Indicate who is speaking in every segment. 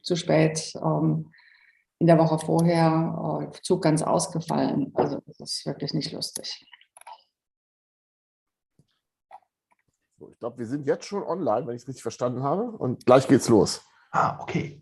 Speaker 1: zu spät. In der Woche vorher Zug ganz ausgefallen. Also das ist wirklich nicht lustig.
Speaker 2: So, ich glaube, wir sind jetzt schon online, wenn ich es richtig verstanden habe. Und gleich geht's los.
Speaker 3: Ah, okay.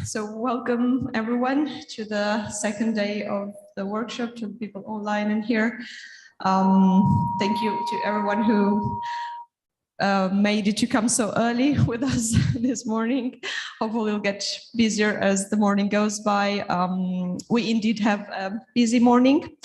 Speaker 4: So welcome everyone to the second day of the workshop, to the people online and here. Thank you to everyone who made it to come so early with us this morning. Hopefully we'll get busier as the morning goes by. We indeed have a busy morning.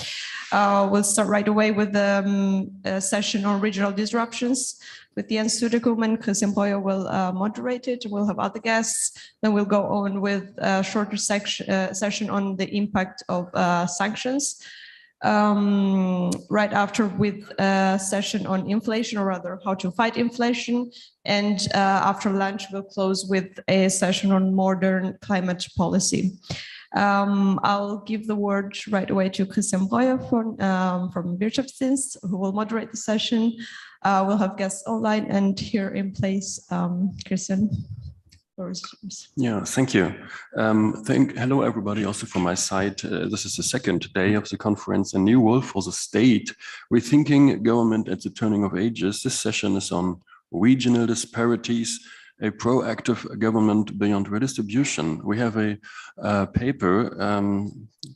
Speaker 4: We'll start right away with a session on regional disruptions with Jens Söderblom and Christian Breuer will moderate it. We'll have other guests. Then we'll go on with a shorter session on the impact of sanctions. Right after with a session on inflation, or rather how to fight inflation. And after lunch, we'll close with a session on modern climate policy. I'll give the word right away to Christian Breuer from Wirtschaftsdienst, who will moderate the session. We'll have guests online and here in place. Christian.
Speaker 5: Yeah, thank you. Hello, everybody, also from my side. This is the second day of the conference, A New World for the State, Rethinking Government at the Turning of Ages. This session is on regional disparities, a proactive government beyond redistribution. We have a paper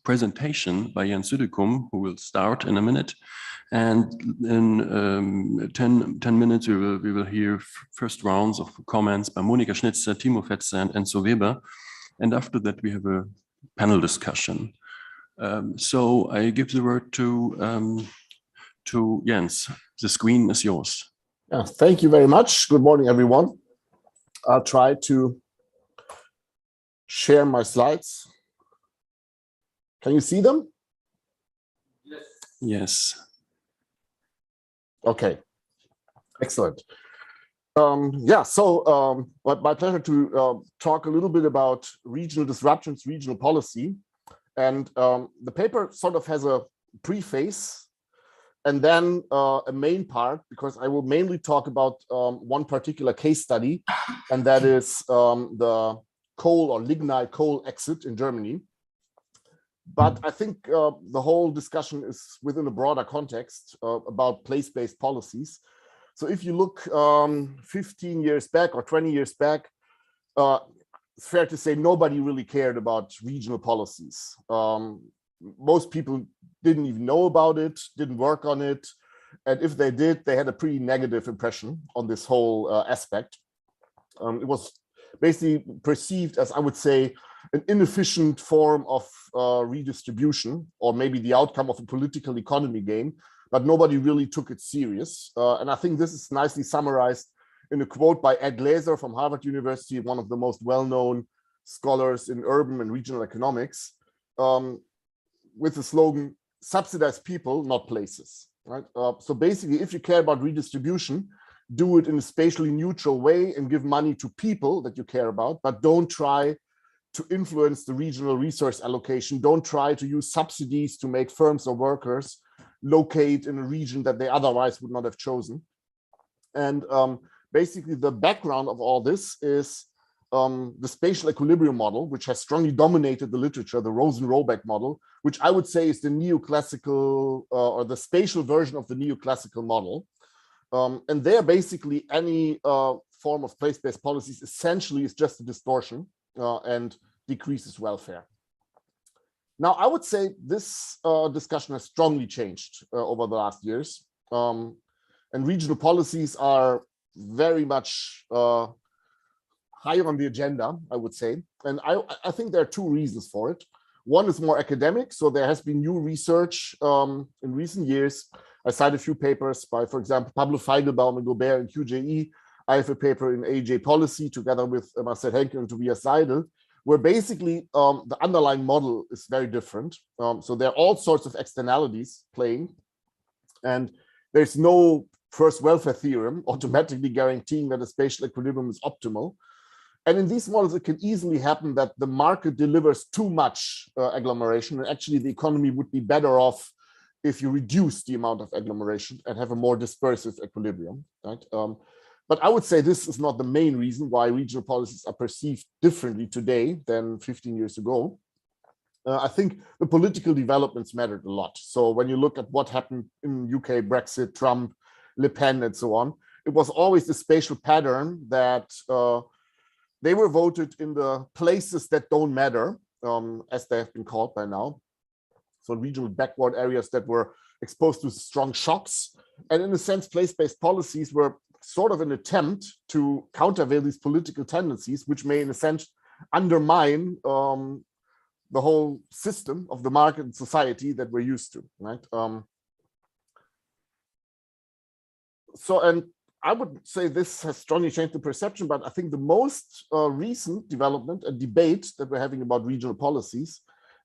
Speaker 5: presentation by Jens Söderblom, who will start in a minute. And in 10 minutes, we will hear first rounds of comments by Monika Schnitzer, Timo Fetzer, and Enzo Weber. And after that, we have a panel discussion. So I give the word to Jens. The screen is yours.
Speaker 2: Yeah, thank you very much. Good morning, everyone. I'll try to share my slides. Can you see them?
Speaker 5: Yes. Yes.
Speaker 2: Okay, excellent. My pleasure to talk a little bit about regional disruptions, regional policy. And the paper sort of has a preface and then a main part, because I will mainly talk about one particular case study, and that is the coal or lignite coal exit in Germany. But I think the whole discussion is within a broader context about place-based policies. So if you look 15 years back or 20 years back, it's fair to say nobody really cared about regional policies. Most people didn't even know about it, didn't work on it. And if they did, they had a pretty negative impression on this whole aspect. It was basically perceived as, I would say, an inefficient form of redistribution, or maybe the outcome of a political economy game, but nobody really took it serious. And I think this is nicely summarized in a quote by Ed Glaeser from Harvard University, one of the most well-known scholars in urban and regional economics, with the slogan, subsidize people, not places. Right? So basically, if you care about redistribution, do it in a spatially neutral way and give money to people that you care about, but don't try to influence the regional resource allocation. Don't try to use subsidies to make firms or workers locate in a region that they otherwise would not have chosen. And basically the background of all this is the spatial equilibrium model, which has strongly dominated the literature, the Rosen-Roback model, which I would say is the neoclassical or the spatial version of the neoclassical model. And there basically any form of place-based policies essentially is just a distortion and decreases welfare. Now, I would say this discussion has strongly changed over the last years. And regional policies are very much higher on the agenda, I would say. And I think there are two reasons for it. One is more academic. So there has been new research in recent years. I cite a few papers by, for example, Pablo Feigelbaum and Gobert in QJE. I have a paper in AJ Policy together with Marcel Henke and Tobias Seidel, where basically the underlying model is very different. So there are all sorts of externalities playing, and there's no first welfare theorem automatically guaranteeing that a spatial equilibrium is optimal. And in these models, it can easily happen that the market delivers too much agglomeration, and actually the economy would be better off if you reduce the amount of agglomeration and have a more dispersive equilibrium, right? But I would say this is not the main reason why regional policies are perceived differently today than 15 years ago. I think the political developments mattered a lot. So when you look at what happened in UK, Brexit, Trump, Le Pen, and so on, it was always the spatial pattern that they were voted in the places that don't matter, as they have been called by now. So regional backward areas that were exposed to strong shocks. And in a sense, place-based policies were sort of an attempt to countervail these political tendencies, which may, in a sense, undermine the whole system of the market and society that we're used to, right? And I would say this has strongly changed the perception, but I think the most recent development and debate that we're having about regional policies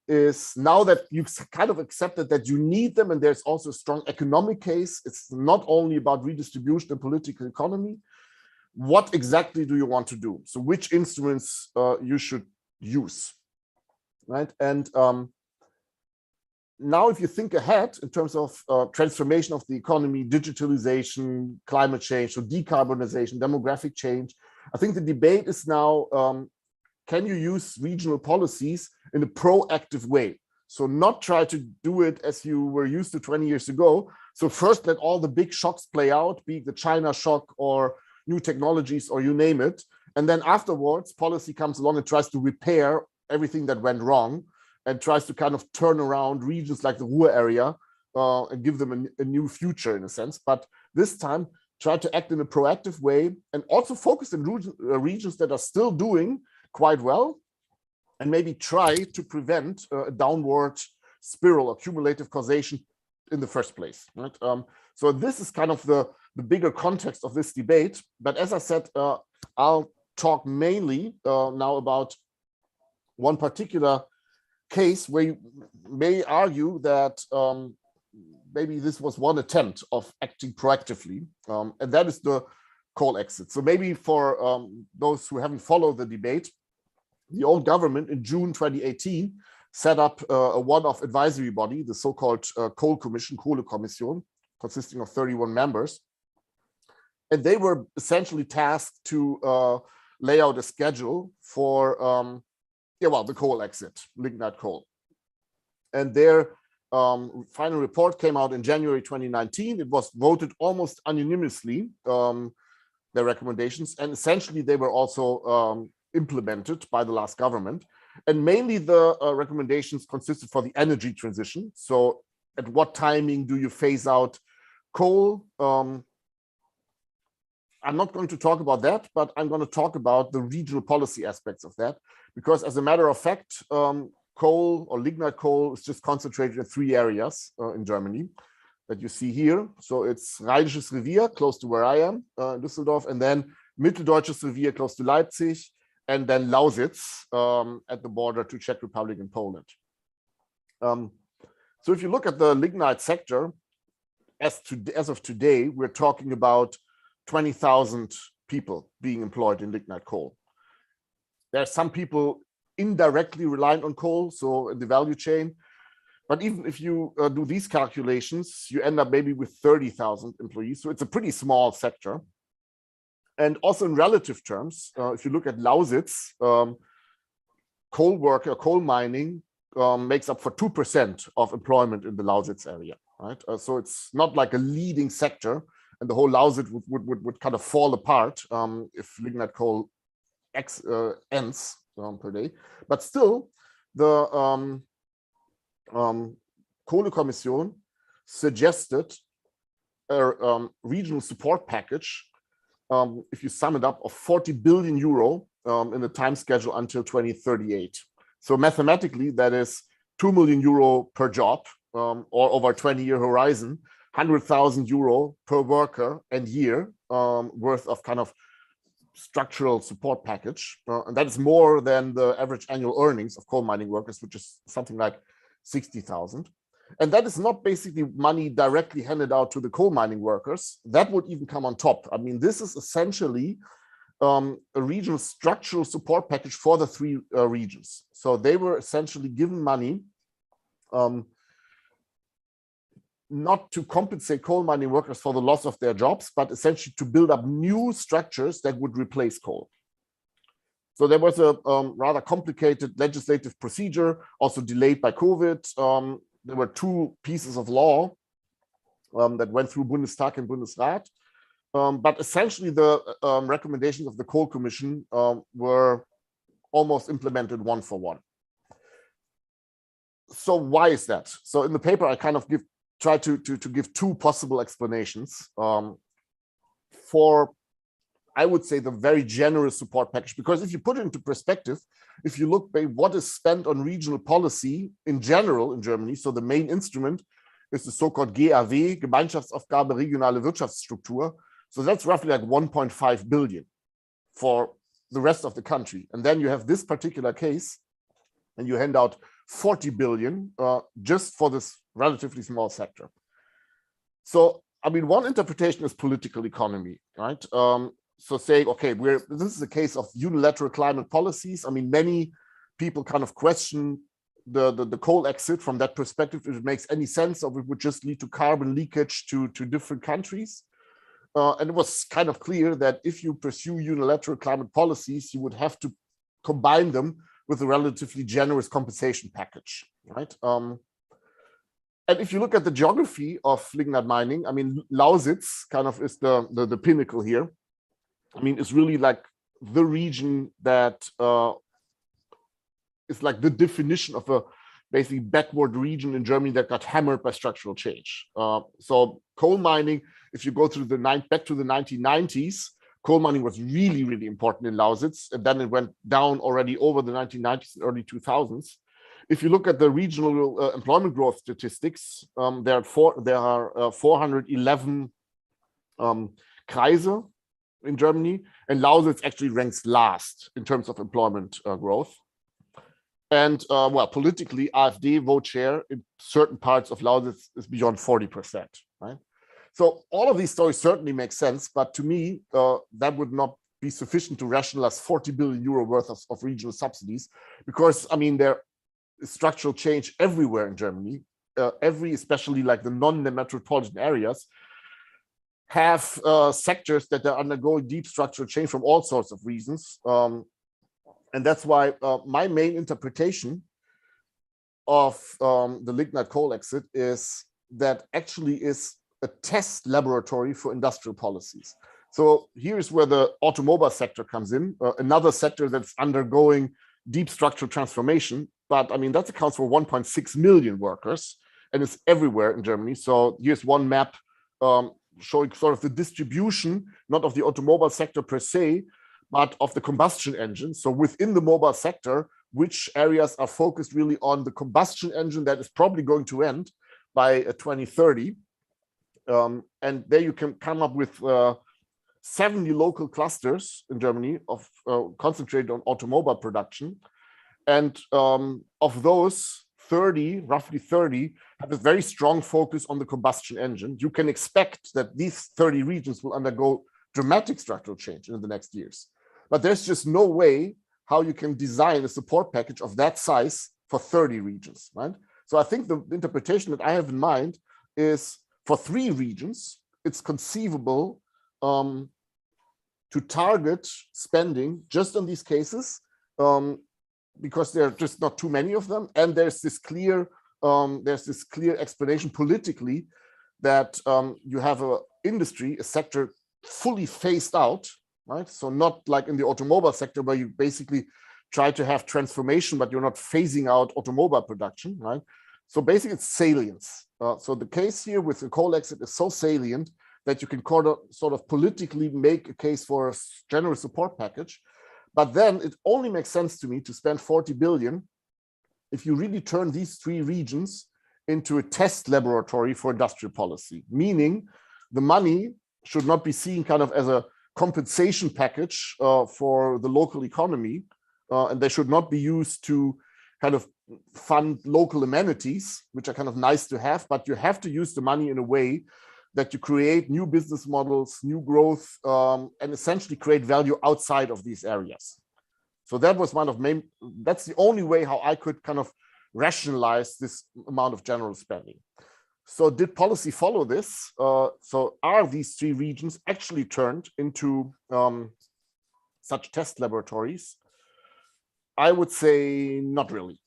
Speaker 2: is now that you've kind of accepted that you need them, and there's also a strong economic case. It's not only about redistribution and political economy. What exactly do you want to do? So which instruments you should use, right? And now if you think ahead in terms of transformation of the economy, digitalization, climate change, so decarbonization, demographic change, I think the debate is now, can you use regional policies in a proactive way? So not try to do it as you were used to 20 years ago. So first let all the big shocks play out, be it the China shock or new technologies or you name it. And then afterwards, policy comes along and tries to repair everything that went wrong and tries to kind of turn around regions like the Ruhr area and give them a new future in a sense. But this time, try to act in a proactive way and also focus in regions that are still doing quite well, and maybe try to prevent a downward spiral or cumulative causation in the first place, right? So this is kind of the bigger context of this debate. But as I said, I'll talk mainly now about one particular case where you may argue that maybe this was one attempt of acting proactively, and that is the coal exit. So maybe for those who haven't followed the debate, the old government in June 2018 set up a one-off advisory body, the so-called Coal Commission, Kohlekommission, consisting of 31 members. And they were essentially tasked to lay out a schedule for, the coal exit, lignite coal. And their final report came out in January 2019. It was voted almost unanimously, their recommendations, and essentially they were also implemented by the last government. And mainly the recommendations consisted for the energy transition. So at what timing do you phase out coal? I'm not going to talk about that, but I'm going to talk about the regional policy aspects of that, because as a matter of fact, coal or lignite coal is just concentrated in 3 areas in Germany that you see here. So it's Rheinisches Revier, close to where I am, Düsseldorf, and then Mitteldeutsches Revier, close to Leipzig, and then Lausitz at the border to Czech Republic and Poland. So if you look at the lignite sector, as of today, we're talking about 20,000 people being employed in lignite coal. There are some people indirectly reliant on coal, so in the value chain. But even if you do these calculations, you end up maybe with 30,000 employees. So it's a pretty small sector. And also in relative terms, if you look at Lausitz, coal mining makes up for 2% of employment in the Lausitz area, right? So it's not like a leading sector, and the whole Lausitz would kind of fall apart if lignite coal ends per day. But still, the Kohlekommission suggested a regional support package, if you sum it up, of 40 billion euro in the time schedule until 2038. So mathematically, that is 2 million euro per job, or over a 20-year horizon, 100,000 euro per worker and year worth of kind of structural support package, and that is more than the average annual earnings of coal mining workers, which is something like 60,000. And that is not basically money directly handed out to the coal mining workers. That would even come on top. I mean, this is essentially a regional structural support package for the three regions. So they were essentially given money not to compensate coal mining workers for the loss of their jobs, but essentially to build up new structures that would replace coal. So there was a rather complicated legislative procedure, also delayed by COVID. There were two pieces of law that went through Bundestag and Bundesrat. But essentially the recommendations of the Coal Commission were almost implemented one for one. So why is that? So in the paper, I kind of try to give two possible explanations for, I would say, the very generous support package. Because if you put it into perspective, if you look at what is spent on regional policy in general in Germany, so the main instrument is the so-called GAW, Gemeinschaftsaufgabe regionale Wirtschaftsstruktur. So that's roughly like 1.5 billion for the rest of the country. And then you have this particular case, and you hand out 40 billion just for this relatively small sector. So, I mean, one interpretation is political economy, right? So saying, okay, this is a case of unilateral climate policies. I mean, many people kind of question the coal exit from that perspective, if it makes any sense, or it would just lead to carbon leakage to different countries. And it was kind of clear that if you pursue unilateral climate policies, you would have to combine them with a relatively generous compensation package, right? And if you look at the geography of lignite mining, I mean, Lausitz kind of is the pinnacle here. I mean, it's really like the region that is like the definition of a basically backward region in Germany that got hammered by structural change. So coal mining, if you go through back to the 1990s, coal mining was really, really important in Lausitz, and then it went down already over the 1990s and early 2000s. If you look at the regional employment growth statistics, there are 411 Kreise in Germany, and Lausitz actually ranks last in terms of employment growth. And well, politically, AfD vote share in certain parts of Lausitz is beyond 40%, right? So all of these stories certainly make sense, but to me, that would not be sufficient to rationalize 40 billion euro worth of regional subsidies, because, I mean, there is structural change everywhere in Germany. Especially like the non-metropolitan areas, have sectors that are undergoing deep structural change from all sorts of reasons. And that's why my main interpretation of the lignite coal exit is that actually is a test laboratory for industrial policies. So here's where the automobile sector comes in, another sector that's undergoing deep structural transformation. But I mean, that accounts for 1.6 million workers, and it's everywhere in Germany. So here's one map showing sort of the distribution, not of the automobile sector per se, but of the combustion engine. So within the mobile sector, which areas are focused really on the combustion engine that is probably going to end by 2030. And there you can come up with 70 local clusters in Germany of concentrated on automobile production. And of those, 30, roughly 30, have a very strong focus on the combustion engine. You can expect that these 30 regions will undergo dramatic structural change in the next years. But there's just no way how you can design a support package of that size for 30 regions, right? So I think the interpretation that I have in mind is for 3 regions, it's conceivable to target spending just on these cases, because there are just not too many of them, and there's this clear explanation politically that you have an industry, a sector fully phased out, right? So not like in the automobile sector where you basically try to have transformation, but you're not phasing out automobile production, right? So basically it's salience. So the case here with the coal exit is so salient that you can sort of politically make a case for a general support package. But then it only makes sense to me to spend 40 billion if you really turn these 3 regions into a test laboratory for industrial policy, meaning the money should not be seen kind of as a compensation package for the local economy, and they should not be used to kind of fund local amenities, which are kind of nice to have, but you have to use the money in a way that you create new business models, new growth, and essentially create value outside of these areas. So that was that's the only way how I could kind of rationalize this amount of general spending. So did policy follow this? So are these 3 regions actually turned into such test laboratories? I would say not really.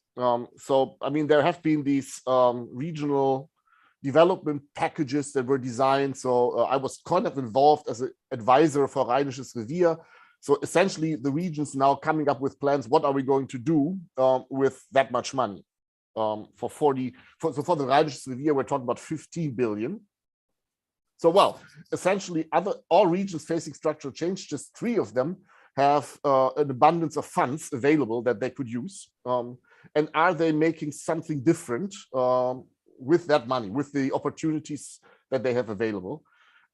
Speaker 2: So, I mean, there have been these regional development packages that were designed. So I was kind of involved as an advisor for Rheinisches Revier. So essentially the regions now coming up with plans, what are we going to do with that much money? So for the Rheinisches Revier, we're talking about 15 billion. So, well, essentially all regions facing structural change, just 3 of them have an abundance of funds available that they could use. And are they making something different with that money, with the opportunities that they have available?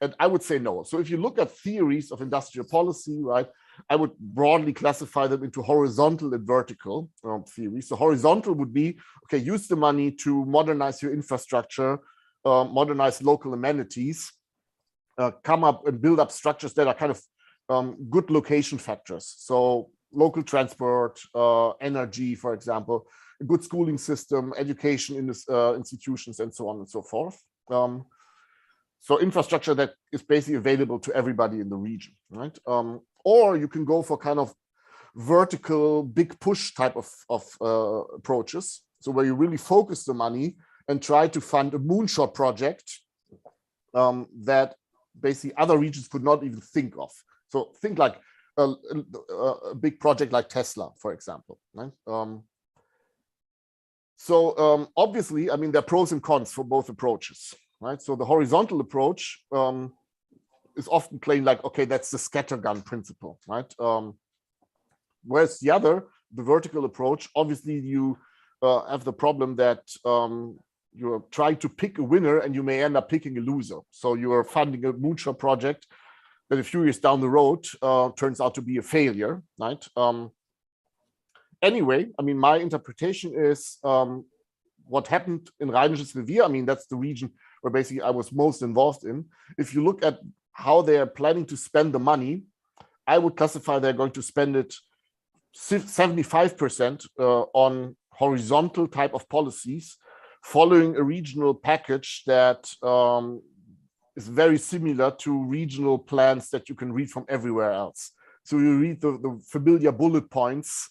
Speaker 2: And I would say no. So if you look at theories of industrial policy, right, I would broadly classify them into horizontal and vertical theories. So horizontal would be, okay, use the money to modernize your infrastructure, modernize local amenities, come up and build up structures that are kind of good location factors. So local transport, energy, for example, a good schooling system, education in this, institutions, and so on and so forth. So infrastructure that is basically available to everybody in the region, right? Or you can go for kind of vertical, big push type of approaches. So where you really focus the money and try to fund a moonshot project that basically other regions could not even think of. So think like a big project like Tesla, for example, right? Obviously, I mean, there are pros and cons for both approaches, right? So the horizontal approach is often claimed like, okay, that's the scattergun principle, right? Whereas the vertical approach, obviously you have the problem that you're trying to pick a winner and you may end up picking a loser. So you are funding a moonshot project that a few years down the road turns out to be a failure, right? Anyway, I mean, my interpretation is what happened in Rheinisches Revier. I mean, that's the region where basically I was most involved in. If you look at how they are planning to spend the money, I would classify they're going to spend it 75% on horizontal type of policies, following a regional package that is very similar to regional plans that you can read from everywhere else. So you read the familiar bullet points,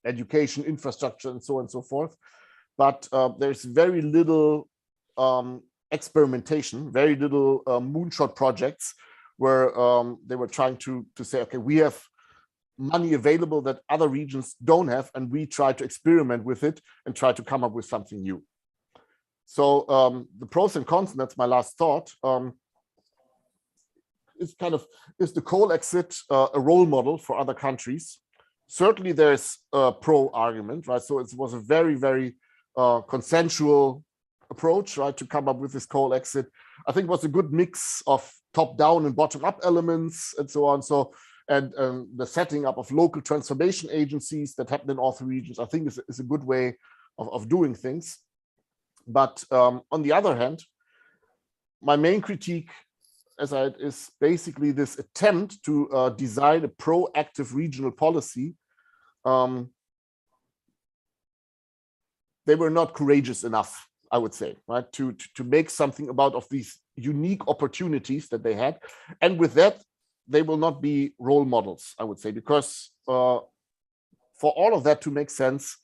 Speaker 2: education, infrastructure, and so on and so forth. But there's very little experimentation, very little moonshot projects where they were trying to say, okay, we have money available that other regions don't have, and we try to experiment with it and try to come up with something new. So the pros and cons, and that's my last thought, is the coal exit a role model for other countries? Certainly there's a pro argument, right? So it was a very, very consensual approach, right, to come up with this coal exit. I think it was a good mix of top-down and bottom-up elements and so on. So, and the setting up of local transformation agencies that happened in all 3 regions, I think is a good way of doing things. But on the other hand, my main critique, as I is basically this attempt to design a proactive regional policy. They were not courageous enough, I would say, right, to make something of these unique opportunities that they had. And with that, they will not be role models, I would say, because for all of that to make sense,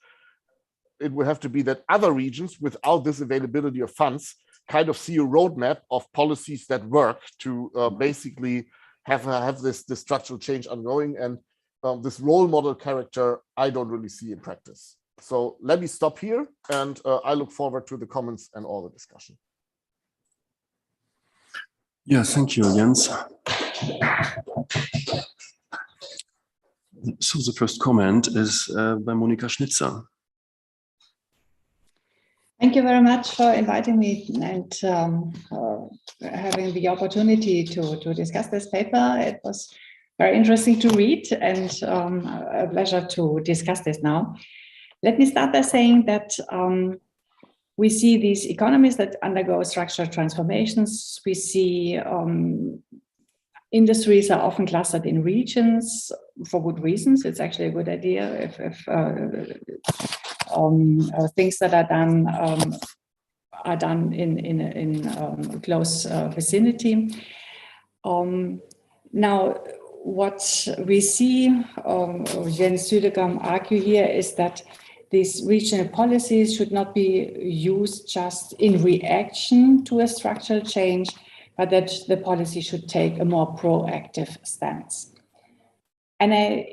Speaker 2: it would have to be that other regions without this availability of funds kind of see a roadmap of policies that work to basically have this structural change ongoing. And this role model character, I don't really see in practice. So let me stop here, and I look forward to the comments and all the discussion.
Speaker 5: Yeah, thank you, Jens. So the first comment is by Monika Schnitzer.
Speaker 1: Thank you very much for inviting me and having the opportunity to discuss this paper. It was very interesting to read and a pleasure to discuss this now. Let me start by saying that we see these economies that undergo structural transformations. We see industries are often clustered in regions for good reasons. It's actually a good idea if things that are done in close vicinity. Now, what we see, Jens Südegam argue here, is that these regional policies should not be used just in reaction to a structural change, but that the policy should take a more proactive stance. And I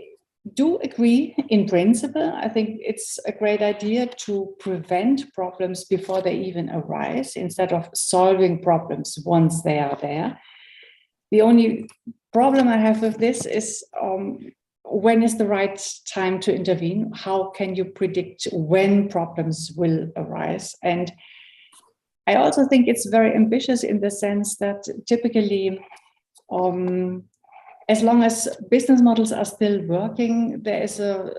Speaker 1: do agree in principle. I think it's a great idea to prevent problems before they even arise, instead of solving problems once they are there. The only problem I have with this is when is the right time to intervene? How can you predict when problems will arise? And I also think it's very ambitious in the sense that typically, as long as business models are still working, there is a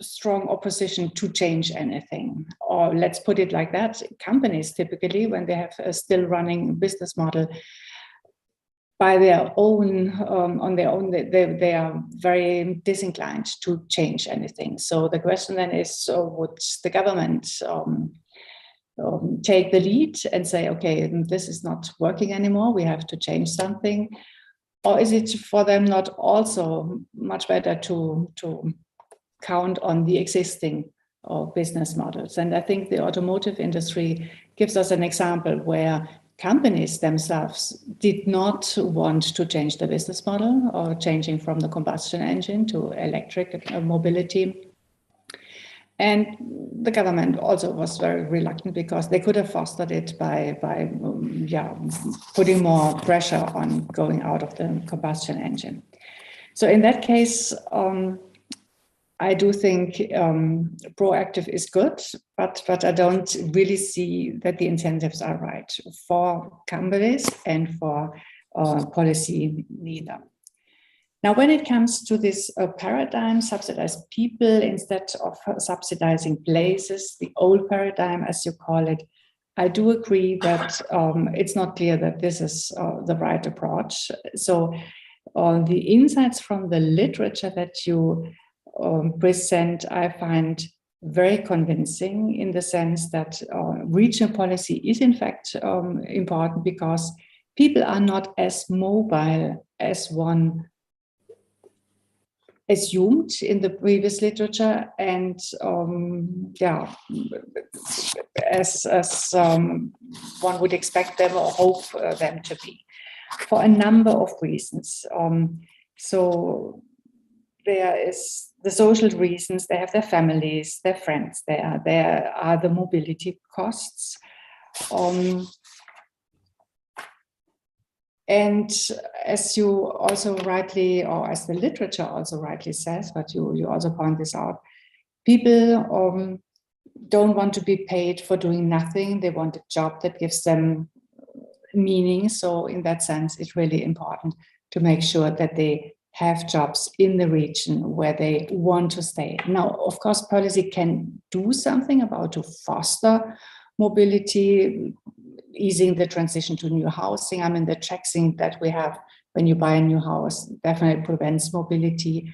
Speaker 1: strong opposition to change anything. Or let's put it like that, companies typically, when they have a still running business model, by their own, on their own, they are very disinclined to change anything. So the question then is, would the government take the lead and say, okay, this is not working anymore, we have to change something? Or is it for them not also much better to count on the existing business models? And I think the automotive industry gives us an example where companies themselves did not want to change the business model, or changing from the combustion engine to electric mobility. And the government also was very reluctant, because they could have fostered it by putting more pressure on going out of the combustion engine. So in that case, I do think proactive is good, but I don't really see that the incentives are right for companies and for policy neither. Now, when it comes to this paradigm, subsidize people instead of subsidizing places, the old paradigm, as you call it, I do agree that it's not clear that this is the right approach. So the insights from the literature that you present, I find very convincing, in the sense that regional policy is in fact important, because people are not as mobile as one assumed in the previous literature, and as one would expect them or hope them to be, for a number of reasons. So there is the social reasons, they have their families, their friends there. There are the mobility costs. And as you also rightly, or as the literature also rightly says, but you also point this out, people don't want to be paid for doing nothing. They want a job that gives them meaning. So in that sense, it's really important to make sure that they have jobs in the region where they want to stay. Now, of course, policy can do something about to foster mobility, easing the transition to new housing. I mean, the taxing that we have when you buy a new house definitely prevents mobility.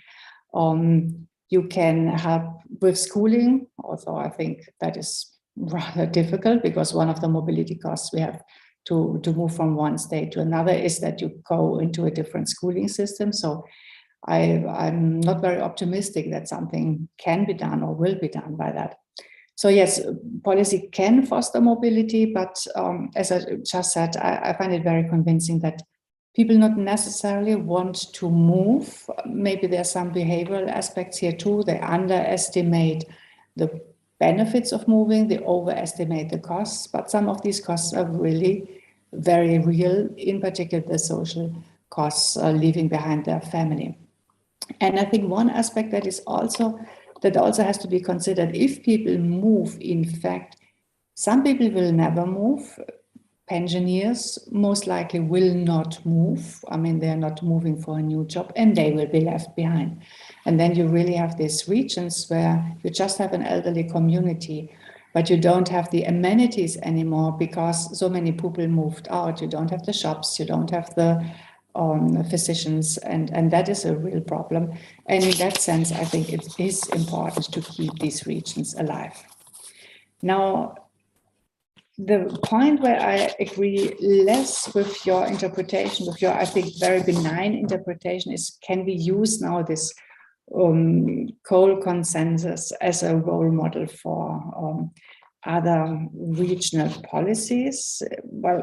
Speaker 1: You can help with schooling, although I think that is rather difficult, because one of the mobility costs we have to move from one state to another is that you go into a different schooling system. So I'm not very optimistic that something can be done or will be done by that. So yes, policy can foster mobility, but as I just said, I find it very convincing that people not necessarily want to move. Maybe there are some behavioral aspects here too. They underestimate the benefits of moving, they overestimate the costs, but some of these costs are really very real, in particular the social costs leaving behind their family. And I think one aspect that also has to be considered, if people move, in fact, Some people will never move. Pensioners most likely will not move. I mean, they're not moving for a new job and they will be left behind. And then you really have these regions where you just have an elderly community, but you don't have the amenities anymore because so many people moved out. You don't have the shops, you don't have the physicians, and that is a real problem. And in that sense, I think it is important to keep these regions alive. Now, the point where I agree less with your interpretation, with your, I think, very benign interpretation is, can we use now this coal consensus as a role model for other regional policies? Well,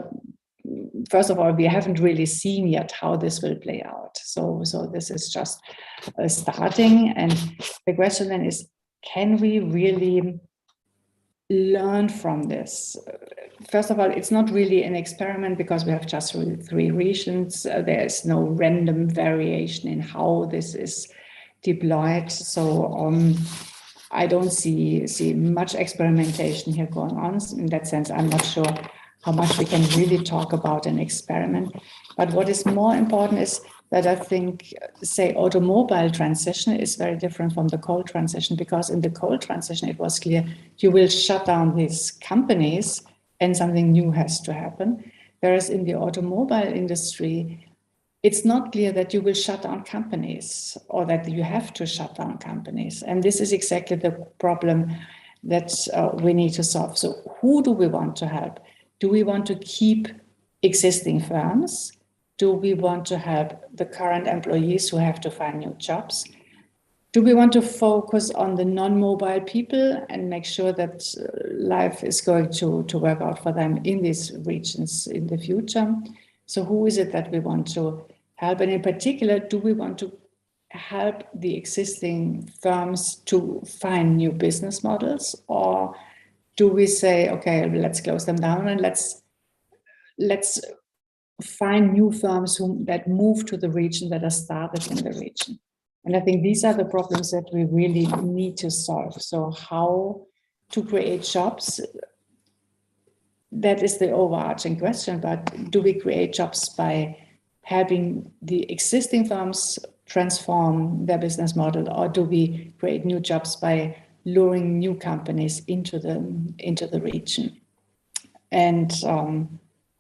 Speaker 1: first of all, we haven't really seen yet how this will play out. So this is just starting. And the question then is, can we really learn from this? First of all, it's not really an experiment because we have just 3 regions. There is no random variation in how this is deployed. So I don't see much experimentation here going on. In that sense, I'm not sure how much we can really talk about an experiment. But what is more important is that I think, say, automobile transition is very different from the coal transition, because in the coal transition, it was clear you will shut down these companies and something new has to happen. Whereas in the automobile industry, it's not clear that you will shut down companies or that you have to shut down companies. And this is exactly the problem that we need to solve. So who do we want to help? Do we want to keep existing firms? Do we want to help the current employees who have to find new jobs? Do we want to focus on the non-mobile people and make sure that life is going to work out for them in these regions in the future? So who is it that we want to help? And in particular, do we want to help the existing firms to find new business models? Or do we say, okay, let's close them down and let's find new firms that move to the region, that are started in the region? And I think these are the problems that we really need to solve. So how to create jobs, that is the overarching question. But do we create jobs by helping the existing firms transform their business model, or do we create new jobs by luring new companies into the region? And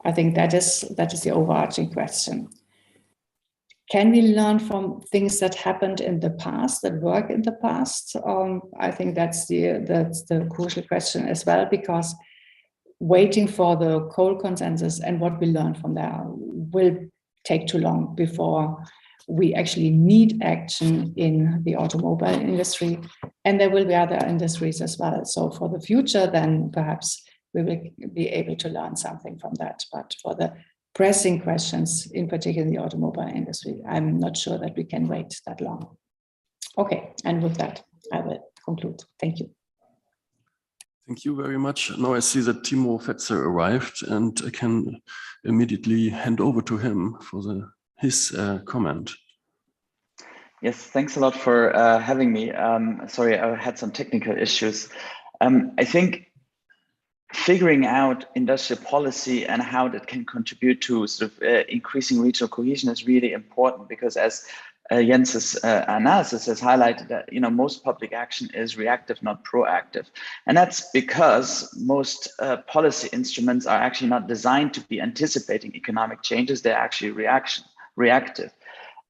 Speaker 1: I think that is the overarching question. Can we learn from things that happened in the past, that work in the past? I think that's the crucial question as well, because waiting for the coal consensus and what we learn from there will take too long before we actually need action in the automobile industry. And there will be other industries as well. So for the future, then perhaps we will be able to learn something from that. But for the pressing questions, in particular in the automobile industry, I'm not sure that we can wait that long. Okay, and with that, I will conclude. Thank you.
Speaker 5: Thank you very much. Now I see that Timo Fetzer arrived, and I can immediately hand over to him for his comment.
Speaker 3: Yes, thanks a lot for having me. Sorry, I had some technical issues. I think figuring out industrial policy and how that can contribute to sort of increasing regional cohesion is really important, because as Jens's analysis has highlighted, that most public action is reactive, not proactive, and that's because most policy instruments are actually not designed to be anticipating economic changes. They're actually reactive.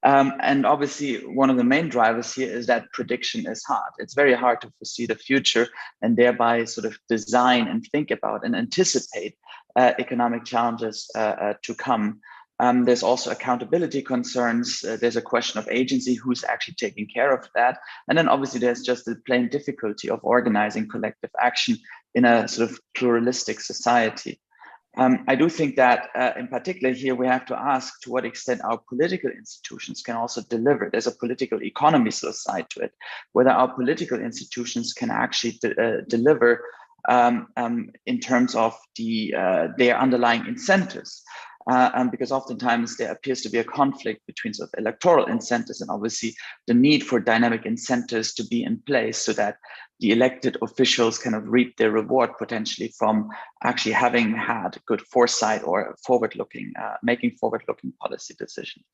Speaker 3: And obviously, one of the main drivers here is that prediction is hard. It's very hard to foresee the future and thereby sort of design and think about and anticipate economic challenges to come. There's also accountability concerns. There's a question of agency, who's actually taking care of that. And then obviously there's just the plain difficulty of organizing collective action in a sort of pluralistic society. I do think that in particular here, we have to ask to what extent our political institutions can also deliver. There's a political economy side to it, whether our political institutions can actually deliver in terms of their underlying incentives. because oftentimes there appears to be a conflict between sort of electoral incentives and obviously the need for dynamic incentives to be in place so that the elected officials kind of reap their reward potentially from actually having had good foresight or forward-looking, making forward-looking policy decisions.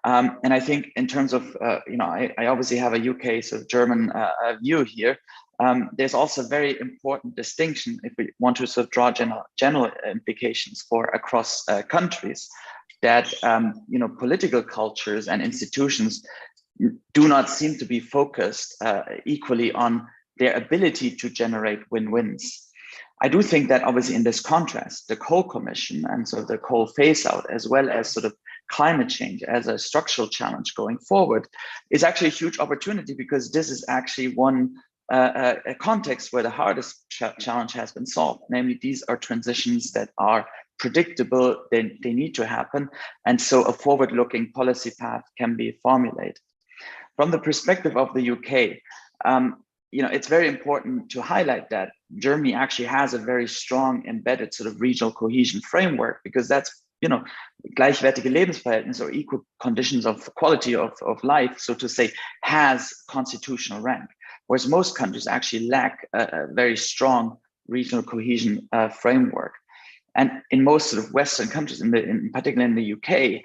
Speaker 3: And I think in terms of, I obviously have a UK, so German view here. There's also a very important distinction if we want to sort of draw general implications for across countries, that political cultures and institutions do not seem to be focused equally on their ability to generate win-wins. I do think that obviously in this contrast, the coal commission and sort of the coal phase out, as well as sort of climate change as a structural challenge going forward, is actually a huge opportunity, because this is actually one a context where the hardest challenge has been solved. Namely, these are transitions that are predictable, they need to happen. And so a forward-looking policy path can be formulated. From the perspective of the UK, it's very important to highlight that Germany actually has a very strong embedded sort of regional cohesion framework, because that's, gleichwertige Lebensverhältnisse, or equal conditions of quality of life, so to say, has constitutional rank. Whereas most countries actually lack a very strong regional cohesion framework. And in most sort of Western countries, in particular in the UK,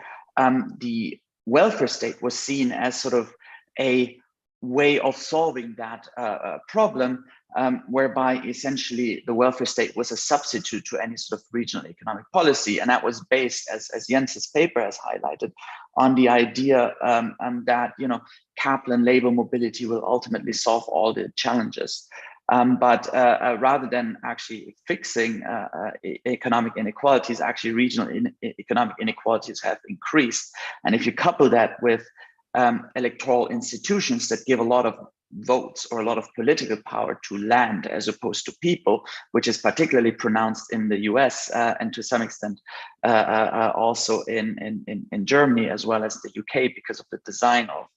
Speaker 3: the welfare state was seen as sort of a way of solving that problem, whereby essentially the welfare state was a substitute to any sort of regional economic policy. And that was based, as Jens's paper has highlighted, on the idea that capital and labor mobility will ultimately solve all the challenges. But rather than actually fixing economic inequalities, actually regional economic inequalities have increased. And if you couple that with electoral institutions that give a lot of votes or a lot of political power to land as opposed to people, which is particularly pronounced in the US and to some extent also in Germany, as well as the UK, because of the design of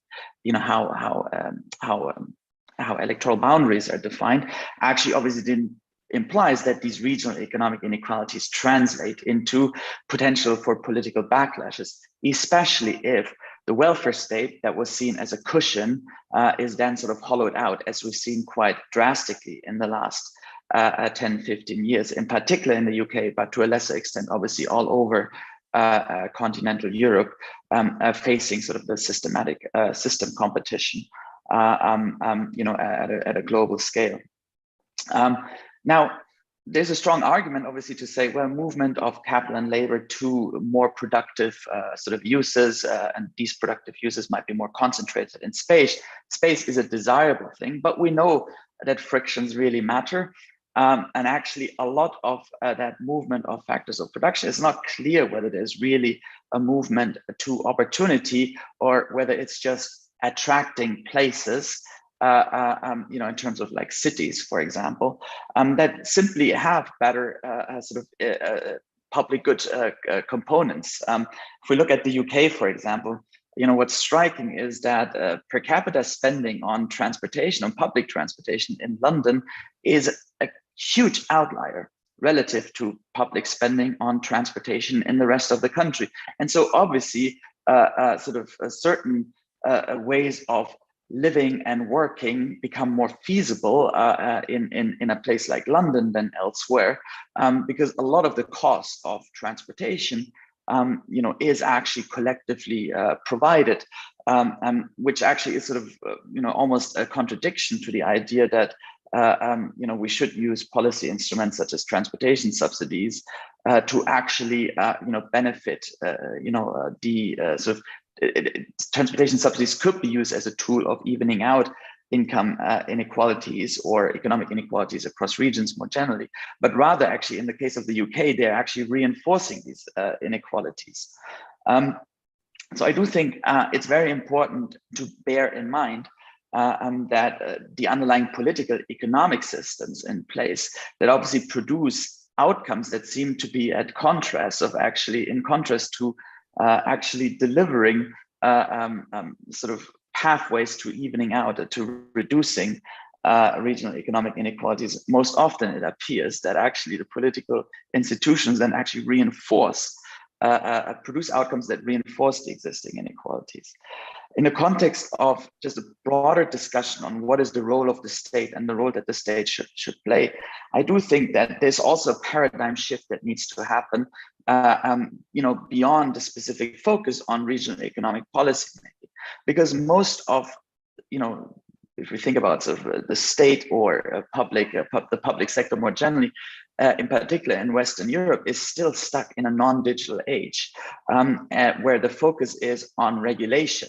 Speaker 3: how electoral boundaries are defined, actually obviously implies that these regional economic inequalities translate into potential for political backlashes, especially if the welfare state that was seen as a cushion is then sort of hollowed out, as we've seen quite drastically in the last 10, 15 years, in particular in the UK, but to a lesser extent, obviously all over continental Europe, facing sort of the systematic system competition, at a global scale. Now, there's a strong argument, obviously, to say, well, movement of capital and labor to more productive sort of uses, and these productive uses might be more concentrated in space. Space is a desirable thing, but we know that frictions really matter. And actually, a lot of that movement of factors of production is not clear whether there's really a movement to opportunity, or whether it's just attracting places, in terms of like cities, for example, that simply have better public good components. If we look at the UK, for example, what's striking is that per capita spending on transportation, on public transportation in London, is a huge outlier relative to public spending on transportation in the rest of the country. And so obviously certain ways of living and working become more feasible in a place like London than elsewhere, because a lot of the cost of transportation is actually collectively provided, which actually is sort of almost a contradiction to the idea that we should use policy instruments such as transportation subsidies to actually benefit transportation subsidies could be used as a tool of evening out income inequalities or economic inequalities across regions more generally, but rather actually in the case of the UK, they're actually reinforcing these inequalities. So I do think it's very important to bear in mind that the underlying political economic systems in place that obviously produce outcomes that seem to be in contrast to actually delivering sort of pathways to evening out, to reducing regional economic inequalities. Most often it appears that actually the political institutions then actually reinforce produce outcomes that reinforce the existing inequalities. In the context of just a broader discussion on what is the role of the state and the role that the state should play, I do think that there's also a paradigm shift that needs to happen, beyond the specific focus on regional economic policy making, because most of, if we think about sort of the state or the public sector more generally, in particular in Western Europe, is still stuck in a non-digital age, where the focus is on regulation.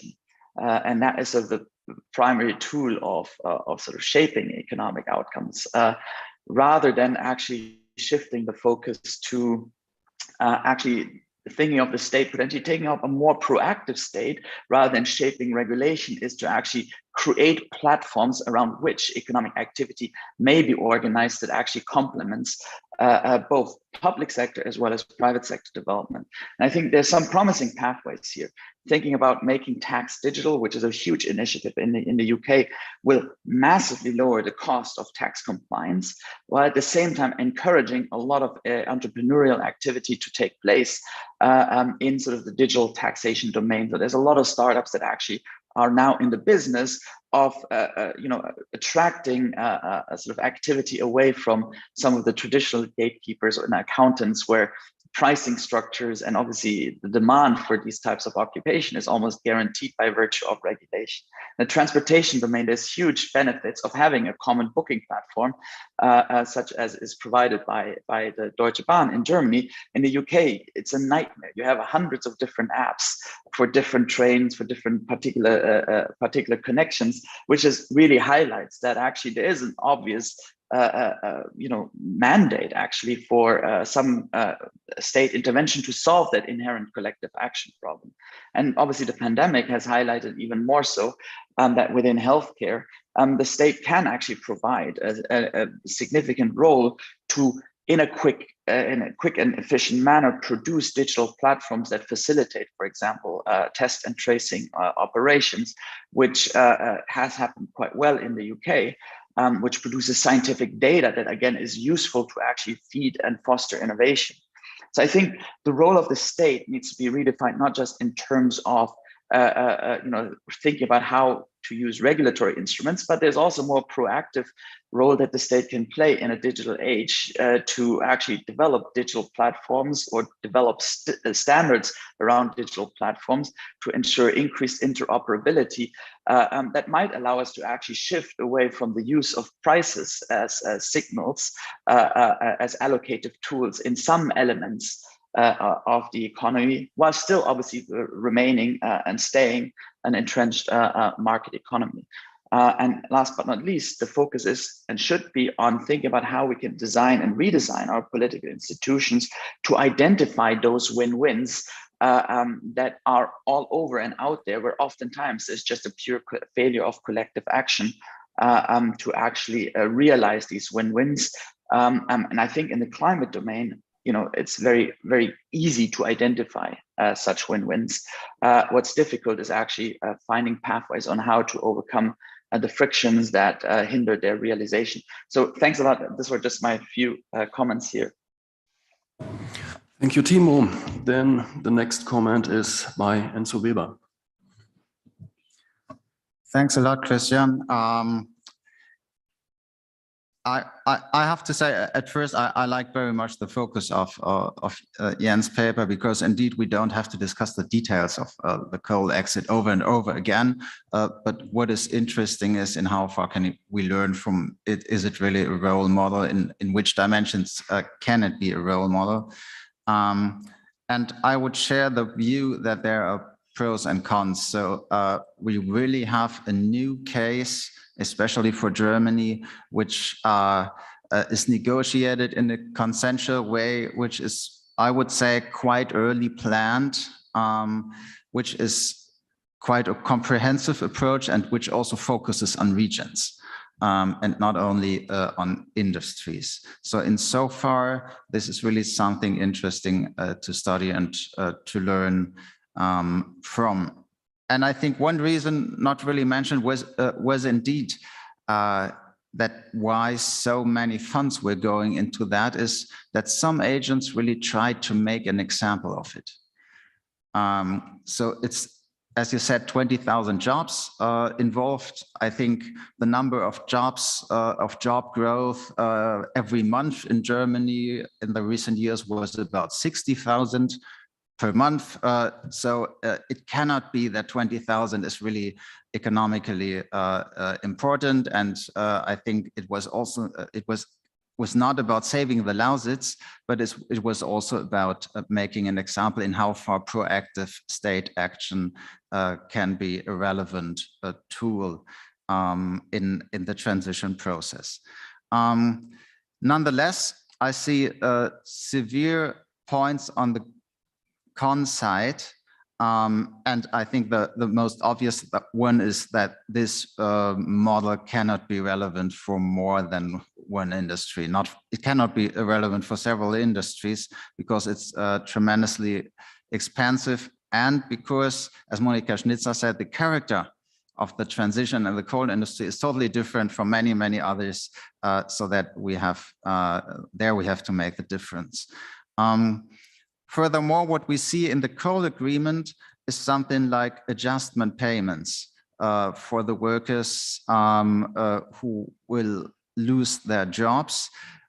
Speaker 3: And that is sort of the primary tool of sort of shaping economic outcomes, rather than actually shifting the focus to actually thinking of the state potentially taking up a more proactive state rather than shaping regulation, is to actually create platforms around which economic activity may be organized that actually complements both public sector as well as private sector development. And I think there's some promising pathways here. Thinking about making tax digital, which is a huge initiative in the UK, will massively lower the cost of tax compliance, while at the same time encouraging a lot of entrepreneurial activity to take place in sort of the digital taxation domain. So there's a lot of startups that actually are now in the business of attracting a sort of activity away from some of the traditional gatekeepers and accountants, where pricing structures and obviously the demand for these types of occupation is almost guaranteed by virtue of regulation. In the transportation domain, there's huge benefits of having a common booking platform, such as is provided by the Deutsche Bahn in Germany. In the UK, it's a nightmare. You have hundreds of different apps for different trains, for different particular connections, which is really highlights that actually there is an obvious mandate actually for some state intervention to solve that inherent collective action problem. And obviously the pandemic has highlighted even more so that within healthcare, the state can actually provide a significant role to, in a quick and efficient manner, produce digital platforms that facilitate, for example, test and tracing operations, which has happened quite well in the UK. Which produces scientific data that, again, is useful to actually feed and foster innovation. So I think the role of the state needs to be redefined, not just in terms of thinking about how to use regulatory instruments, but there's also more proactive role that the state can play in a digital age to actually develop digital platforms or develop standards around digital platforms to ensure increased interoperability that might allow us to actually shift away from the use of prices as signals, as allocative tools in some elements of the economy, while still obviously remaining and staying an entrenched market economy. And last but not least, the focus is and should be on thinking about how we can design and redesign our political institutions to identify those win-wins that are all over and out there, where oftentimes there's just a pure failure of collective action to actually realize these win-wins. And I think in the climate domain, it's very, very easy to identify such win-wins. What's difficult is actually finding pathways on how to overcome the frictions that hinder their realization. So thanks a lot. These were just my few comments here.
Speaker 5: Thank you, Timo. Then the next comment is by Enzo Weber.
Speaker 6: Thanks a lot, Christian. I have to say, at first, I like very much the focus of Jens' paper, because indeed we don't have to discuss the details of the coal exit over and over again. But what is interesting is in how far can we learn from it? Is it really a role model? In which dimensions can it be a role model? And I would share the view that there are pros and cons. So we really have a new case, especially for Germany, which is negotiated in a consensual way, which is, I would say, quite early planned, which is quite a comprehensive approach and which also focuses on regions and not only on industries. So insofar, this is really something interesting to study and to learn from. And I think one reason not really mentioned was indeed that why so many funds were going into that is that some agents really tried to make an example of it. So it's, as you said, 20,000 jobs involved. I think the number of jobs, of job growth every month in Germany in the recent years was about 60,000 per month. So it cannot be that 20,000 is really economically important. And I think it was also, it was not about saving the Lausitz, but it was also about making an example in how far proactive state action can be a relevant tool in the transition process. Nonetheless, I see severe points on the con side, and I think the most obvious one is that this model cannot be relevant for more than one industry. It cannot be relevant for several industries because it's tremendously expensive, and because, as Monika Schnitzer said, the character of the transition in the coal industry is totally different from many, many others, so that we have there we have to make the difference. Furthermore, what we see in the coal agreement is something like adjustment payments for the workers who will lose their jobs.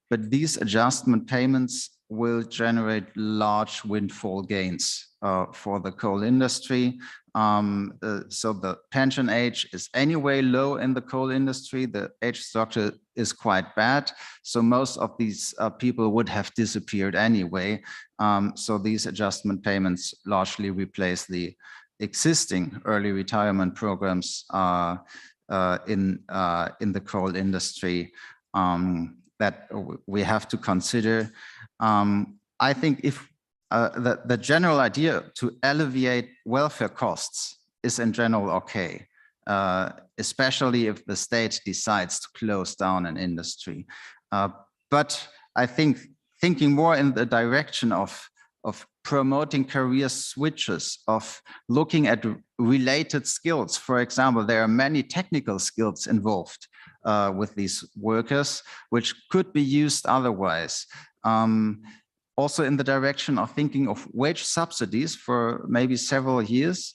Speaker 6: But these adjustment payments will generate large windfall gains for the coal industry. So the pension age is anyway low in the coal industry. The age structure is quite bad. So most of these people would have disappeared anyway. So these adjustment payments largely replace the existing early retirement programs in the coal industry that we have to consider. I think if the general idea to alleviate welfare costs is in general okay, especially if the state decides to close down an industry. But I think thinking more in the direction of promoting career switches, of looking at related skills. For example, there are many technical skills involved with these workers, which could be used otherwise. Also in the direction of thinking of wage subsidies for maybe several years,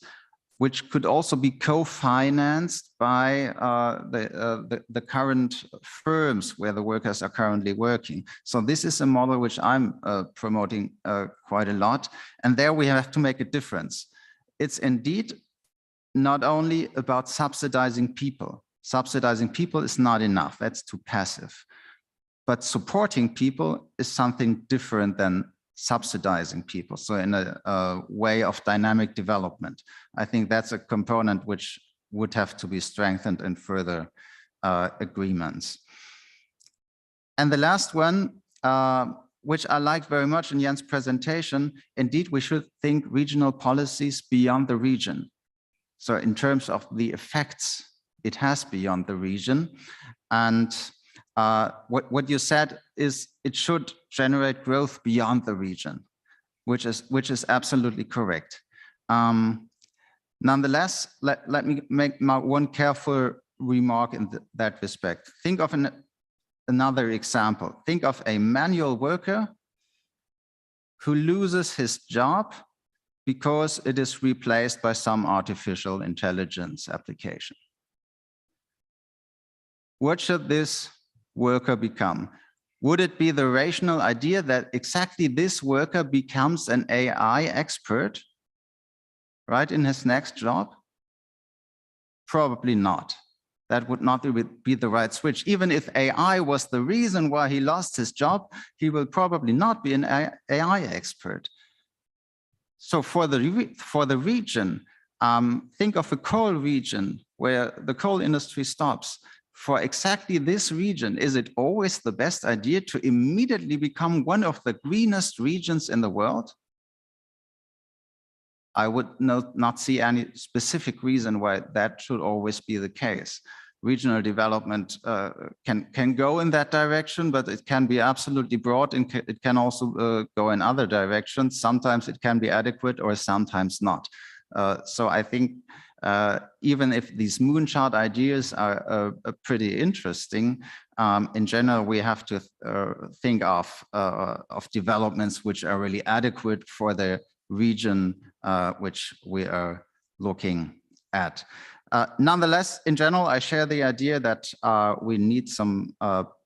Speaker 6: which could also be co-financed by the current firms where the workers are currently working. So this is a model which I'm promoting quite a lot. And there we have to make a difference. It's indeed not only about subsidizing people. Subsidizing people is not enough, that's too passive. But supporting people is something different than subsidizing people. So in a way of dynamic development, I think that's a component which would have to be strengthened in further agreements. And the last one, which I liked very much in Jens' presentation, indeed, we should think regional policies beyond the region. So in terms of the effects it has beyond the region. And what you said is it should generate growth beyond the region, which is absolutely correct. Nonetheless, let me make one careful remark in that respect. Think of another example. Think of a manual worker who loses his job because it is replaced by some artificial intelligence application. What should this worker become? Would it be the rational idea that exactly this worker becomes an AI expert, right, in his next job? Probably not. That would not be the right switch. Even if AI was the reason why he lost his job, he will probably not be an AI expert. So for the region, think of a coal region where the coal industry stops. For exactly this region, is it always the best idea to immediately become one of the greenest regions in the world? I would not see any specific reason why that should always be the case. Regional development can go in that direction, but it can be absolutely broad and it can also go in other directions. Sometimes it can be adequate or sometimes not. So I think even if these moonshot ideas are pretty interesting, In general, we have to think of developments which are really adequate for the region which we are looking at. Nonetheless, in general, I share the idea that we need some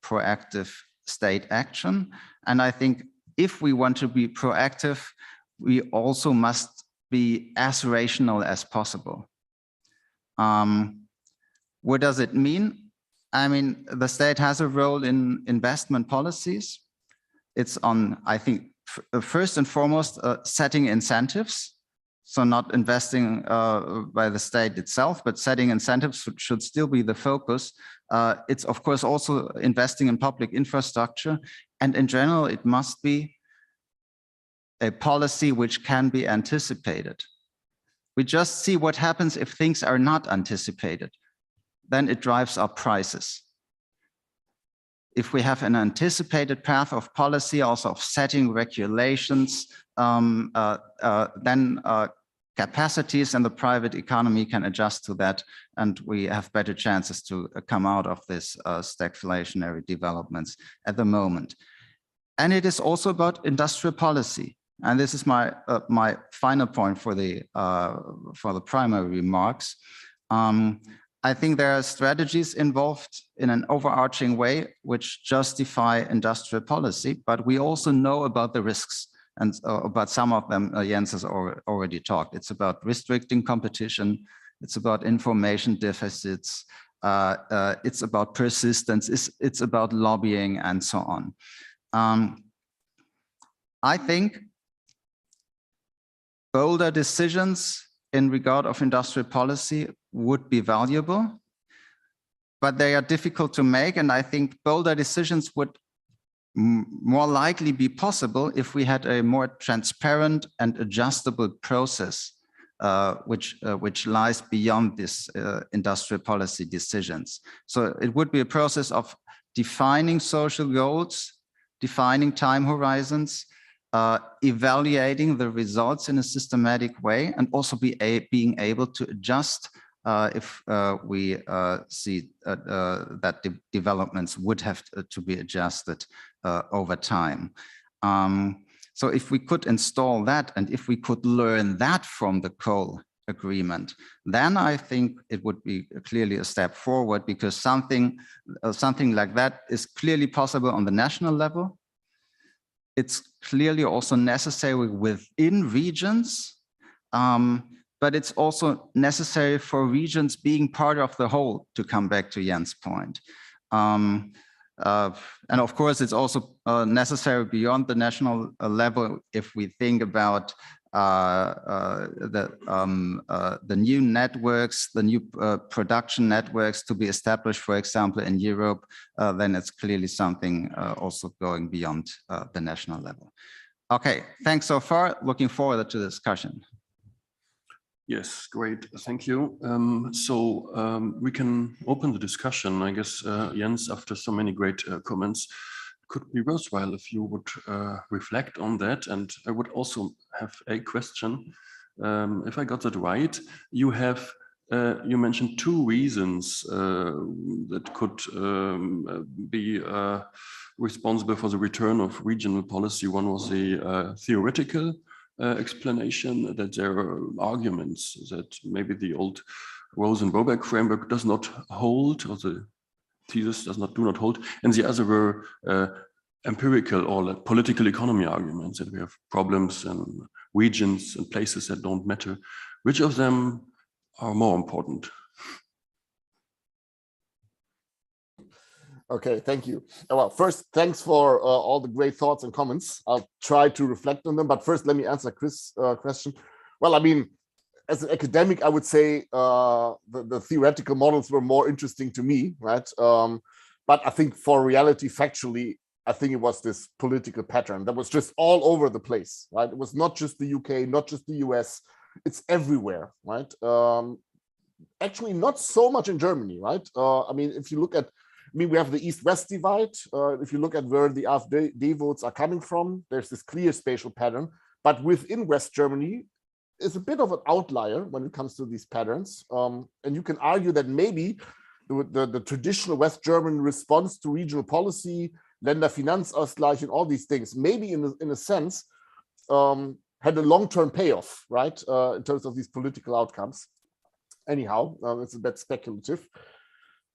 Speaker 6: proactive state action. And I think if we want to be proactive, we also must be as rational as possible. What does it mean? I mean, the state has a role in investment policies. It's on, I think, first and foremost, setting incentives. So not investing by the state itself, but setting incentives should still be the focus. It's of course also investing in public infrastructure. And in general, it must be a policy which can be anticipated. We just see what happens if things are not anticipated. Then it drives up prices. If we have an anticipated path of policy, also of setting regulations, then capacities in the private economy can adjust to that, and we have better chances to come out of this stagflationary developments at the moment. And it is also about industrial policy. And this is my my final point for the primary remarks. I think there are strategies involved in an overarching way which justify industrial policy, but we also know about the risks, and about some of them Jens has already talked. It's about restricting competition, it's about information deficits, it's about persistence, it's about lobbying, and so on. I think bolder decisions in regard of industrial policy would be valuable, but they are difficult to make. And I think bolder decisions would more likely be possible if we had a more transparent and adjustable process, which lies beyond this industrial policy decisions. So it would be a process of defining social goals, defining time horizons, evaluating the results in a systematic way, and also being able to adjust if we see that developments would have to be adjusted over time. So if we could install that, and if we could learn that from the coal agreement, then I think it would be clearly a step forward, because something like that is clearly possible on the national level. It's clearly also necessary within regions, but it's also necessary for regions being part of the whole, to come back to Jens' point. And of course, it's also necessary beyond the national level if we think about the new networks, the new production networks to be established, for example, in Europe, then it's clearly something also going beyond the national level. Okay, thanks so far. Looking forward to the discussion.
Speaker 5: Yes, great. Thank you. We can open the discussion. I guess, Jens, after so many great comments, could be worthwhile if you would reflect on that. And I would also have a question. If I got that right, you have you mentioned two reasons that could be responsible for the return of regional policy. One was the theoretical explanation that there are arguments that maybe the old Rosen-Roback framework does not hold, or the thesis do not hold, and the other were empirical or like political economy arguments, that we have problems in regions and places that don't matter. Which of them are more important?
Speaker 2: Okay, thank you. Well, first, thanks for all the great thoughts and comments. I'll try to reflect on them, but first let me answer Chris' question. Well, I mean, as an academic, I would say the theoretical models were more interesting to me, right? But I think for reality, factually, I think it was this political pattern that was just all over the place, right? It was not just the UK, not just the US, it's everywhere, right? Actually, not so much in Germany, right? I mean, if you look at, we have the East-West divide. If you look at where the AfD votes are coming from, there's this clear spatial pattern. But within West Germany, is a bit of an outlier when it comes to these patterns. And you can argue that maybe the traditional West German response to regional policy, Länderfinanzausgleich, and all these things, maybe in a sense, had a long-term payoff, right, in terms of these political outcomes. Anyhow, it's a bit speculative.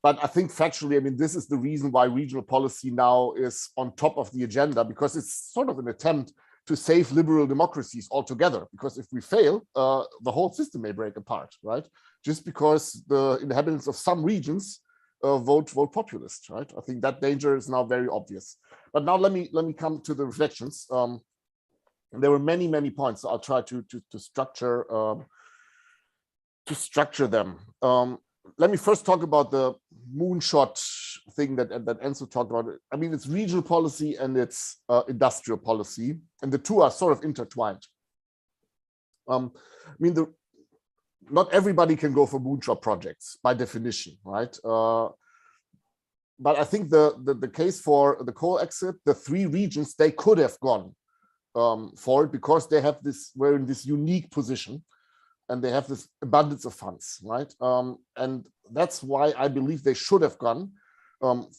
Speaker 2: But I think factually, I mean, this is the reason why regional policy now is on top of the agenda, because it's sort of an attempt to save liberal democracies altogether. Because if we fail, the whole system may break apart, right? Just because the inhabitants of some regions vote populist, right? I think that danger is now very obvious. But now let me come to the reflections. There were many points, so I'll try to structure them. Let me first talk about the moonshot thing that Enzo talked about. I mean, it's regional policy and it's industrial policy, and the two are sort of intertwined. I mean, not everybody can go for moonshot projects by definition, right? But I think the case for the coal exit, the three regions, they could have gone for it because they have were in this unique position. And they have this abundance of funds, right? And that's why I believe they should have gone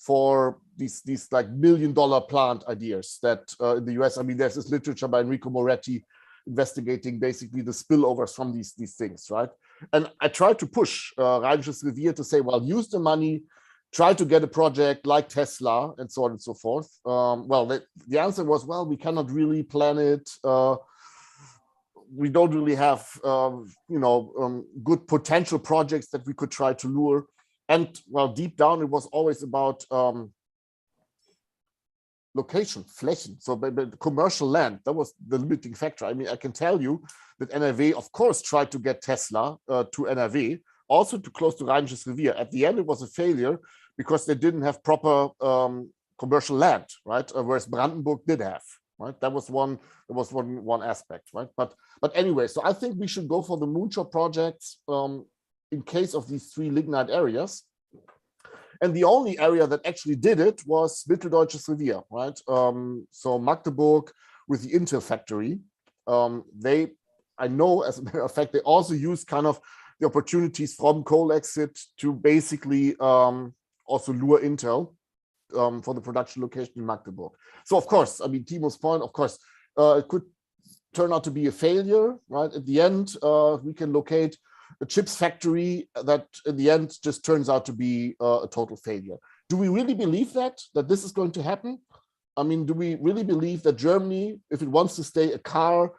Speaker 2: for these like $1 million plant ideas that in the US, I mean, there's this literature by Enrico Moretti investigating basically the spillovers from these things, right? And I tried to push Rheinisches Revier to say, well, use the money, try to get a project like Tesla and so on and so forth. Well, the answer was, well, we cannot really plan it. We don't really have, good potential projects that we could try to lure. And well, deep down, it was always about location, Flächen. So the commercial land, that was the limiting factor. I mean, I can tell you that NRW, of course, tried to get Tesla to NRW, also too close to Rheinisches Revier. At the end, it was a failure because they didn't have proper commercial land, right? Whereas Brandenburg did have. Right, that was one aspect, right? But anyway, so I think we should go for the moonshot projects in case of these three lignite areas. And the only area that actually did it was Mitteldeutsches Revier, right? So Magdeburg with the Intel factory, I know as a matter of fact, they also use kind of the opportunities from coal exit to basically also lure Intel for the production location in Magdeburg. So of course, I mean, Timo's point, of course, it could turn out to be a failure, right? At the end, we can locate a chips factory that in the end just turns out to be a total failure. Do we really believe that this is going to happen? I mean, do we really believe that Germany, if it wants to stay a car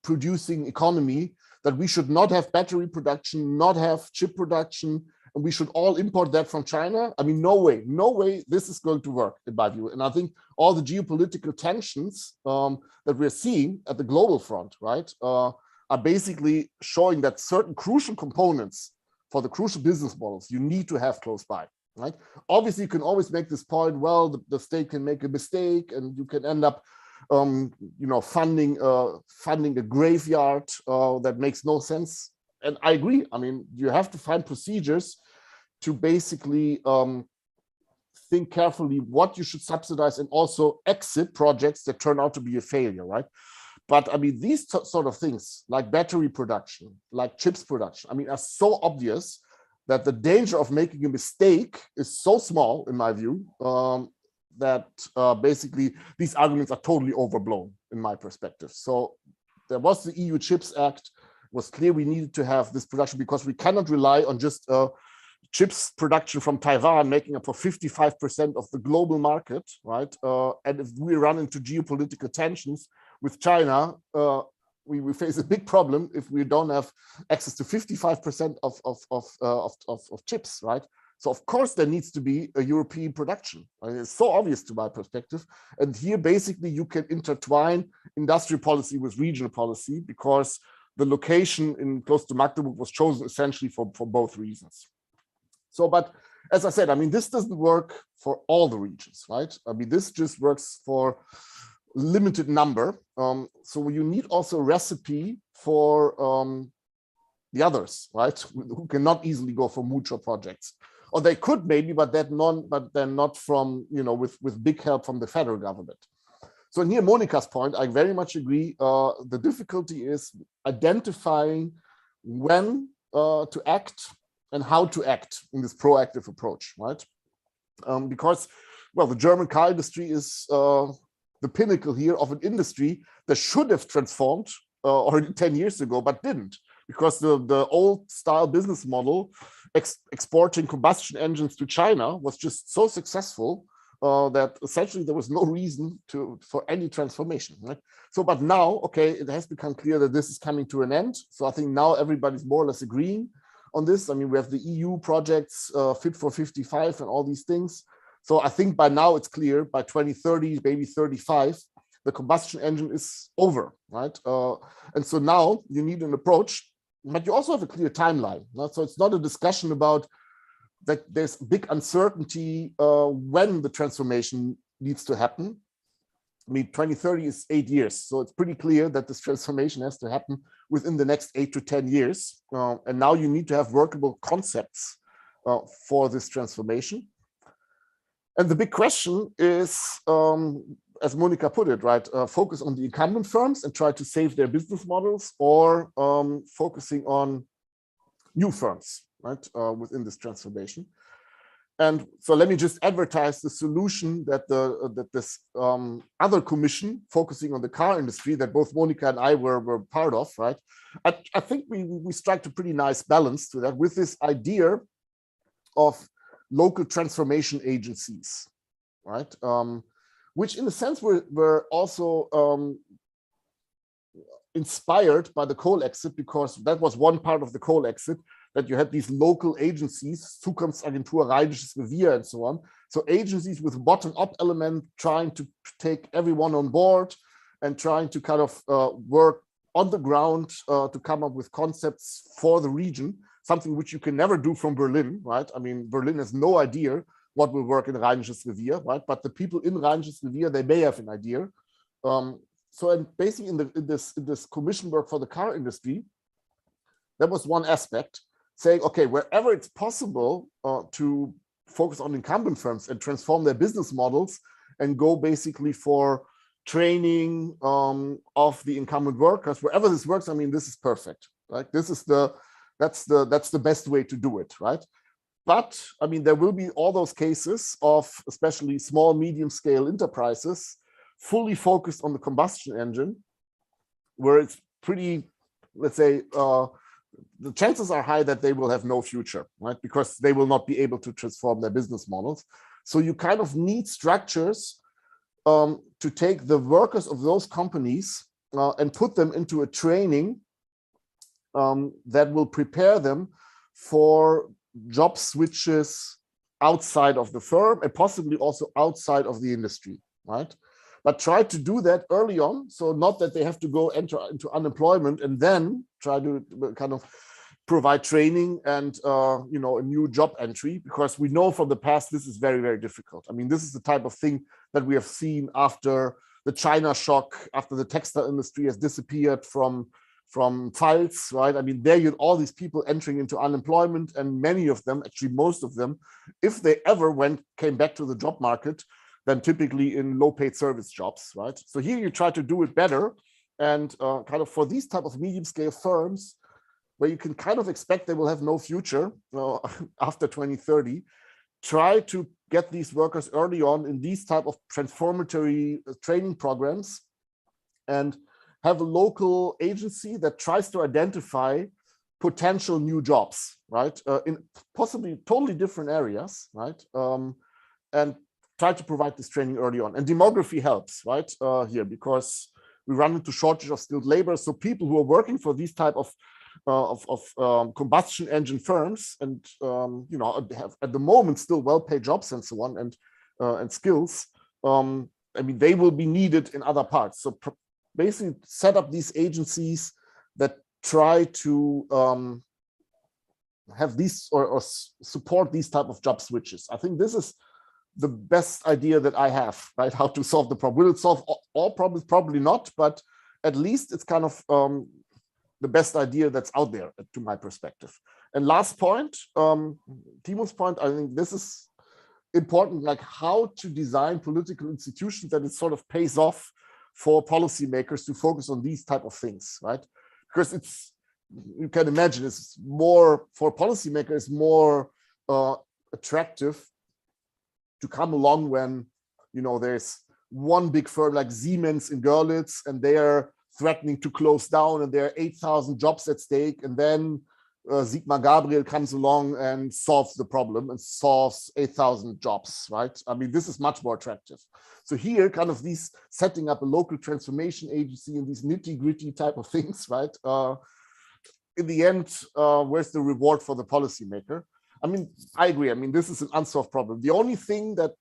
Speaker 2: producing economy, that we should not have battery production, not have chip production, and we should all import that from China? I mean, no way this is going to work, in my view. And I think all the geopolitical tensions that we're seeing at the global front, right, are basically showing that certain crucial components for the crucial business models you need to have close by, right? Obviously, you can always make this point, well, the state can make a mistake and you can end up funding a graveyard that makes no sense. And I agree. I mean, you have to find procedures to basically think carefully what you should subsidize and also exit projects that turn out to be a failure, right? But I mean, these sort of things like battery production, like chips production, I mean, are so obvious that the danger of making a mistake is so small, in my view, that basically these arguments are totally overblown, in my perspective. So there was the EU Chips Act. It was clear we needed to have this production because we cannot rely on just chips production from Taiwan making up for 55% of the global market, right? And if we run into geopolitical tensions with China, we face a big problem if we don't have access to 55% of chips, right? So of course there needs to be a European production. It's so obvious to my perspective. And here basically you can intertwine industrial policy with regional policy because the location in close to Magdeburg was chosen essentially for both reasons. So, but as I said, I mean, this doesn't work for all the regions, right? I mean, this just works for limited number. So you need also a recipe for the others, right? Who cannot easily go for moonshot projects. Or they could maybe, but they're not from, with big help from the federal government. So here, Monica's point, I very much agree. The difficulty is identifying when to act and how to act in this proactive approach, right? Because, well, the German car industry is the pinnacle here of an industry that should have transformed already 10 years ago, but didn't, because the old style business model, exporting combustion engines to China, was just so successful that essentially there was no reason for any transformation, right? So, but now, okay, it has become clear that this is coming to an end. So I think now everybody's more or less agreeing on this. I mean, we have the EU projects, Fit for 55 and all these things. So I think by now it's clear, by 2030, maybe 35, the combustion engine is over, right? And so now you need an approach, but you also have a clear timeline. Right? So it's not a discussion about that there's big uncertainty when the transformation needs to happen. I mean, 2030 is 8 years. So it's pretty clear that this transformation has to happen within the next 8 to 10 years. And now you need to have workable concepts for this transformation. And the big question is, as Monica put it, right, focus on the incumbent firms and try to save their business models, or focusing on new firms, right, within this transformation. And so let me just advertise the solution that this other commission focusing on the car industry that both Monica and I were part of, right? I think we struck a pretty nice balance to that with this idea of local transformation agencies, right? Which in a sense were also inspired by the coal exit, because that was one part of the coal exit, that you had these local agencies, Zukunftsagentur, Rheinisches Revier, and so on. So agencies with bottom-up element trying to take everyone on board and trying to kind of work on the ground to come up with concepts for the region, something which you can never do from Berlin, right? I mean, Berlin has no idea what will work in Rheinisches Revier, right? But the people in Rheinisches Revier, they may have an idea. So and basically in this commission work for the car industry, that was one aspect, saying, okay, wherever it's possible to focus on incumbent firms and transform their business models and go basically for training of the incumbent workers, wherever this works, I mean, this is perfect, right? This is that's the best way to do it, right? But I mean, there will be all those cases of especially small, medium scale enterprises fully focused on the combustion engine, where it's pretty, let's say, the chances are high that they will have no future, right? Because they will not be able to transform their business models. So you kind of need structures to take the workers of those companies and put them into a training that will prepare them for job switches outside of the firm and possibly also outside of the industry, right? But try to do that early on, so not that they have to go enter into unemployment and then try to kind of provide training and a new job entry, because we know from the past this is very, very difficult. I mean, this is the type of thing that we have seen after the China shock, after the textile industry has disappeared from files, right? I mean, there you had all these people entering into unemployment, and many of them, actually most of them, if they ever came back to the job market, then typically in low-paid service jobs, right? So here you try to do it better, and kind of for these type of medium-scale firms, where you can kind of expect they will have no future after 2030, try to get these workers early on in these type of transformatory training programs, and have a local agency that tries to identify potential new jobs, right? In possibly totally different areas, right? And try to provide this training early on. And demography helps, right? Here, because we run into shortage of skilled labor. So people who are working for these type of combustion engine firms and have at the moment still well-paid jobs and so on, and skills, I mean, they will be needed in other parts. So basically set up these agencies that try to have these or support these type of job switches. I think this is the best idea that I have, right? How to solve the problem. Will it solve all problems? Probably not, but at least it's kind of the best idea that's out there, to my perspective. And last point, Timo's point, I think this is important, like how to design political institutions that it sort of pays off for policymakers to focus on these type of things, right? Because you can imagine is more, for policymakers, more attractive to come along when, you know, there's one big firm like Siemens in Görlitz and they are threatening to close down and there are 8,000 jobs at stake, and then Sigmar Gabriel comes along and solves the problem and solves 8,000 jobs, right? I mean, this is much more attractive. So here, kind of these setting up a local transformation agency and these nitty-gritty type of things, right? In the end, where's the reward for the policymaker? I mean, I agree. I mean, this is an unsolved problem. The only thing that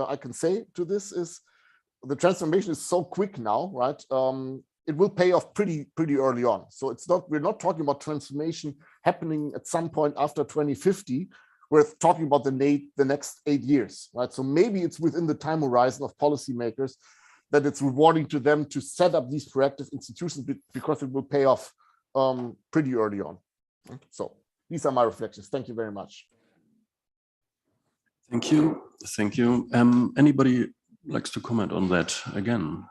Speaker 2: I can say to this is the transformation is so quick now, right? It will pay off pretty early on. So it's not, we're not talking about transformation happening at some point after 2050. We're talking about the next 8 years, right? So maybe it's within the time horizon of policymakers that it's rewarding to them to set up these proactive institutions because it will pay off pretty early on. So these are my reflections. Thank you very much.
Speaker 5: Thank you. Thank you. Anybody likes to comment on that again?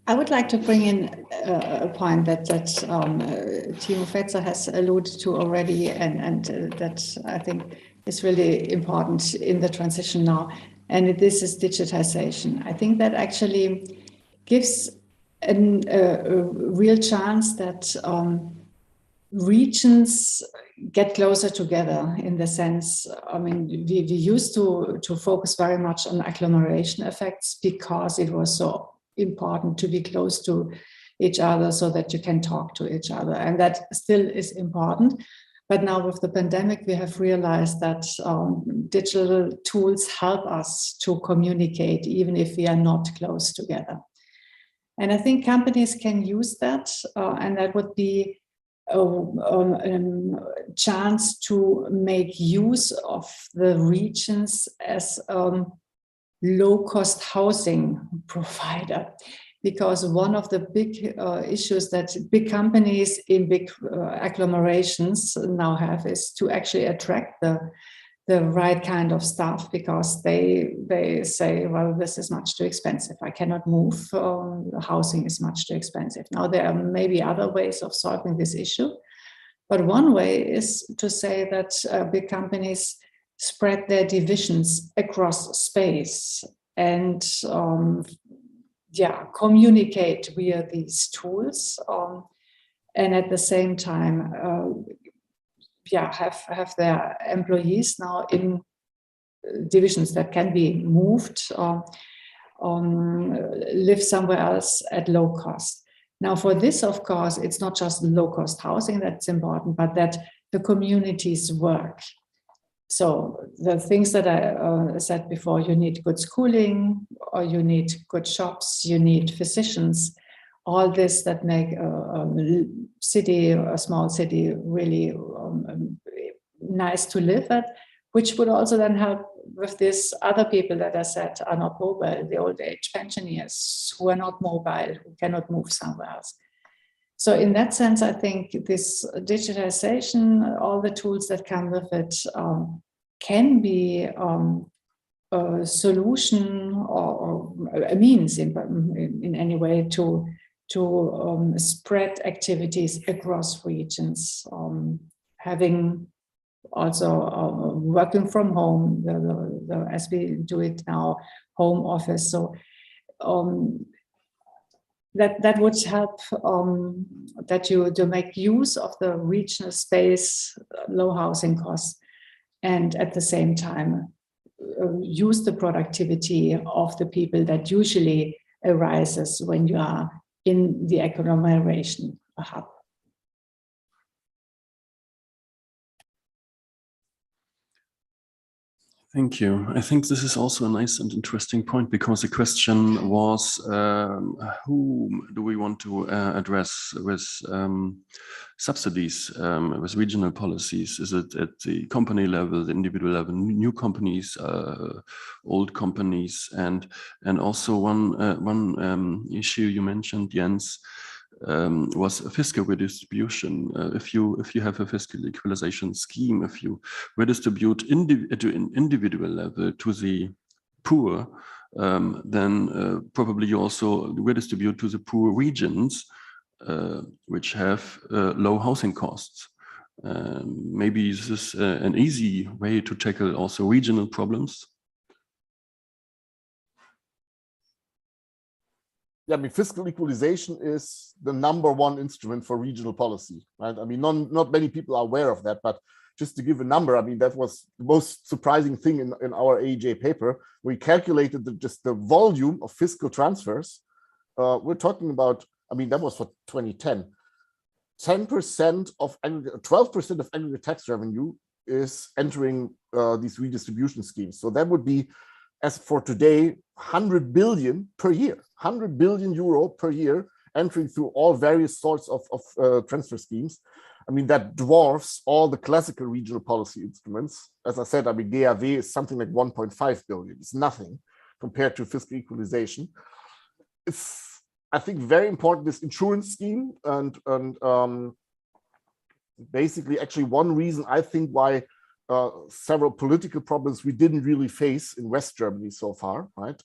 Speaker 1: I would like to bring in a point that Timo Fetzer has alluded to already, and that I think is really important in the transition now. And this is digitization. I think that actually gives a real chance that regions get closer together in the sense, I mean, we used to focus very much on agglomeration effects because it was so important to be close to each other so that you can talk to each other. And that still is important. But now with the pandemic, we have realized that digital tools help us to communicate, even if we are not close together. And I think companies can use that, and that would be a chance to make use of the regions as low-cost housing provider, because one of the big issues that big companies in big agglomerations now have is to actually attract the right kind of staff, because they say, well, this is much too expensive. I cannot move. Housing is much too expensive. Now, there are maybe other ways of solving this issue, but one way is to say that big companies spread their divisions across space and communicate via these tools, and at the same time have their employees now in divisions that can be moved, live somewhere else at low cost. Now, for this, of course, it's not just low cost housing that's important, but that the communities work. So the things that I said before, you need good schooling, or you need good shops, you need physicians, all this that make a small city really nice to live at, which would also then help with this other people that I said are not mobile, the old age pensioners who are not mobile, who cannot move somewhere else. So in that sense, I think this digitization, all the tools that come with it, can be a solution or a means in any way to spread activities across regions, having also working from home, as we do it now, home office. So that would help that you to make use of the regional space, low housing costs, and at the same time use the productivity of the people that usually arises when you are in the agglomeration hub.
Speaker 5: Thank you. I think this is also a nice and interesting point, because the question was, whom do we want to address with subsidies, with regional policies? Is it at the company level, the individual level, new companies, old companies, and also one issue you mentioned, Jens, was fiscal redistribution. If you have a fiscal equalization scheme, if you redistribute at an individual level to the poor, then probably you also redistribute to the poor regions, which have low housing costs. Maybe this is an easy way to tackle also regional problems.
Speaker 2: Yeah, I mean, fiscal equalization is the #1 instrument for regional policy, right? I mean, not many people are aware of that, but just to give a number, I mean, that was the most surprising thing in our AEJ paper. We calculated just the volume of fiscal transfers. We're talking about, I mean, that was for 2010. 10% of 12% of aggregate tax revenue is entering these redistribution schemes. So that would be, as for today, 100 billion per year, 100 billion euro per year entering through all various sorts of transfer schemes. I mean, that dwarfs all the classical regional policy instruments. As I said, I mean, GAV is something like 1.5 billion. It's nothing compared to fiscal equalization. It's, I think, very important, this insurance scheme, and basically actually one reason I think why several political problems we didn't really face in West Germany so far, right?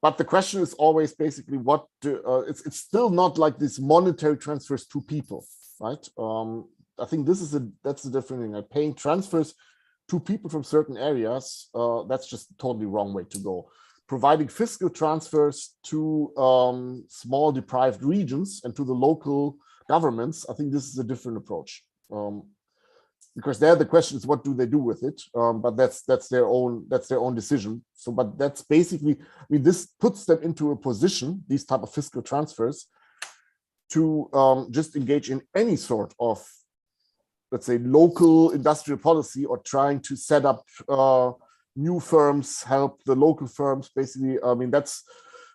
Speaker 2: But the question is always basically what it's still not like this monetary transfers to people, right? I think that's the different thing. Like paying transfers to people from certain areas, that's just a totally wrong way to go. Providing fiscal transfers to small deprived regions and to the local governments, I think this is a different approach. Because there the question is what do they do with it, but that's their own decision. So, but that's basically, I mean, this puts them into a position, these type of fiscal transfers, to just engage in any sort of, let's say, local industrial policy, or trying to set up new firms, help the local firms. Basically, I mean, that's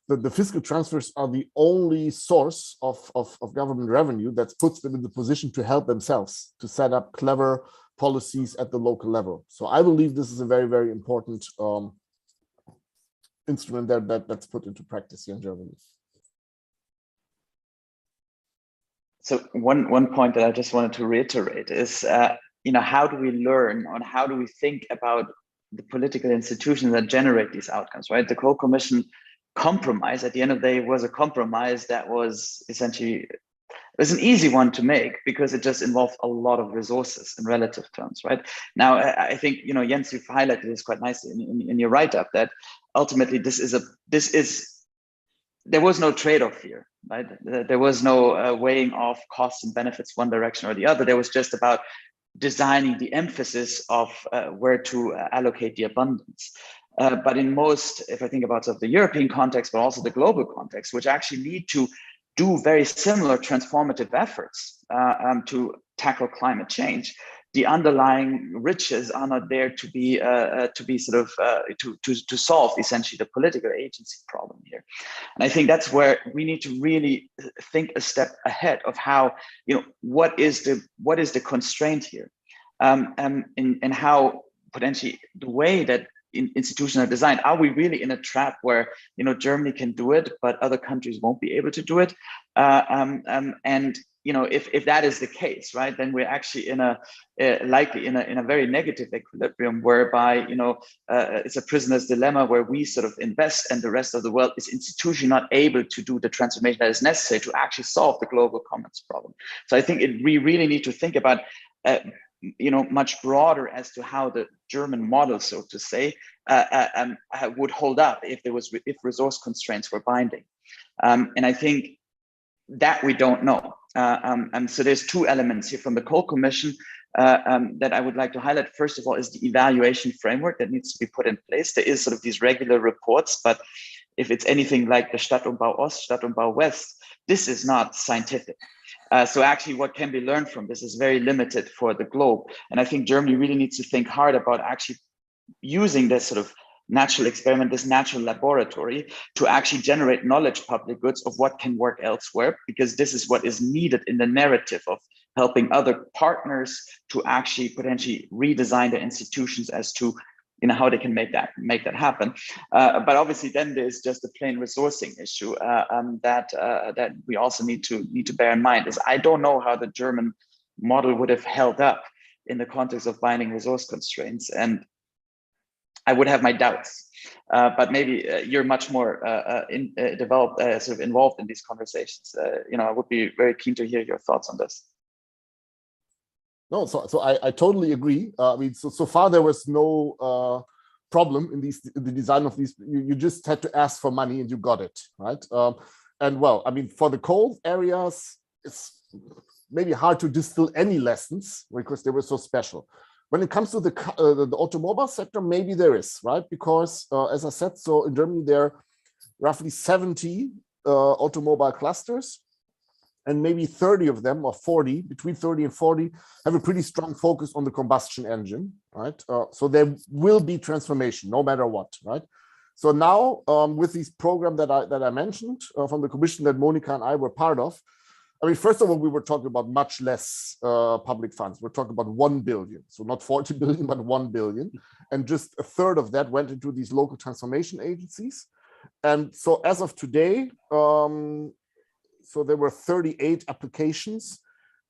Speaker 2: the fiscal transfers are the only source of government revenue that puts them in the position to help themselves, to set up clever policies at the local level. So I believe this is a very, very important instrument that's put into practice here in Germany.
Speaker 3: So one point that I just wanted to reiterate is, how do we learn, or how do we think about the political institutions that generate these outcomes, right? The Cole Commission compromise at the end of the day was a compromise that was essentially, it was an easy one to make because it just involved a lot of resources in relative terms, right? Now, I think, Jens, you've highlighted this quite nicely in your write-up, that ultimately there was no trade-off here, right? There was no weighing off costs and benefits one direction or the other. There was just about designing the emphasis of where to allocate the abundance. But in most, if I think about sort of the European context, but also the global context, which actually need to do very similar transformative efforts to tackle climate change, the underlying riches are not there to be to solve essentially the political agency problem here. And I think that's where we need to really think a step ahead of how, what is the constraint here, and how potentially the way that institutions are designed. Are we really in a trap where Germany can do it, but other countries won't be able to do it? And if that is the case, right, then we're actually likely in a very negative equilibrium, whereby it's a prisoner's dilemma, where we sort of invest and the rest of the world is institutionally not able to do the transformation that is necessary to actually solve the global commons problem. So I think we really need to think about much broader as to how the German model, so to say, would hold up if resource constraints were binding. And I think that we don't know. And so there's two elements here from the Cole Commission that I would like to highlight. First of all, is the evaluation framework that needs to be put in place. There is sort of these regular reports, but if it's anything like the Stadtumbau Ost, Stadtumbau West, this is not scientific. So actually what can be learned from this is very limited for the globe. And I think Germany really needs to think hard about actually using this sort of natural experiment, this natural laboratory, to actually generate knowledge public goods of what can work elsewhere, because this is what is needed in the narrative of helping other partners to actually potentially redesign their institutions as to how they can make that happen. But obviously then there's just a plain resourcing issue that we also need to bear in mind. Is I don't know how the German model would have held up in the context of binding resource constraints. And I would have my doubts. But maybe you're much more developed, sort of involved in these conversations. I would be very keen to hear your thoughts on this.
Speaker 2: No, so I totally agree. I mean, so far there was no problem in the design of these. You just had to ask for money and you got it, right? And well, I mean, for the coal areas, it's maybe hard to distill any lessons because they were so special. When it comes to the automobile sector, maybe there is, right? Because as I said, so in Germany, there are roughly 70 automobile clusters, and maybe 30 of them, or 40, between 30 and 40, have a pretty strong focus on the combustion engine, right? So there will be transformation, no matter what, right? So now, with this program that I mentioned from the commission that Monica and I were part of, I mean, first of all, we were talking about much less public funds. We're talking about 1 billion, so not 40 billion, but 1 billion. And just a third of that went into these local transformation agencies. And so as of today, so there were 38 applications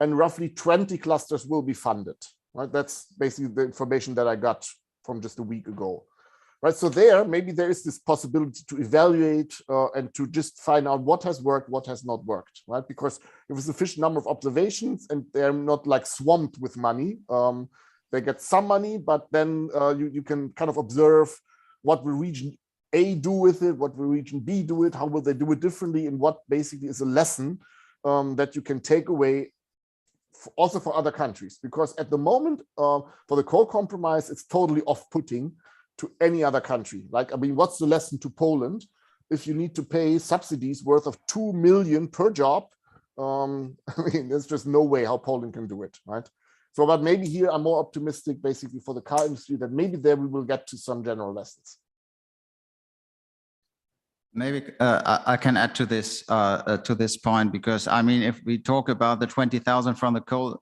Speaker 2: and roughly 20 clusters will be funded, right? That's basically the information that I got from just a week ago, right? So maybe there is this possibility to evaluate and to just find out what has worked, what has not worked, right? Because if a sufficient number of observations and they're not like swamped with money, they get some money, but then you can kind of observe what will region A do with it, what will region B do it, how will they do it differently, and what basically is a lesson that you can take away also for other countries. Because at the moment, for the coal compromise, it's totally off-putting to any other country. Like, I mean, what's the lesson to Poland if you need to pay subsidies worth of 2 million per job? I mean, there's just no way how Poland can do it, right? So, but maybe here I'm more optimistic basically for the car industry that maybe there we will get to some general lessons.
Speaker 6: Maybe I can add to this point, because I mean, if we talk about the 20,000 from the coal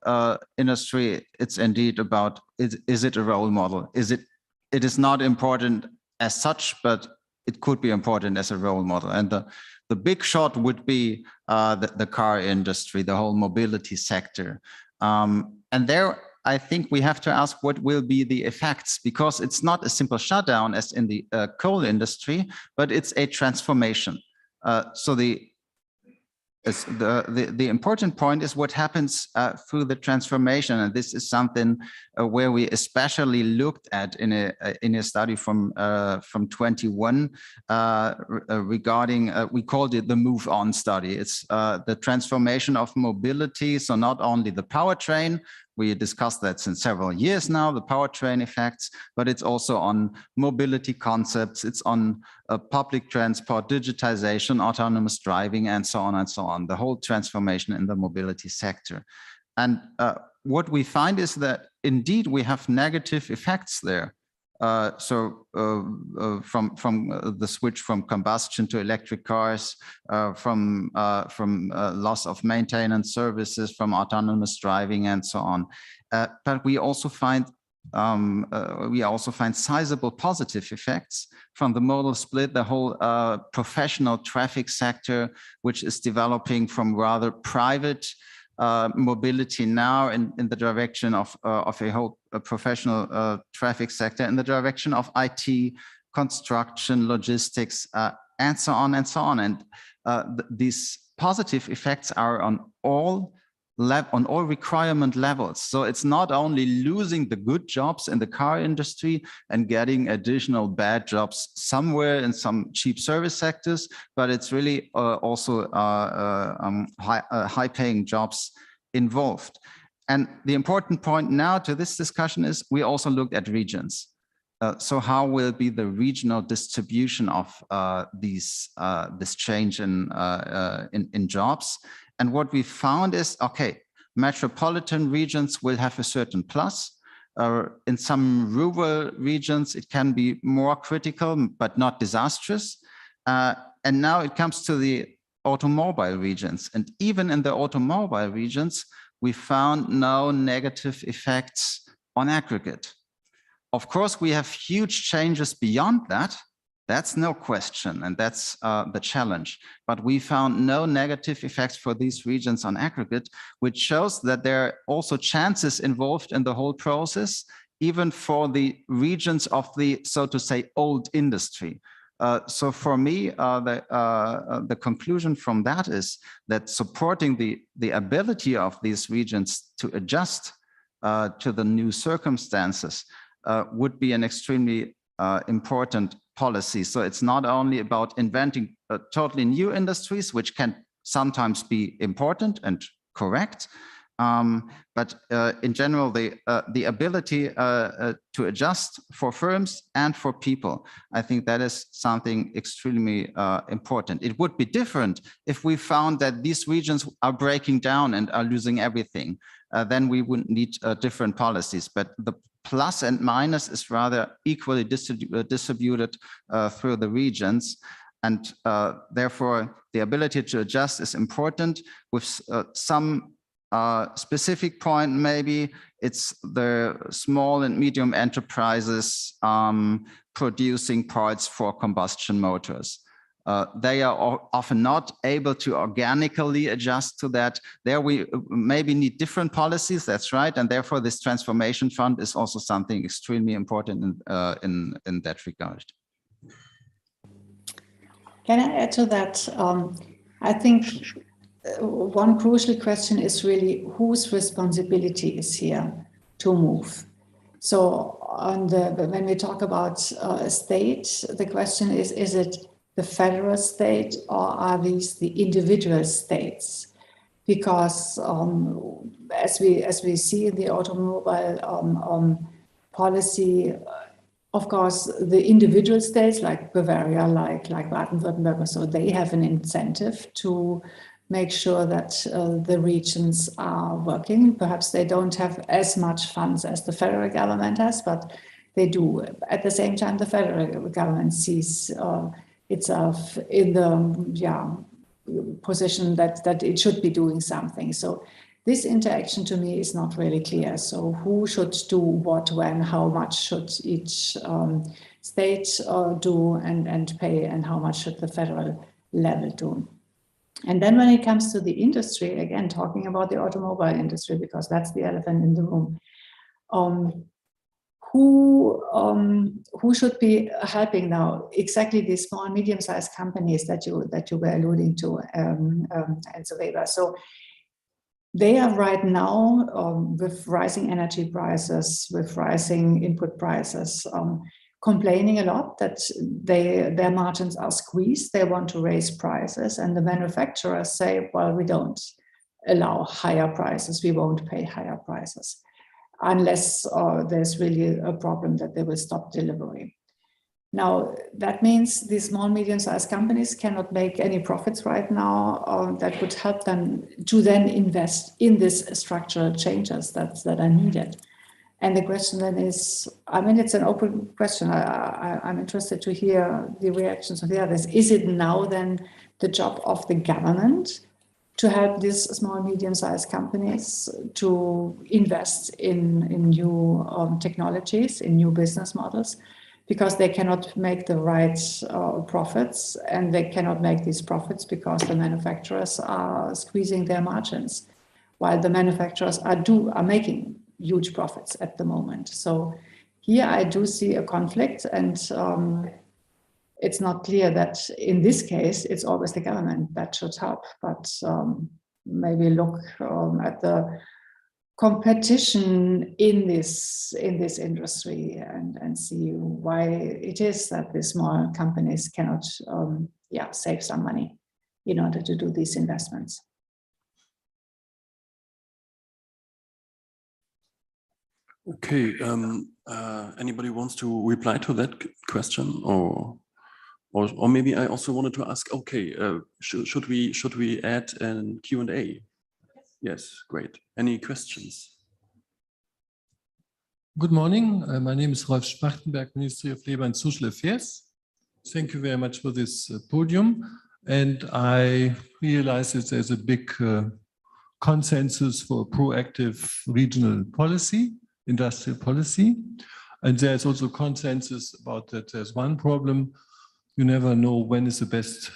Speaker 6: industry, it's indeed about, is it a role model? It is not important as such, but it could be important as a role model. And the big shot would be the car industry, the whole mobility sector. And there, I think we have to ask what will be the effects, because it's not a simple shutdown as in the coal industry, but it's a transformation. So the important point is what happens through the transformation, and this is something where we especially looked at in a study from 21 regarding we called it the move on study. It's the transformation of mobility, so not only the powertrain. We discussed that since several years now, the powertrain effects, but it's also on mobility concepts. It's on public transport, digitization, autonomous driving, and so on and so on, the whole transformation in the mobility sector. And what we find is that indeed we have negative effects there. From the switch from combustion to electric cars, from loss of maintenance services, from autonomous driving, and so on. But we also find sizable positive effects from the modal split, the whole professional traffic sector, which is developing from rather private mobility now in the direction of a whole professional traffic sector, in the direction of IT, construction, logistics, and so on and so on. And these positive effects are on all requirement levels. So it's not only losing the good jobs in the car industry and getting additional bad jobs somewhere in some cheap service sectors, but it's really also high-paying jobs involved. And the important point now to this discussion is we also looked at regions. So how will be the regional distribution of this change in jobs? And what we found is, okay, metropolitan regions will have a certain plus. In some rural regions, it can be more critical, but not disastrous. And now it comes to the automobile regions. And even in the automobile regions, we found no negative effects on aggregate. Of course, we have huge changes beyond that. That's no question, and that's the challenge. But we found no negative effects for these regions on aggregate, which shows that there are also chances involved in the whole process, even for the regions of the, so to say, old industry. So for me, the conclusion from that is that supporting the ability of these regions to adjust to the new circumstances would be an extremely important policy. So it's not only about inventing totally new industries, which can sometimes be important and correct, but in general, the ability to adjust for firms and for people, I think that is something extremely important. It would be different if we found that these regions are breaking down and are losing everything. Then we wouldn't need different policies. But the plus and minus is rather equally distributed through the regions. And therefore, the ability to adjust is important. With some specific point, maybe it's the small and medium enterprises producing parts for combustion motors. They are often not able to organically adjust to that. There we maybe need different policies, that's right. And therefore this transformation fund is also something extremely important in that regard.
Speaker 1: Can I add to that? I think one crucial question is really whose responsibility is here to move. So when we talk about a state, the question is it the federal state or are these the individual states? Because as we see in the automobile policy, of course, the individual states like Bavaria, like Baden-Württemberg, so they have an incentive to make sure that the regions are working. Perhaps they don't have as much funds as the federal government has, but they do. At the same time, the federal government sees itself in the position that it should be doing something. So this interaction to me is not really clear. So who should do what, when, how much should each state do and pay, and how much should the federal level do? And then when it comes to the industry, again, talking about the automobile industry, because that's the elephant in the room, who should be helping now? Exactly these small, medium-sized companies that you were alluding to, and so Weber. So they are right now with rising energy prices, with rising input prices, complaining a lot that their margins are squeezed. They want to raise prices, and the manufacturers say, well, we don't allow higher prices. We won't pay higher prices unless there's really a problem that they will stop delivery. Now, that means these small, medium-sized companies cannot make any profits right now that would help them to then invest in these structural changes that are needed. And the question then is, I mean, it's an open question. I'm interested to hear the reactions of the others. Is it now then the job of the government to help these small, medium-sized companies to invest in new technologies, in new business models? Because they cannot make the right profits, and they cannot make these profits because the manufacturers are squeezing their margins, while the manufacturers are making huge profits at the moment. So here I do see a conflict, and it's not clear that in this case it's always the government that should help, but maybe look at the competition in this industry and see why it is that the small companies cannot save some money in order to do these investments.
Speaker 5: Okay, anybody wants to reply to that question, or maybe I also wanted to ask, okay, should we add an Q&A? Yes, great. Any questions?
Speaker 7: Good morning. My name is Rolf Spachtenberg, Ministry of Labour and Social Affairs. Thank you very much for this podium. And I realize that there's a big consensus for proactive regional policy, industrial policy. And there's also consensus about that there's one problem. You never know when is the best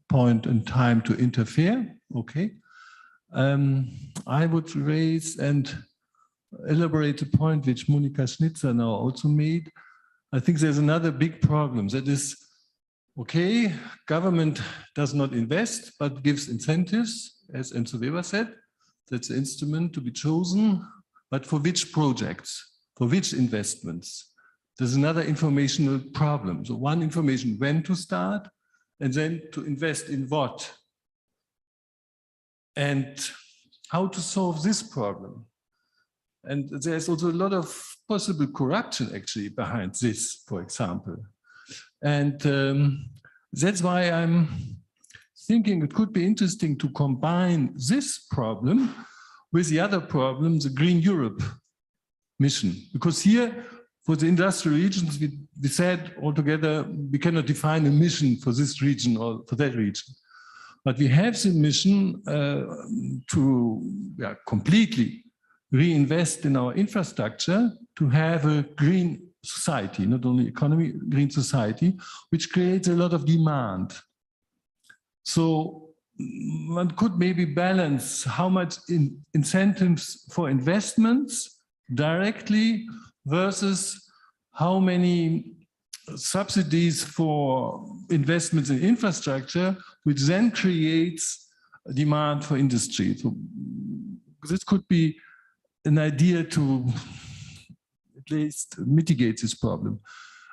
Speaker 7: point in time to interfere. Okay. I would raise, and elaborate a point which Monika Schnitzer now also made. I think there's another big problem. That is, okay, government does not invest, but gives incentives, as Enzo Weber said. That's the instrument to be chosen. But for which projects? For which investments? There's another informational problem. So one, information when to start, and then to invest in what? And how to solve this problem? And there's also a lot of possible corruption actually behind this, for example. And that's why I'm thinking it could be interesting to combine this problem with the other problem, the Green Europe mission. Because here, for the industrial regions, we said altogether, we cannot define a mission for this region or for that region. But we have the mission to completely reinvest in our infrastructure to have a green society, not only economy, green society, which creates a lot of demand. So one could maybe balance how much incentives for investments directly versus how many subsidies for investments in infrastructure, which then creates a demand for industry. So this could be an idea to at least mitigate this problem.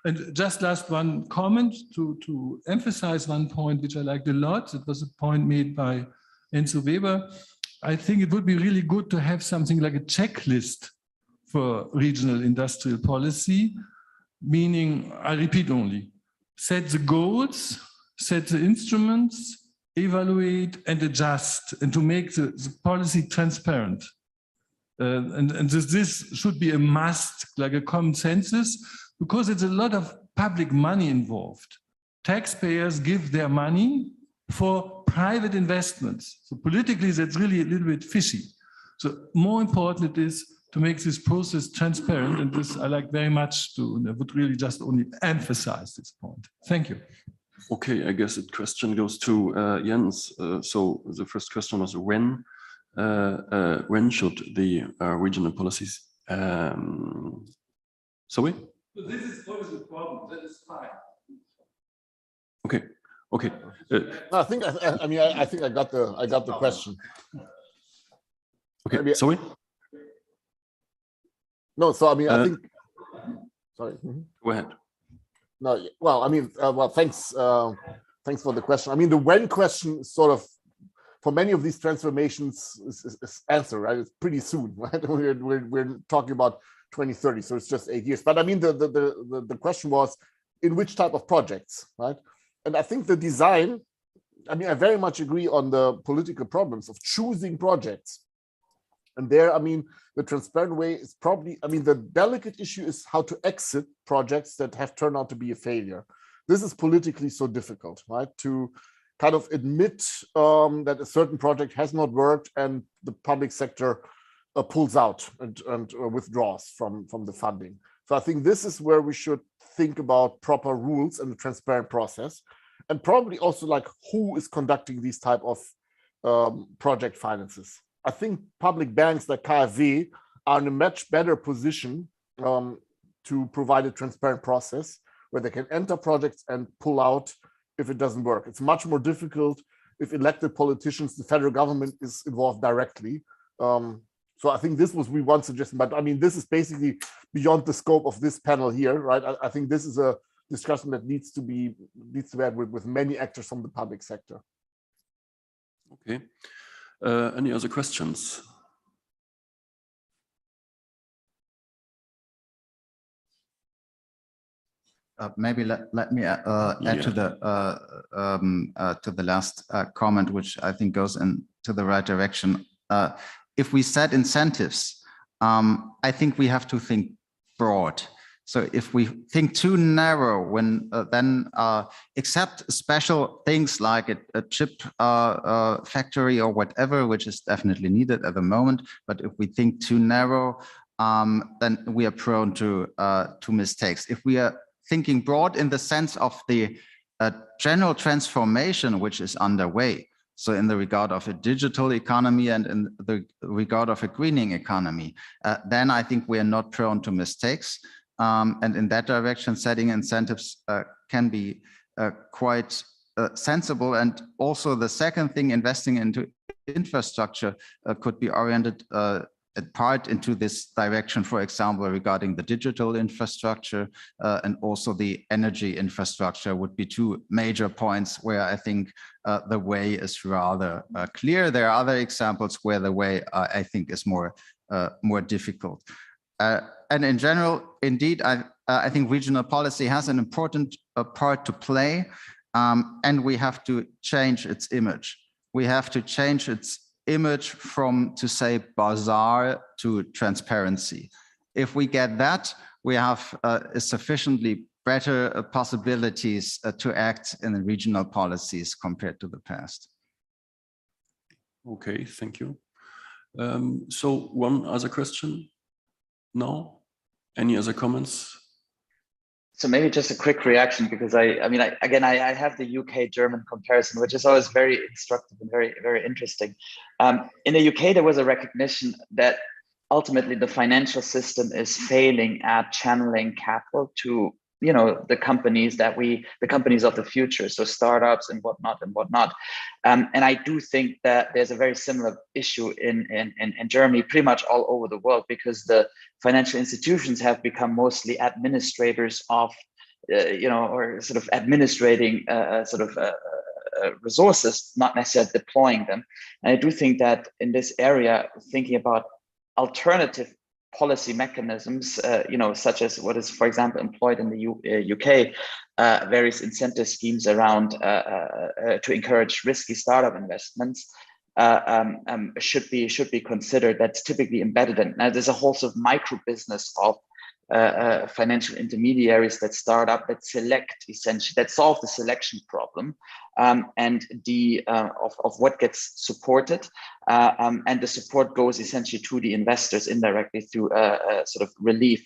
Speaker 7: And just last one comment to emphasize one point which I liked a lot. It was a point made by Enzo Weber. I think it would be really good to have something like a checklist for regional industrial policy, meaning, I repeat only, set the goals, set the instruments, evaluate and adjust, and to make the policy transparent. And this should be a must, like a common census, because it's a lot of public money involved. Taxpayers give their money for private investments. So politically, that's really a little bit fishy. So more important it is to make this process transparent, and this I like very much to, and I would really just only emphasize this point. Thank you.
Speaker 5: Okay, I guess the question goes to Jens. So the first question was when should the regional policies, sorry?
Speaker 7: So this is always the problem, that is fine.
Speaker 5: Okay, okay.
Speaker 2: I think I got the question.
Speaker 5: Okay,
Speaker 2: Maybe,
Speaker 5: sorry?
Speaker 2: No, so I mean, I think, sorry.
Speaker 5: Go ahead.
Speaker 2: No, well, I mean, thanks for the question. I mean, the when question is sort of, for many of these transformations is answer, right? It's pretty soon, right? We're talking about 2030, so it's just 8 years. But I mean, the question was, in which type of projects, right? And I think the design, I mean, I very much agree on the political problems of choosing projects. And there, I mean, the transparent way is probably, I mean, the delicate issue is how to exit projects that have turned out to be a failure. This is politically so difficult, right? To kind of admit that a certain project has not worked and the public sector pulls out and withdraws from the funding. So I think this is where we should think about proper rules and the transparent process, and probably also like who is conducting these type of project finances. I think public banks like KfW are in a much better position to provide a transparent process where they can enter projects and pull out if it doesn't work. It's much more difficult if elected politicians, the federal government is involved directly. So I think this was one suggestion, but I mean, this is basically beyond the scope of this panel here, right? I think this is a discussion that needs to be had with many actors from the public sector.
Speaker 5: Okay. Any other questions?
Speaker 6: Maybe let me add to the last comment, which I think goes into the right direction. If we set incentives, I think we have to think broad. So if we think too narrow, then accept special things like a chip factory or whatever, which is definitely needed at the moment. But if we think too narrow, then we are prone to mistakes. If we are thinking broad in the sense of the general transformation which is underway, So in the regard of a digital economy and in the regard of a greening economy, then I think we are not prone to mistakes. And in that direction, setting incentives can be quite sensible. And also the second thing, investing into infrastructure could be oriented at part into this direction, for example, regarding the digital infrastructure and also the energy infrastructure would be two major points where I think the way is rather clear. There are other examples where the way I think is more difficult. And in general, indeed, I think regional policy has an important part to play, and we have to change its image. We have to change its image from, to say, bazaar to transparency. If we get that, we have sufficiently better possibilities to act in the regional policies compared to the past.
Speaker 5: Okay, thank you. So one other question? No? Any other comments?
Speaker 3: So maybe just a quick reaction, because I have the UK-German comparison, which is always very instructive and very, very interesting. In the UK, there was a recognition that ultimately the financial system is failing at channeling capital to, you know, the companies of the future, so startups and whatnot. And I do think that there's a very similar issue in Germany, pretty much all over the world, because the financial institutions have become mostly administrators of, or sort of administrating resources, not necessarily deploying them. And I do think that in this area, thinking about alternative policy mechanisms, such as what is, for example, employed in the UK, various incentive schemes around to encourage risky startup investments, should be considered. That's typically embedded in. Now, there's a whole sort of micro business of financial intermediaries that start up, that select, essentially, that solve the selection problem, and of what gets supported, and the support goes essentially to the investors indirectly through sort of relief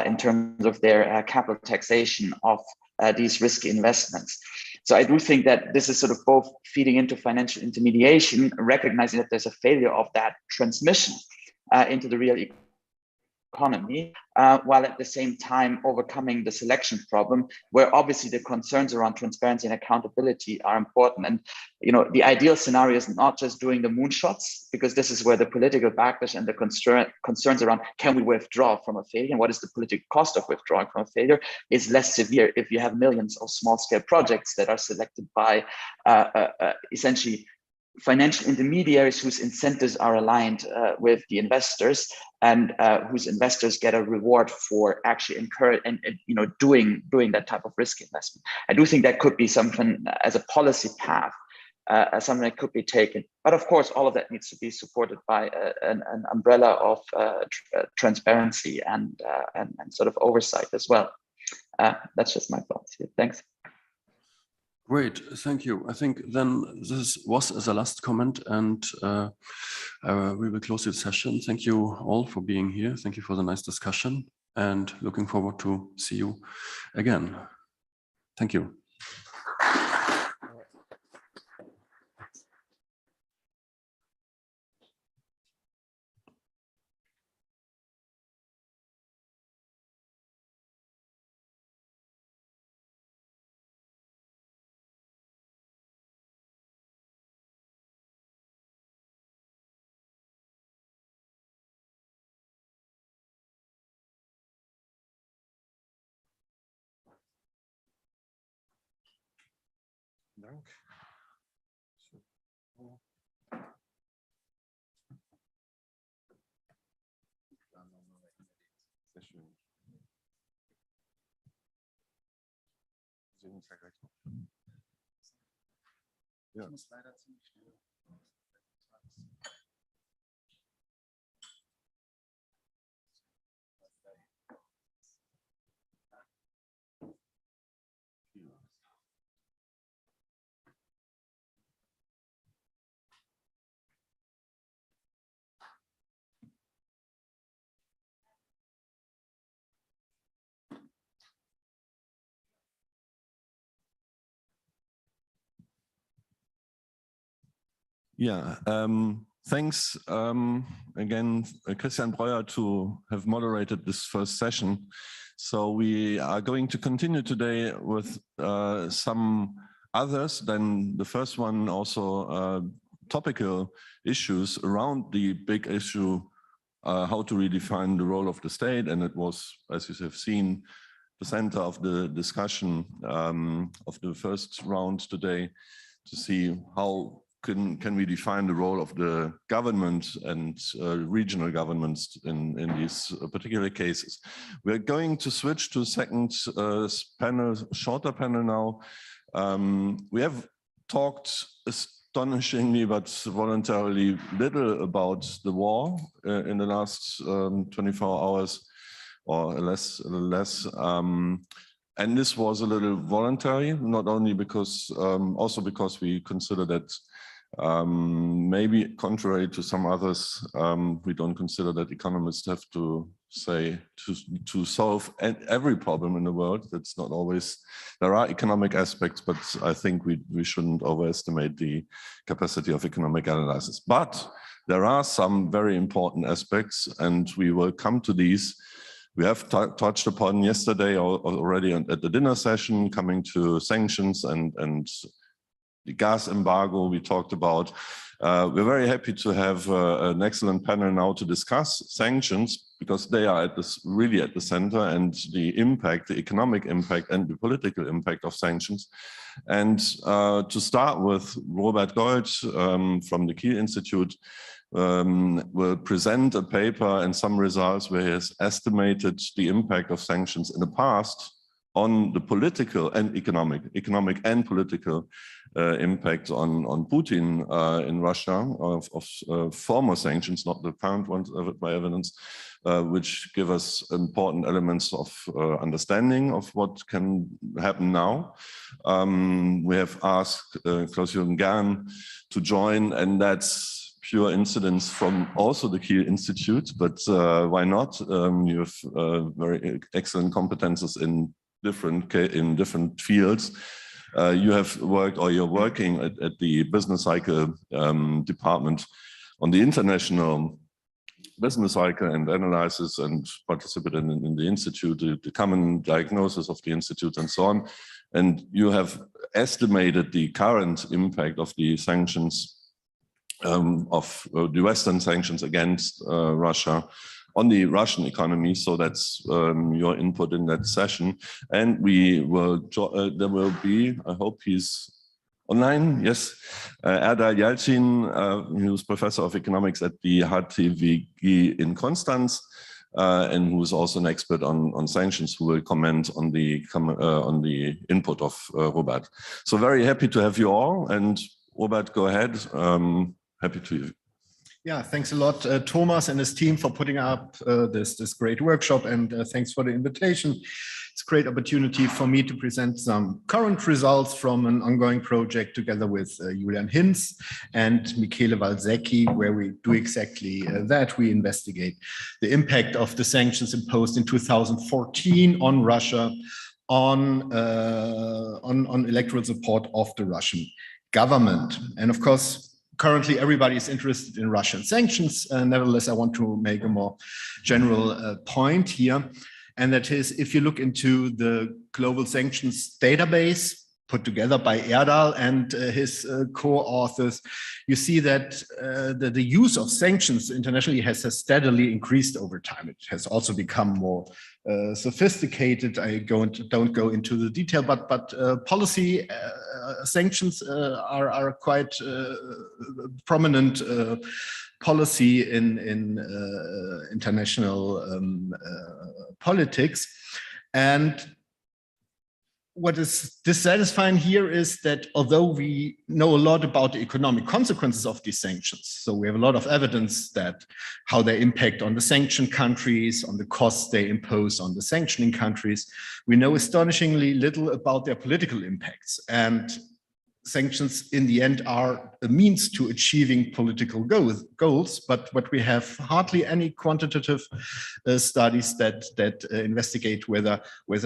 Speaker 3: in terms of their capital taxation of these risky investments. So I do think that this is sort of both feeding into financial intermediation, recognizing that there's a failure of that transmission into the real economy, while at the same time overcoming the selection problem, where obviously the concerns around transparency and accountability are important. And the ideal scenario is not just doing the moonshots, because this is where the political backlash and the concerns around can we withdraw from a failure and what is the political cost of withdrawing from a failure is less severe if you have millions of small-scale projects that are selected by essentially financial intermediaries whose incentives are aligned with the investors, and whose investors get a reward for actually doing that type of risk investment. I do think that could be something as a policy path, something that could be taken. But of course, all of that needs to be supported by an umbrella of transparency and sort of oversight as well. That's just my thoughts here. Thanks.
Speaker 5: Great, thank you. I think then this was the last comment, and we will close the session. Thank you all for being here. Thank you for the nice discussion, and looking forward to see you again. Thank you.
Speaker 2: Dank. Sehr schön. Ja. Ich muss leider ziemlich schnell.
Speaker 8: Yeah, thanks again, Christian Breuer, to have moderated this first session. So we are going to continue today with some others than the first one, also topical issues around the big issue, how to redefine the role of the state. And it was, as you have seen, the center of the discussion of the first round today, to see how can we define the role of the government and regional governments in these particular cases. We're going to switch to a second panel, shorter panel now. We have talked astonishingly but voluntarily little about the war in the last 24 hours or less. And this was a little voluntary, not only because, also because we consider that maybe contrary to some others, we don't consider that economists have to say to solve every problem in the world. That's not always, there are economic aspects, but I think we shouldn't overestimate the capacity of economic analysis. But there are some very important aspects, and we will come to these. We have touched upon yesterday already at the dinner session, coming to sanctions and the gas embargo we talked about. We're very happy to have an excellent panel now to discuss sanctions, because they are really at the center, and the impact, the economic impact and the political impact of sanctions. And to start with, Robert Gold from the Kiel Institute will present a paper and some results where he has estimated the impact of sanctions in the past on the political and economic and political impact on Putin in Russia of former sanctions, not the current ones by evidence, which give us important elements of understanding of what can happen now. We have asked Klaus-Jürgen Gern to join, and that's pure incidents from also the Kiel Institute, but why not? You have very excellent competences in different fields. You have worked, or you're working at the business cycle department on the international business cycle and analysis, and participate in the institute, the common diagnosis of the institute and so on. And you have estimated the current impact of the sanctions, of the Western sanctions against Russia on the Russian economy. So that's your input in that session. And we will, there will be, I hope he's online, yes, Erdal Yalcin, who's professor of economics at the HTWG in Konstanz, and who's also an expert on sanctions, who will comment on the input of Robert. So very happy to have you all, and Robert, go ahead. Happy to.
Speaker 9: Yeah, thanks a lot, Thomas and his team, for putting up this great workshop, and thanks for the invitation. It's a great opportunity for me to present some current results from an ongoing project together with Julian Hinz and Michele Valsecchi, where we do exactly that. We investigate the impact of the sanctions imposed in 2014 on Russia on electoral support of the Russian government. And of course, currently, everybody is interested in Russian sanctions. Nevertheless, I want to make a more general point here. And that is, if you look into the global sanctions database put together by Erdal and his co-authors, you see that the use of sanctions internationally has steadily increased over time. It has also become more sophisticated. I don't go into the detail, but policy sanctions are quite prominent policy in international politics. And what is dissatisfying here is that although we know a lot about the economic consequences of these sanctions, so we have a lot of evidence that how they impact on the sanctioned countries, on the costs they impose on the sanctioning countries, we know astonishingly little about their political impacts. And sanctions in the end are a means to achieving political goals, but what we have hardly any quantitative studies that investigate whether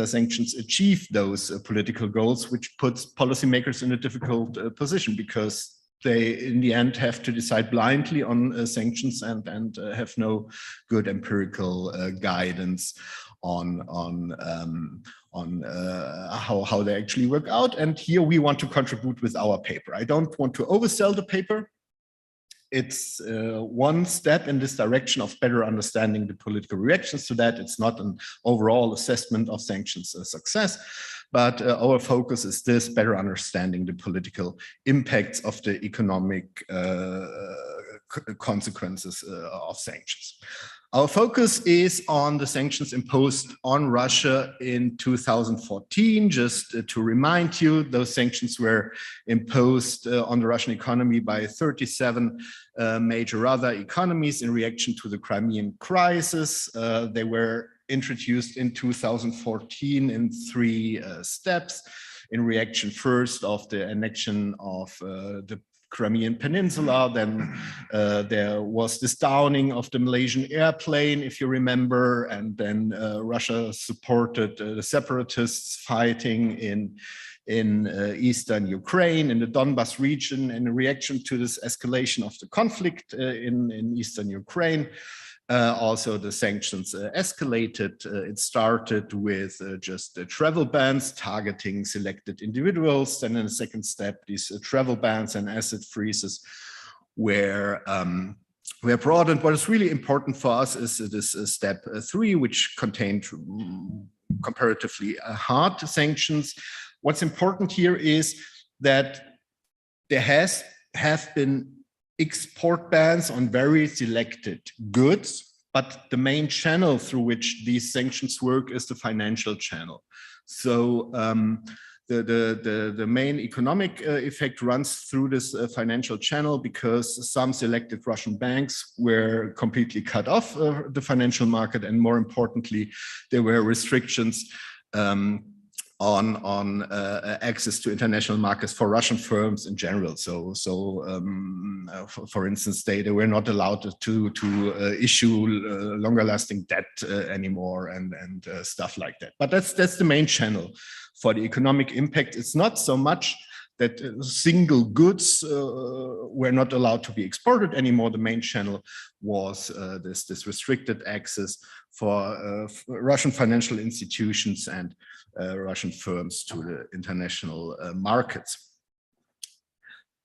Speaker 9: sanctions achieve those political goals, which puts policymakers in a difficult position, because they in the end have to decide blindly on sanctions and have no good empirical guidance on how they actually work out. And here we want to contribute with our paper. I don't want to oversell the paper. It's one step in this direction of better understanding the political reactions to that. It's not an overall assessment of sanctions success, but our focus is this: better understanding the political impacts of the economic consequences of sanctions. Our focus is on the sanctions imposed on Russia in 2014. Just to remind you, those sanctions were imposed on the Russian economy by 37 major other economies in reaction to the Crimean crisis. They were introduced in 2014 in 3 steps. In reaction first of the annexion of the Crimean Peninsula, then there was this downing of the Malaysian airplane, if you remember, and then Russia supported the separatists fighting in eastern Ukraine, in the Donbas region, in reaction to this escalation of the conflict in eastern Ukraine. Also, the sanctions escalated. It started with just travel bans targeting selected individuals. Then in the second step, these travel bans and asset freezes were broadened. What is really important for us is this step 3, which contained comparatively hard sanctions. What's important here is that there have been export bans on very selected goods, but the main channel through which these sanctions work is the financial channel. So the main economic effect runs through this financial channel, because some selected Russian banks were completely cut off the financial market, and more importantly, there were restrictions on access to international markets for Russian firms in general. For instance, they were not allowed to issue longer lasting debt anymore and stuff like that. But that's the main channel for the economic impact. It's not so much that single goods were not allowed to be exported anymore. The main channel was this restricted access for Russian financial institutions and Russian firms to the international markets.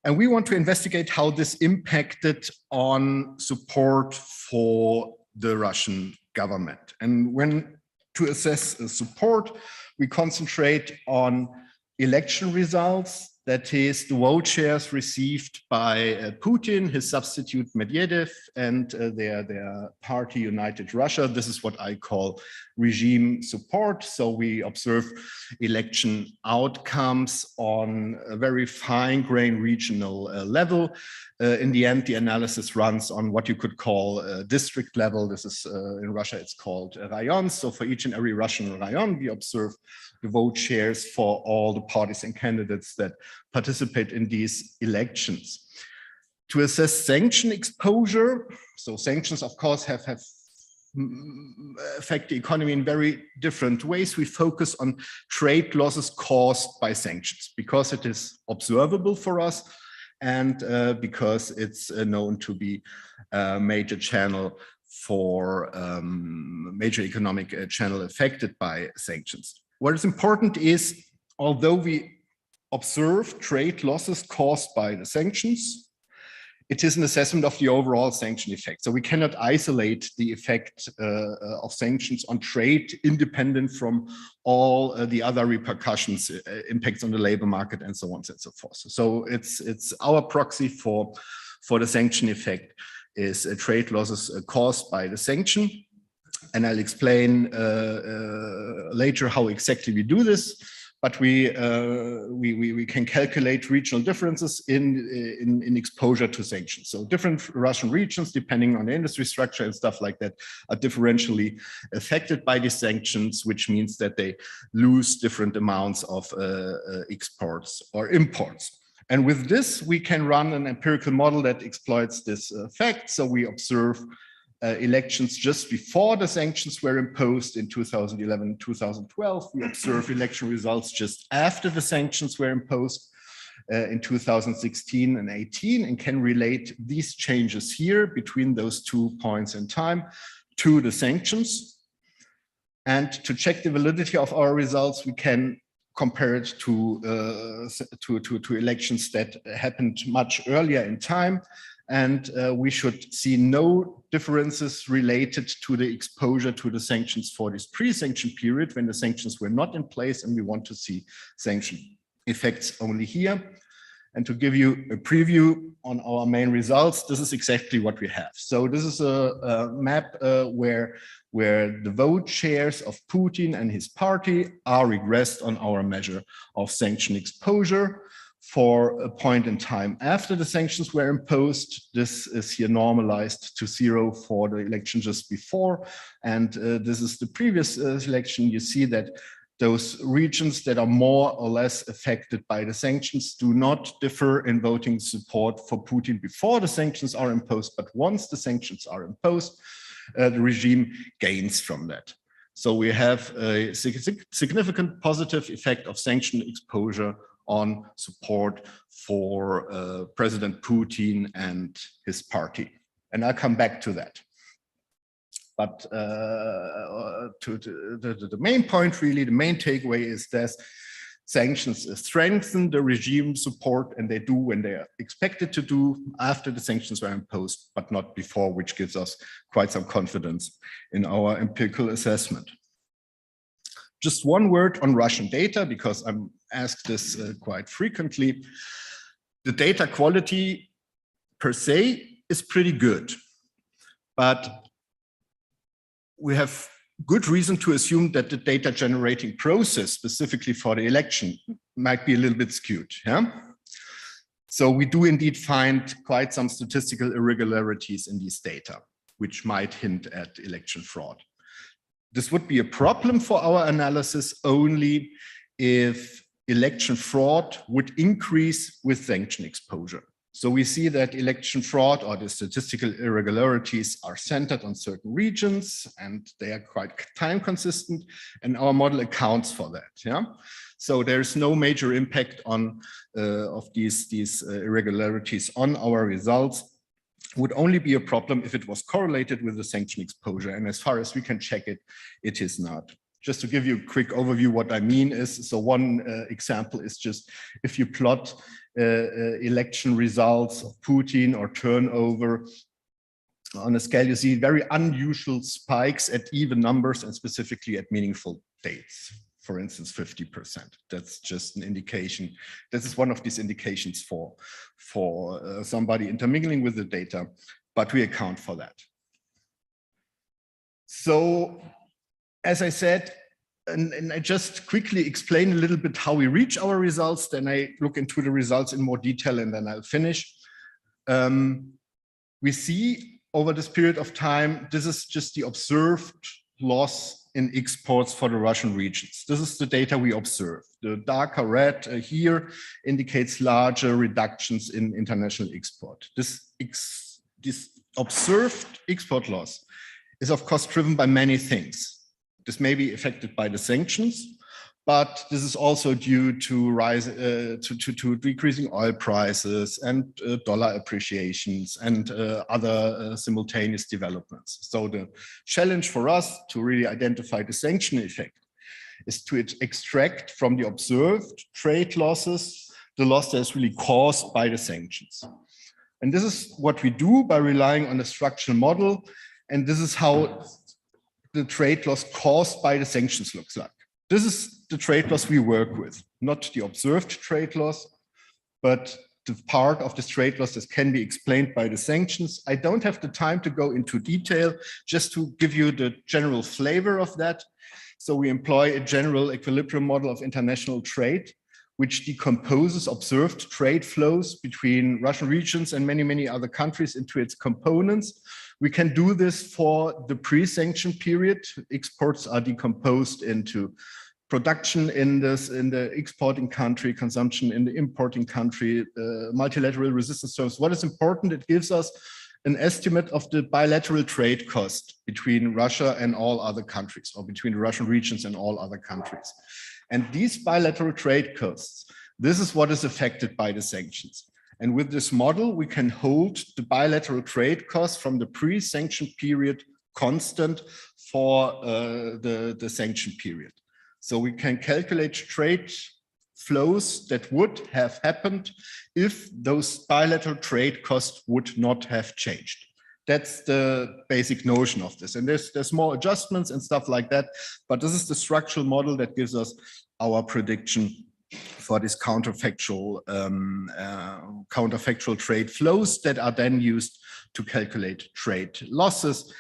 Speaker 9: And we want to investigate how this impacted on support for the Russian government. And when to assess support, we concentrate on election results, that is the vote shares received by Putin, his substitute Medvedev, and their party United Russia. This is what I call regime support. So we observe election outcomes on a very fine-grained regional level. In the end, the analysis runs on what you could call district level. This is in Russia, it's called rayons. So for each and every Russian rayon, we observe the vote shares for all the parties and candidates that participate in these elections. To assess sanction exposure, so sanctions, of course, have affect the economy in very different ways. We focus on trade losses caused by sanctions because it is observable for us and because it's known to be a major channel for major economic channel affected by sanctions. What is important is, although we observe trade losses caused by the sanctions, it is an assessment of the overall sanction effect. So we cannot isolate the effect of sanctions on trade independent from all the other repercussions, impacts on the labor market and so on and so forth. So it's our proxy for the sanction effect is trade losses caused by the sanction. And I'll explain later how exactly we do this. But we can calculate regional differences in exposure to sanctions. So different Russian regions, depending on the industry structure and stuff like that, are differentially affected by these sanctions, which means that they lose different amounts of exports or imports. And with this, we can run an empirical model that exploits this fact. So we observe elections just before the sanctions were imposed in 2011, 2012. We observe election results just after the sanctions were imposed. in 2016 and 18, and can relate these changes here between those 2 points in time to the sanctions. And to check the validity of our results, we can compare it to elections that happened much earlier in time. And we should see no differences related to the exposure to the sanctions for this pre-sanction period when the sanctions were not in place, and we want to see sanction effects only here. And to give you a preview on our main results, this is exactly what we have. So this is a map where the vote shares of Putin and his party are regressed on our measure of sanction exposure for a point in time after the sanctions were imposed. This is here normalized to 0 for the election just before. And this is the previous election. You see that those regions that are more or less affected by the sanctions do not differ in voting support for Putin before the sanctions are imposed, but once the sanctions are imposed, the regime gains from that. So we have a significant positive effect of sanction exposure on support for President Putin and his party. And I'll come back to that. But to the main point, really, the main takeaway is that sanctions strengthen the regime support, and they do when they are expected to do after the sanctions were imposed, but not before, which gives us quite some confidence in our empirical assessment. Just one word on Russian data, because I'm asked this quite frequently. The data quality per se is pretty good, but we have good reason to assume that the data generating process specifically for the election might be a little bit skewed. Yeah? So we do indeed find quite some statistical irregularities in these data, which might hint at election fraud. This would be a problem for our analysis only if election fraud would increase with sanction exposure. So we see that election fraud or the statistical irregularities are centered on certain regions, and they are quite time consistent, and our model accounts for that. Yeah. So there's no major impact on of these irregularities on our results. Would only be a problem if it was correlated with the sanction exposure, and as far as we can check it, it is not. Just to give you a quick overview, what I mean is, so one example is just if you plot election results of Putin or turnover on a scale, you see very unusual spikes at even numbers and specifically at meaningful dates. For instance, 50%. That's just an indication. This is one of these indications for somebody intermingling with the data, but we account for that. So, as I said, and I just quickly explain a little bit how we reach our results, then I look into the results in more detail, and then I'll finish. We see over this period of time, this is just the observed loss in exports for the Russian regions. This is the data we observe. The darker red here indicates larger reductions in international export. This observed export loss is of course driven by many things. This may be affected by the sanctions, but this is also due to decreasing oil prices and dollar appreciations and other simultaneous developments. So the challenge for us to really identify the sanction effect is to extract from the observed trade losses the loss that is really caused by the sanctions. And this is what we do by relying on a structural model, and this is how the trade loss caused by the sanctions looks like. This is the trade loss we work with, not the observed trade loss, but the part of this trade loss that can be explained by the sanctions. I don't have the time to go into detail, just to give you the general flavor of that. So we employ a general equilibrium model of international trade, which decomposes observed trade flows between Russian regions and many, many other countries into its components. We can do this for the pre-sanction period. Exports are decomposed into production in the exporting country, consumption in the importing country, multilateral resistance terms. What is important, it gives us an estimate of the bilateral trade cost between Russia and all other countries, or between the Russian regions and all other countries. And these bilateral trade costs This is what is affected by the sanctions. And with this model, we can hold the bilateral trade costs from the pre-sanction period constant for the sanction period. So we can calculate trade flows that would have happened if those bilateral trade costs would not have changed. That's the basic notion of this. And there's more adjustments and stuff like that, but this is the structural model that gives us our prediction for these counterfactual trade flows that are then used to calculate trade losses.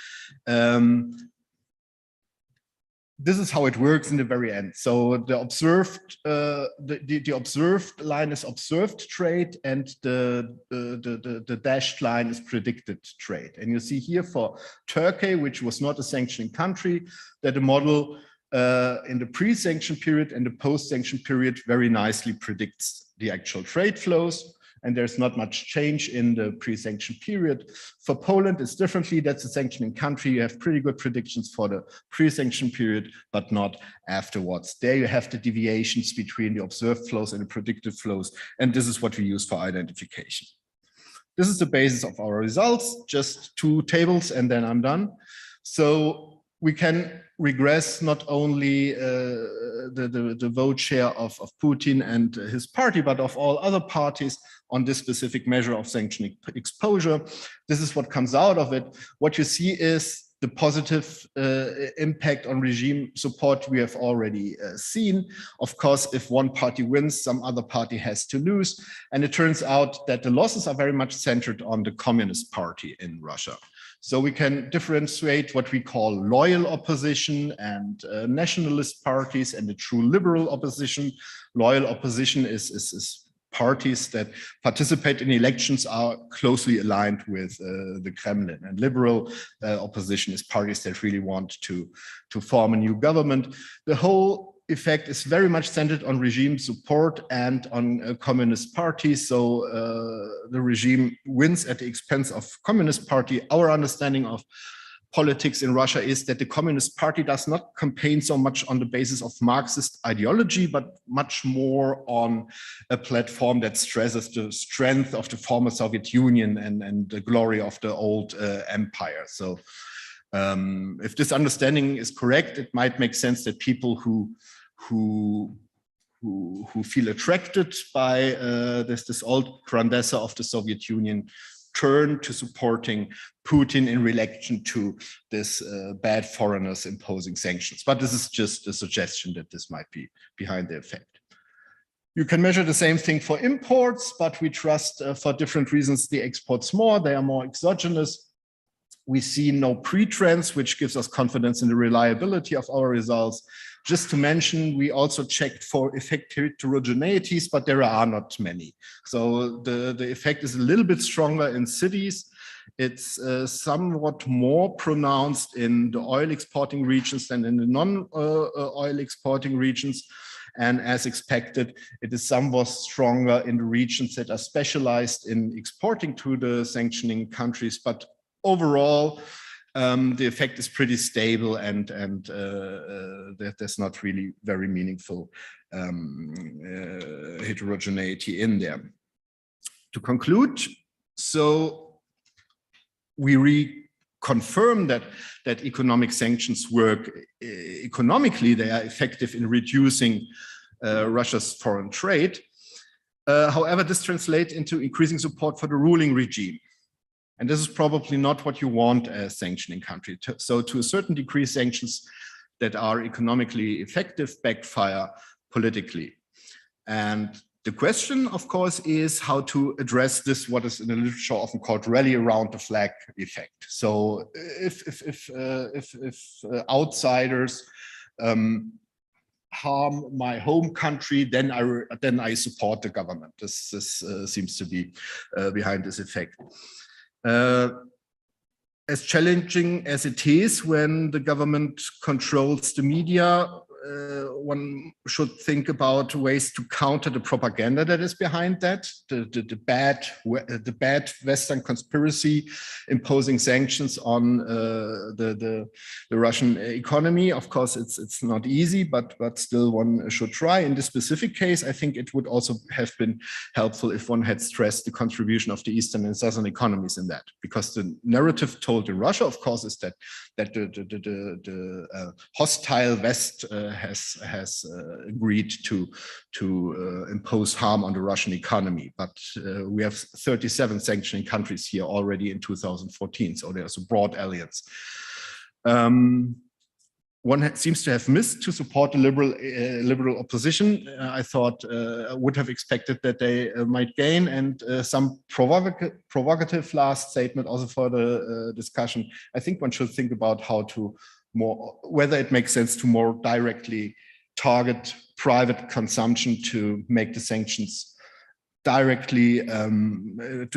Speaker 9: This is how it works in the very end. So the observed, the observed line is observed trade, and the dashed line is predicted trade. And you see here for Turkey, which was not a sanctioning country, that the model in the pre-sanction period and the post-sanction period very nicely predicts the actual trade flows. And there's not much change in the pre-sanction period. For Poland, it's differently. That's a sanctioning country. You have pretty good predictions for the pre-sanction period, but not afterwards. There you have the deviations between the observed flows and the predicted flows. And this is what we use for identification. This is the basis of our results, just 2 tables, and then I'm done. So we can regress not only the vote share of Putin and his party, but of all other parties on this specific measure of sanction exposure. This is what comes out of it. What you see is the positive impact on regime support we have already seen. Of course, if one party wins, some other party has to lose. And it turns out that the losses are very much centered on the Communist Party in Russia. So we can differentiate what we call loyal opposition and nationalist parties and the true liberal opposition. Loyal opposition is parties that participate in elections are closely aligned with the Kremlin, and liberal opposition is parties that really want to form a new government. The whole effect is very much centered on regime support and on communist parties. So the regime wins at the expense of Communist Party. Our understanding of politics in Russia is that the Communist Party does not campaign so much on the basis of Marxist ideology, but much more on a platform that stresses the strength of the former Soviet Union and the glory of the old empire. So if this understanding is correct, it might make sense that people who feel attracted by this old grandeza of the Soviet Union turn to supporting Putin in relation to this bad foreigners imposing sanctions. But this is just a suggestion that this might be behind the effect. You can measure the same thing for imports, but we trust for different reasons the exports more. They are more exogenous. We see no pre-trends, which gives us confidence in the reliability of our results. Just to mention, we also checked for effect heterogeneities, but there are not many. So the effect is a little bit stronger in cities. It's somewhat more pronounced in the oil exporting regions than in the non-oil exporting regions. And as expected, it is somewhat stronger in the regions that are specialized in exporting to the sanctioning countries. But overall, the effect is pretty stable, and there's not really very meaningful heterogeneity in there. To conclude, so we reconfirm that economic sanctions work economically. They are effective in reducing Russia's foreign trade. However, this translates into increasing support for the ruling regime. And this is probably not what you want as a sanctioning country. So to a certain degree, sanctions that are economically effective backfire politically. And the question, of course, is how to address this, what is in the literature often called rally around the flag effect. So if outsiders harm my home country, then I support the government. This seems to be behind this effect. As challenging as it is when the government controls the media, one should think about ways to counter the propaganda that is behind that, the bad Western conspiracy imposing sanctions on the Russian economy. Of course, it's not easy, but still one should try. In this specific case, I think it would also have been helpful if one had stressed the contribution of the Eastern and Southern economies in that, because the narrative told in Russia, of course, is that the hostile West has agreed to impose harm on the Russian economy. But we have 37 sanctioning countries here already in 2014, so there's a broad alliance. One seems to have missed to support the liberal opposition. I thought would have expected that they might gain, and some provocative last statement also for the discussion. I think one should think about how to whether it makes sense to more directly target private consumption to make the sanctions directly to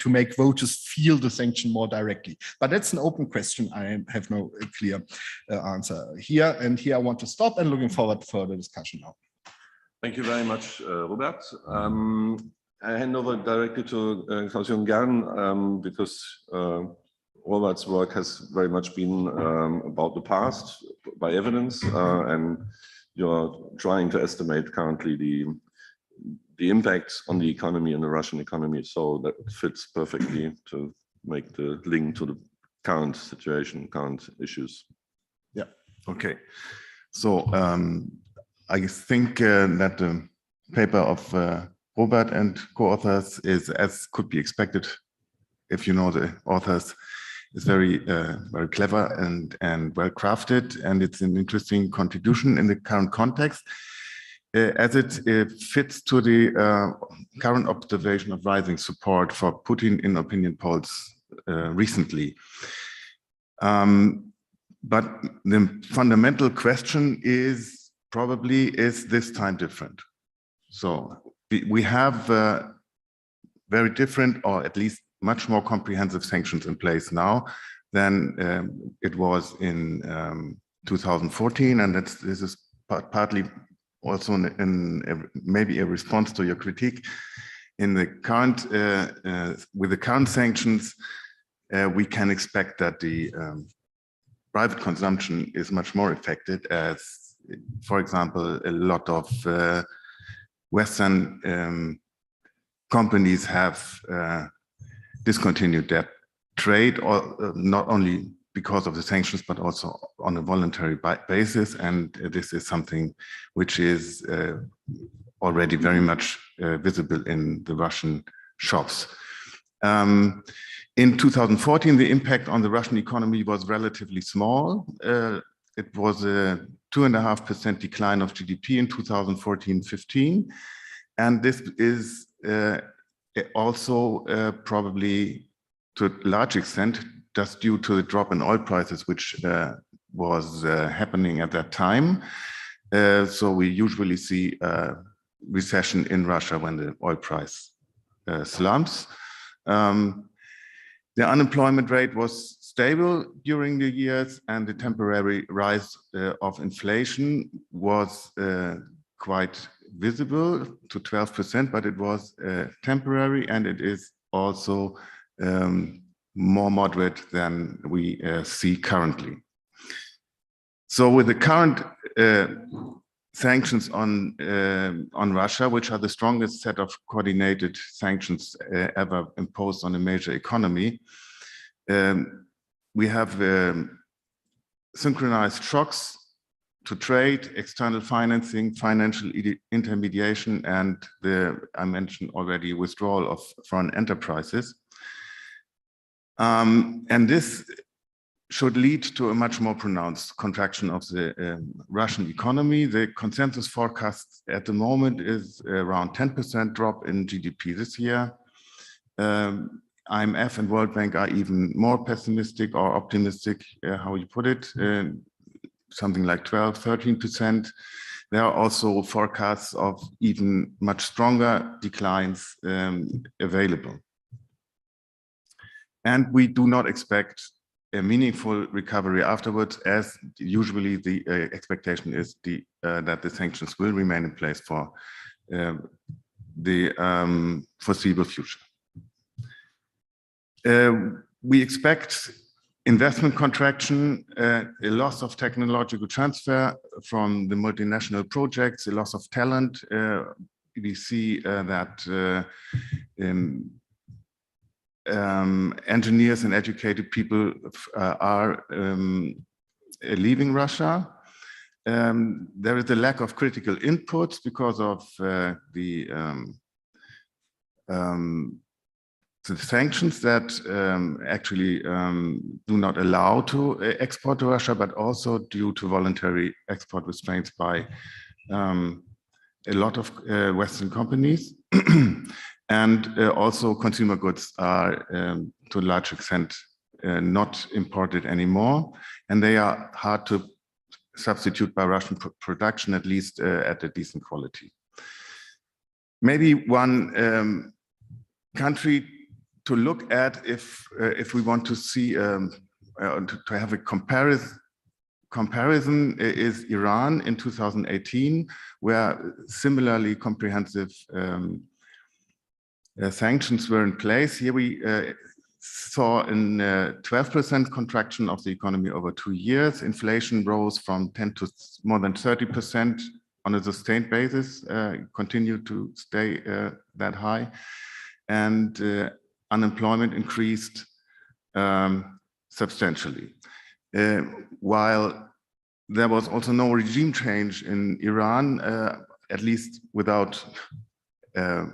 Speaker 9: make voters feel the sanction more directly. But that's an open question. I have no clear answer here. And here I want to stop and looking forward for the discussion now.
Speaker 8: Thank you very much, Robert. I hand over directly to Klaus-Jürgen Gern, because Robert's work has very much been about the past by evidence, and you're trying to estimate currently the impact on the economy and the Russian economy, so that fits perfectly to make the link to the current situation, current issues.
Speaker 10: Yeah, okay. So I think that the paper of Robert and co-authors is, as could be expected, if you know the authors, is very very clever and well crafted, and it's an interesting contribution in the current context, as it fits to the current observation of rising support for Putin in opinion polls recently. But the fundamental question is probably, is this time different? So we have very different, or at least much more comprehensive sanctions in place now than it was in 2014, and this is partly also maybe a response to your critique. In the current with the current sanctions, we can expect that the private consumption is much more affected, as, for example, a lot of Western companies have discontinued their trade, or not only because of the sanctions, but also on a voluntary basis. And this is something which is already very much visible in the Russian shops. In 2014, the impact on the Russian economy was relatively small. It was a 2.5% decline of GDP in 2014-15. And this is also probably to a large extent just due to the drop in oil prices, which was happening at that time. So we usually see a recession in Russia when the oil price slumps. The unemployment rate was stable during the years, and the temporary rise of inflation was quite visible to 12%, but it was temporary, and it is also more moderate than we see currently. So with the current sanctions on Russia, which are the strongest set of coordinated sanctions ever imposed on a major economy, we have synchronized shocks to trade, external financing, financial intermediation, and I mentioned already, withdrawal of foreign enterprises. And this should lead to a much more pronounced contraction of the Russian economy. The consensus forecast at the moment is around 10% drop in GDP this year. IMF and World Bank are even more pessimistic or optimistic, how you put it, something like 12, 13%. There are also forecasts of even much stronger declines available. And we do not expect a meaningful recovery afterwards, as usually the expectation is that the sanctions will remain in place for the foreseeable future. We expect investment contraction, a loss of technological transfer from the multinational projects, a loss of talent. We see that engineers and educated people are leaving Russia. There is a lack of critical inputs because of the sanctions that actually do not allow to export to Russia, but also due to voluntary export restraints by a lot of Western companies. And also consumer goods are to a large extent not imported anymore, and they are hard to substitute by Russian production, at least at a decent quality. Maybe one country to look at if we want to see to have a comparison is Iran in 2018, where similarly comprehensive sanctions were in place. Here we saw a 12% contraction of the economy over 2 years. Inflation rose from 10 to more than 30% on a sustained basis, continued to stay that high. And unemployment increased substantially. While there was also no regime change in Iran, at least without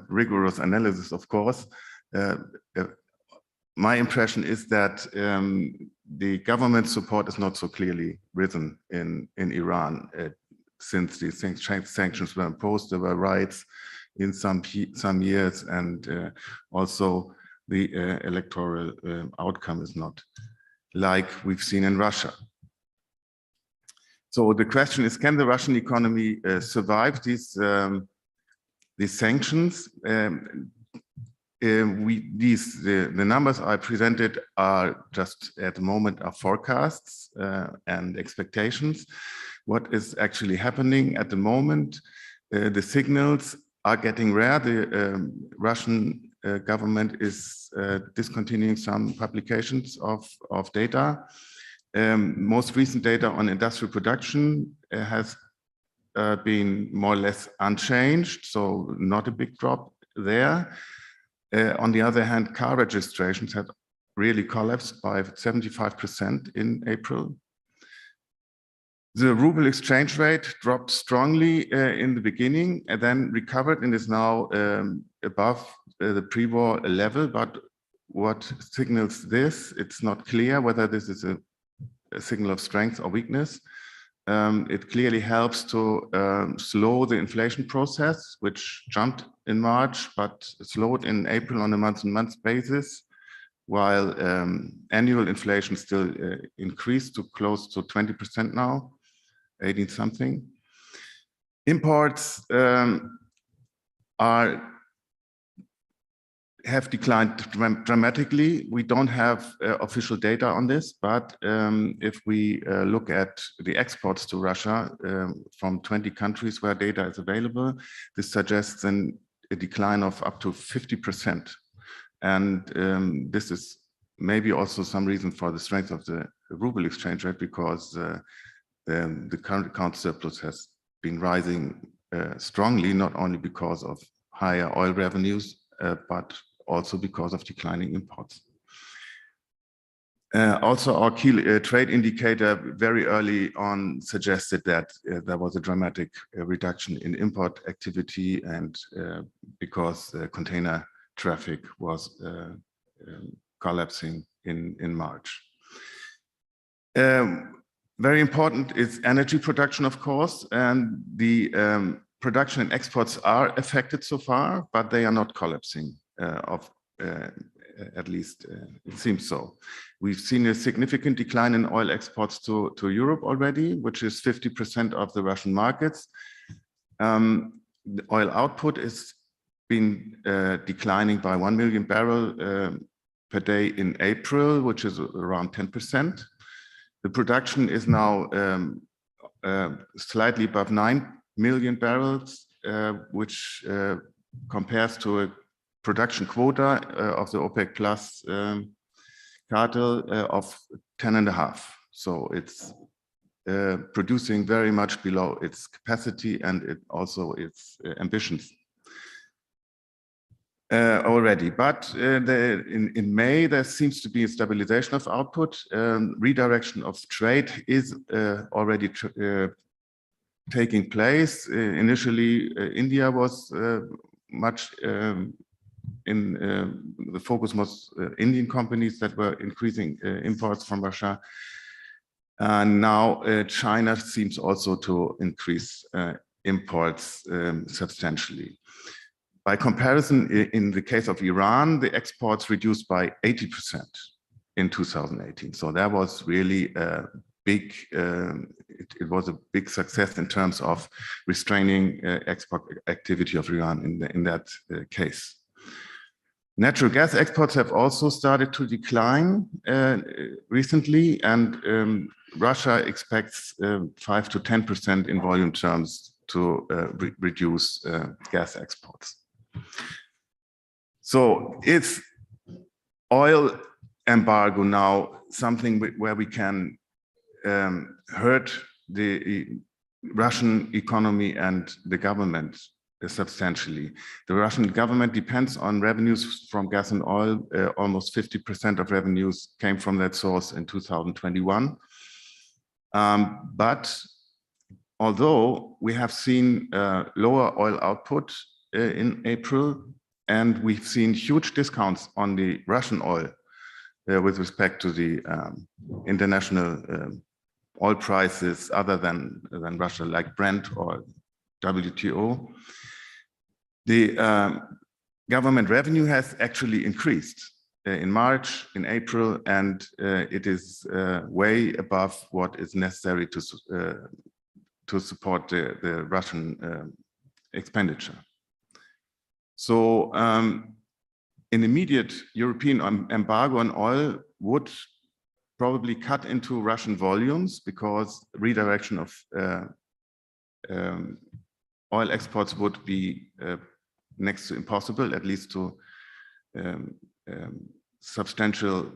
Speaker 10: rigorous analysis, of course. My impression is that the government support is not so clearly risen in Iran since these sanctions were imposed. There were riots in some years, and also the electoral outcome is not like we've seen in Russia. So the question is, can the Russian economy survive these sanctions? The numbers I presented are just at the moment are forecasts and expectations. What is actually happening at the moment? The signals are getting rare. The Russian government is discontinuing some publications of data. Most recent data on industrial production has been more or less unchanged, so not a big drop there. On the other hand, car registrations have really collapsed by 75% in April. The ruble exchange rate dropped strongly in the beginning and then recovered and is now above the pre-war level. But what signals this? It's not clear whether this is a signal of strength or weakness. It clearly helps to slow the inflation process, which jumped in March, but slowed in April on a month-to-month basis, while annual inflation still increased to close to 20% now, 18 something. Imports have declined dramatically. We don't have official data on this, but if we look at the exports to Russia from 20 countries where data is available, this suggests a decline of up to 50%. And this is maybe also some reason for the strength of the ruble exchange rate, because the current account surplus has been rising strongly, not only because of higher oil revenues, but also because of declining imports. Also, our key trade indicator very early on suggested that there was a dramatic reduction in import activity, and because container traffic was collapsing in March. Very important is energy production, of course, and the production and exports are affected so far, but they are not collapsing. At least it seems so. We've seen a significant decline in oil exports to Europe already, which is 50% of the Russian markets. The oil output has been declining by 1 million barrels per day in April, which is around 10%. The production is now slightly above 9 million barrels, which compares to a production quota of the OPEC Plus cartel of 10.5. So it's producing very much below its capacity and also its ambitions already. But in May, there seems to be a stabilization of output. Redirection of trade is already taking place. Initially, India was much the focus was Indian companies that were increasing imports from Russia. And now China seems also to increase imports substantially. By comparison, in the case of Iran, the exports reduced by 80% in 2018. So that was really a big, it was a big success in terms of restraining export activity of Iran in that case. Natural gas exports have also started to decline recently, and Russia expects 5 to 10% in volume terms to reduce gas exports. So is oil embargo now something where we can hurt the Russian economy and the government substantially? The Russian government depends on revenues from gas and oil. Almost 50% of revenues came from that source in 2021. But although we have seen lower oil output in April, and we've seen huge discounts on the Russian oil with respect to the international oil prices other than Russia, like Brent or WTO, the government revenue has actually increased in March, in April, and it is way above what is necessary to support the Russian expenditure. So an immediate European embargo on oil would probably cut into Russian volumes, because redirection of oil exports would be next to impossible, at least to substantial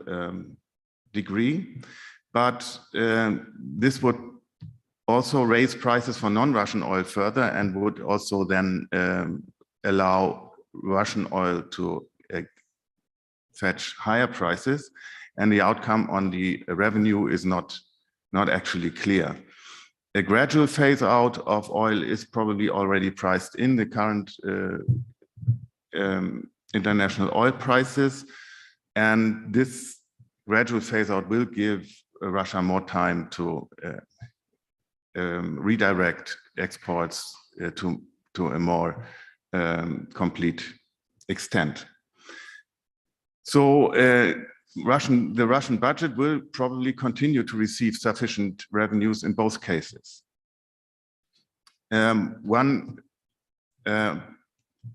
Speaker 10: degree. But this would also raise prices for non-Russian oil further, and would also then allow Russian oil to fetch higher prices, and the outcome on the revenue is not actually clear. A gradual phase out of oil is probably already priced in the current international oil prices, and this gradual phase out will give Russia more time to redirect exports to a more complete extent. So the Russian budget will probably continue to receive sufficient revenues in both cases. One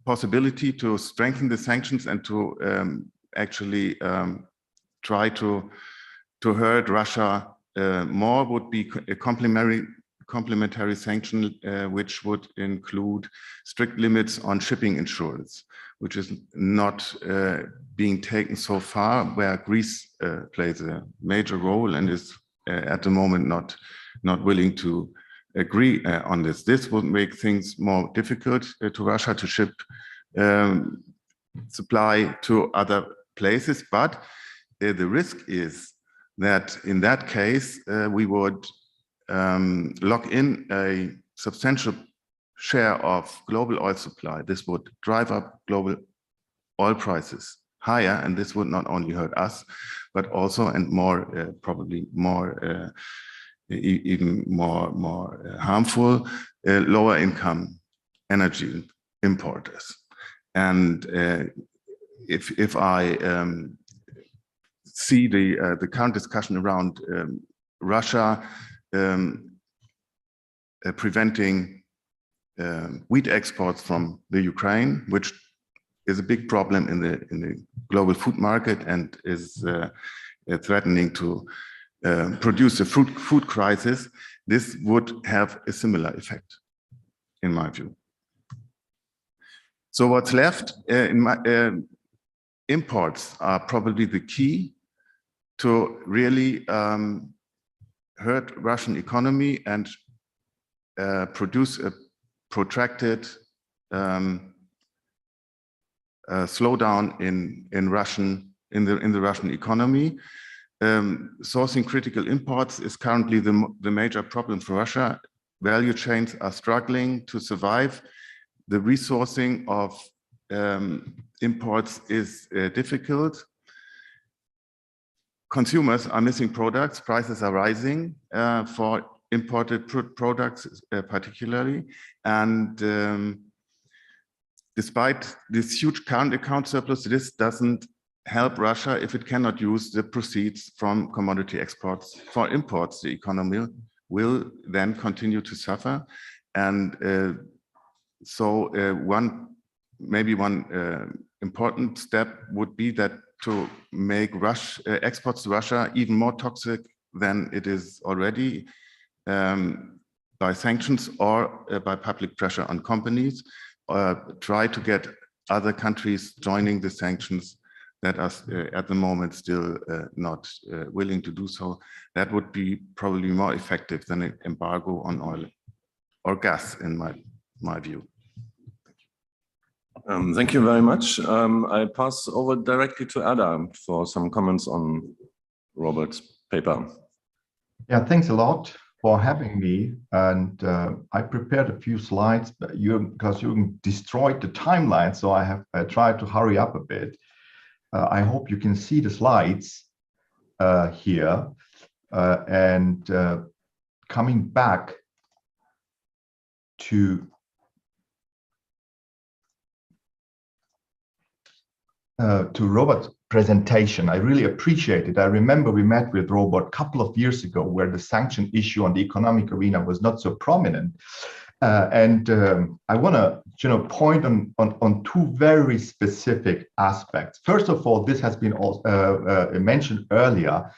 Speaker 10: possibility to strengthen the sanctions and to actually try to hurt Russia more would be a complementary sanction, which would include strict limits on shipping insurance, which is not being taken so far, where Greece plays a major role and is at the moment not willing to agree on this. This would make things more difficult to Russia to ship supply to other places, but the risk is that in that case we would lock in a substantial share of global oil supply. This would drive up global oil prices higher, and this would not only hurt us, but also, and more probably more even more harmful, lower income energy importers. And if I see the current discussion around Russia preventing wheat exports from the Ukraine, which is a big problem in the global food market and is threatening to produce a food crisis, this would have a similar effect, in my view. So what's left in my imports are probably the key to really hurt Russian economy and produce a protracted slowdown in the Russian economy. Sourcing critical imports is currently the major problem for Russia. Value chains are struggling to survive. The resourcing of imports is difficult. Consumers are missing products, prices are rising for imported products particularly. And despite this huge current account surplus, this doesn't help Russia if it cannot use the proceeds from commodity exports for imports. The economy will then continue to suffer. And so one important step would be that to make exports to Russia even more toxic than it is already by sanctions or by public pressure on companies, try to get other countries joining the sanctions that are at the moment still not willing to do so. That would be probably more effective than an embargo on oil or gas, in my view.
Speaker 8: Thank you very much. I pass over directly to Ada for some comments on Robert's paper.
Speaker 11: Yeah, thanks a lot for having me. And I prepared a few slides, but because you destroyed the timeline, so I tried to hurry up a bit. I hope you can see the slides here. And coming back to Robert's presentation, I really appreciate it. I remember we met with Robert a couple of years ago where the sanction issue on the economic arena was not so prominent. I want to point on two very specific aspects. First of all, this has been also, mentioned earlier.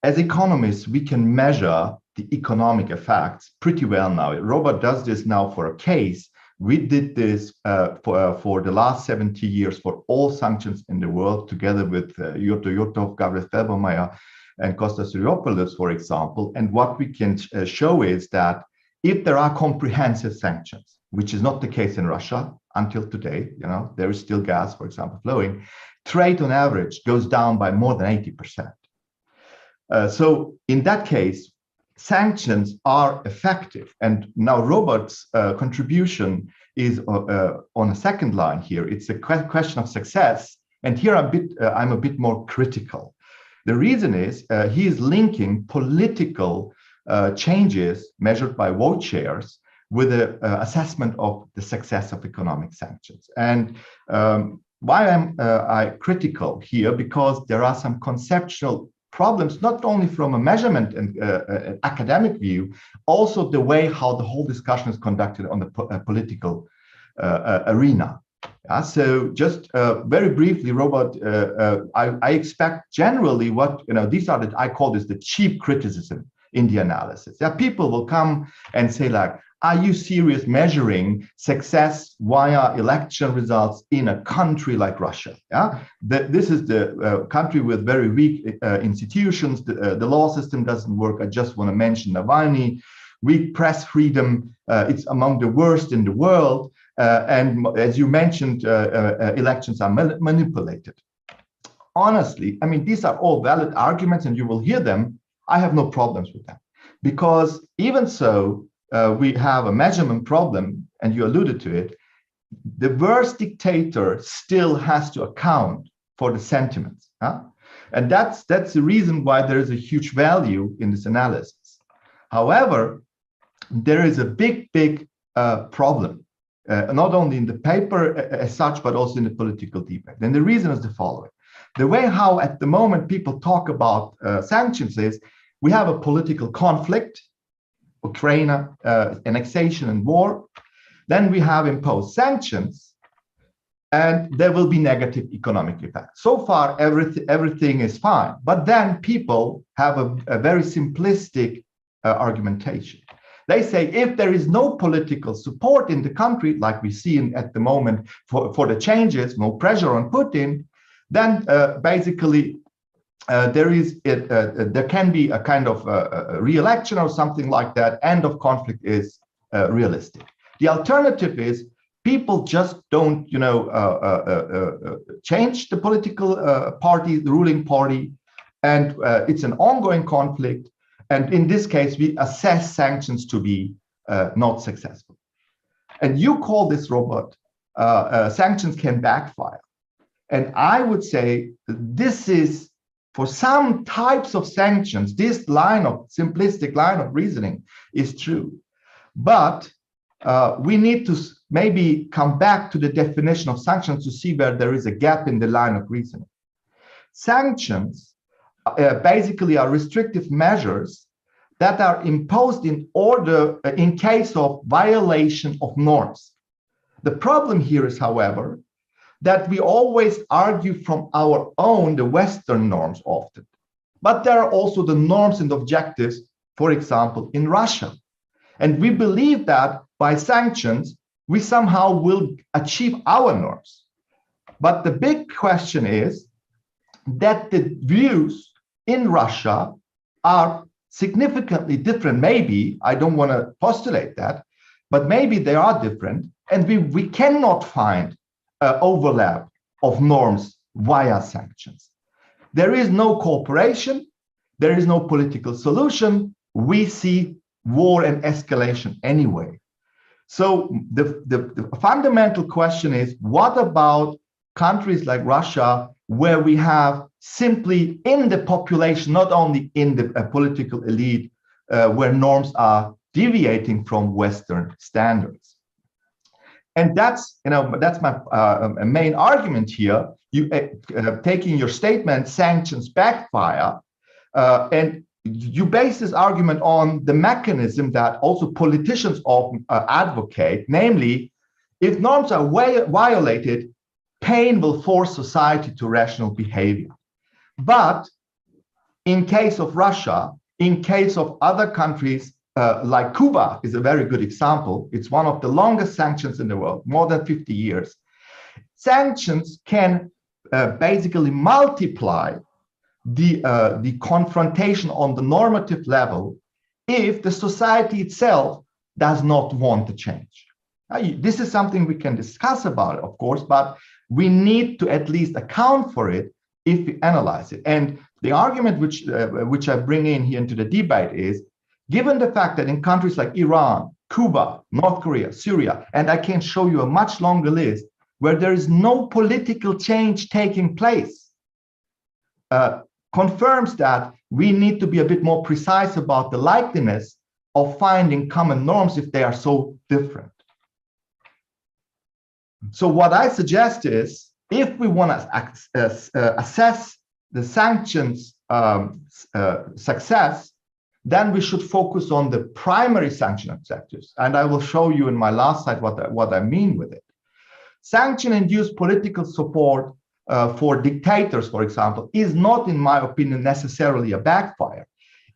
Speaker 11: As economists, we can measure the economic effects pretty well now. Robert does this now for a case. We did this for the last 70 years for all sanctions in the world, together with Jutta Jotov, Gabriel Felbermayr, and Kostas Siriopoulos, for example. And what we can show is that if there are comprehensive sanctions, which is not the case in Russia until today, there is still gas, for example, flowing, trade on average goes down by more than 80%. So in that case, sanctions are effective. And now Robert's contribution is on a second line here. It's a question of success. And here I'm a bit more critical. The reason is he is linking political changes measured by vote shares with an assessment of the success of economic sanctions. And why am I critical here? Because there are some conceptual problems, not only from a measurement and academic view, also the way how the whole discussion is conducted on the political arena. So just very briefly, Robert, I expect generally what, these are I call this the cheap criticism in the analysis. Yeah, people will come and say like, are you serious measuring success via election results in a country like Russia? Yeah, this is the country with very weak institutions. The law system doesn't work. I just want to mention Navalny, weak press freedom. It's among the worst in the world. And as you mentioned, elections are manipulated. Honestly, I mean, these are all valid arguments and you will hear them. I have no problems with them because even so, we have a measurement problem, and you alluded to it. The worst dictator still has to account for the sentiments, and that's the reason why there is a huge value in this analysis. However, there is a big problem, not only in the paper as such, but also in the political debate. And the reason is the following: the way how at the moment people talk about sanctions is we have a political conflict. Ukraine, annexation and war. Then we have imposed sanctions. and there will be negative economic effects. So far, everything is fine. But then people have a very simplistic argumentation. They say if there is no political support in the country, like we see at the moment for the changes, no pressure on Putin, then basically there can be a kind of a re-election or something like that. End of conflict is realistic. The alternative is people just don't, change the political party, the ruling party, and it's an ongoing conflict. And in this case, we assess sanctions to be not successful. And you call this, Robert, sanctions can backfire. And I would say this is, for some types of sanctions, this simplistic line of reasoning is true. But we need to maybe come back to the definition of sanctions to see where there is a gap in the line of reasoning. Sanctions basically are restrictive measures that are imposed in case of violation of norms. The problem here is, however, that we always argue from our own, the Western norms often. But there are also the norms and objectives, for example, in Russia. And we believe that by sanctions, we somehow will achieve our norms. But the big question is that the views in Russia are significantly different. Maybe, I don't want to postulate that, but maybe they are different. And we cannot find overlap of norms via sanctions. There is no cooperation. There is no political solution. We see war and escalation anyway. So the fundamental question is, what about countries like Russia, where we have simply in the population, not only in the political elite, where norms are deviating from Western standards? And that's my main argument here. You taking your statement, sanctions backfire, and you base this argument on the mechanism that also politicians often advocate, namely, if norms are violated, pain will force society to rational behavior. But in case of Russia, in case of other countries, like Cuba is a very good example. It's one of the longest sanctions in the world, more than 50 years. Sanctions can basically multiply the confrontation on the normative level if the society itself does not want to change. This is something we can discuss about, of course, but we need to at least account for it if we analyze it. And the argument which I bring in here into the debate is, given the fact that in countries like Iran, Cuba, North Korea, Syria, and I can show you a much longer list, where there is no political change taking place, confirms that we need to be a bit more precise about the likeliness of finding common norms if they are so different. So what I suggest is, if we want to assess the sanctions success, then we should focus on the primary sanction objectives. And I will show you in my last slide what I mean with it. Sanction-induced political support for dictators, for example, is not, in my opinion, necessarily a backfire.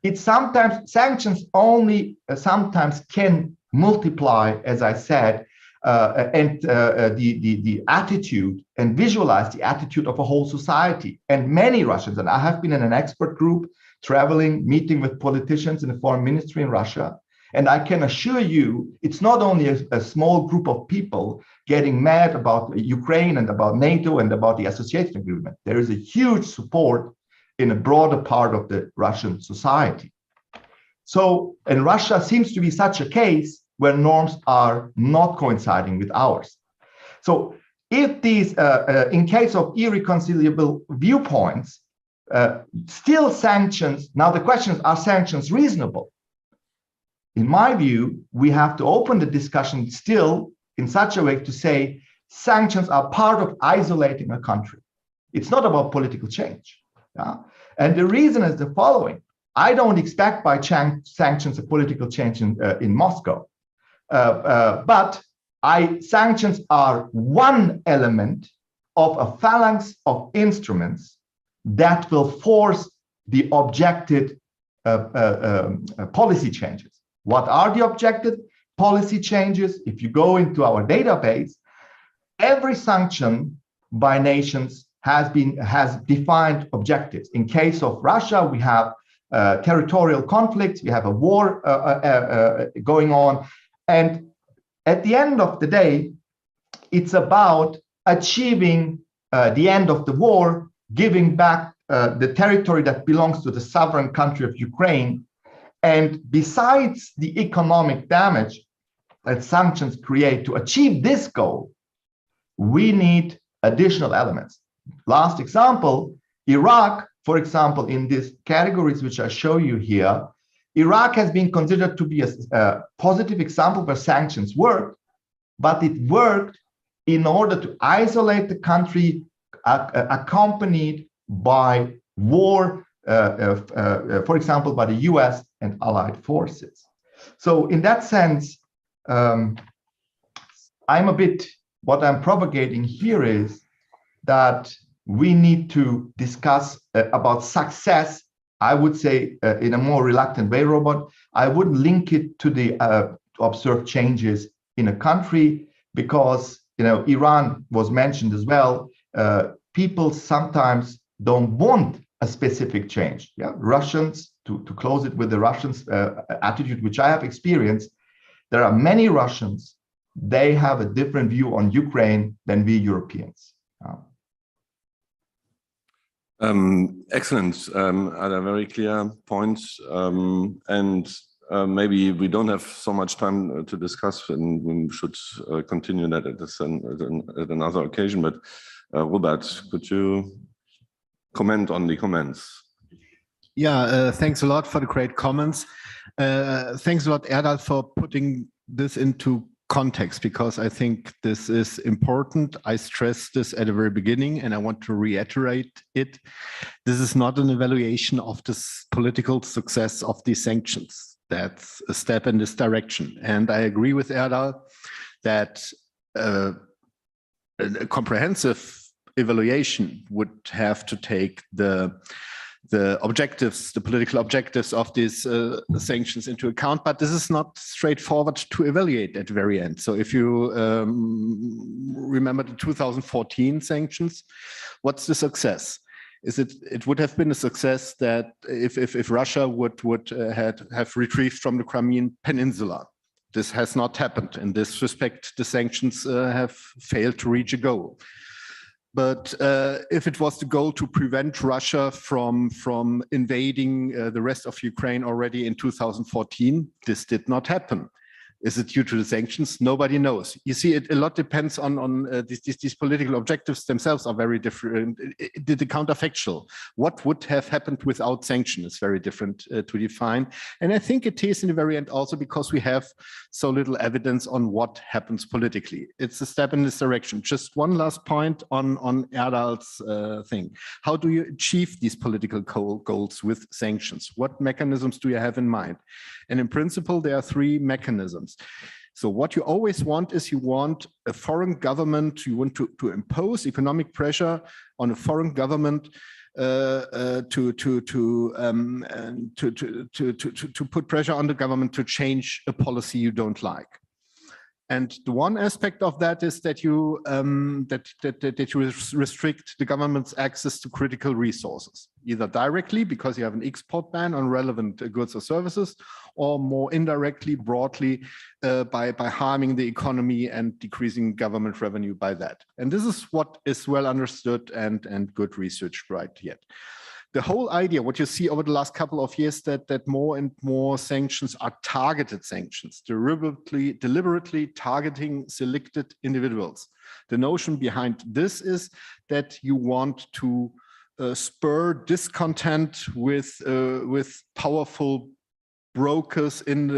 Speaker 11: It's sanctions only sometimes can multiply, as I said, and the attitude and visualize the attitude of a whole society. And many Russians, and I have been in an expert group traveling, meeting with politicians in the foreign ministry in Russia, and I can assure you, it's not only a small group of people getting mad about Ukraine and about NATO and about the association agreement. There is a huge support in a broader part of the Russian society. So, and Russia seems to be such a case where norms are not coinciding with ours. So if these, in case of irreconcilable viewpoints, still sanctions, now the question is, are sanctions reasonable? In my view, we have to open the discussion still in such a way to say sanctions are part of isolating a country. It's not about political change. Yeah? And the reason is the following. I don't expect by sanctions a political change in Moscow. But Sanctions are one element of a phalanx of instruments that will force the objected policy changes. What are the objective policy changes? If you go into our database, every sanction by nations has defined objectives. In case of Russia, we have territorial conflicts, we have a war going on, and at the end of the day, it's about achieving the end of the war, giving back the territory that belongs to the sovereign country of Ukraine. And besides the economic damage that sanctions create to achieve this goal, we need additional elements. Last example, Iraq, for example, in these categories which I show you here, Iraq has been considered to be a positive example where sanctions worked, but it worked in order to isolate the country accompanied by war, for example, by the US and allied forces. So in that sense, what I'm propagating here is that we need to discuss about success. I would say in a more reluctant way, Robert, I wouldn't link it to the observed changes in a country, because Iran was mentioned as well. People sometimes don't want a specific change. Yeah, Russians, to close it with the Russians' attitude, which I have experienced, there are many Russians, they have a different view on Ukraine than we Europeans.
Speaker 8: Excellent. Are very clear points, and maybe we don't have so much time to discuss, and we should continue that at another occasion. But Robert, could you comment on the comments?
Speaker 9: Yeah, thanks a lot for the great comments. Thanks a lot, Erdal, for putting this into context, because I think this is important. I stressed this at the very beginning, and I want to reiterate it. This is not an evaluation of this political success of these sanctions. That's a step in this direction. And I agree with Erdal that a comprehensive evaluation would have to take the objectives, the political objectives of these sanctions into account, but this is not straightforward to evaluate at the very end. So if you remember the 2014 sanctions, what's the success? It would have been a success that if Russia would have retrieved from the Crimean Peninsula. This has not happened. In this respect, the sanctions have failed to reach a goal. But if it was the goal to prevent Russia from invading the rest of Ukraine already in 2014, this did not happen. Is it due to the sanctions? Nobody knows. You see, a lot depends on these political objectives themselves are very different. The counterfactual. What would have happened without sanctions is very different to define. And I think it is in the very end also because we have so little evidence on what happens politically. It's a step in this direction. Just one last point on Erdal's thing. How do you achieve these political goals with sanctions? What mechanisms do you have in mind? And in principle, there are three mechanisms. So what you always want is you want a foreign government, you want to impose economic pressure on a foreign government to put pressure on the government to change a policy you don't like. And the one aspect of that is that you restrict the government's access to critical resources, either directly because you have an export ban on relevant goods or services, or more indirectly, broadly, by harming the economy and decreasing government revenue by that. And this is what is well understood and good research right yet. The whole idea, what you see over the last couple of years, that more and more sanctions are targeted sanctions, deliberately targeting selected individuals. The notion behind this is that you want to spur discontent with powerful brokers in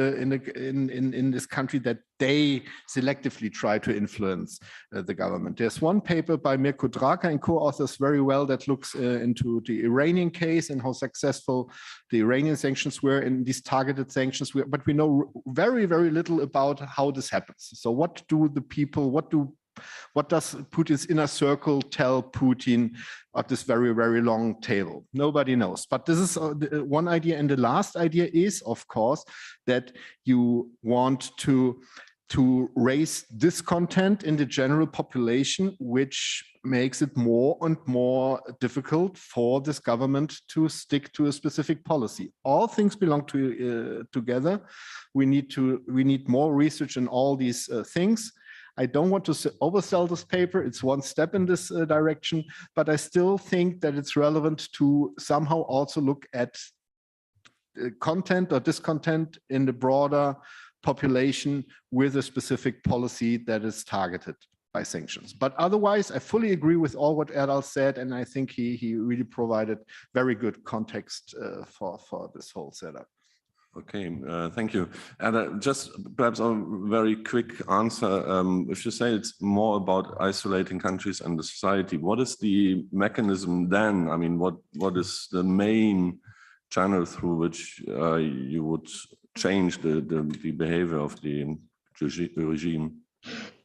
Speaker 9: this country that they selectively try to influence the government. There's one paper by Mirko Draka and co-authors very well that looks into the Iranian case and how successful the Iranian sanctions were in these targeted sanctions. But we know very, very little about how this happens. So what do the people, what does Putin's inner circle tell Putin at this very, very long table? Nobody knows. But this is one idea. And the last idea is, of course, that you want to raise discontent in the general population, which makes it more and more difficult for this government to stick to a specific policy. All things belong together. We need more research in all these things. I don't want to oversell this paper. It's one step in this direction, but I still think that it's relevant to somehow also look at content or discontent in the broader population with a specific policy that is targeted by sanctions. But otherwise, I fully agree with all what Erdal said, and I think he really provided very good context for this whole setup.
Speaker 8: Okay, thank you. And just perhaps a very quick answer. If you say it's more about isolating countries and the society, what is the mechanism then? I mean, what is the main channel through which you would change the behavior of the regime?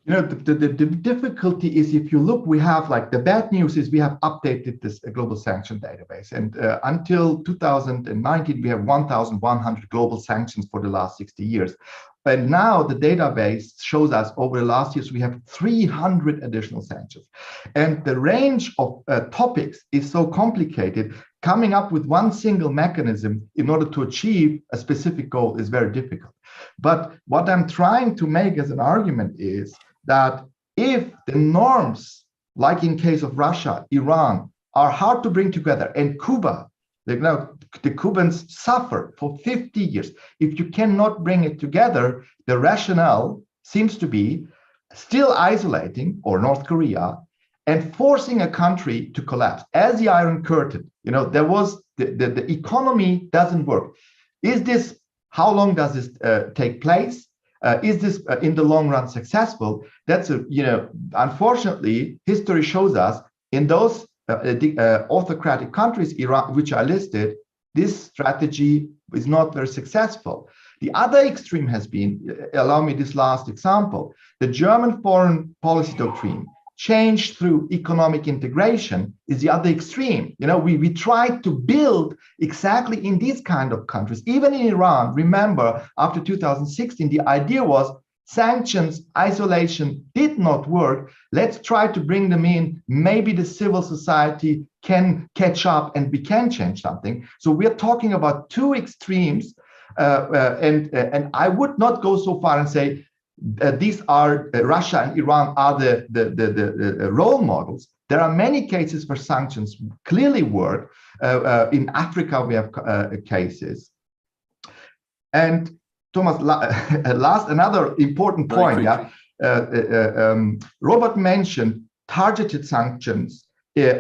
Speaker 11: You know, the difficulty is, if you look, we have, like, the bad news is we have updated this global sanction database. And until 2019, we have 1,100 global sanctions for the last 60 years. But now the database shows us over the last years, we have 300 additional sanctions. And the range of topics is so complicated, coming up with one single mechanism in order to achieve a specific goal is very difficult. But what I'm trying to make as an argument is that if the norms, like in case of Russia, Iran, are hard to bring together, and Cuba, the Cubans suffer for 50 years. If you cannot bring it together, the rationale seems to be still isolating, or North Korea, and forcing a country to collapse. As the Iron Curtain, you know, there was the economy doesn't work. Is this, how long does this take place? Is this in the long run successful? That's unfortunately, history shows us in those autocratic countries, Iran, which I listed, this strategy is not very successful. The other extreme has been, allow me this last example, the German foreign policy doctrine change through economic integration is the other extreme. You know, we tried to build exactly in these kind of countries. Even in Iran, remember, after 2016, the idea was sanctions, isolation did not work. Let's try to bring them in. Maybe the civil society can catch up and we can change something. So we're talking about two extremes. And I would not go so far and say, these are Russia and Iran are the role models. There are many cases where sanctions clearly work. In Africa, we have cases. And Thomas, another important point. Robert mentioned targeted sanctions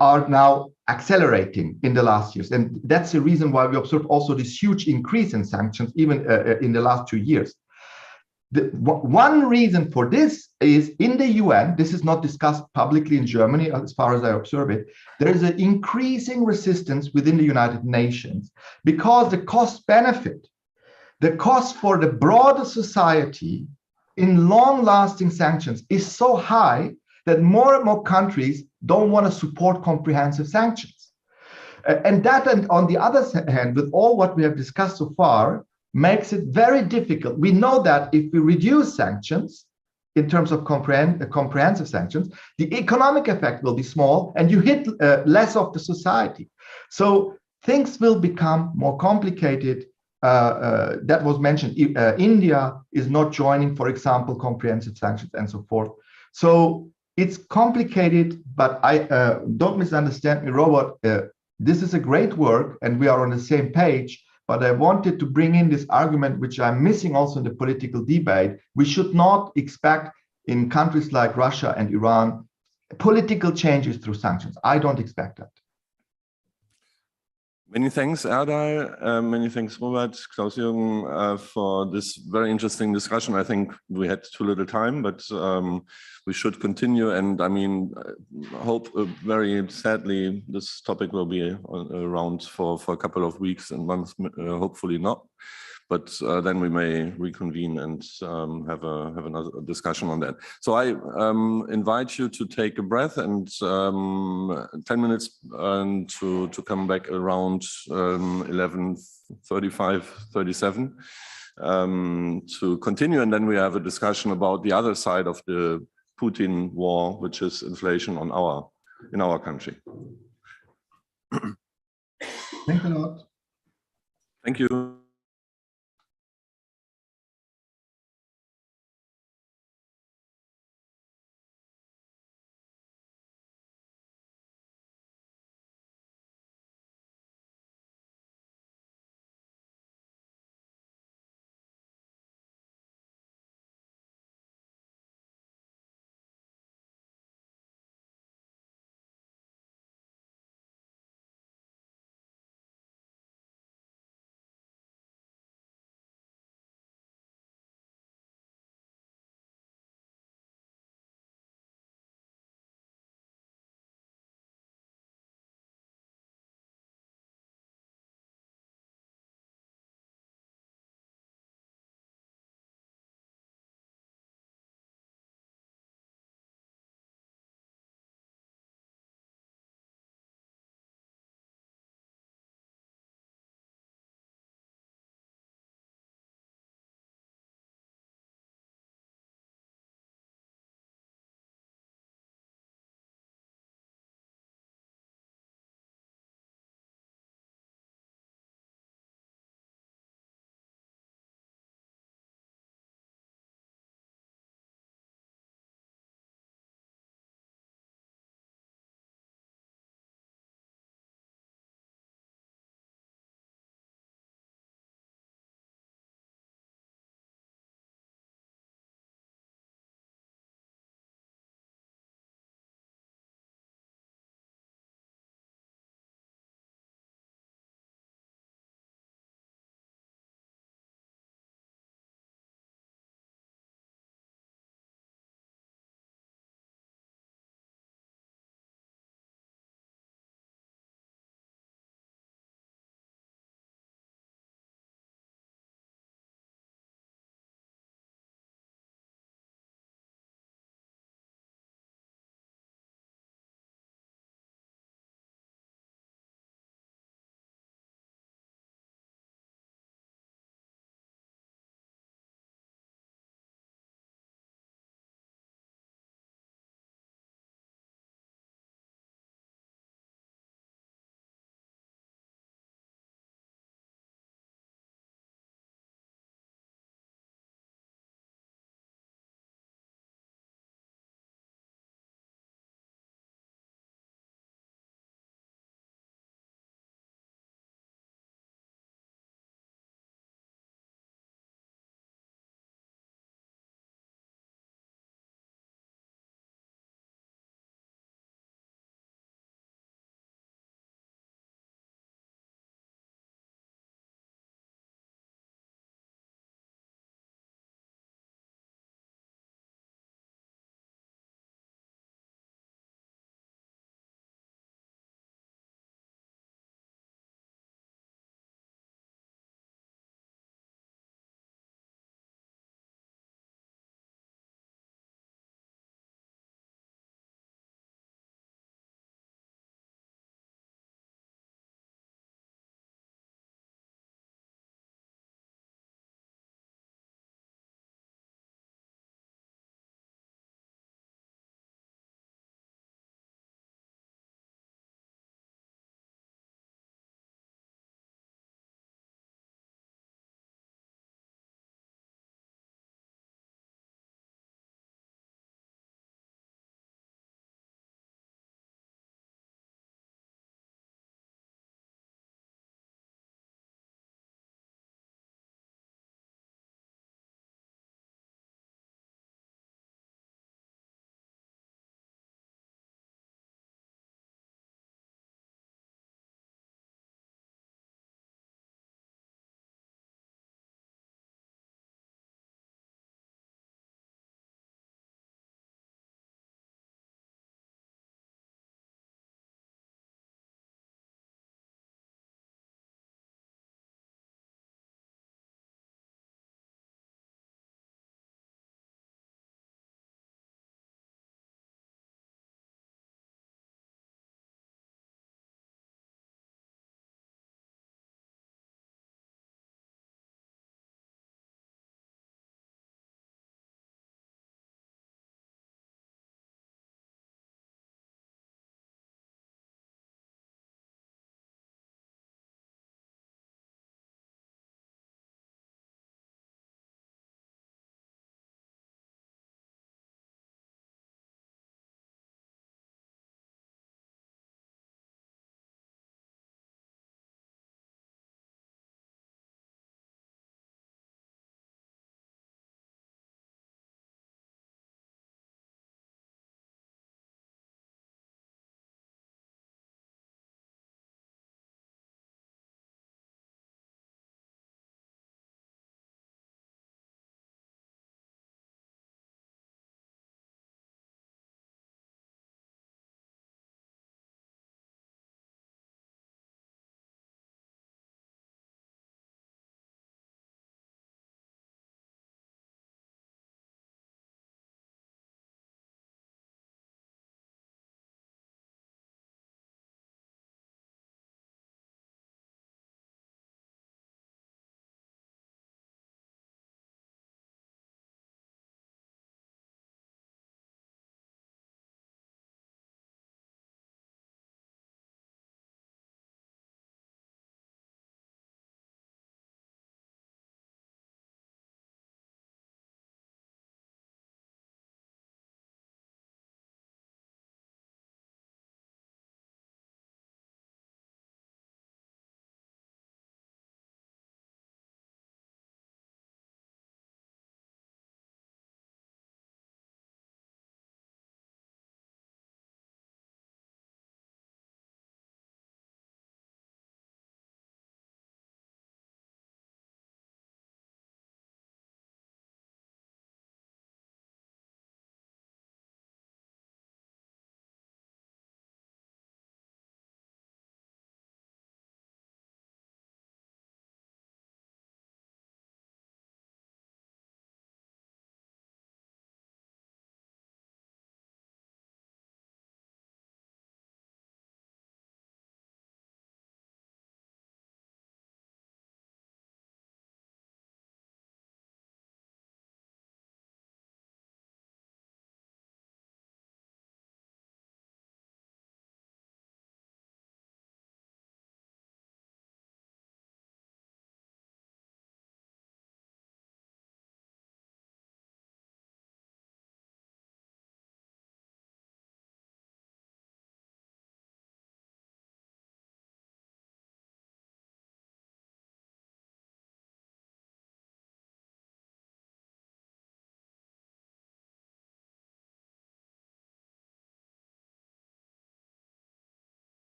Speaker 11: are now accelerating in the last years. And that's the reason why we observe also this huge increase in sanctions, even in the last 2 years. One reason for this is in the UN, this is not discussed publicly in Germany, as far as I observe it, there is an increasing resistance within the United Nations because the cost benefit, the cost for the broader society in long-lasting sanctions is so high that more and more countries don't want to support comprehensive sanctions. And that, and on the other hand, with all what we have discussed so far, makes it very difficult. We know that if we reduce sanctions in terms of comprehensive sanctions, the economic effect will be small and you hit less of the society. So things will become more complicated. That was mentioned. India is not joining, for example, comprehensive sanctions and so forth. So it's complicated, but I don't misunderstand me, Robert. This is a great work and we are on the same page. But I wanted to bring in this argument, which I'm missing also in the political debate. We should not expect in countries like Russia and Iran political changes through sanctions. I don't expect that.
Speaker 8: Many thanks, Erdal. Many thanks, Robert, Klaus-Jürgen, for this very interesting discussion. I think we had too little time, but we should continue. And I mean, hope very sadly this topic will be around for a couple of weeks and months, hopefully not. But then we may reconvene and have another discussion on that. So I invite you to take a breath and 10 minutes to come back around 11:35, 37 to continue. And then we have a discussion about the other side of the Putin war, which is inflation in our country.
Speaker 9: Thanks a lot.
Speaker 8: Thank you.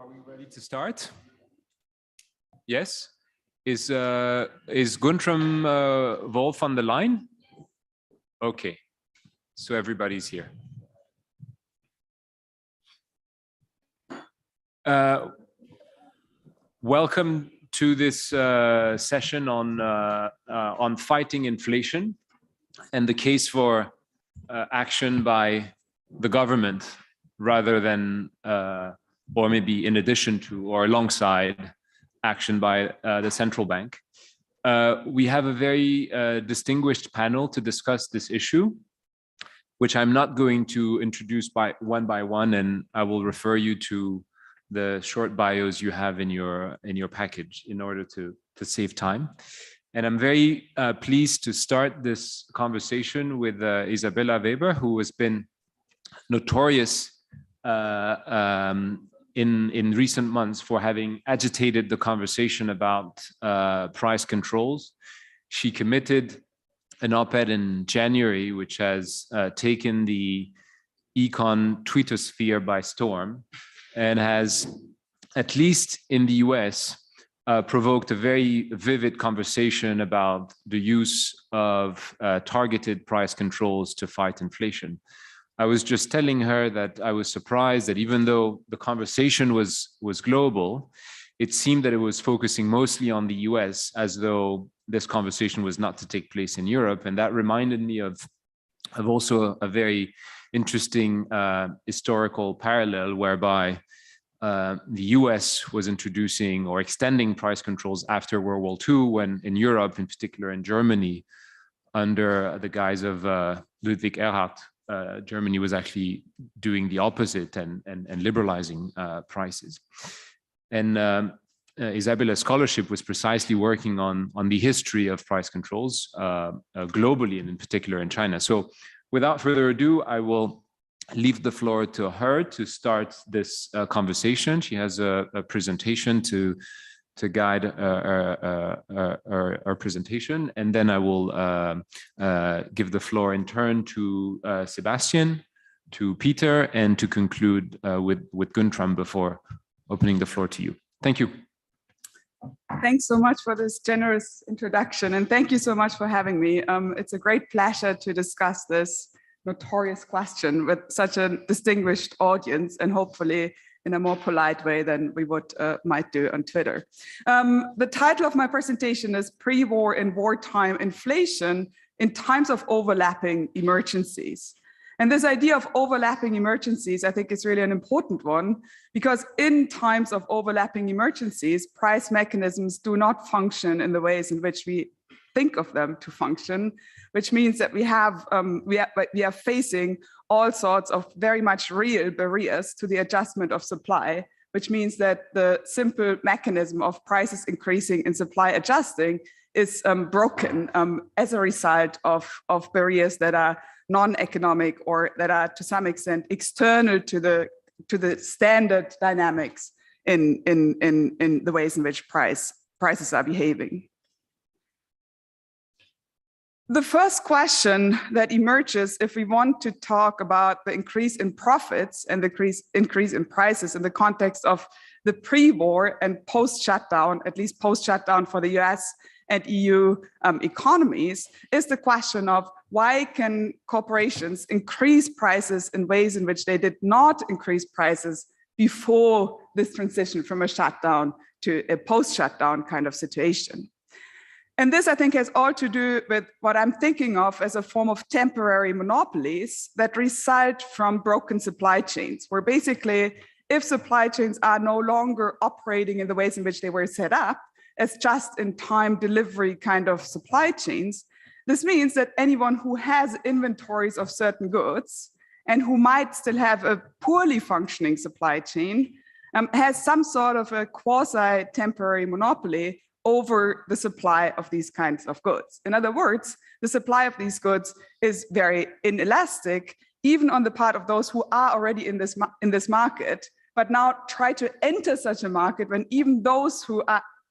Speaker 12: Are we ready to start? Yes. Is Guntram Wolf on the line? Okay, so everybody's here. Welcome to this session on fighting inflation and the case for action by the government rather than or maybe in addition to or alongside action by the central bank. We have a very distinguished panel to discuss this issue, which I'm not going to introduce by one, and I will refer you to the short bios you have in your package in order to save time. And I'm very pleased to start this conversation with Isabella Weber, who has been notorious in recent months for having agitated the conversation about price controls. She committed an op-ed in January, which has taken the econ Twittersphere by storm and has, at least in the US, provoked a very vivid conversation about the use of targeted price controls to fight inflation. I was just telling her that I was surprised that even though the conversation was global, it seemed that it was focusing mostly on the US, as though this conversation was not to take place in Europe. And that reminded me of also a very interesting historical parallel whereby the US was introducing or extending price controls after World War II, when in Europe, in particular in Germany, under the guise of Ludwig Erhard, Germany was actually doing the opposite and liberalizing prices. And Isabella's scholarship was precisely working on the history of price controls globally and in particular in China. So without further ado, I will leave the floor to her to start this conversation. She has a presentation to guide our presentation, and then I will give the floor in turn to Sebastian, to Peter, and to conclude with Guntram before opening the floor to you. Thank you.
Speaker 13: Thanks so much for this generous introduction, and thank you so much for having me. It's a great pleasure to discuss this notorious question with such a distinguished audience, and hopefully in a more polite way than we might do on Twitter. The title of my presentation is Pre-War and Wartime Inflation in Times of Overlapping Emergencies. And this idea of overlapping emergencies, I think, is really an important one, because in times of overlapping emergencies, price mechanisms do not function in the ways in which we think of them to function, which means that we are facing all sorts of very much real barriers to the adjustment of supply, which means that the simple mechanism of prices increasing and supply adjusting is broken as a result of barriers that are non-economic or that are to some extent external to the standard dynamics in the ways in which prices are behaving. The first question that emerges if we want to talk about the increase in profits and the increase in prices in the context of the pre-war and post-shutdown, at least post-shutdown for the US and EU economies, is the question of why can corporations increase prices in ways in which they did not increase prices before this transition from a shutdown to a post-shutdown kind of situation. And this, I think, has all to do with what I'm thinking of as a form of temporary monopolies that result from broken supply chains, where basically, if supply chains are no longer operating in the ways in which they were set up, as just-in-time delivery kind of supply chains, this means that anyone who has inventories of certain goods and who might still have a poorly functioning supply chain has some sort of a quasi-temporary monopoly over the supply of these kinds of goods. In other words, the supply of these goods is very inelastic, even on the part of those who are already in this market, but now try to enter such a market when even those who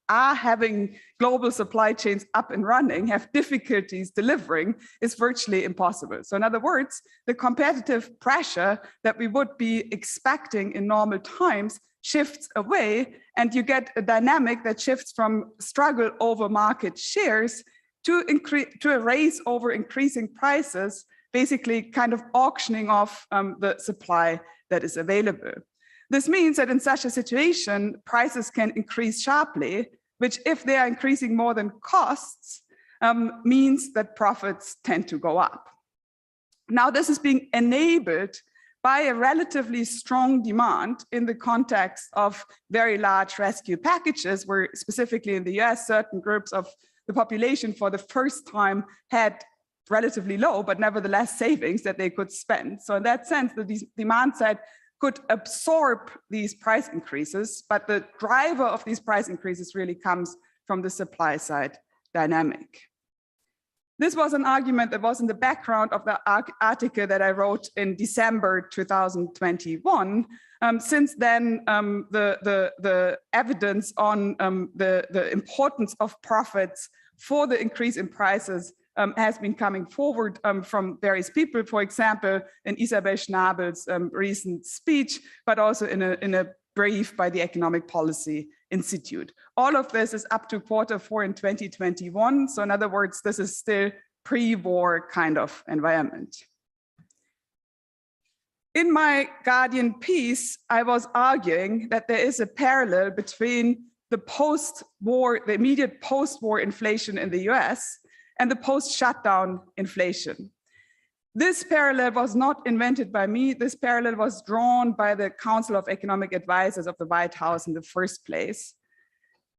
Speaker 13: are having global supply chains up and running have difficulties delivering is virtually impossible. So in other words, the competitive pressure that we would be expecting in normal times shifts away, and you get a dynamic that shifts from struggle over market shares to a race over increasing prices, basically kind of auctioning off the supply that is available. This means that in such a situation, prices can increase sharply, which if they are increasing more than costs, means that profits tend to go up. Now, this is being enabled by a relatively strong demand in the context of very large rescue packages, where specifically in the US, certain groups of the population for the first time had relatively low, but nevertheless savings that they could spend. So in that sense, the demand side could absorb these price increases, but the driver of these price increases really comes from the supply side dynamic. This was an argument that was in the background of the article that I wrote in December 2021. Since then, the evidence on the importance of profits for the increase in prices has been coming forward from various people, for example, in Isabel Schnabel's recent speech, but also in a brief by the Economic Policy Institute. All of this is up to Q4 in 2021. So in other words, this is still pre-war kind of environment. In my Guardian piece, I was arguing that there is a parallel between the post-war, the immediate post-war inflation in the US and the post-shutdown inflation. This parallel was not invented by me. This parallel was drawn by the Council of Economic Advisors of the White House in the first place.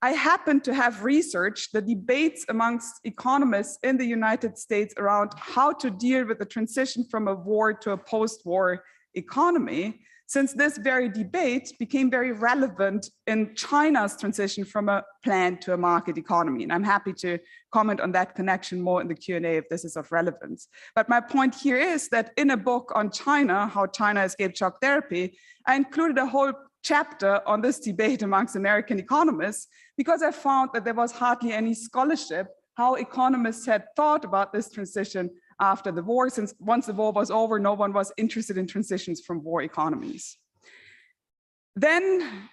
Speaker 13: I happen to have researched the debates amongst economists in the United States around how to deal with the transition from a war to a post-war economy, since this very debate became very relevant in China's transition from a planned to a market economy. And I'm happy to comment on that connection more in the Q&A if this is of relevance. But my point here is that in a book on China, How China Escaped Shock Therapy, I included a whole chapter on this debate amongst American economists, because I found that there was hardly any scholarship how economists had thought about this transition after the war, since once the war was over, no one was interested in transitions from war economies. Then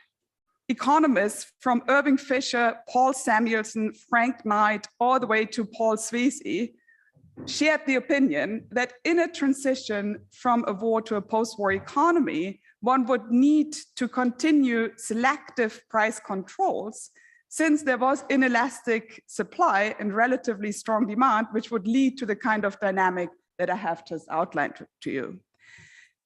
Speaker 13: economists from Irving Fisher, Paul Samuelson, Frank Knight, all the way to Paul Sweezy shared the opinion that in a transition from a war to a post-war economy, one would need to continue selective price controls, since there was inelastic supply and relatively strong demand, which would lead to the kind of dynamic that I have just outlined to you.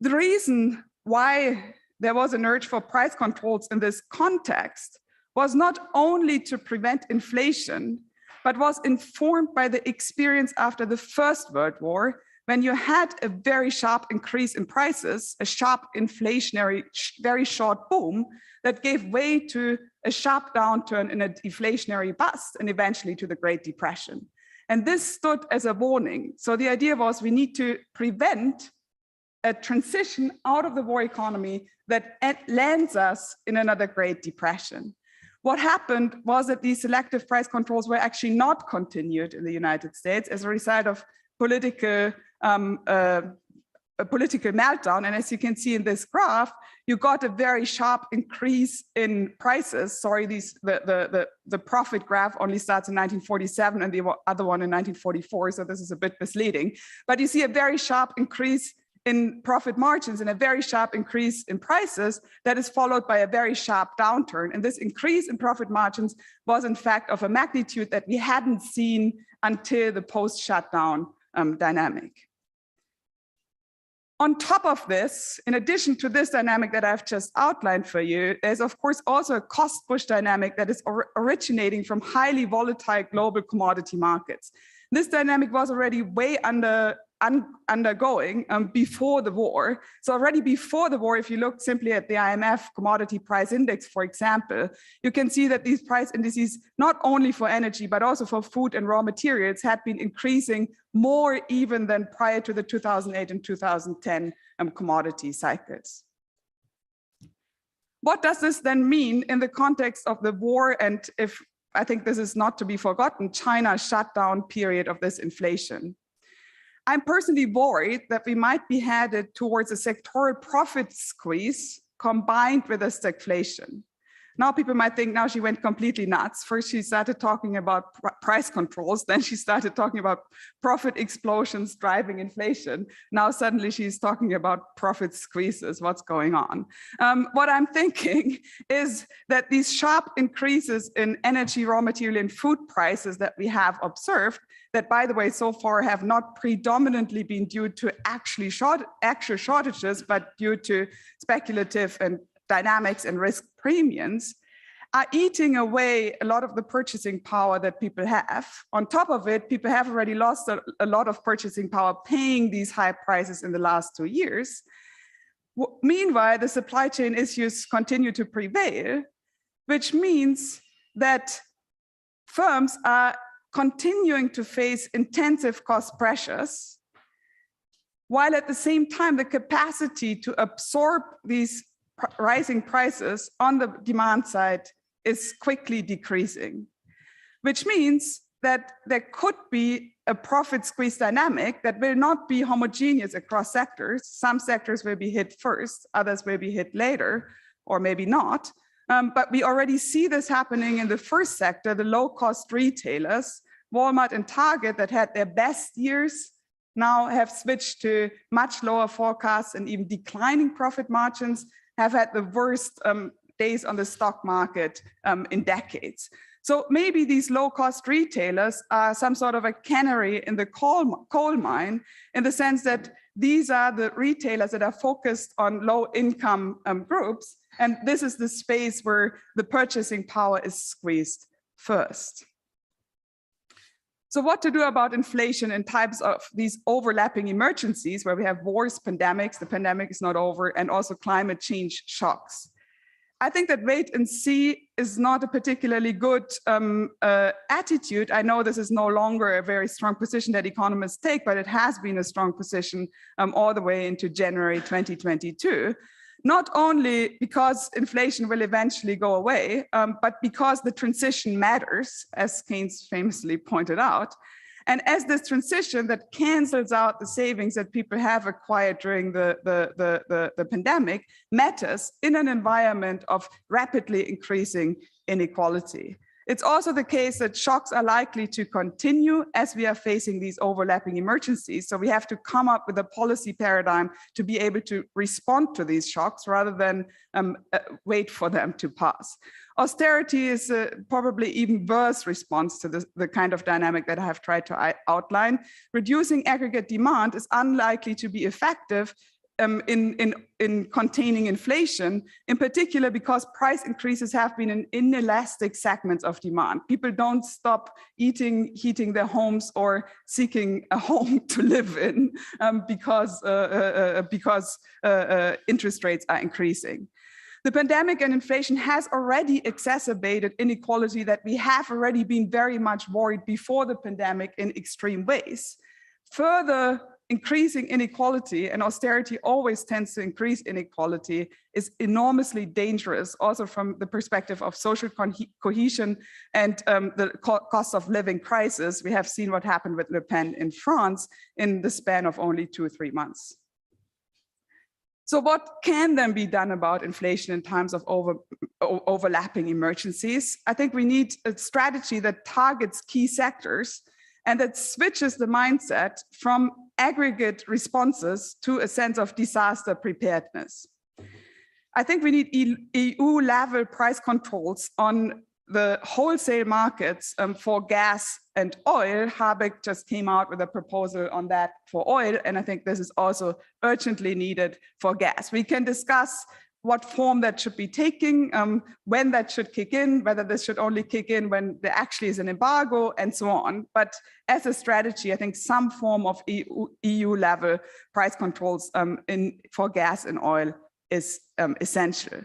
Speaker 13: The reason why there was an urge for price controls in this context was not only to prevent inflation, but was informed by the experience after the First World War, when you had a very sharp increase in prices, a sharp inflationary, very short boom that gave way to a sharp downturn in a deflationary bust and eventually to the Great Depression. And this stood as a warning. So the idea was we need to prevent a transition out of the war economy that lands us in another Great Depression. What happened was that these selective price controls were actually not continued in the United States as a result of political meltdown. And as you can see in this graph, you got a very sharp increase in prices. Sorry, the profit graph only starts in 1947 and the other one in 1944. So this is a bit misleading. But you see a very sharp increase in profit margins and a very sharp increase in prices that is followed by a very sharp downturn. And this increase in profit margins was in fact of a magnitude that we hadn't seen until the post-shutdown dynamic. On top of this, in addition to this dynamic that I've just outlined for you, there's of course also a cost push dynamic that is originating from highly volatile global commodity markets. This dynamic was already way undergoing before the war. So already before the war, if you look simply at the IMF commodity price index, for example, you can see that these price indices, not only for energy, but also for food and raw materials, had been increasing more even than prior to the 2008 and 2010 commodity cycles. What does this then mean in the context of the war? And if I think this is not to be forgotten, China's shutdown period of this inflation. I'm personally worried that we might be headed towards a sectoral profit squeeze combined with a stagflation. Now people might think now she went completely nuts. First she started talking about price controls, then she started talking about profit explosions driving inflation. Now suddenly she's talking about profit squeezes. What's going on? What I'm thinking is that these sharp increases in energy, raw material, and food prices that we have observed, that by the way so far have not predominantly been due to actual shortages, but due to speculative and dynamics and risk premiums, are eating away a lot of the purchasing power that people have. On top of it, people have already lost a lot of purchasing power paying these high prices in the last 2 years. Meanwhile, the supply chain issues continue to prevail, which means that firms are continuing to face intensive cost pressures, while at the same time, the capacity to absorb these rising prices on the demand side is quickly decreasing, which means that there could be a profit squeeze dynamic that will not be homogeneous across sectors. Some sectors will be hit first, others will be hit later, or maybe not. But we already see this happening in the first sector, the low-cost retailers. Walmart and Target that had their best years now have switched to much lower forecasts and even declining profit margins, have had the worst days on the stock market in decades. So maybe these low-cost retailers are some sort of a canary in the coal mine, in the sense that these are the retailers that are focused on low-income groups, and this is the space where the purchasing power is squeezed first. So what to do about inflation in types of these overlapping emergencies where we have wars, pandemics, the pandemic is not over, and also climate change shocks? I think that wait and see is not a particularly good attitude. I know this is no longer a very strong position that economists take, but it has been a strong position all the way into January 2022. Not only because inflation will eventually go away, but because the transition matters, as Keynes famously pointed out. And as this transition that cancels out the savings that people have acquired during the pandemic matters in an environment of rapidly increasing inequality. It's also the case that shocks are likely to continue as we are facing these overlapping emergencies. So we have to come up with a policy paradigm to be able to respond to these shocks rather than wait for them to pass. Austerity is probably even worse response to the kind of dynamic that I have tried to outline. Reducing aggregate demand is unlikely to be effective in containing inflation, in particular because price increases have been in inelastic segments of demand. People don't stop heating their homes or seeking a home to live in because interest rates are increasing. The pandemic and inflation has already exacerbated inequality that we have already been very much worried before the pandemic in extreme ways. Further increasing inequality, and austerity always tends to increase inequality, is enormously dangerous, also from the perspective of social cohesion and the cost of living crisis. We have seen what happened with Le Pen in France in the span of only 2 or 3 months. So what can then be done about inflation in times of overlapping emergencies? I think we need a strategy that targets key sectors and that switches the mindset from aggregate responses to a sense of disaster preparedness. I think we need EU-level price controls on the wholesale markets for gas and oil. Habeck just came out with a proposal on that for oil, and I think this is also urgently needed for gas. We can discuss what form that should be taking, when that should kick in, whether this should only kick in when there actually is an embargo, and so on. But as a strategy, I think some form of EU-level price controls for gas and oil is essential.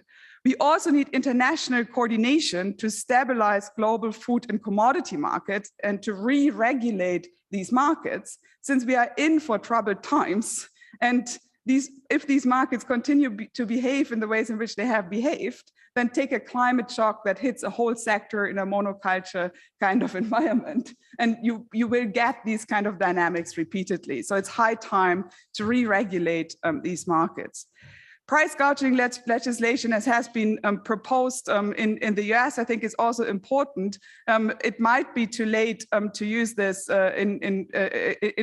Speaker 13: We also need international coordination to stabilize global food and commodity markets and to re-regulate these markets, since we are in for troubled times. And if these markets continue to behave in the ways in which they have behaved, then take a climate shock that hits a whole sector in a monoculture kind of environment. And you will get these kind of dynamics repeatedly. So it's high time to re-regulate these markets. Price gouging legislation, as has been proposed in the US, I think is also important. It might be too late to use this in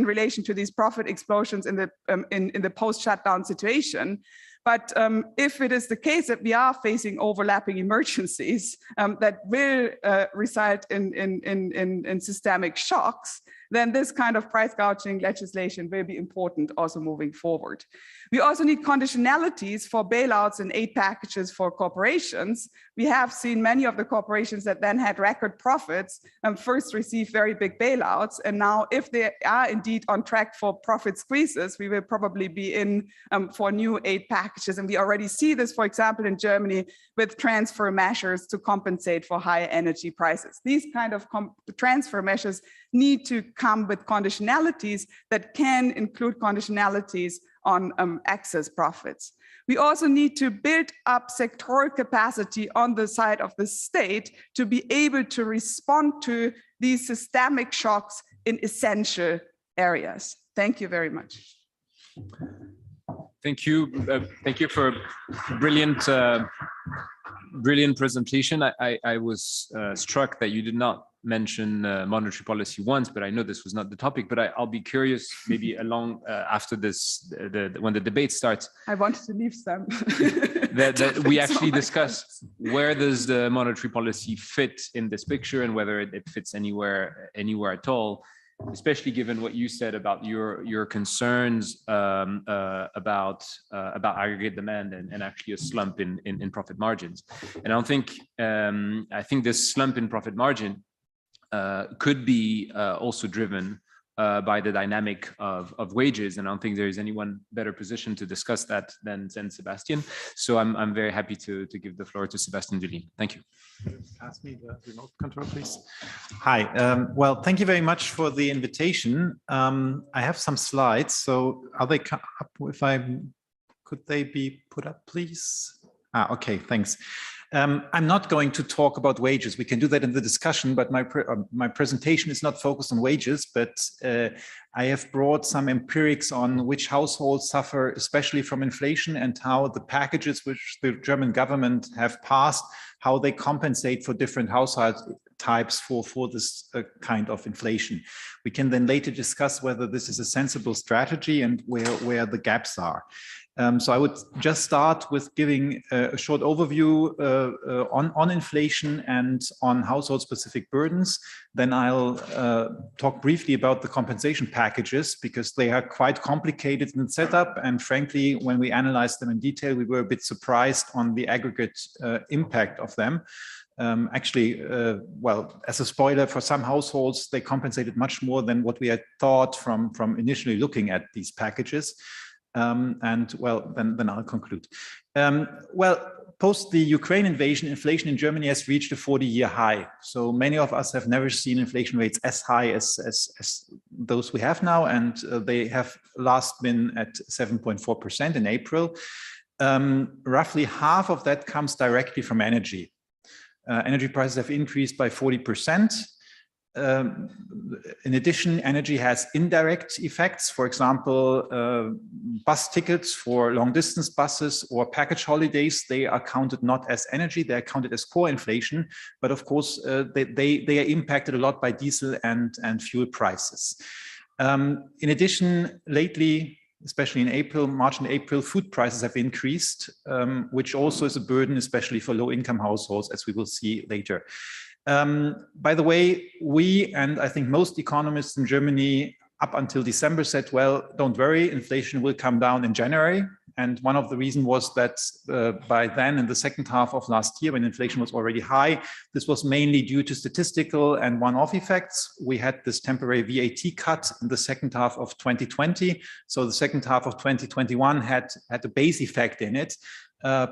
Speaker 13: relation to these profit explosions in the post-shutdown situation. But if it is the case that we are facing overlapping emergencies that will result in systemic shocks, then this kind of price gouging legislation will be important also moving forward. We also need conditionalities for bailouts and aid packages for corporations. We have seen many of the corporations that then had record profits first receive very big bailouts. And now if they are indeed on track for profit squeezes, we will probably be in for new aid packages. And we already see this, for example, in Germany with transfer measures to compensate for higher energy prices. These kind of transfer measures need to come with conditionalities that can include conditionalities on excess profits. We also need to build up sectoral capacity on the side of the state to be able to respond to these systemic shocks in essential areas. Thank you very much.
Speaker 12: Thank you. Thank you for brilliant presentation. I was struck that you did not mention monetary policy once, but I know this was not the topic. But I'll be curious, maybe along after this, when the debate starts.
Speaker 13: I wanted to leave some.
Speaker 12: that we actually discuss where does the monetary policy fit in this picture and whether it fits anywhere at all. Especially given what you said about your concerns about aggregate demand and actually a slump in profit margins. And I think this slump in profit margin could be also driven by the dynamic of wages, and I don't think there is anyone better positioned to discuss that than Sebastian. So I'm very happy to give the floor to Sebastian Julien. Thank you.
Speaker 14: Pass me the remote control, please. Hi. Well, thank you very much for the invitation. I have some slides. So are they up? Could they be put up, please? Okay, thanks. I'm not going to talk about wages. We can do that in the discussion, but my presentation is not focused on wages, but I have brought some empirics on which households suffer, especially from inflation, and how the packages which the German government have passed, how they compensate for different household types for this kind of inflation. We can then later discuss whether this is a sensible strategy and where the gaps are. So I would just start with giving a short overview on inflation and on household-specific burdens. Then I'll talk briefly about the compensation packages because they are quite complicated in setup. And frankly, when we analyzed them in detail, we were a bit surprised on the aggregate impact of them. Well, as a spoiler, for some households, they compensated much more than what we had thought from initially looking at these packages. And well, then I'll conclude. Well, post the Ukraine invasion, inflation in Germany has reached a 40-year high. So many of us have never seen inflation rates as high as those we have now, and they have last been at 7.4% in April. Roughly half of that comes directly from energy. Energy prices have increased by 40%. In addition, energy has indirect effects. For example, bus tickets for long distance buses or package holidays, they are counted not as energy, they are counted as core inflation. But of course, they are impacted a lot by diesel and fuel prices. In addition, lately, especially in April, March and April, food prices have increased, which also is a burden, especially for low-income households, as we will see later. By the way, we, and I think most economists in Germany up until December said, well, don't worry, inflation will come down in January. And one of the reasons was that by then, in the second half of last year, when inflation was already high, this was mainly due to statistical and one-off effects. We had this temporary VAT cut in the second half of 2020. So the second half of 2021 had a base effect in it.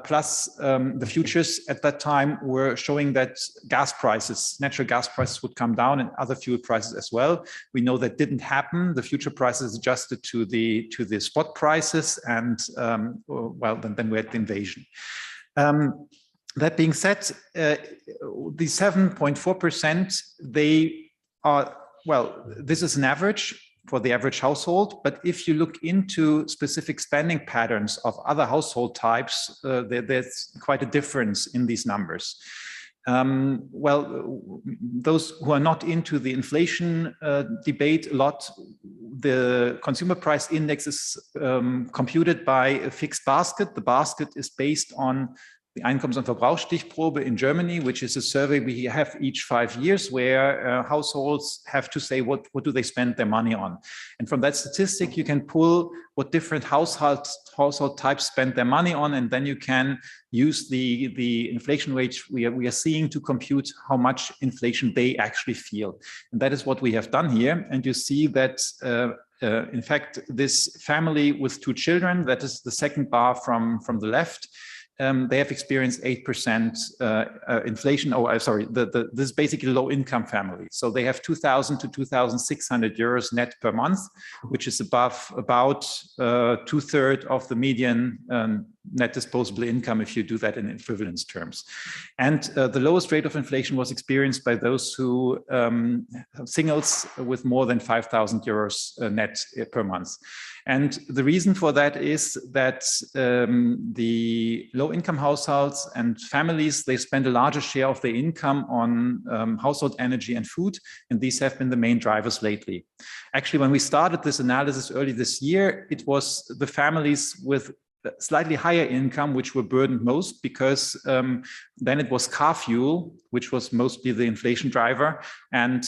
Speaker 14: Plus the futures at that time were showing that gas prices, natural gas prices would come down and other fuel prices as well. We know that didn't happen. The future prices adjusted to the spot prices, and well, then we had the invasion. That being said, the 7.4%, they are, well, this is an average. for the average household. But if you look into specific spending patterns of other household types, there's quite a difference in these numbers. Well, those who are not into the inflation debate a lot, the consumer price index is computed by a fixed basket. The basket is based on the Einkommens- und Verbrauchsstichprobe in Germany, which is a survey we have each 5 years, where households have to say what do they spend their money on. And from that statistic, you can pull what different household types spend their money on, and then you can use the inflation rate we are seeing to compute how much inflation they actually feel. And that is what we have done here. And you see that in fact, this family with 2 children, that is the second bar from the left, they have experienced 8% inflation. Oh, sorry, this is basically low-income family. So they have 2,000 to 2,600 euros net per month, which is above about 2/3 of the median net disposable income if you do that in equivalence terms. And the lowest rate of inflation was experienced by those who singles with more than 5,000 euros net per month. And the reason for that is that the low-income households and families, they spend a larger share of their income on household energy and food, and these have been the main drivers lately. Actually, when we started this analysis early this year, it was the families with slightly higher income which were burdened most, because then it was car fuel, which was mostly the inflation driver. And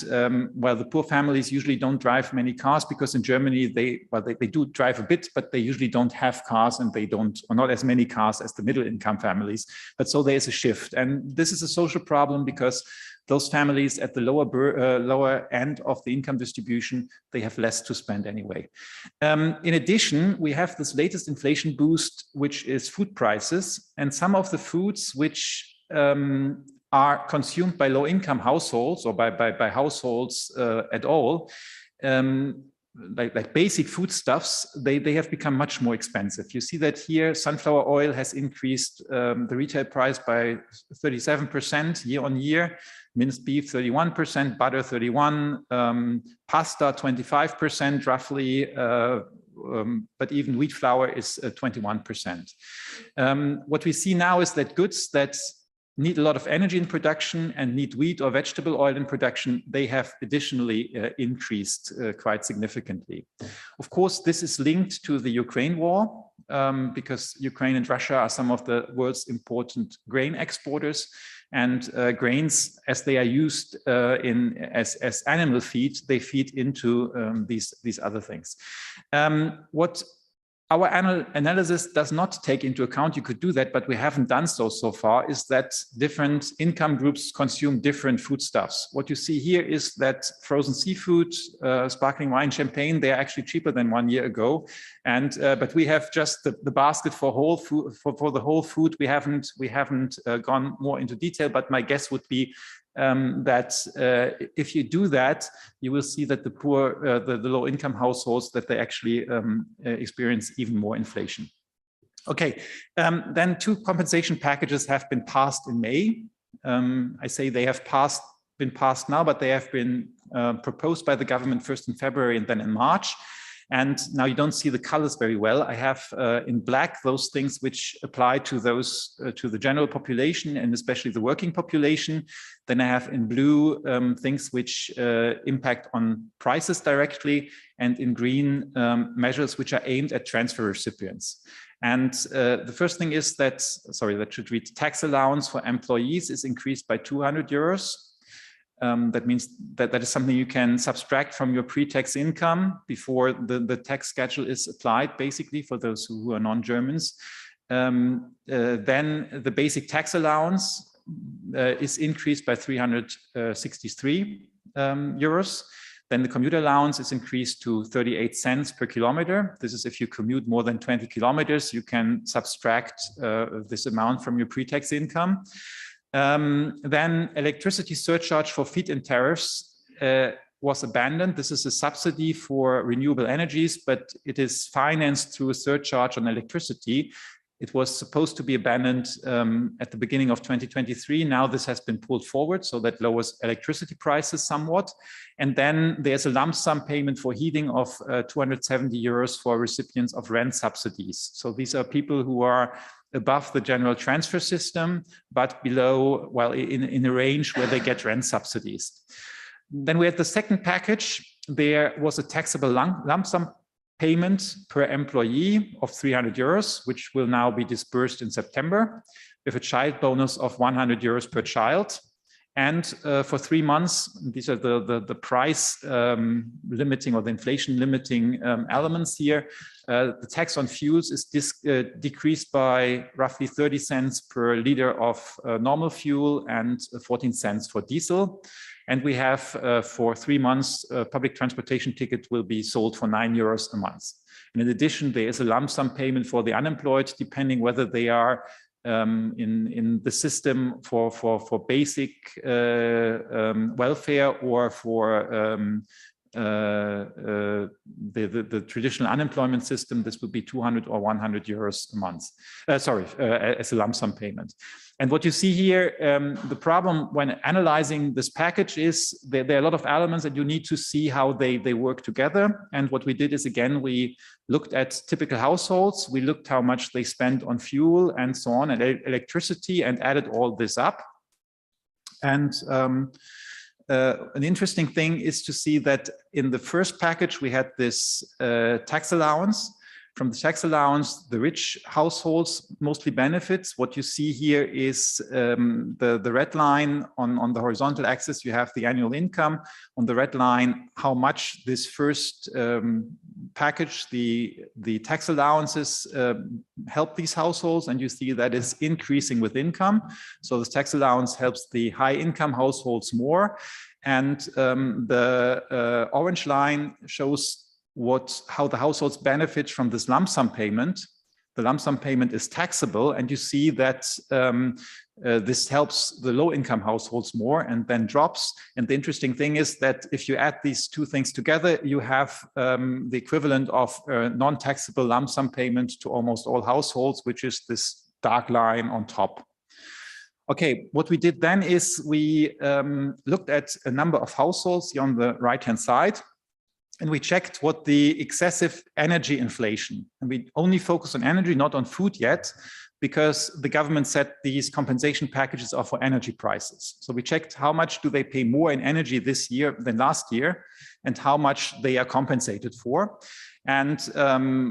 Speaker 14: while the poor families usually don't drive many cars, because in Germany they do drive a bit, but they usually don't have cars, and they don't, or not as many cars as the middle income families. But so there is a shift, and this is a social problem, because those families at the lower end of the income distribution, they have less to spend anyway. In addition, we have this latest inflation boost, which is food prices, and some of the foods which are consumed by low-income households, or by households at all, like basic foodstuffs, they have become much more expensive. You see that here, sunflower oil has increased the retail price by 37% year on year, minced beef 31%, butter 31%, pasta 25% roughly, but even wheat flour is 21%. What we see now is that goods that need a lot of energy in production and need wheat or vegetable oil in production, they have additionally increased quite significantly. Of course, this is linked to the Ukraine war, because Ukraine and Russia are some of the world's important grain exporters, and grains, as they are used as animal feed, they feed into these other things. What our analysis does not take into account, you could do that, but we haven't done so far, is that different income groups consume different foodstuffs. What you see here is that frozen seafood, sparkling wine, champagne, they are actually cheaper than 1 year ago. And but we have just the basket for whole food, for the whole food. We haven't gone more into detail, but my guess would be that if you do that, you will see that the poor, the low-income households, that they actually experience even more inflation. Okay, then 2 compensation packages have been passed in May. I say they have been passed now, but they have been proposed by the government first in February and then in March. And now you don't see the colors very well. I have in black those things which apply to those to the general population, and especially the working population. Then I have in blue things which impact on prices directly, and in green measures which are aimed at transfer recipients. And the first thing is that, sorry, that should read, tax allowance for employees is increased by 200 euros. That means that is something you can subtract from your pre-tax income before the tax schedule is applied, basically, for those who are non-Germans. Then the basic tax allowance is increased by 363 euros. Then the commuter allowance is increased to 38 cents per kilometer. This is if you commute more than 20 kilometers, you can subtract this amount from your pre-tax income. Then electricity surcharge for feed-in tariffs was abandoned. This is a subsidy for renewable energies, but it is financed through a surcharge on electricity. It was supposed to be abandoned at the beginning of 2023. Now this has been pulled forward, so that lowers electricity prices somewhat. And then there's a lump sum payment for heating of 270 euros for recipients of rent subsidies. So these are people who are above the general transfer system, but below, well, in a range where they get rent subsidies. Then we had the second package. There was a taxable lump sum payment per employee of 300 euros, which will now be disbursed in September, with a child bonus of 100 euros per child. And for 3 months, these are the price limiting or the inflation limiting elements here. The tax on fuels is decreased by roughly 30 cents per liter of normal fuel and 14 cents for diesel. And we have for 3 months, public transportation ticket will be sold for 9 euros a month. And in addition, there is a lump sum payment for the unemployed, depending whether they are in the system for basic welfare or for the traditional unemployment system. This would be 200 or 100 euros a month. As a lump sum payment. And what you see here, the problem when analyzing this package is there are a lot of elements and you need to see how they work together. And what we did is, again, we looked at typical households. We looked how much they spend on fuel and so on and electricity and added all this up. And an interesting thing is to see that in the first package, we had this tax allowance. From the tax allowance, the rich households mostly benefits. What you see here is the red line on the horizontal axis, you have the annual income. On the red line, how much this first package, the tax allowances help these households. And you see that is increasing with income. So this tax allowance helps the high income households more. And the orange line shows how the households benefit from this lump sum payment. The lump sum payment is taxable, and you see that this helps the low-income households more and then drops. And the interesting thing is that if you add these two things together, you have the equivalent of non-taxable lump sum payment to almost all households, which is this dark line on top. Okay, what we did then is we looked at a number of households here on the right-hand side. And we checked what the excessive energy inflation, and we only focus on energy, not on food yet, because the government said these compensation packages are for energy prices. So we checked how much do they pay more in energy this year than last year, and how much they are compensated for. And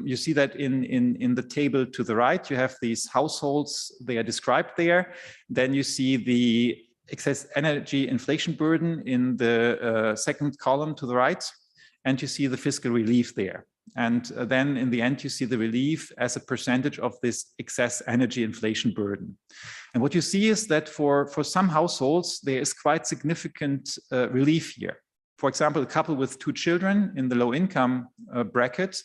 Speaker 14: you see that in the table to the right, you have these households, they are described there. Then you see the excess energy inflation burden in the second column to the right. And you see the fiscal relief there. And then in the end, you see the relief as a percentage of this excess energy inflation burden. And what you see is that for some households, there is quite significant relief here. For example, a couple with 2 children in the low income bracket,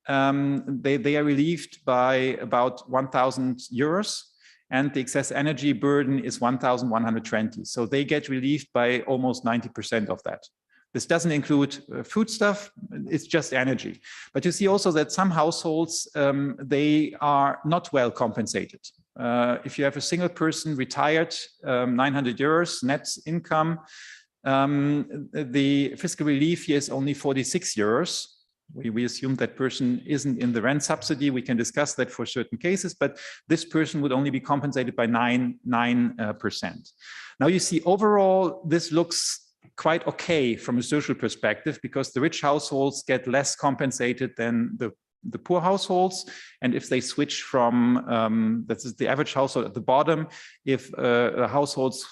Speaker 14: they are relieved by about 1,000 euros. And the excess energy burden is 1,120. So they get relieved by almost 90% of that. This doesn't include food stuff, it's just energy. But you see also that some households, they are not well compensated. If you have a single person retired, 900 euros net income, the fiscal relief here is only 46 euros. We assume that person isn't in the rent subsidy. We can discuss that for certain cases, but this person would only be compensated by 9%. Now you see overall, this looks quite okay from a social perspective, because the rich households get less compensated than the poor households. And if they switch from, that's the average household at the bottom, if a household's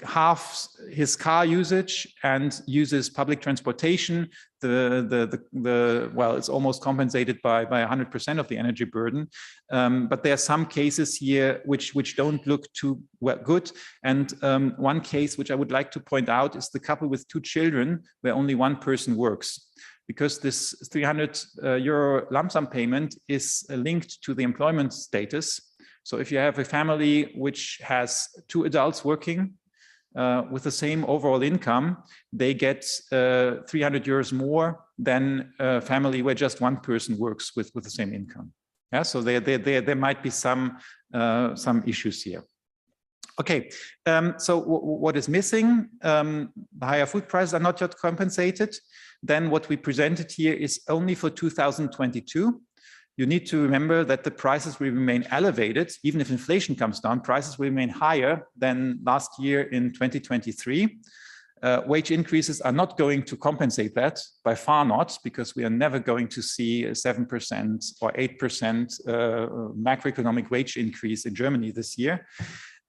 Speaker 14: half his car usage and uses public transportation, well, it's almost compensated by 100% of the energy burden. But there are some cases here which don't look too good. And one case which I would like to point out is the couple with 2 children where only one person works. Because this 300 euro lump sum payment is linked to the employment status. So if you have a family which has 2 adults working, with the same overall income, they get 300 euros more than a family where just one person works with the same income. Yeah, so there might be some issues here. Okay, so what is missing? The higher food prices are not yet compensated. Then what we presented here is only for 2022. You need to remember that the prices will remain elevated. Even if inflation comes down, prices will remain higher than last year in 2023. Wage increases are not going to compensate that, by far not, because we are never going to see a 7% or 8% macroeconomic wage increase in Germany this year.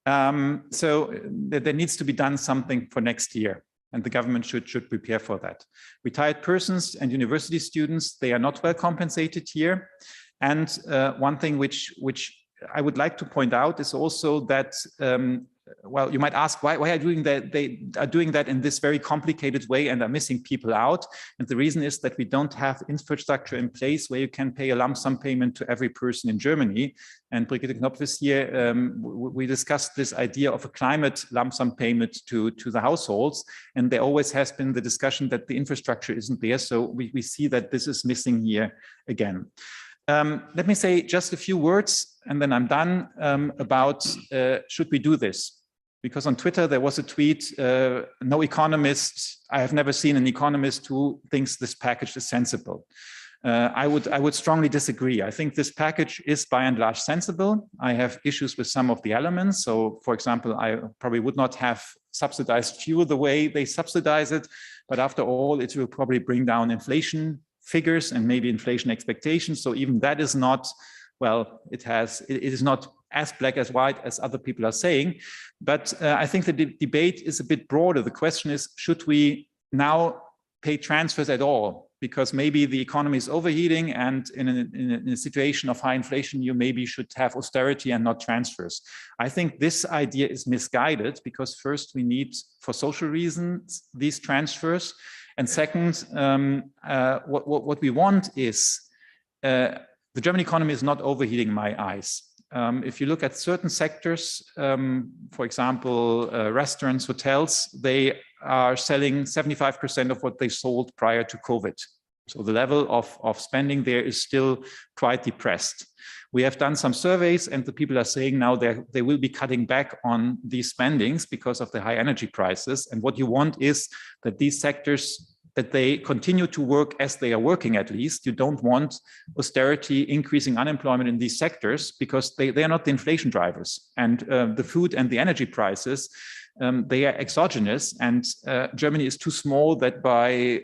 Speaker 14: So there needs to be done something for next year, and the government should prepare for that. Retired persons and university students, they are not well compensated here. And one thing which I would like to point out is also that, well, you might ask why are doing that? They are doing that in this very complicated way and are missing people out. And the reason is that we don't have infrastructure in place where you can pay a lump sum payment to every person in Germany. And Brigitte Knopf this year, we discussed this idea of a climate lump sum payment to the households. And there always has been the discussion that the infrastructure isn't there. So we see that this is missing here again. Let me say just a few words, and then I'm done, about should we do this? Because on Twitter, there was a tweet, no economist, I have never seen an economist who thinks this package is sensible. I would strongly disagree. I think this package is by and large sensible. I have issues with some of the elements. So for example, I probably would not have subsidized fuel the way they subsidize it, but after all, it will probably bring down inflation figures and maybe inflation expectations. So even that is not, well, it is not as black as white as other people are saying. But I think the debate is a bit broader. The question is, should we now pay transfers at all? Because maybe the economy is overheating, and in a situation of high inflation, you maybe should have austerity and not transfers. I think this idea is misguided, because first we need, for social reasons, these transfers. And second, what we want is, the German economy is not overheating in my eyes. If you look at certain sectors, for example, restaurants, hotels, they are selling 75% of what they sold prior to COVID. So the level of spending there is still quite depressed. We have done some surveys, and the people are saying now they will be cutting back on these spendings because of the high energy prices. And what you want is that these sectors, that they continue to work as they are working at least. You don't want austerity increasing unemployment in these sectors, because they are not the inflation drivers. And the food and the energy prices, they are exogenous, and Germany is too small that by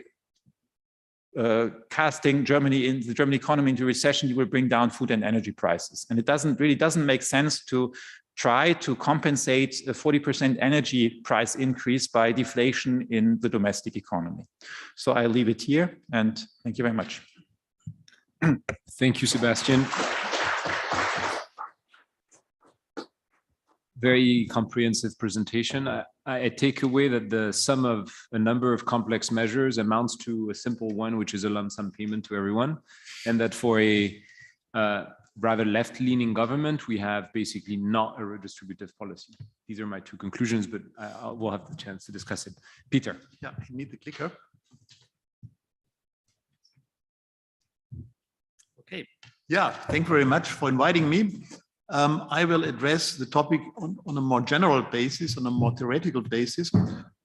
Speaker 14: casting the German economy into recession, you will bring down food and energy prices. And it really doesn't make sense to try to compensate a 40% energy price increase by deflation in the domestic economy. So I'll leave it here, and thank you very much.
Speaker 12: Thank you, Sebastian. Very comprehensive presentation. I take away that the sum of a number of complex measures amounts to a simple one, which is a lump sum payment to everyone, and that for a rather left-leaning government, we have basically not a redistributive policy. These are my two conclusions, but we'll have the chance to discuss it. Peter.
Speaker 9: Yeah, you need the clicker. Okay. Yeah, thank you very much for inviting me. I will address the topic on a more general basis, on a more theoretical basis,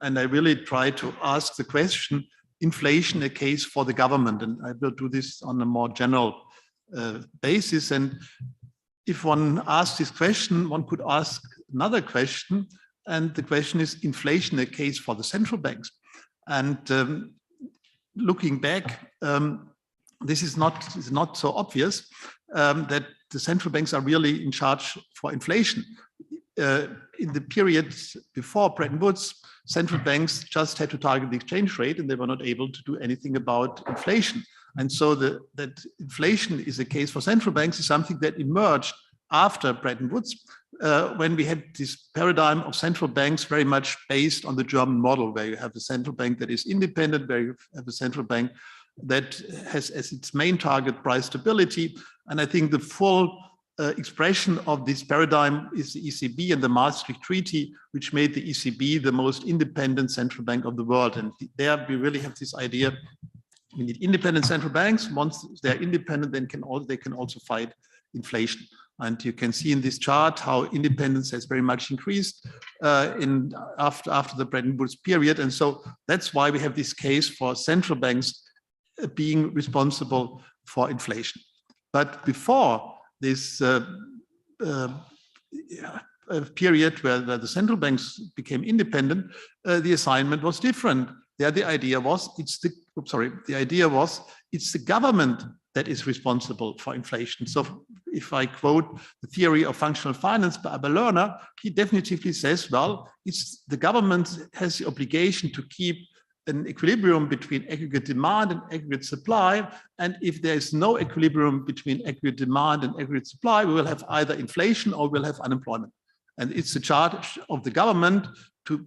Speaker 9: and I really try to ask the question, inflation a case for the government? And I will do this on a more general basis. And if one asks this question, one could ask another question, and the question is, inflation a case for the central banks? And looking back, this is not so obvious that the central banks are really in charge for inflation. In the period before Bretton Woods, central banks just had to target the exchange rate, and they were not able to do anything about inflation. And so that inflation is a case for central banks is something that emerged after Bretton Woods, when we had this paradigm of central banks very much based on the German model, where you have a central bank that is independent, where you have a central bank that has as its main target price stability. And I think the full expression of this paradigm is the ECB and the Maastricht Treaty, which made the ECB the most independent central bank of the world. And there we really have this idea, we need independent central banks. Once they're independent, then they can also fight
Speaker 15: inflation. And you can see in this chart how independence has very much increased after the Bretton Woods period. And so that's why we have this case for central banks being responsible for inflation. But before this period where the central banks became independent, the assignment was different. There, the idea was it's the government that is responsible for inflation. So if I quote the theory of functional finance by Abel Lerner, he definitively says, well, it's the government has the obligation to keep an equilibrium between aggregate demand and aggregate supply. And if there is no equilibrium between aggregate demand and aggregate supply, we will have either inflation or we'll have unemployment. And it's the charge of the government to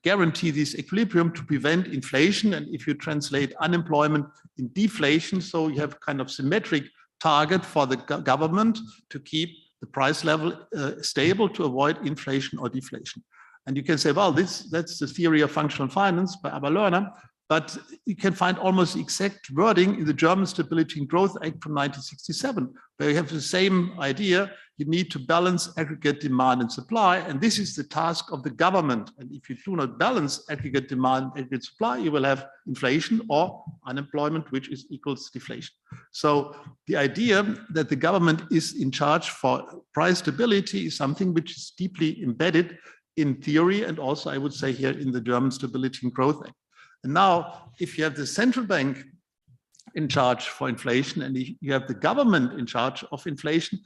Speaker 15: guarantee this equilibrium, to prevent inflation. And if you translate unemployment in deflation, so you have kind of symmetric target for the government to keep the price level stable to avoid inflation or deflation. And you can say, well, that's the theory of functional finance by Abel Lerner, but you can find almost exact wording in the German Stability and Growth Act from 1967, where you have the same idea. You need to balance aggregate demand and supply, and this is the task of the government. And if you do not balance aggregate demand and aggregate supply, you will have inflation or unemployment, which equals deflation. So the idea that the government is in charge for price stability is something which is deeply embedded in theory, and also I would say here in the German Stability and Growth Act. And now, if you have the central bank in charge for inflation and you have the government in charge of inflation,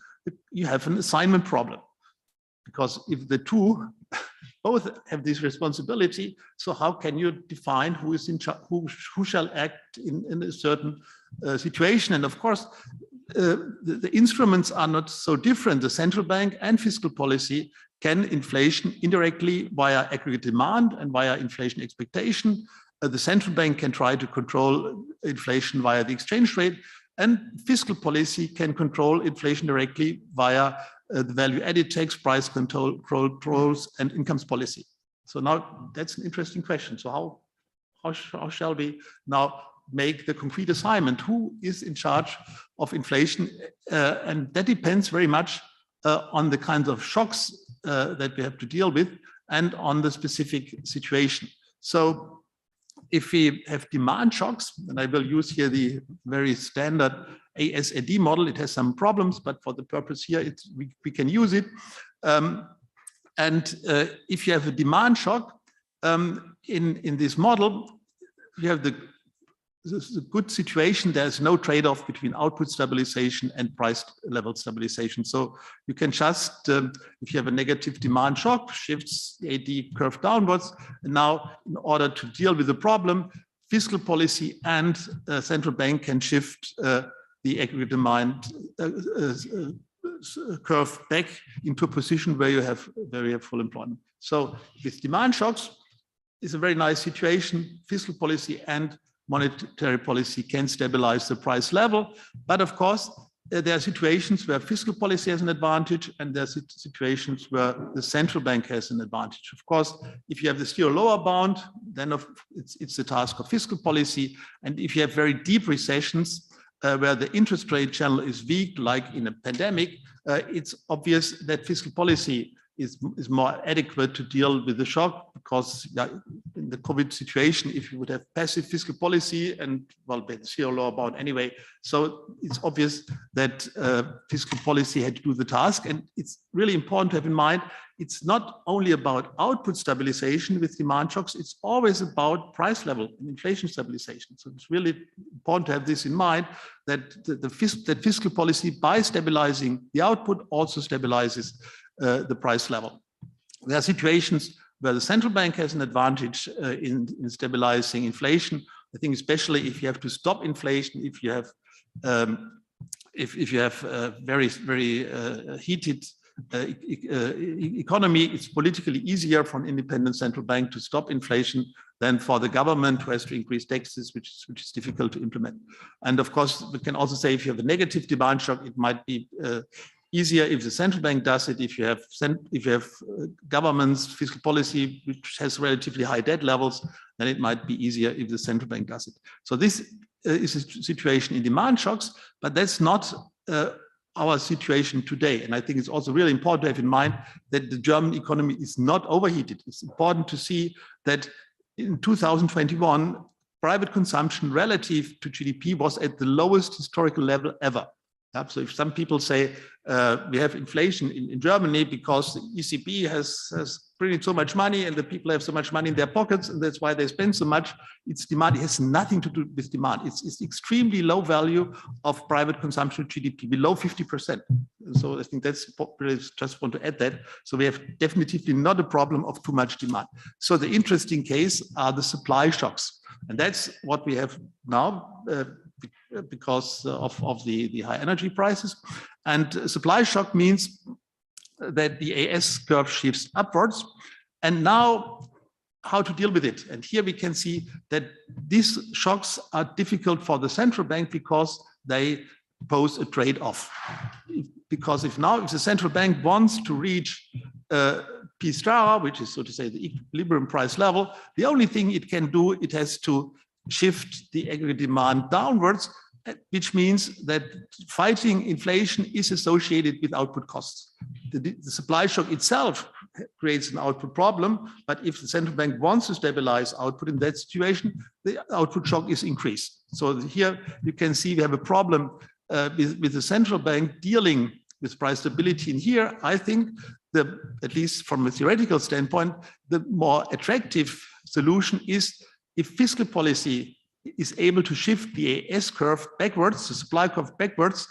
Speaker 15: you have an assignment problem. Because if the two both have this responsibility, so how can you define who is in charge, who shall act in a certain situation? And of course, the instruments are not so different. The central bank and fiscal policy can inflation indirectly via aggregate demand and via inflation expectation. The central bank can try to control inflation via the exchange rate, and fiscal policy can control inflation directly via the value-added tax, price controls, and incomes policy. So now that's an interesting question. So how shall we now make the concrete assignment? Who is in charge of inflation? And that depends very much on the kinds of shocks that we have to deal with and on the specific situation. So if we have demand shocks, and I will use here the very standard ASAD model, it has some problems, but for the purpose here, we can use it. If you have a demand shock in this model, you have the good situation. There's no trade-off between output stabilization and price level stabilization. So you can just, if you have a negative demand shock, shifts the AD curve downwards. And now, in order to deal with the problem, fiscal policy and central bank can shift the aggregate demand curve back into a position where you have full employment. So with demand shocks, it's a very nice situation. Fiscal policy and monetary policy can stabilize the price level. But of course, there are situations where fiscal policy has an advantage, and there are situations where the central bank has an advantage. Of course, if you have the zero lower bound, then it's the task of fiscal policy. And if you have very deep recessions where the interest rate channel is weak, like in a pandemic, it's obvious that fiscal policy is more adequate to deal with the shock, because in the COVID situation, if you would have passive fiscal policy and, well, zero lower bound anyway, so it's obvious that fiscal policy had to do the task. And it's really important to have in mind, it's not only about output stabilization with demand shocks, it's always about price level and inflation stabilization. So it's really important to have this in mind, that that fiscal policy, by stabilizing the output, also stabilizes the price level. There are situations where the central bank has an advantage in stabilizing inflation. I think especially if you have to stop inflation, if you have very heated economy, it's politically easier for an independent central bank to stop inflation than for the government, who has to increase taxes, which is difficult to implement. And of course, we can also say if you have a negative demand shock, it might be easier if the central bank does it. If you have governments, fiscal policy, which has relatively high debt levels, then it might be easier if the central bank does it. So this is a situation in demand shocks, but that's not our situation today. And I think it's also really important to have in mind that the German economy is not overheated. It's important to see that in 2021, private consumption relative to GDP was at the lowest historical level ever. So if some people say we have inflation in Germany because the ECB has printed so much money and the people have so much money in their pockets and that's why they spend so much, it's demand. It has nothing to do with demand. It's extremely low value of private consumption GDP, below 50%. So I think that's really just want to add that. So we have definitively not a problem of too much demand. So the interesting case are the supply shocks. And that's what we have now because of the high energy prices. And supply shock means that the AS curve shifts upwards. And now how to deal with it. And here we can see that these shocks are difficult for the central bank because they pose a trade-off. Because if the central bank wants to reach P star, which is so to say the equilibrium price level, the only thing it can do, it has to shift the aggregate demand downwards, which means that fighting inflation is associated with output costs. The supply shock itself creates an output problem, but if the central bank wants to stabilize output in that situation, the output shock is increased. So here you can see we have a problem with the central bank dealing with price stability. And here, I think, at least from a theoretical standpoint, the more attractive solution is if fiscal policy is able to shift the AS curve backwards, the supply curve backwards,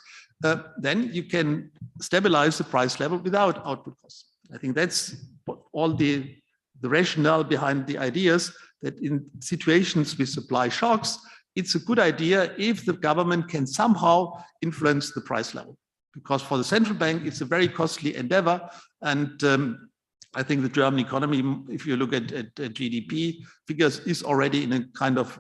Speaker 15: then you can stabilize the price level without output costs. I think that's all the rationale behind the ideas that in situations with supply shocks, it's a good idea if the government can somehow influence the price level. Because for the central bank, it's a very costly endeavor. And I think the German economy, if you look at GDP figures, is already in a kind of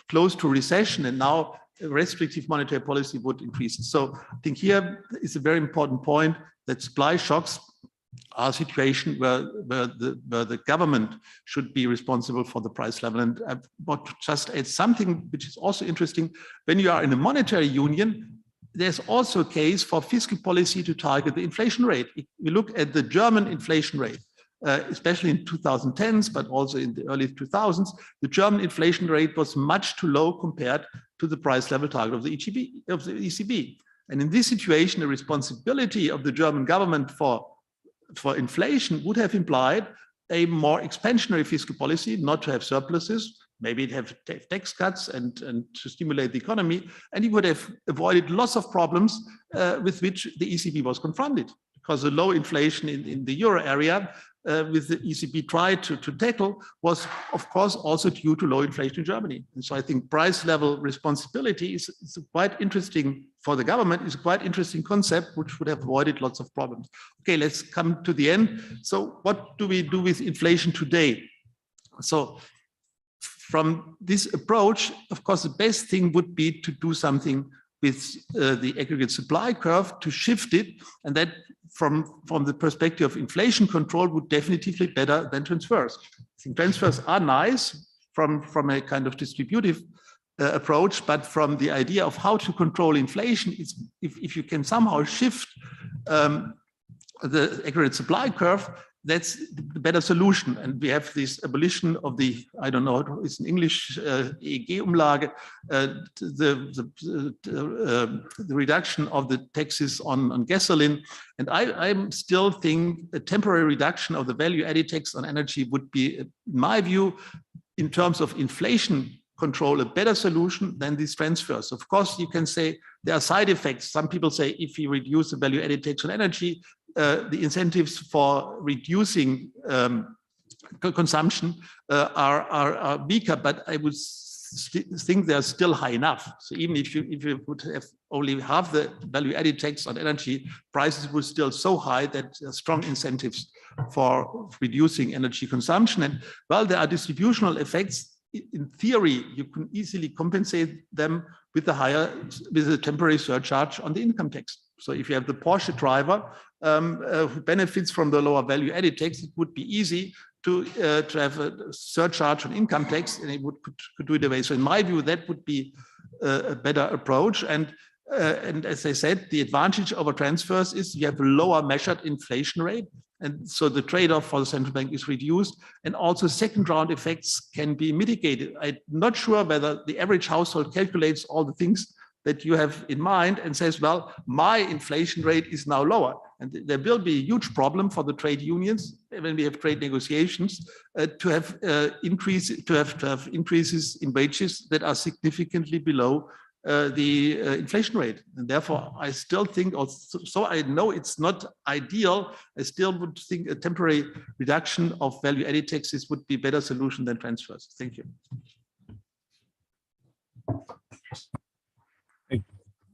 Speaker 15: close to recession, and now restrictive monetary policy would increase. So I think here is a very important point that supply shocks are a situation where the government should be responsible for the price level. And I want to just add something which is also interesting. When you are in a monetary union, there's also a case for fiscal policy to target the inflation rate. If you look at the German inflation rate, especially in 2010s, but also in the early 2000s, the German inflation rate was much too low compared to the price level target of the ECB. And in this situation, the responsibility of the German government for inflation would have implied a more expansionary fiscal policy, not to have surpluses, maybe have tax cuts and to stimulate the economy, and he would have avoided lots of problems with which the ECB was confronted, because the low inflation in the euro area with the ECB tried to tackle was, of course, also due to low inflation in Germany. And so I think price level responsibility is quite interesting for the government, is a quite interesting concept, which would have avoided lots of problems. Okay, let's come to the end. So what do we do with inflation today? So from this approach, of course, the best thing would be to do something with the aggregate supply curve, to shift it, and that from the perspective of inflation control would definitely be better than transfers. I think transfers are nice from a kind of distributive approach, but from the idea of how to control inflation, it's, if you can somehow shift the aggregate supply curve, that's the better solution. And we have this abolition of the, I don't know, it's in English, EEG-Umlage, the reduction of the taxes on gasoline. And I still think a temporary reduction of the value-added tax on energy would be, in my view, in terms of inflation control, a better solution than these transfers. Of course, you can say there are side effects. Some people say if you reduce the value-added tax on energy, the incentives for reducing consumption are weaker, but I would think they're still high enough. So even if you would have only half the value-added tax on energy, prices were still so high that there are strong incentives for reducing energy consumption. And while there are distributional effects, in theory, you can easily compensate them with a temporary surcharge on the income tax. So if you have the Porsche driver who benefits from the lower value-added tax, it would be easy to have a surcharge on income tax, and it could do it away. So in my view, that would be a better approach. And And as I said, the advantage over transfers is you have a lower measured inflation rate. And so the trade-off for the central bank is reduced. And also second round effects can be mitigated. I'm not sure whether the average household calculates all the things that you have in mind and says, well, my inflation rate is now lower. And there will be a huge problem for the trade unions when we have trade negotiations to have increases in wages that are significantly below the inflation rate. And therefore, I still think, so I know it's not ideal, I still would think a temporary reduction of value-added taxes would be a better solution than transfers. Thank you.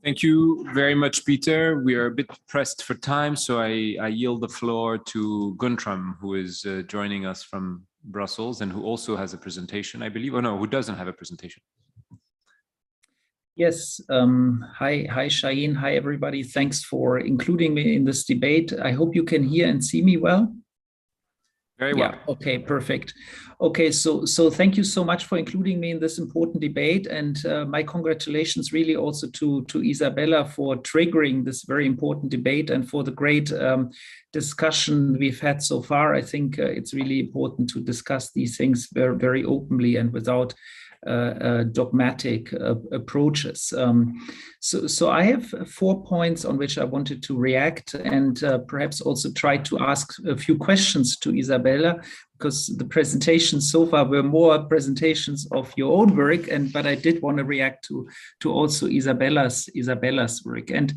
Speaker 12: Thank you very much, Peter. We are a bit pressed for time, so I yield the floor to Guntram, who is joining us from Brussels and who also has a presentation, I believe. Oh no, who doesn't have a presentation?
Speaker 16: Yes. Hi, Shaheen. Hi, everybody. Thanks for including me in this debate. I hope you can hear and see me well.
Speaker 12: Very well.
Speaker 16: Yeah, okay, perfect. Okay, so thank you so much for including me in this important debate, and my congratulations really also to Isabella for triggering this very important debate and for the great discussion we've had so far. I think it's really important to discuss these things very, very openly and without dogmatic approaches. So I have 4 points on which I wanted to react and perhaps also try to ask a few questions to Isabella, because the presentations so far were more presentations of your own work, but I did want to react to also Isabella's work. And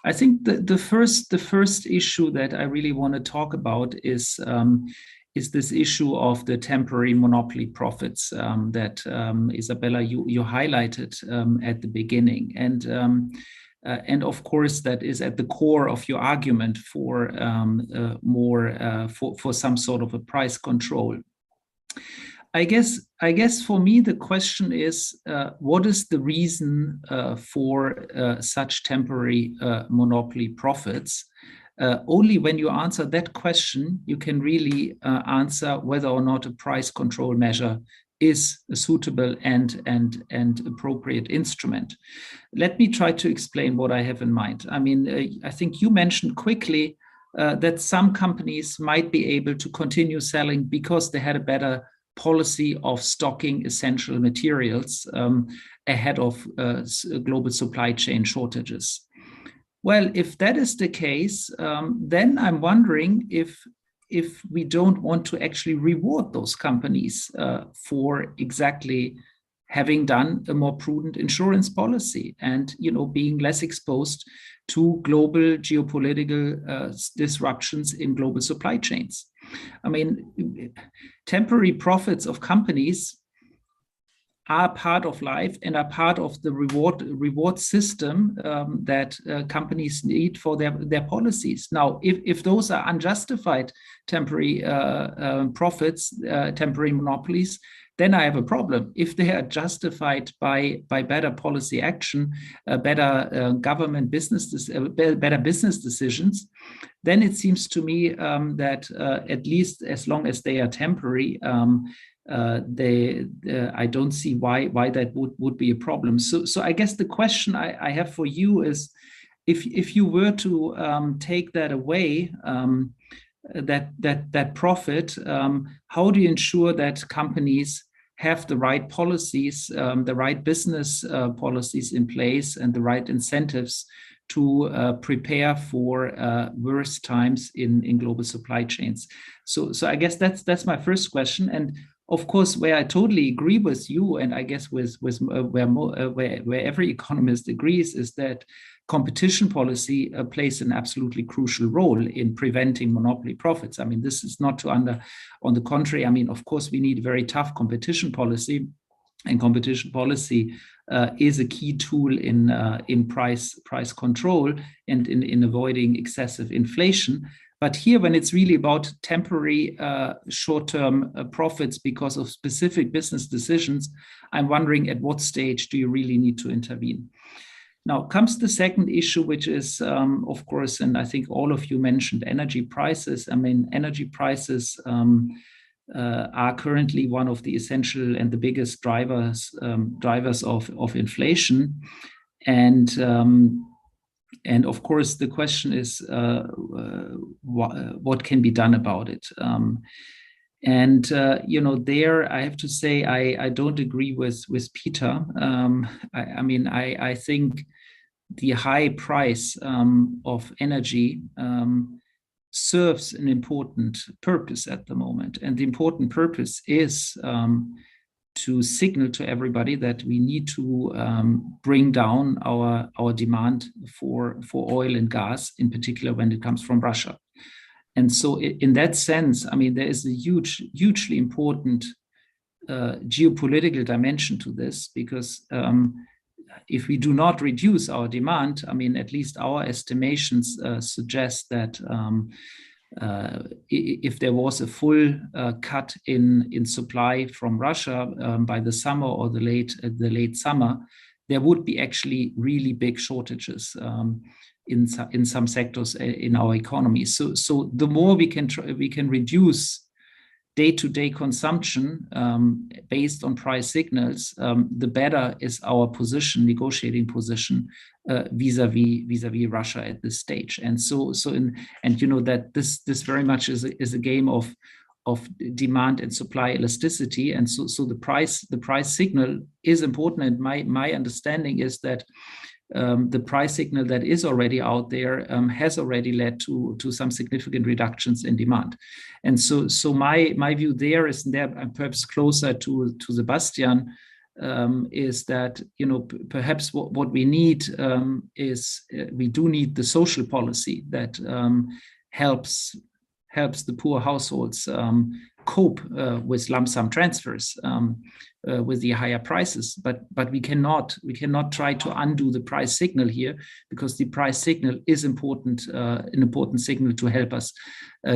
Speaker 16: I think the first issue that I really want to talk about is this issue of the temporary monopoly profits that Isabella, you highlighted at the beginning. And of course, that is at the core of your argument for for some sort of a price control. I guess for me, the question is, what is the reason for such temporary monopoly profits? Only when you answer that question, you can really answer whether or not a price control measure is a suitable and appropriate instrument. Let me try to explain what I have in mind. I mean, I think you mentioned quickly that some companies might be able to continue selling because they had a better policy of stocking essential materials ahead of global supply chain shortages. Well, if that is the case, then I'm wondering if we don't want to actually reward those companies for exactly having done a more prudent insurance policy and, being less exposed to global geopolitical disruptions in global supply chains. I mean, temporary profits of companies are part of life and are part of the reward system that companies need for their policies. Now, if those are unjustified temporary profits, temporary monopolies, then I have a problem. If they are justified by better policy action, better government business, better business decisions, then it seems to me that at least as long as they are temporary, I don't see why that would be a problem. So I guess the question I have for you is, if you were to take that away, that profit, how do you ensure that companies have the right policies, the right business policies in place, and the right incentives to prepare for worse times in global supply chains? So I guess that's my first question. And of course, where I totally agree with you, and I guess where every economist agrees, is that competition policy plays an absolutely crucial role in preventing monopoly profits. I mean, this is not on the contrary. I mean, of course, we need very tough competition policy, and competition policy is a key tool in price control and in avoiding excessive inflation. But here, when it's really about temporary short-term profits because of specific business decisions, I'm wondering at what stage do you really need to intervene? Now comes the second issue, which is, of course, and I think all of you mentioned energy prices. I mean, energy prices are currently one of the essential and the biggest drivers of inflation. And of course, the question is what can be done about it. There I have to say I don't agree with Peter. I think the high price of energy serves an important purpose at the moment, and the important purpose is to signal to everybody that we need to bring down our demand for oil and gas, in particular when it comes from Russia. And so in that sense, there is a hugely important geopolitical dimension to this, because if we do not reduce our demand, at least our estimations suggest that if there was a full cut in supply from Russia by the summer or the late summer, there would be actually really big shortages in some sectors in our economy. So the more we can reduce day-to-day consumption based on price signals, the better is our position, negotiating position vis-a-vis Russia at this stage. And that this very much is a game of demand and supply elasticity. And so the price signal is important. And my understanding is that the price signal that is already out there has already led to some significant reductions in demand. And so my view there is, and there I'm perhaps closer to Sebastian, is that perhaps what we need is we do need the social policy that helps the poor households cope with lump sum transfers with the higher prices, but we cannot try to undo the price signal here, because the price signal is important, an important signal to help us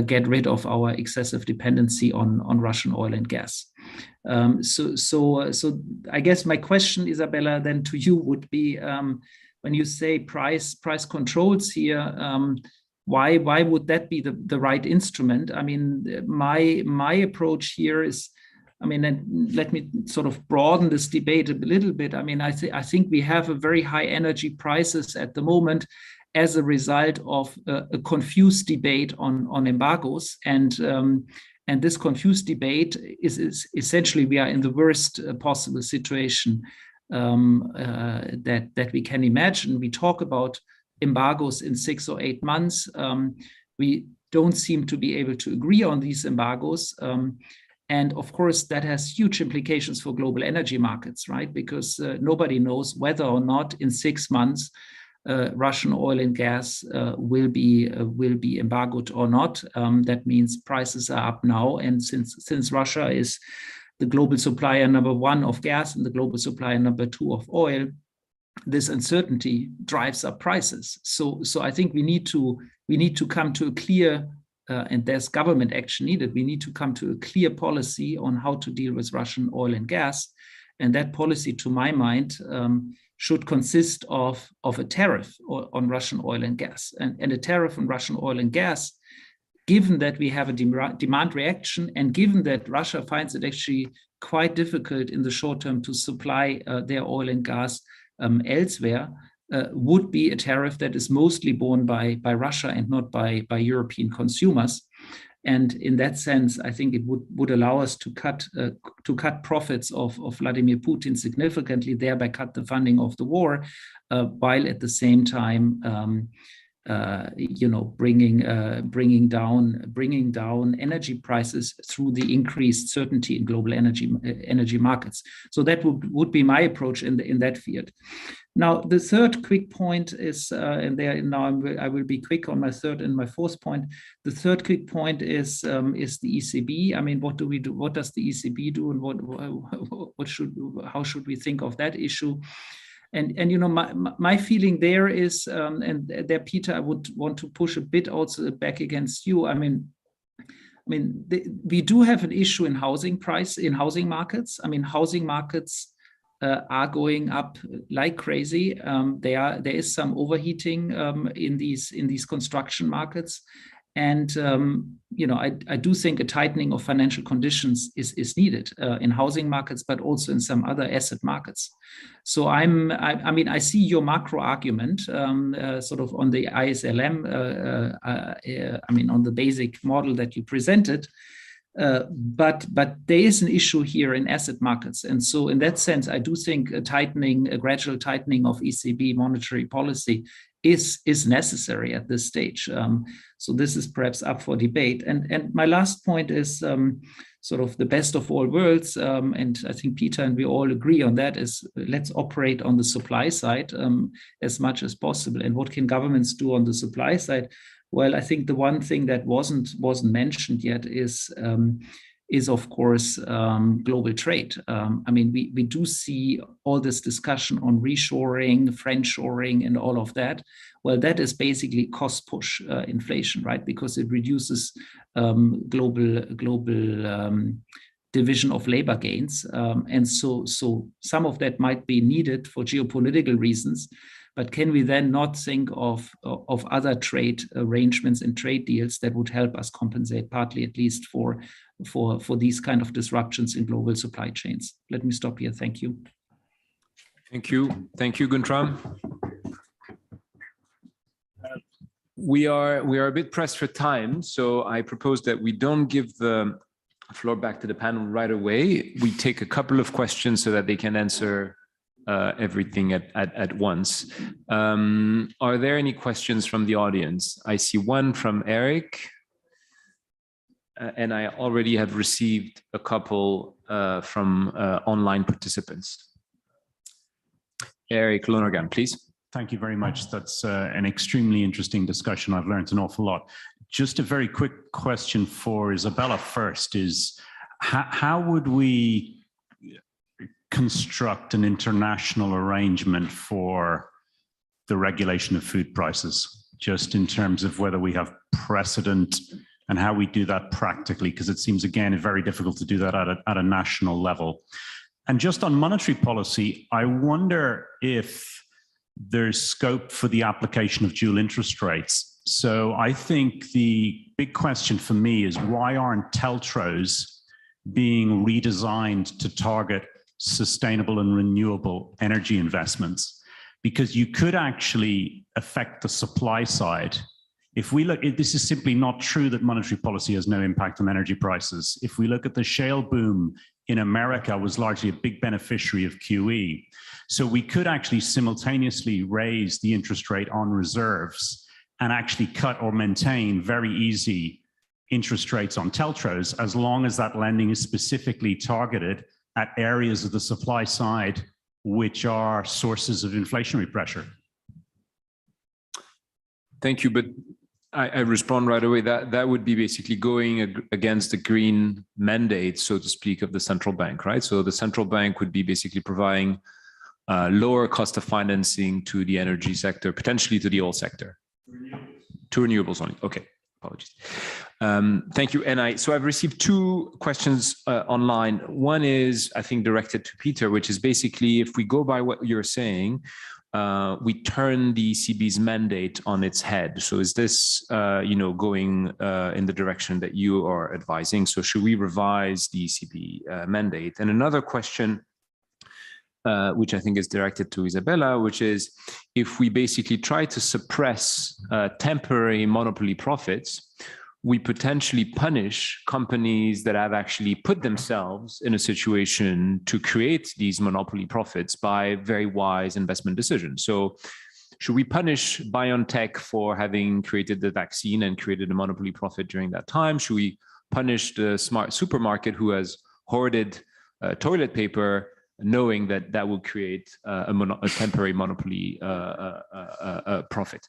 Speaker 16: get rid of our excessive dependency on Russian oil and gas. So I guess my question, Isabella, then to you would be, when you say price controls here, why would that be the right instrument? My approach here is, and let me sort of broaden this debate a little bit. I think we have a very high energy prices at the moment as a result of a confused debate on embargoes, and this confused debate is essentially, we are in the worst possible situation that we can imagine. We talk about embargoes in 6 or 8 months. We don't seem to be able to agree on these embargoes. And of course, that has huge implications for global energy markets, right? Because nobody knows whether or not in 6 months Russian oil and gas will be embargoed or not. That means prices are up now, and since Russia is the global supplier number 1 of gas and the global supplier number 2 of oil, this uncertainty drives up prices. So I think we need to come to a clear, and there's government action needed. We need to come to a clear policy on how to deal with Russian oil and gas, and that policy, to my mind, should consist of a tariff on Russian oil and gas, and a tariff on Russian oil and gas. Given that we have a demand reaction, and given that Russia finds it actually quite difficult in the short term to supply their oil and gas elsewhere, would be a tariff that is mostly borne by Russia and not by European consumers. And in that sense, I think it would allow us to cut profits of Vladimir Putin significantly, thereby cut the funding of the war, while at the same time bringing down energy prices through the increased certainty in global energy markets. So that would be my approach in that field. Now, the third quick point is, I will be quick on my third and my fourth point. The third quick point is the ECB. What do we do? What does the ECB do, and how should we think of that issue? And my feeling there is, and there, Peter, I would want to push a bit also back against you. We do have an issue in housing markets. Housing markets are going up like crazy. There is some overheating in these construction markets, And I do think a tightening of financial conditions is needed in housing markets, but also in some other asset markets. So I mean, I see your macro argument sort of on the ISLM, I mean, on the basic model that you presented. But there is an issue here in asset markets. And so in that sense, I do think a gradual tightening of ECB monetary policy is necessary at this stage. So this is perhaps up for debate. And my last point is sort of the best of all worlds. And I think Peter and we all agree on that is let's operate on the supply side as much as possible. And what can governments do on the supply side? Well, I think the one thing that wasn't mentioned yet is of course global trade. I mean, we do see all this discussion on reshoring, friendshoring, and all of that. Well, that is basically cost push inflation, right? Because it reduces global division of labor gains, and so some of that might be needed for geopolitical reasons. But can we then not think of other trade arrangements and trade deals that would help us compensate partly, at least, for these kind of disruptions in global supply chains? Let me stop here. Thank you.
Speaker 12: Thank you. Thank you, Guntram. We are a bit pressed for time, so I propose that we don't give the floor back to the panel right away. We take a couple of questions so that they can answer everything at once. Are there any questions from the audience? I see one from Eric, and I already have received a couple from online participants. Eric Lonergan, please.
Speaker 17: Thank you very much. That's an extremely interesting discussion. I've learned an awful lot. Just a very quick question for Isabella first is, how would we construct an international arrangement for the regulation of food prices, just in terms of whether we have precedent and how we do that practically? Because it seems, again, very difficult to do that at a national level. And just on monetary policy, I wonder if there's scope for the application of dual interest rates. So I think the big question for me is, why aren't TLTROs being redesigned to target sustainable and renewable energy investments? Because you could actually affect the supply side. If we look, this is simply not true that monetary policy has no impact on energy prices. If we look at the shale boom in America, was largely a big beneficiary of QE. So we could actually simultaneously raise the interest rate on reserves and actually cut or maintain very easy interest rates on TLTROs, as long as that lending is specifically targeted at areas of the supply side which are sources of inflationary pressure.
Speaker 12: Thank you, but I respond right away. That would be basically going against the green mandate, so to speak, of the central bank, right? So the central bank would be basically providing lower cost of financing to the energy sector, potentially to the oil sector. To renewables only. Okay, apologies. Thank you. And so I've received two questions online. One is, I think, directed to Peter, which is basically, if we go by what you're saying, we turn the ECB's mandate on its head. So is this, going in the direction that you are advising? So should we revise the ECB mandate? And another question, which I think is directed to Isabella, which is, if we basically try to suppress temporary monopoly profits, we potentially punish companies that have actually put themselves in a situation to create these monopoly profits by very wise investment decisions. So should we punish BioNTech for having created the vaccine and created a monopoly profit during that time? Should we punish the smart supermarket who has hoarded toilet paper, knowing that that will create a temporary monopoly profit?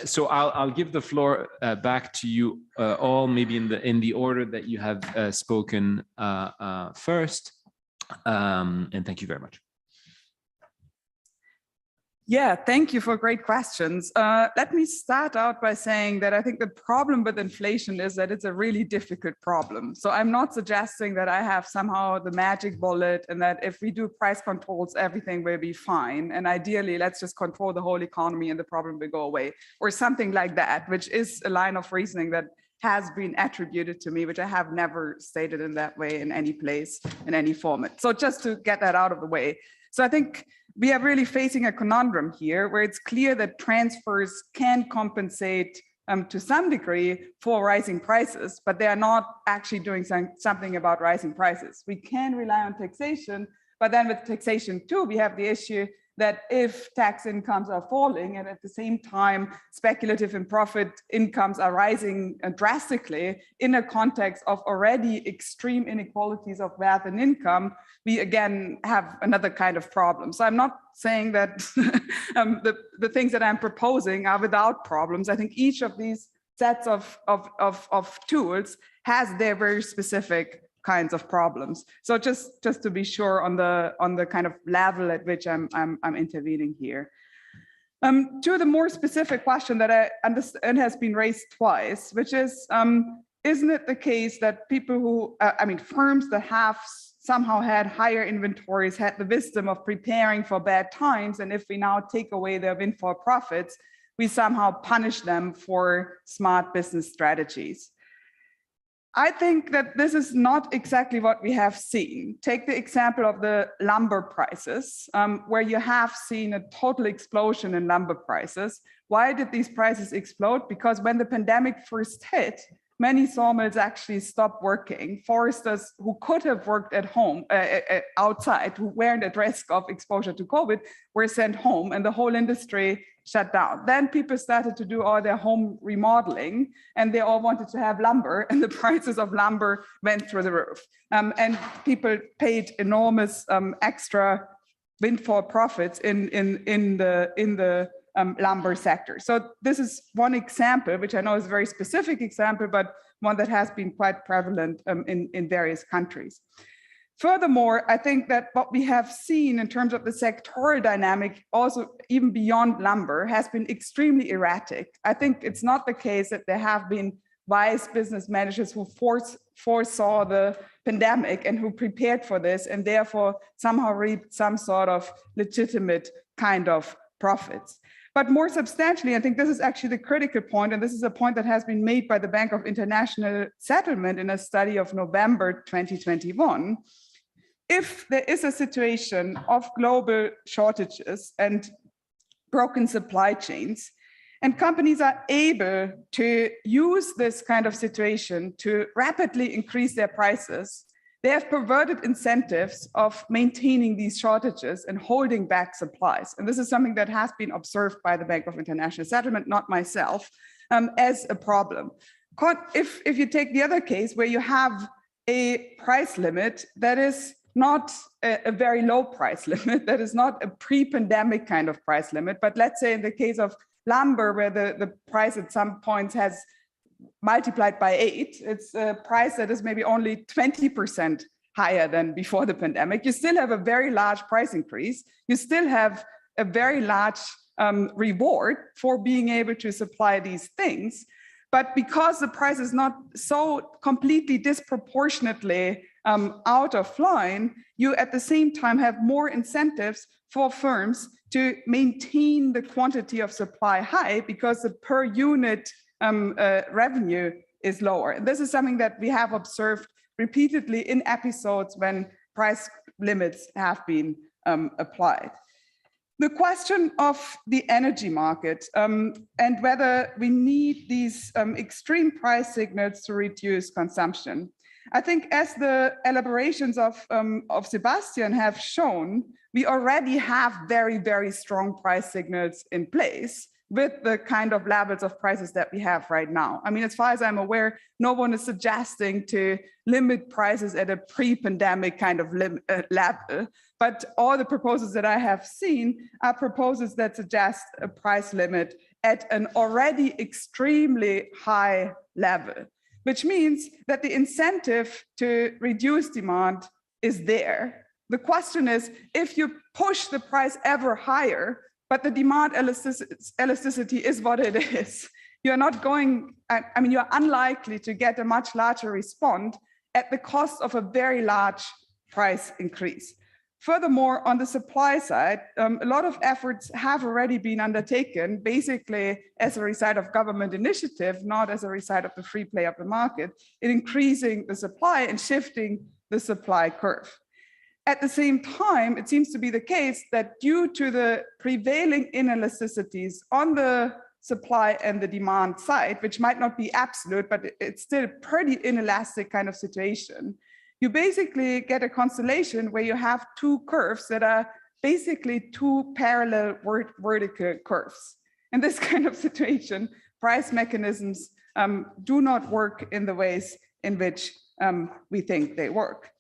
Speaker 12: So I'll give the floor back to you all, maybe in the order that you have spoken first. And thank you very much.
Speaker 13: Yeah, thank you for great questions. Let me start out by saying that I think the problem with inflation is that it's a really difficult problem. So I'm not suggesting that I have somehow the magic bullet and that if we do price controls, everything will be fine. And ideally, let's just control the whole economy and the problem will go away, or something like that, which is a line of reasoning that has been attributed to me, which I have never stated in that way in any place, in any format. So just to get that out of the way. So I think we are really facing a conundrum here where it's clear that transfers can compensate to some degree for rising prices, but they are not actually doing something about rising prices. We can rely on taxation, but then with taxation too, we have the issue that if tax incomes are falling and at the same time speculative and profit incomes are rising drastically in a context of already extreme inequalities of wealth and income, we again have another kind of problem. So I'm not saying that the things that I'm proposing are without problems. I think each of these sets of tools has their very specific kinds of problems. So just to be sure on the kind of level at which I'm intervening here. To the more specific question that I understand has been raised twice, which is, isn't it the case that people who, firms that have somehow had higher inventories had the wisdom of preparing for bad times, and if we now take away their windfall profits, we somehow punish them for smart business strategies? I think that this is not exactly what we have seen. Take the example of the lumber prices, where you have seen a total explosion in lumber prices. Why did these prices explode? Because when the pandemic first hit, many sawmills actually stopped working. Foresters who could have worked at home, outside, who weren't at risk of exposure to COVID, were sent home and the whole industry shut down. Then people started to do all their home remodeling and they all wanted to have lumber and the prices of lumber went through the roof. And people paid enormous extra windfall profits in the lumber sector. So this is one example, which I know is a very specific example, but one that has been quite prevalent in various countries. Furthermore, I think that what we have seen in terms of the sectoral dynamic, also even beyond lumber, has been extremely erratic. I think it's not the case that there have been wise business managers who foresaw the pandemic and who prepared for this and therefore somehow reaped some sort of legitimate kind of profits. But more substantially, I think this is actually the critical point, and this is a point that has been made by the Bank of International Settlement in a study of November 2021. If there is a situation of global shortages and broken supply chains, and companies are able to use this kind of situation to rapidly increase their prices, they have perverted incentives of maintaining these shortages and holding back supplies. And this is something that has been observed by the Bank of International Settlement, not myself, as a problem. If you take the other case where you have a price limit that is not a very low price limit, that is not a pre-pandemic kind of price limit, but let's say in the case of lumber, where the price at some points has multiplied by 8, it's a price that is maybe only 20% higher than before the pandemic. You still have a very large price increase. You still have a very large reward for being able to supply these things. But because the price is not so completely disproportionately out of line, you at the same time have more incentives for firms to maintain the quantity of supply high because the per unit revenue is lower. And this is something that we have observed repeatedly in episodes when price limits have been applied. The question of the energy market and whether we need these extreme price signals to reduce consumption. I think as the elaborations of Sebastian have shown, we already have very, very strong price signals in place with the kind of levels of prices that we have right now. I mean, as far as I'm aware, no one is suggesting to limit prices at a pre-pandemic kind of level, but all the proposals that I have seen are proposals that suggest a price limit at an already extremely high level, which means that the incentive to reduce demand is there. The question is, if you push the price ever higher, but the demand elasticity is what it is. You're not going, I mean, you're unlikely to get a much larger response at the cost of a very large price increase. Furthermore, on the supply side, a lot of efforts have already been undertaken, basically as a result of government initiative, not as a result of the free play of the market, in increasing the supply and shifting the supply curve. At the same time, it seems to be the case that due to the prevailing inelasticities on the supply and the demand side, which might not be absolute, but it's still a pretty inelastic kind of situation, you basically get a constellation where you have two curves that are basically two parallel vertical curves. In this kind of situation, price mechanisms do not work in the ways in which we think they work.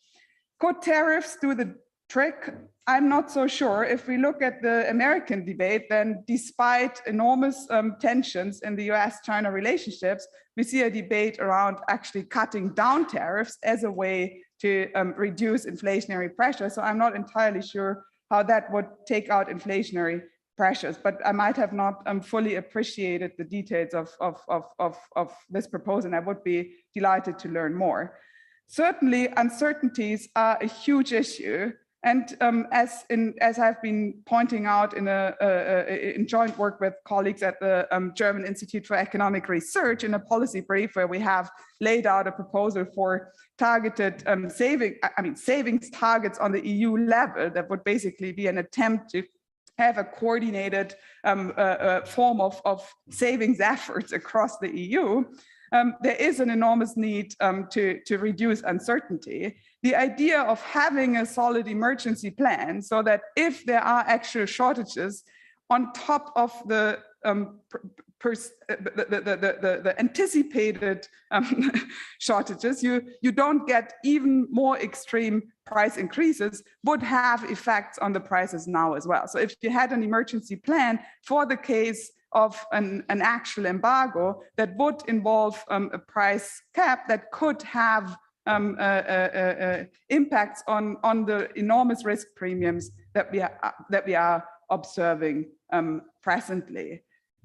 Speaker 13: Could tariffs do the trick? I'm not so sure. If we look at the American debate, then despite enormous tensions in the US-China relationships, we see a debate around actually cutting down tariffs as a way to reduce inflationary pressure. So I'm not entirely sure how that would take out inflationary pressures, but I might have not fully appreciated the details of this proposal, and I would be delighted to learn more. Certainly, uncertainties are a huge issue. And as I've been pointing out in joint work with colleagues at the German Institute for Economic Research in a policy brief where we have laid out a proposal for targeted savings targets on the EU level that would basically be an attempt to have a coordinated form of savings efforts across the EU. There is an enormous need to reduce uncertainty. The idea of having a solid emergency plan so that if there are actual shortages on top of the anticipated shortages, you don't get even more extreme price increases would have effects on the prices now as well. So if you had an emergency plan for the case of an actual embargo that would involve a price cap that could have impacts on the enormous risk premiums that we are observing presently.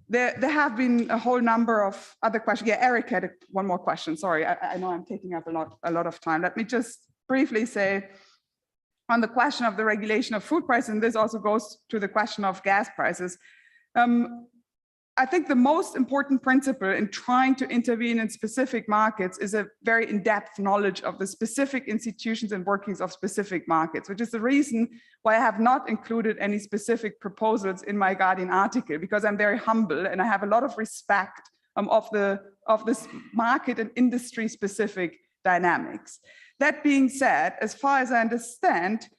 Speaker 13: There have been a whole number of other questions. Yeah, Eric had one more question. Sorry, I know I'm taking up a lot of time. Let me just briefly say on the question of the regulation of food prices, and this also goes to the question of gas prices. I think the most important principle in trying to intervene in specific markets is a very in-depth knowledge of the specific institutions and workings of specific markets, which is the reason why I have not included any specific proposals in my Guardian article, because I'm very humble and I have a lot of respect of this market and industry specific dynamics. That being said, as far as I understand,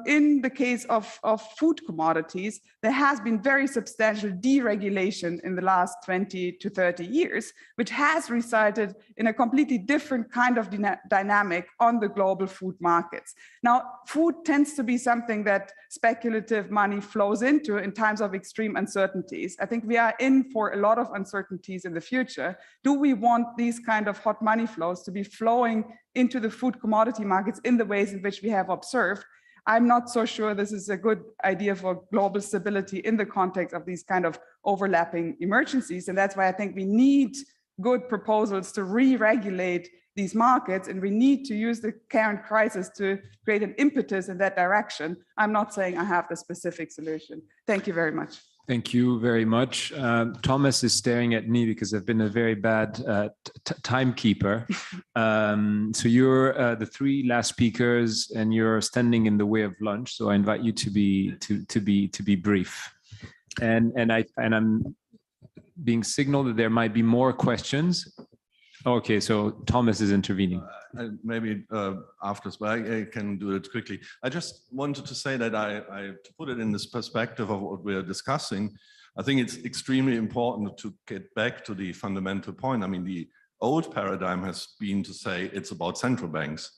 Speaker 13: in the case of food commodities, there has been very substantial deregulation in the last 20 to 30 years, which has resulted in a completely different kind of dynamic on the global food markets. Now, food tends to be something that speculative money flows into in times of extreme uncertainties. I think we are in for a lot of uncertainties in the future. Do we want these kind of hot money flows to be flowing into the food commodity markets in the ways in which we have observed? I'm not so sure this is a good idea for global stability in the context of these kind of overlapping emergencies. And that's why I think we need good proposals to re-regulate these markets, and we need to use the current crisis to create an impetus in that direction. I'm not saying I have the specific solution. Thank you very much.
Speaker 12: Thank you very much. Thomas is staring at me because I've been a very bad timekeeper. So you're the three last speakers, and you're standing in the way of lunch. So I invite you to be brief. And I'm being signaled that there might be more questions. Okay, so Thomas is intervening.
Speaker 8: Maybe after, but I can do it quickly. I just wanted to say that to put it in this perspective of what we're discussing, I think it's extremely important to get back to the fundamental point. I mean, the old paradigm has been to say it's about central banks.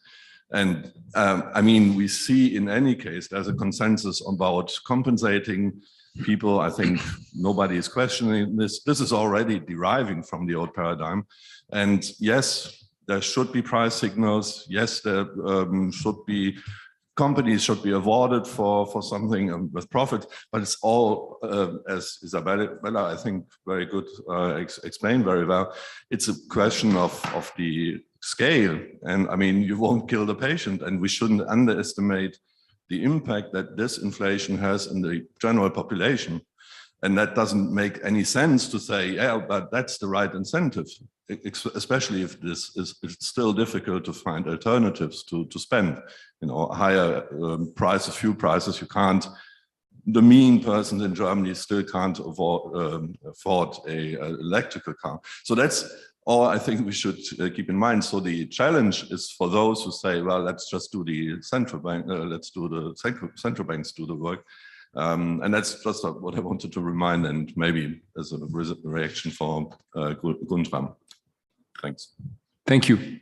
Speaker 8: And I mean, we see in any case, there's a consensus about compensating people. I think nobody is questioning this. This is already deriving from the old paradigm. And yes, there should be price signals. Yes, there should be companies should be awarded for something with profit, but it's all, as Isabella, I think, very good, explained very well. It's a question of the scale. And I mean, you won't kill the patient, and we shouldn't underestimate the impact that this inflation has in the general population. And that doesn't make any sense to say, yeah, but that's the right incentive, especially if it's still difficult to find alternatives to spend, you know, higher prices, fuel prices. You can't, the mean person in Germany still can't afford a electrical car. So that's all I think we should keep in mind. So the challenge is for those who say, well, let's just do the central bank, let's do the central banks do the work. And that's just what I wanted to remind, and maybe as a reaction for Guntram. Thanks.
Speaker 12: Thank you.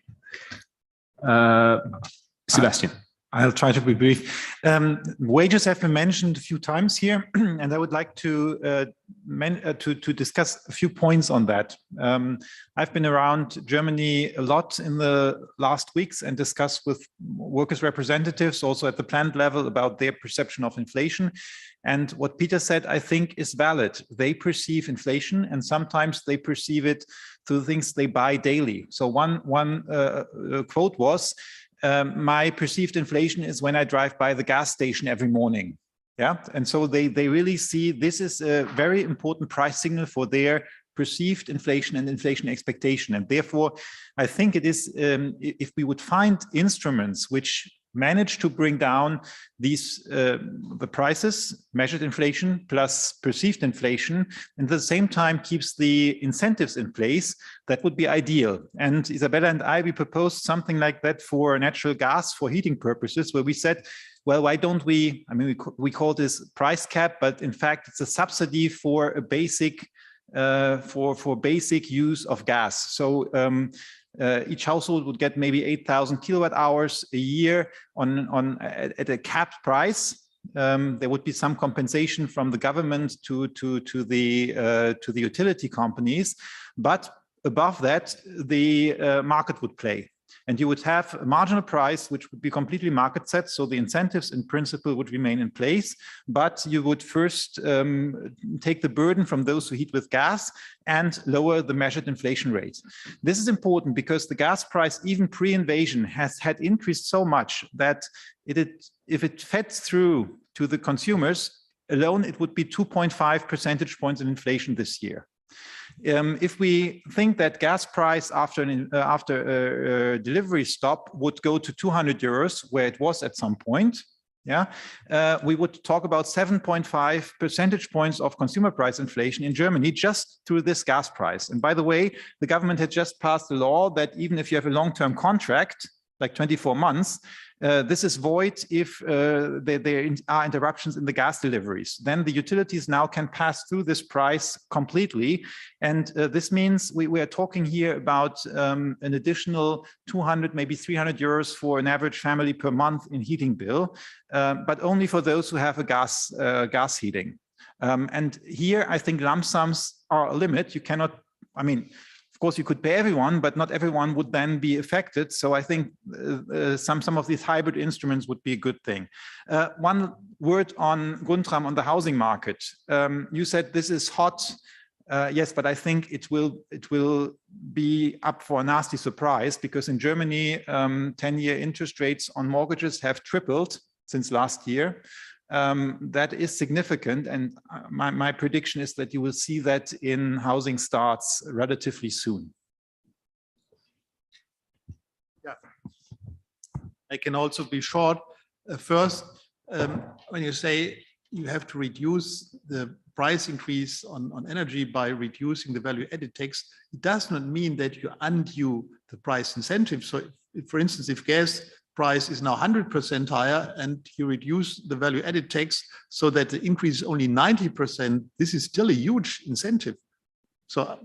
Speaker 12: Sebastian.
Speaker 14: I'll try to be brief. Wages have been mentioned a few times here, and I would like to discuss a few points on that. I've been around Germany a lot in the last weeks and discussed with workers' representatives also at the plant level about their perception of inflation. And what Peter said, I think, is valid. They perceive inflation, and sometimes they perceive it through things they buy daily. So one quote was, my perceived inflation is when I drive by the gas station every morning. Yeah, and so they really see this is a very important price signal for their perceived inflation and inflation expectation. And therefore, I think it is, if we would find instruments which manage to bring down these the prices, measured inflation plus perceived inflation, and at the same time keeps the incentives in place, that would be ideal. And Isabella and we proposed something like that for natural gas for heating purposes, where we said, well, why don't we, I mean, we call this price cap, but in fact, it's a subsidy for a basic, for basic use of gas. So each household would get maybe 8,000 kilowatt hours a year at a capped price. There would be some compensation from the government to the utility companies, but above that, the market would play. And you would have a marginal price, which would be completely market set. So the incentives in principle would remain in place, but you would first take the burden from those who heat with gas and lower the measured inflation rate. This is important because the gas price, even pre-invasion, had increased so much that if it fed through to the consumers alone, it would be 2.5 percentage points in inflation this year. If we think that gas price after a delivery stop would go to 200 euros, where it was at some point, yeah, we would talk about 7.5 percentage points of consumer price inflation in Germany just through this gas price. And by the way, the government had just passed a law that even if you have a long-term contract, like 24 months, this is void if there are interruptions in the gas deliveries. Then the utilities now can pass through this price completely. And this means we are talking here about an additional 200, maybe 300 euros for an average family per month in heating bill, but only for those who have a gas heating. And here, I think lump sums are a limit. You cannot, I mean, of course, you could pay everyone, but not everyone would then be affected. So I think some of these hybrid instruments would be a good thing. One word on Guntram on the housing market. You said this is hot. Yes, but I think it will be up for a nasty surprise because in Germany, 10-year interest rates on mortgages have tripled since last year. That is significant, and my prediction is that you will see that in housing starts relatively soon.
Speaker 15: Yeah, I can also be short. First, when you say you have to reduce the price increase on energy by reducing the value-added tax, it does not mean that you undo the price incentive. So, if, for instance, if gas price is now 100% higher and you reduce the value-added tax so that the increase is only 90%, this is still a huge incentive. So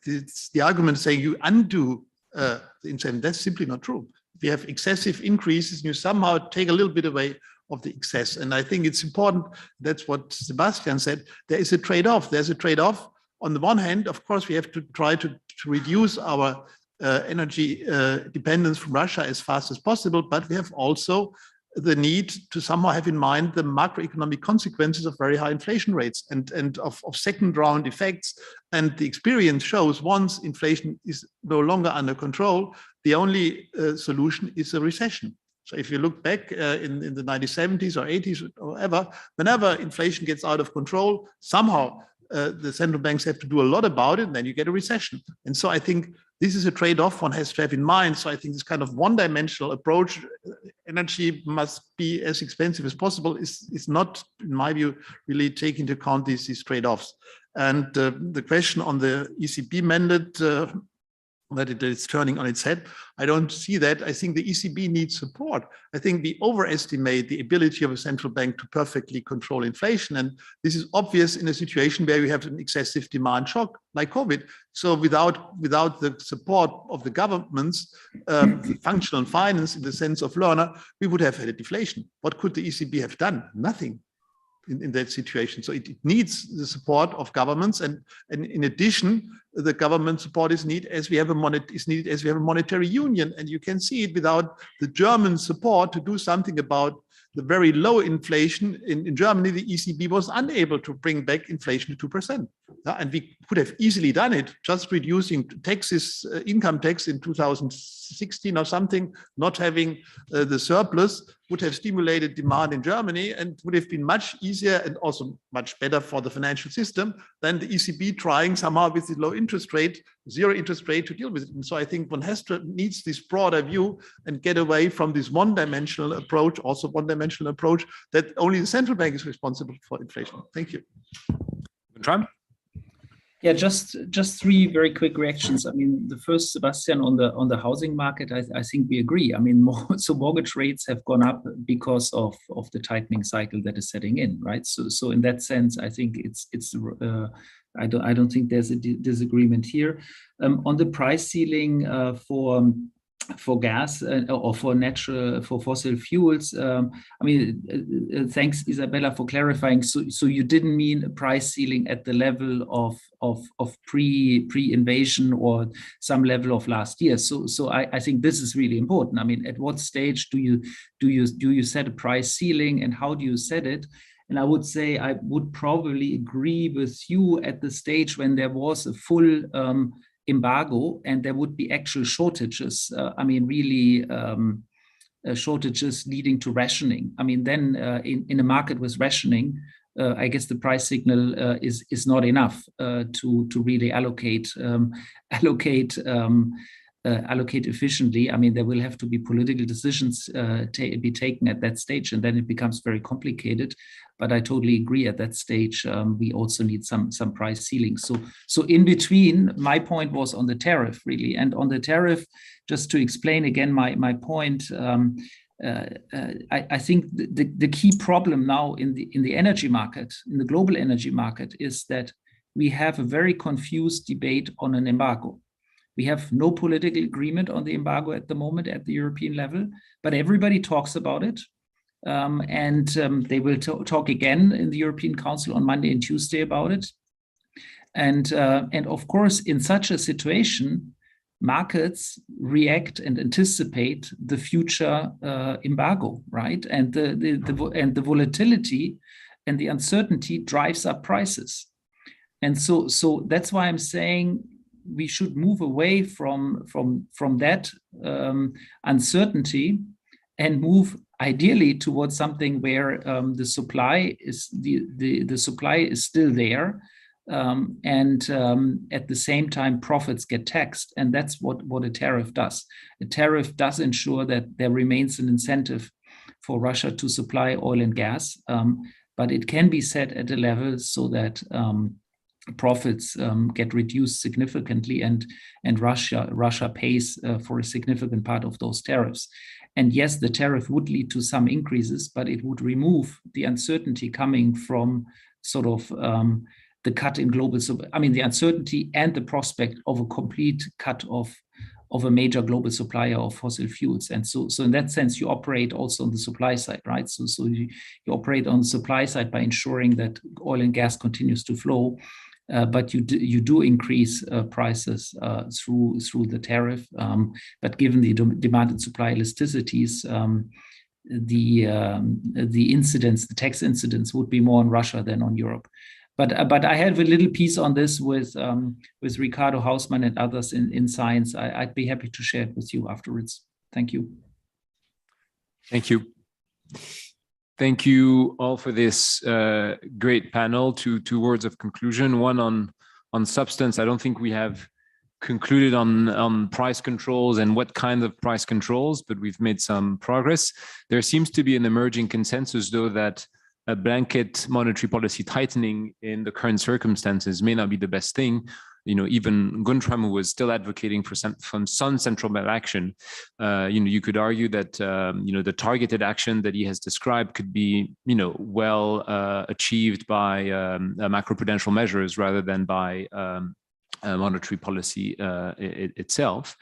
Speaker 15: it's the argument saying you undo the incentive. That's simply not true. If you have excessive increases, you somehow take a little bit away of the excess. And I think it's important, that's what Sebastian said, there is a trade-off. There's a trade-off. On the one hand, of course, we have to try to reduce our energy dependence from Russia as fast as possible, but we have also the need to somehow have in mind the macroeconomic consequences of very high inflation rates and of second round effects. And the experience shows once inflation is no longer under control, the only solution is a recession. So if you look back in the 1970s or 80s or whatever, whenever inflation gets out of control, somehow the central banks have to do a lot about it, and then you get a recession. And so I think this is a trade-off one has to have in mind. So I think this kind of one-dimensional approach, energy must be as expensive as possible, is not, in my view, really taking into account these trade-offs. And the question on the ECB mandate, that it is turning on its head, I don't see that. I think the ECB needs support. I think we overestimate the ability of a central bank to perfectly control inflation. And this is obvious in a situation where we have an excessive demand shock like COVID. So without the support of the governments, functional finance in the sense of Lerner, we would have had a deflation. What could the ECB have done? Nothing. In that situation. So it needs the support of governments, and in addition, the government support is needed as we have a monetary union. And you can see it without the German support to do something about the very low inflation in Germany, the ECB was unable to bring back inflation to 2%. And we could have easily done it, just reducing taxes, income tax in 2016 or something, not having the surplus would have stimulated demand in Germany and would have been much easier and also much better for the financial system than the ECB trying somehow with the low interest rate, zero interest rate to deal with it. And so I think one needs this broader view and get away from this one-dimensional approach, also one-dimensional approach that only the central bank is responsible for inflation. Thank you.
Speaker 12: Trump?
Speaker 16: Yeah, just three very quick reactions. I mean, the first, Sebastian, on the housing market, I think we agree. I mean, so mortgage rates have gone up because of the tightening cycle that is setting in, right? So in that sense, I think it's I don't think there's a disagreement here. On the price ceiling for gas or for fossil fuels, I mean, thanks Isabella for clarifying. So you didn't mean a price ceiling at the level of pre-invasion or some level of last year. So I think this is really important. I mean, at what stage do you set a price ceiling, and how do you set it? And I would say I would probably agree with you at the stage when there was a full embargo and there would be actual shortages. I mean, really shortages leading to rationing. I mean, then in a market with rationing, I guess the price signal is not enough to really allocate efficiently. I mean, there will have to be political decisions be taken at that stage, and then it becomes very complicated. But I totally agree at that stage, we also need some price ceiling. So in between, my point was on the tariff, really. And on the tariff, just to explain again my point, I think the key problem now in the energy market, in the global energy market, is that we have a very confused debate on an embargo. We have no political agreement on the embargo at the moment at the European level, but everybody talks about it. And they will talk again in the European Council on Monday and Tuesday about it. And of course, in such a situation, markets react and anticipate the future embargo, right? And the volatility and the uncertainty drives up prices. And so that's why I'm saying we should move away from that uncertainty and move ideally towards something where the supply is the supply is still there, and at the same time profits get taxed, and that's what a tariff does. A tariff does ensure that there remains an incentive for Russia to supply oil and gas, but it can be set at a level so that profits get reduced significantly, and Russia pays for a significant part of those tariffs. And yes, the tariff would lead to some increases, but it would remove the uncertainty coming from sort of the cut in global, I mean, the uncertainty and the prospect of a complete cut of a major global supplier of fossil fuels. And so in that sense, you operate also on the supply side, right? So you operate on the supply side by ensuring that oil and gas continues to flow, but you do increase prices through the tariff. But given the demand and supply elasticities, the incidence, the tax incidence, would be more on Russia than on Europe. But I have a little piece on this with Ricardo Hausmann and others in Science. I'd be happy to share it with you afterwards. Thank you.
Speaker 12: Thank you. Thank you all for this great panel. Two words of conclusion. One on substance. I don't think we have concluded on price controls and what kind of price controls, but we've made some progress. There seems to be an emerging consensus, though, that a blanket monetary policy tightening in the current circumstances may not be the best thing. Even Guntram, who was still advocating for some central bank action, you could argue that the targeted action that he has described could be well achieved by macroprudential measures rather than by monetary policy itself.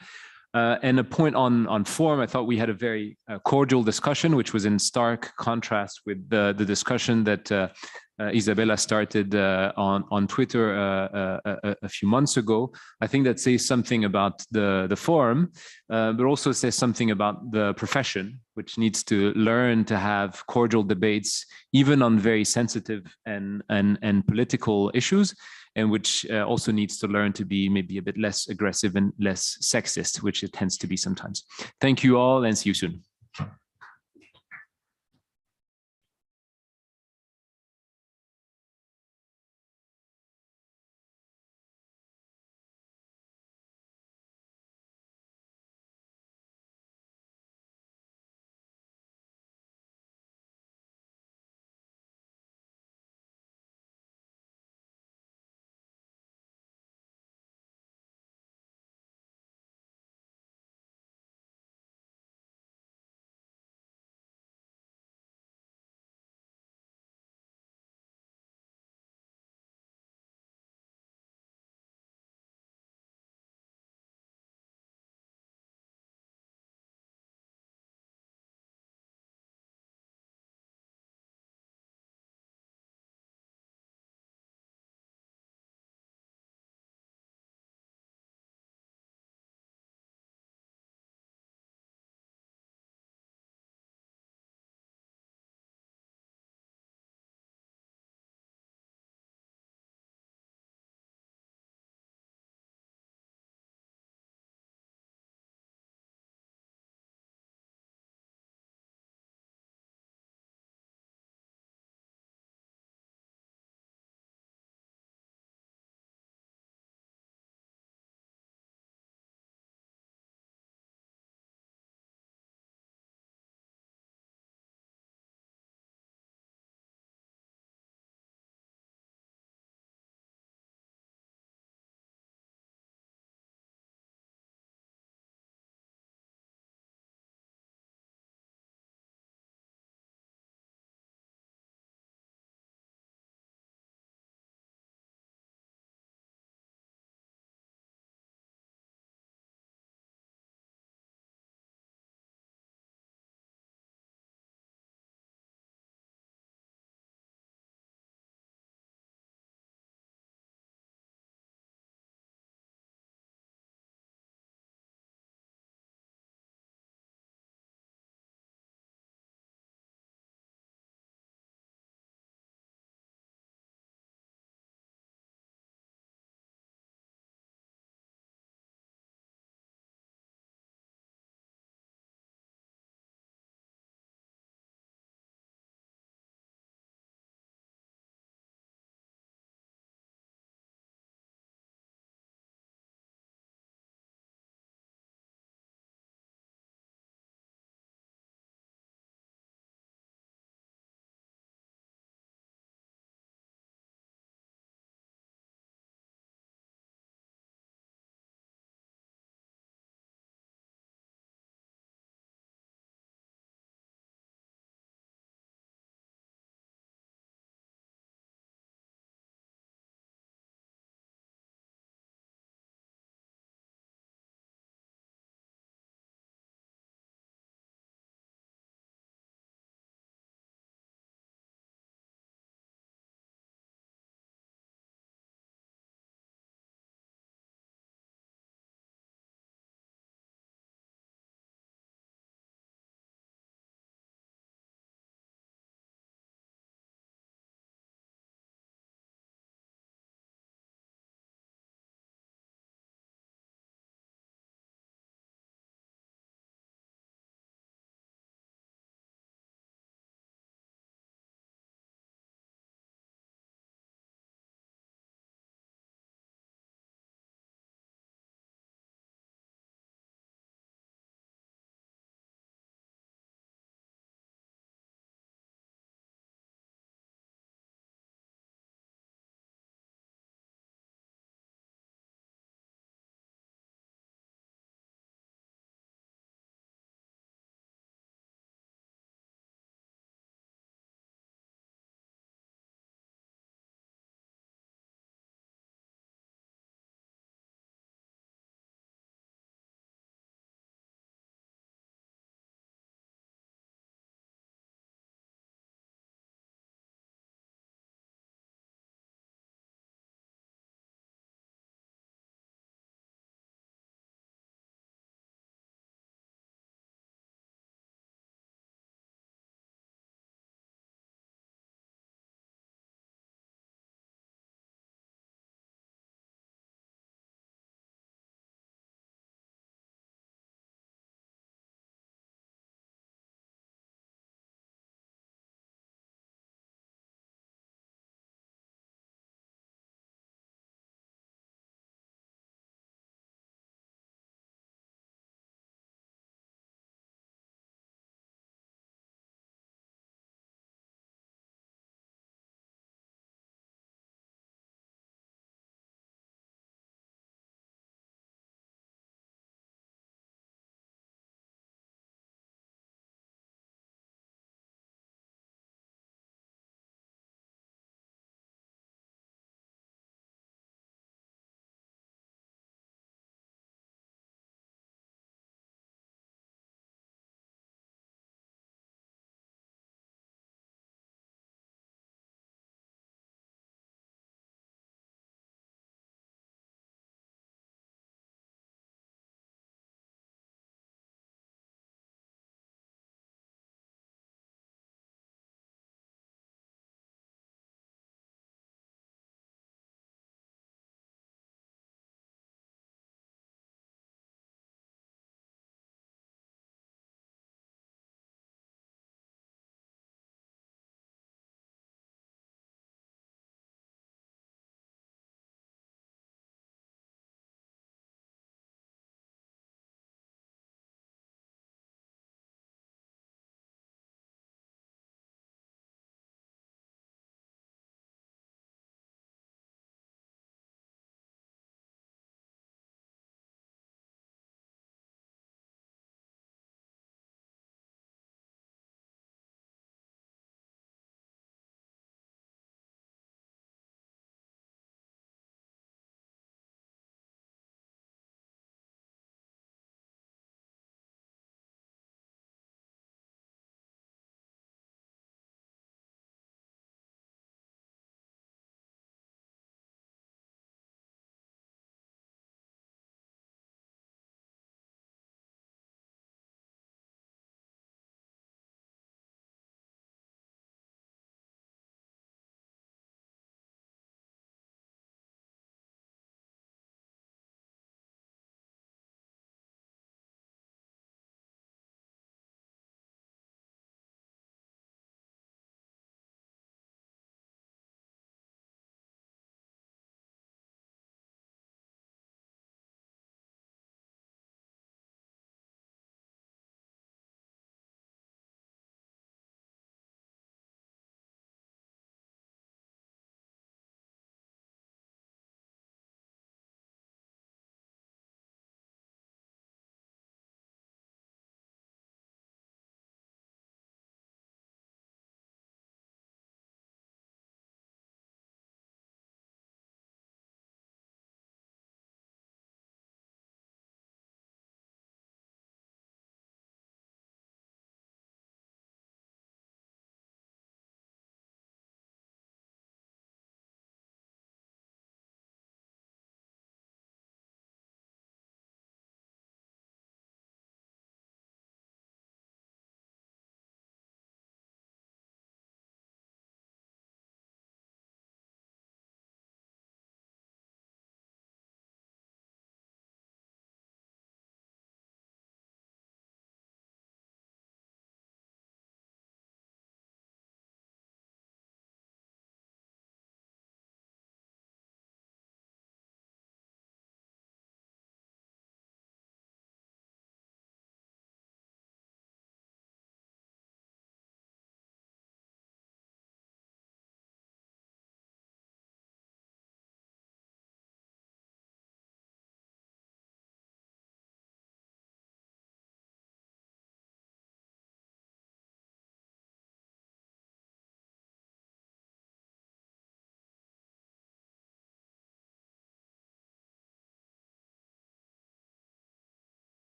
Speaker 12: And a point on form, I thought we had a very cordial discussion, which was in stark contrast with the discussion that Isabella started on Twitter a few months ago. I think that says something about the forum, but also says something about the profession, which needs to learn to have cordial debates, even on very sensitive and political issues, and which also needs to learn to be maybe a bit less aggressive and less sexist, which it tends to be sometimes. Thank you all, and see you soon.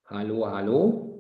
Speaker 18: Hallo, hallo.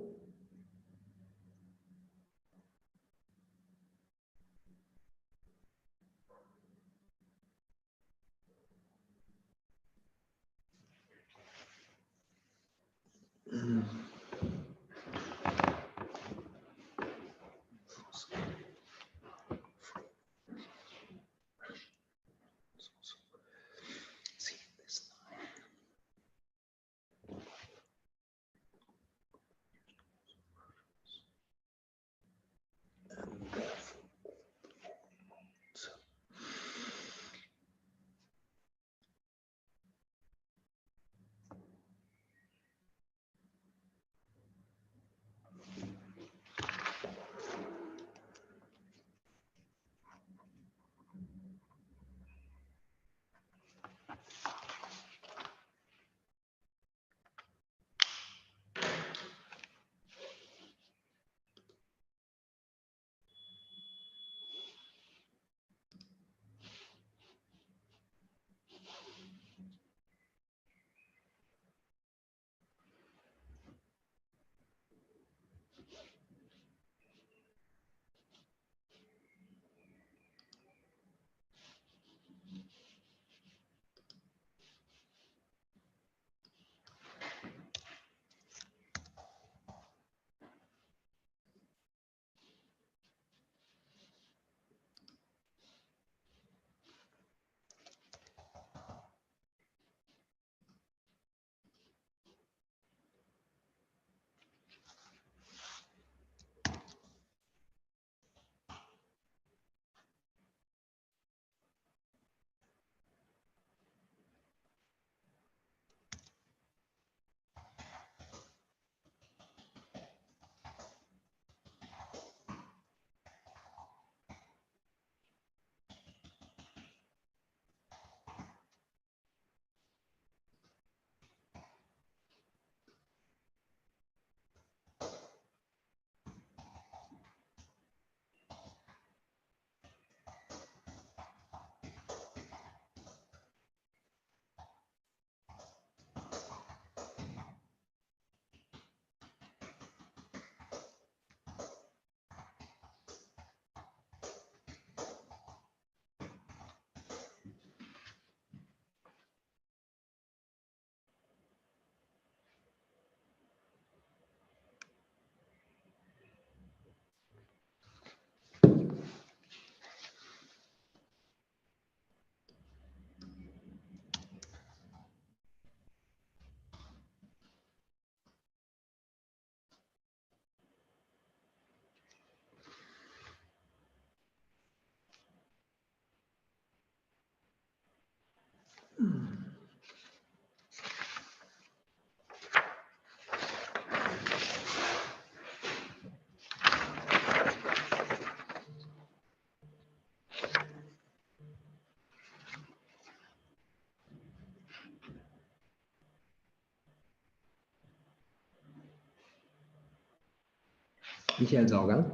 Speaker 18: Michael Sauger.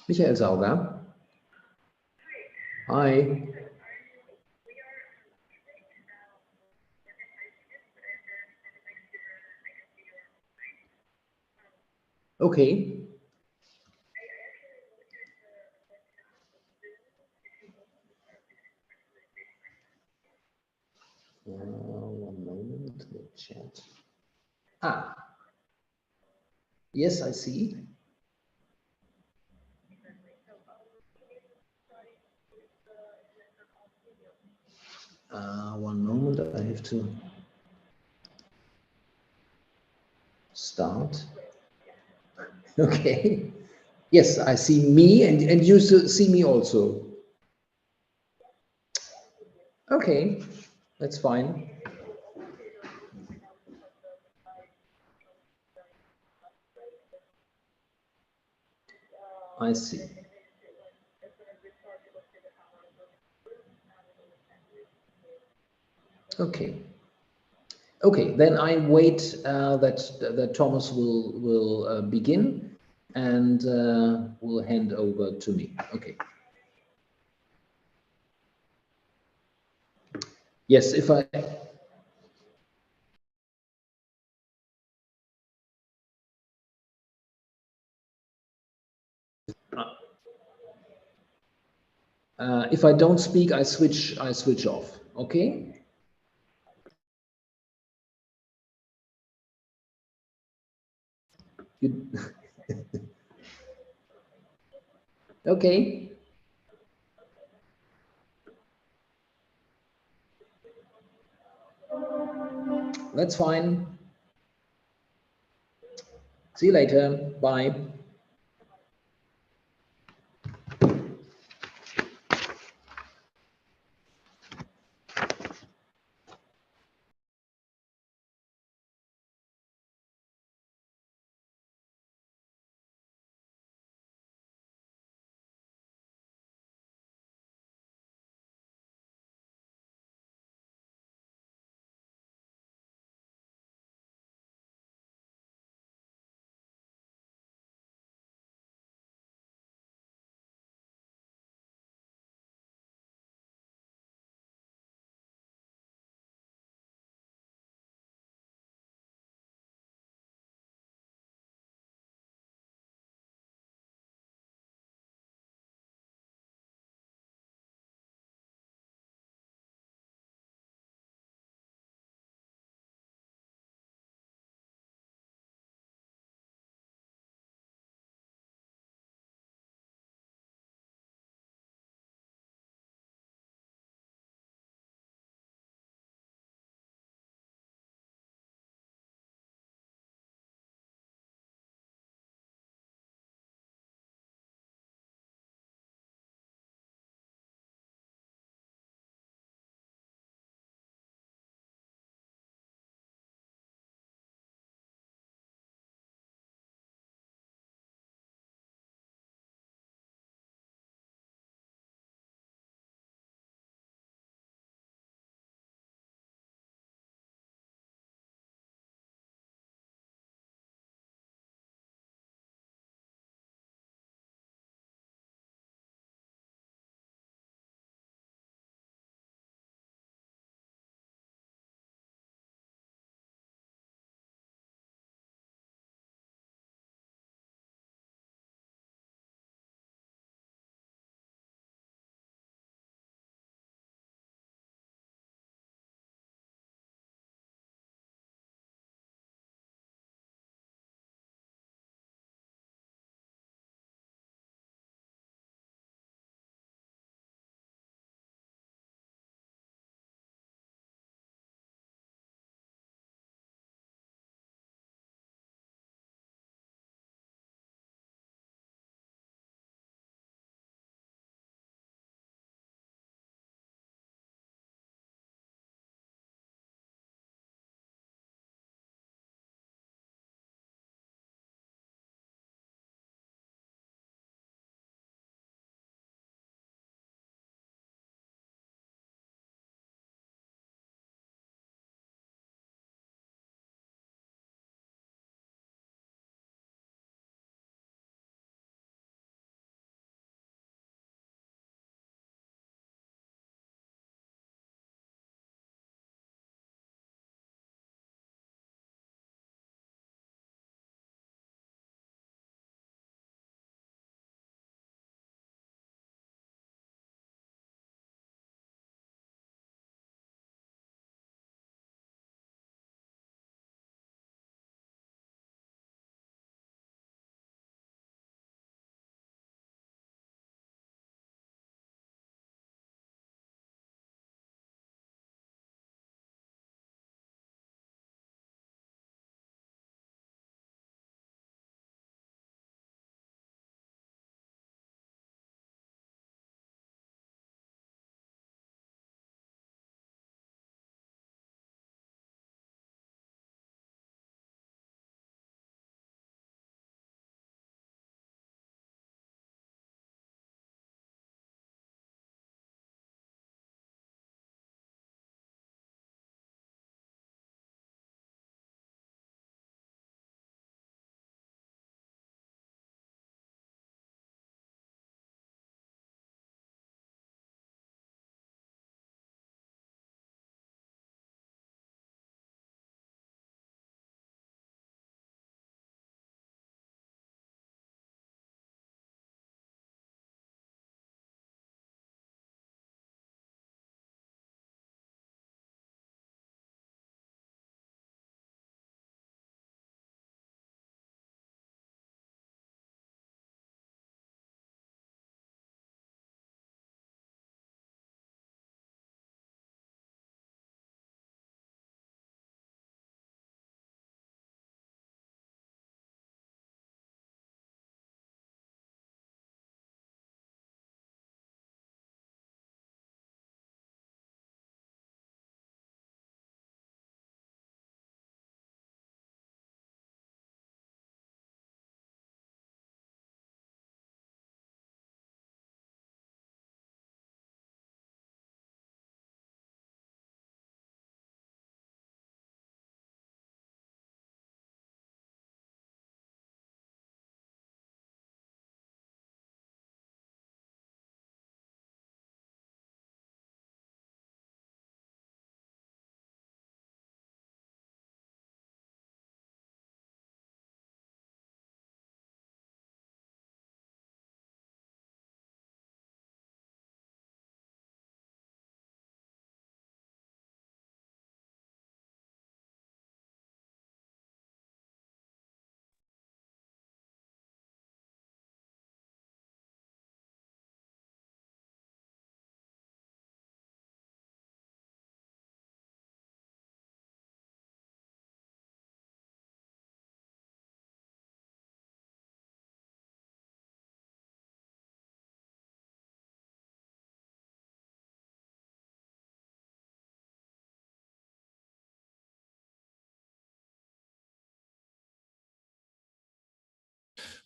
Speaker 18: Michael Sauger. Hi. Okay. One moment, the chat. Ah. Yes, I see. One moment, I have to start. Okay. Yes, I see me and you see me also. Okay, that's fine. I see. Okay. Okay, then I wait that Thomas will begin and will hand over to me. Okay. Yes, if I. If I don't speak, I switch off. Okay. Okay. That's fine. See you later. Bye.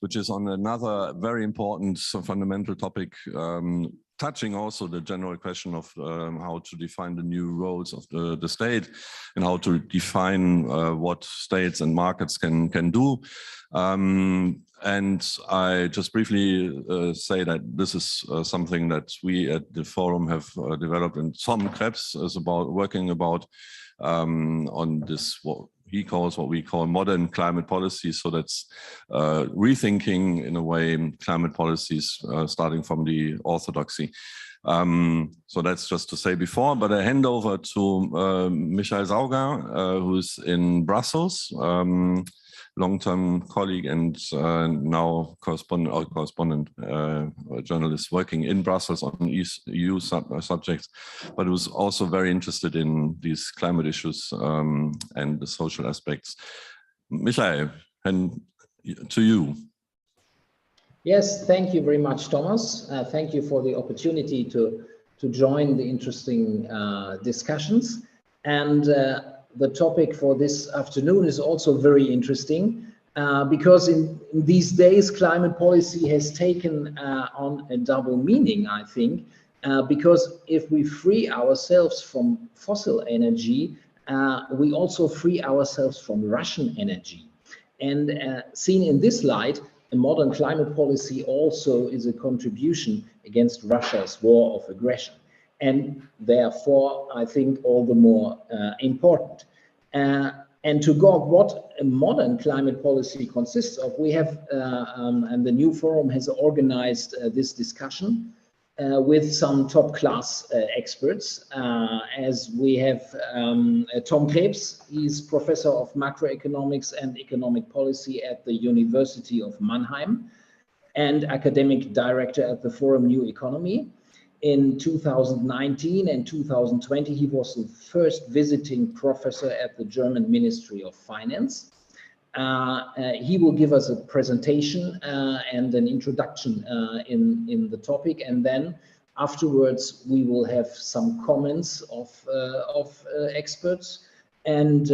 Speaker 8: which is on another very important fundamental topic, touching also the general question of how to define the new roles of the state and how to define what states and markets can do. And I just briefly say that this is something that we at the forum have developed, and Tom Krebs is working about on this, what he calls, what we call modern climate policy. So that's rethinking, in a way, climate policies starting from the orthodoxy. So that's just to say before, but I hand over to Michael Sauger, who's in Brussels, long-term colleague and now correspondent journalist working in Brussels on EU subjects, but who's also very interested in these climate issues and the social aspects. Michael, and to you.
Speaker 18: Yes, thank you very much, Thomas. Thank you for the opportunity to join the interesting discussions. And the topic for this afternoon is also very interesting because in these days, climate policy has taken on a double meaning, I think, because if we free ourselves from fossil energy, we also free ourselves from Russian energy. And seen in this light, a modern climate policy also is a contribution against Russia's war of aggression, and therefore, I think, all the more important. And to go what a modern climate policy consists of, we have, and the new forum has organized this discussion with some top-class experts, as we have Tom Krebs. He's professor of macroeconomics and economic policy at the University of Mannheim and academic director at the Forum New Economy. In 2019 and 2020, he was the first visiting professor at the German Ministry of Finance. He will give us a presentation and an introduction in the topic, and then afterwards we will have some comments of experts, and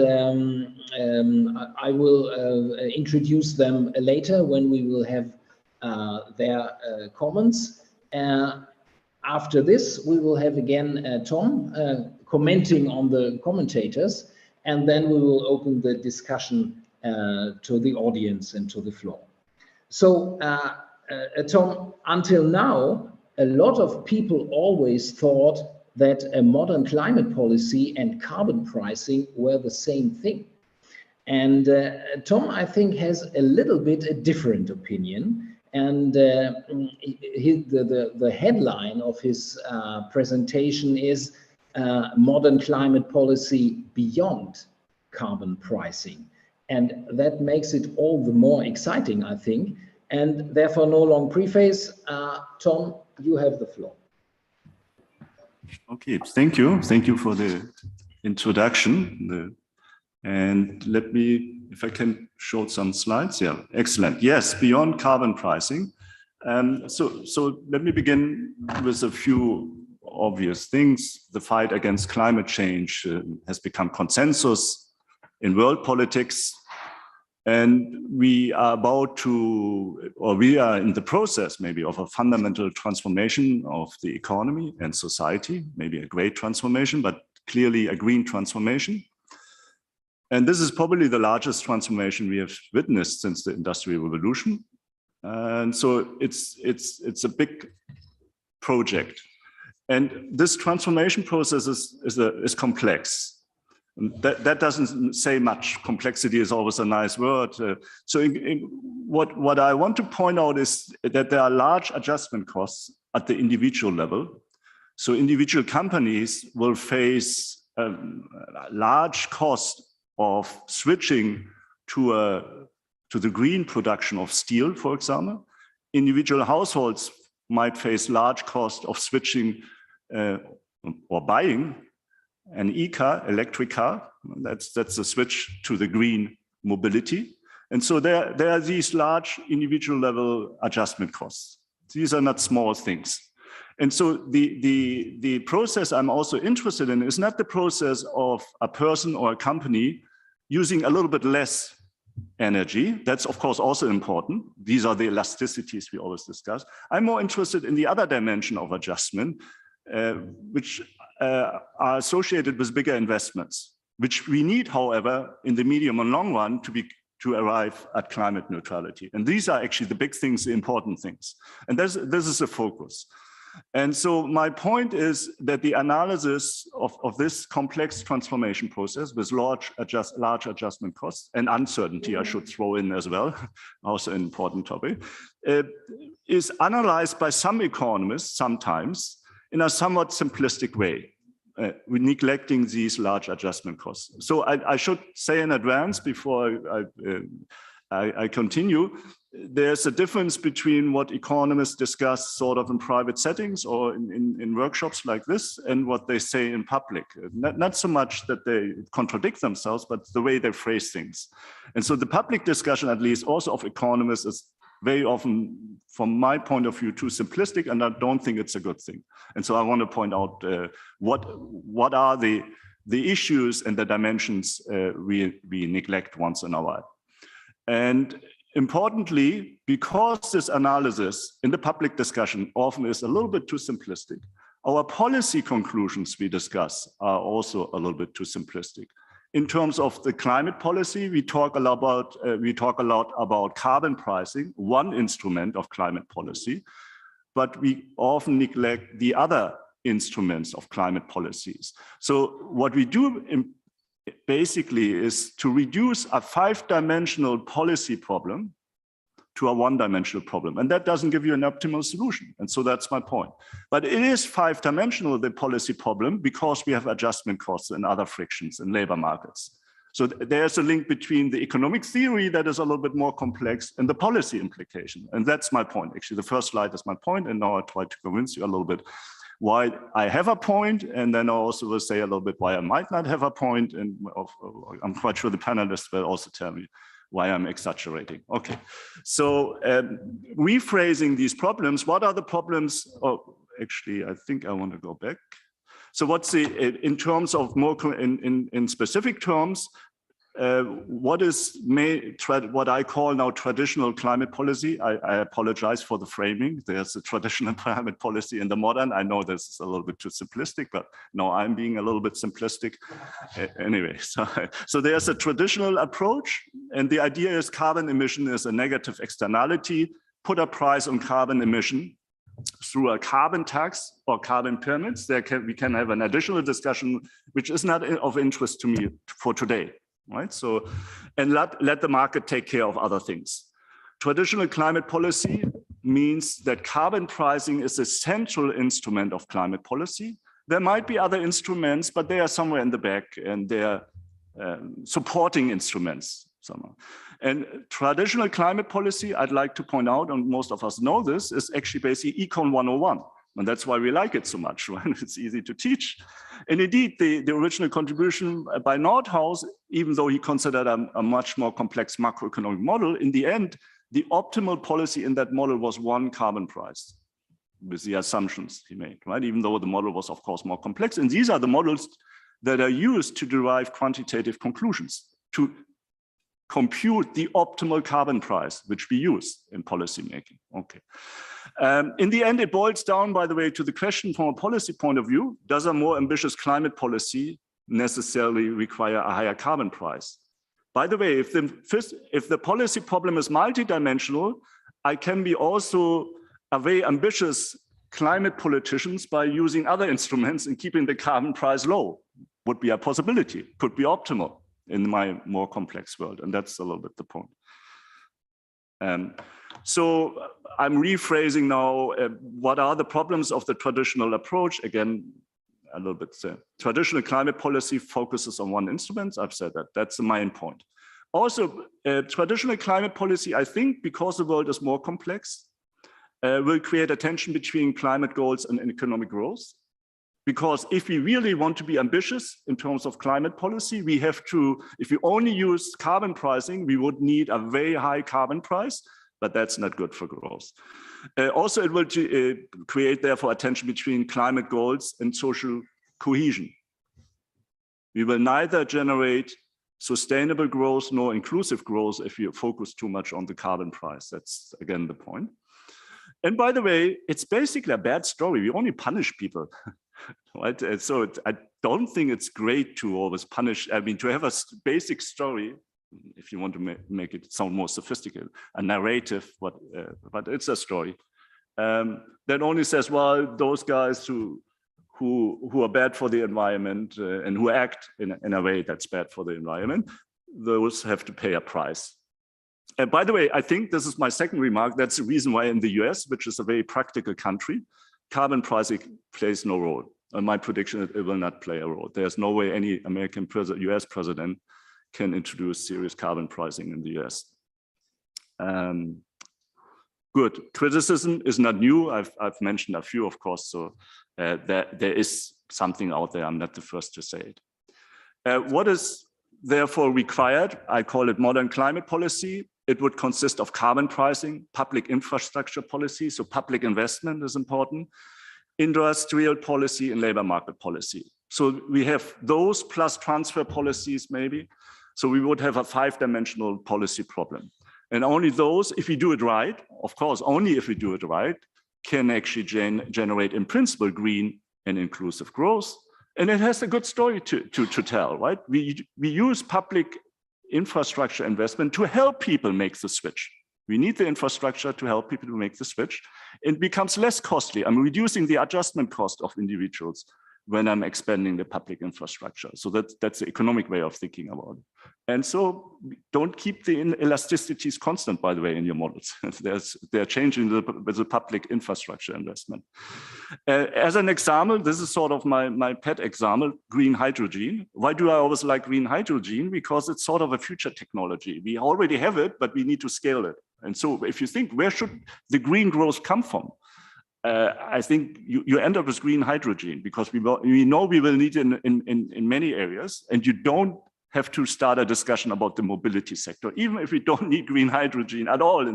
Speaker 18: I will introduce them later when we will have their comments. After this, we will have again Tom commenting on the commentators, and then we will open the discussion to the audience and to the floor. So, Tom, until now, a lot of people always thought that a modern climate policy and carbon pricing were the same thing. And Tom, I think, has a little bit a different opinion. And the headline of his presentation is Modern Climate Policy Beyond Carbon Pricing. And that makes it all the more exciting, I think. And therefore, no long preface. Tom, you have the floor.
Speaker 19: Okay, thank you. Thank you for the introduction. And let me, if I can show some slides. Yeah, excellent. Yes, beyond carbon pricing. So let me begin with a few obvious things. The fight against climate change has become consensus in world politics. And we are about to, or we are in the process maybe of a fundamental transformation of the economy and society, maybe a great transformation, but clearly a green transformation. And this is probably the largest transformation we have witnessed since the Industrial Revolution. And so it's a big project. And this transformation process is complex. That doesn't say much. Complexity is always a nice word. What I want to point out is that there are large adjustment costs at the individual level. So individual companies will face a large cost of switching to the green production of steel, for example. Individual households might face large cost of switching or buying an e-car, electric car. That's a switch to the green mobility. And so there are these large individual level adjustment costs. These are not small things. And so the process I'm also interested in is not the process of a person or a company using a little bit less energy. That's of course also important. These are the elasticities we always discuss. I'm more interested in the other dimension of adjustment, which are associated with bigger investments, which we need, however, in the medium and long run to arrive at climate neutrality. And these are actually the big things, the important things. And this is a focus. And so my point is that the analysis of this complex transformation process with large adjustment costs and uncertainty, I should throw in as well, also an important topic, is analyzed by some economists sometimes in a somewhat simplistic way, neglecting these large adjustment costs. So I should say in advance before I continue, there's a difference between what economists discuss sort of in private settings or in workshops like this and what they say in public. Not so much that they contradict themselves, but the way they phrase things. And so the public discussion, at least also of economists, is very often, from my point of view, too simplistic, and I don't think it's a good thing. And so I want to point out what are the issues and the dimensions we neglect once in a while. And importantly, because this analysis in the public discussion often is a little bit too simplistic, our policy conclusions we discuss are also a little bit too simplistic. In terms of the climate policy, we talk a lot about carbon pricing, one instrument of climate policy, but we often neglect the other instruments of climate policies. So what we do basically is to reduce a 5-dimensional policy problem to a 1-dimensional problem. And that doesn't give you an optimal solution. And so that's my point. But it is 5-dimensional, the policy problem, because we have adjustment costs and other frictions in labor markets. So there's a link between the economic theory that is a little bit more complex and the policy implication. And that's my point. Actually, the first slide is my point, and now I try to convince you a little bit why I have a point, and then I also will say a little bit why I might not have a point, and I'm quite sure the panelists will also tell me why I'm exaggerating. Okay, so rephrasing these problems, what are the problems? Oh, actually, I think I want to go back. So what's in terms of more, in specific terms, what is what I call now traditional climate policy? I apologize for the framing. There's a traditional climate policy in the modern. I know this is a little bit too simplistic, but no, I'm being a little bit simplistic. Anyway, so there's a traditional approach, and the idea is carbon emission is a negative externality. Put a price on carbon emission through a carbon tax or carbon permits. We can have an additional discussion, which is not of interest to me for today. Right, so, and let the market take care of other things. Traditional climate policy means that carbon pricing is a central instrument of climate policy. There might be other instruments, but they are somewhere in the back, and they're supporting instruments somehow. And traditional climate policy, I'd like to point out, and most of us know this, is actually basically Econ 101. And that's why we like it so much, right? It's easy to teach. And indeed, the original contribution by Nordhaus, even though he considered a much more complex macroeconomic model, in the end, the optimal policy in that model was one carbon price with the assumptions he made, right? Even though the model was, of course, more complex. And these are the models that are used to derive quantitative conclusions, to compute the optimal carbon price, which we use in policymaking. Okay. In the end, it boils down, by the way, to the question from a policy point of view: does a more ambitious climate policy necessarily require a higher carbon price? By the way, if the policy problem is multidimensional, I can be also a very ambitious climate politicians by using other instruments and keeping the carbon price low. Would be a possibility, could be optimal in my more complex world. And that's a little bit the point. So I'm rephrasing now, what are the problems of the traditional approach? Again, a little bit, traditional climate policy focuses on one instrument. I've said that, that's the main point. Also, traditional climate policy, I think, because the world is more complex, will create a tension between climate goals and economic growth. Because if we really want to be ambitious in terms of climate policy, we have to, if we only use carbon pricing, we would need a very high carbon price, but that's not good for growth. Also, it will create, therefore, a tension between climate goals and social cohesion. We will neither generate sustainable growth nor inclusive growth if you focus too much on the carbon price. That's again the point. And by the way, it's basically a bad story. We only punish people, right? And so I don't think it's great to always punish. I mean, to have a basic story, if you want to make it sound more sophisticated, a narrative, but it's a story that only says, well, those guys who are bad for the environment and who act in a way that's bad for the environment, those have to pay a price. And by the way, I think this is my second remark. That's the reason why in the US, which is a very practical country, carbon pricing plays no role. And my prediction is it will not play a role. There's no way any American US president can introduce serious carbon pricing in the US. Good. Criticism is not new. I've mentioned a few, of course, so there is something out there. I'm not the first to say it. What is therefore required? I call it modern climate policy. It would consist of carbon pricing, public infrastructure policy, so public investment is important, industrial policy, and labor market policy. So we have those plus transfer policies maybe. So we would have a 5-dimensional policy problem. And only those, if we do it right, of course, only if we do it right, can actually generate in principle green and inclusive growth. And it has a good story to tell, right? We use public infrastructure investment to help people make the switch. We need the infrastructure to help people to make the switch. It becomes less costly. I'm reducing the adjustment cost of individuals when I'm expanding the public infrastructure. So that's the economic way of thinking about it. And so don't keep the elasticities constant, by the way, in your models. They're changing with the public infrastructure investment. As an example, this is sort of my pet example, green hydrogen. Why do I always like green hydrogen? Because it's sort of a future technology. We already have it, but we need to scale it. And so if you think, where should the green growth come from? I think you end up with green hydrogen because we know we will need it in many areas, and you don't have to start a discussion about the mobility sector. Even if we don't need green hydrogen at all,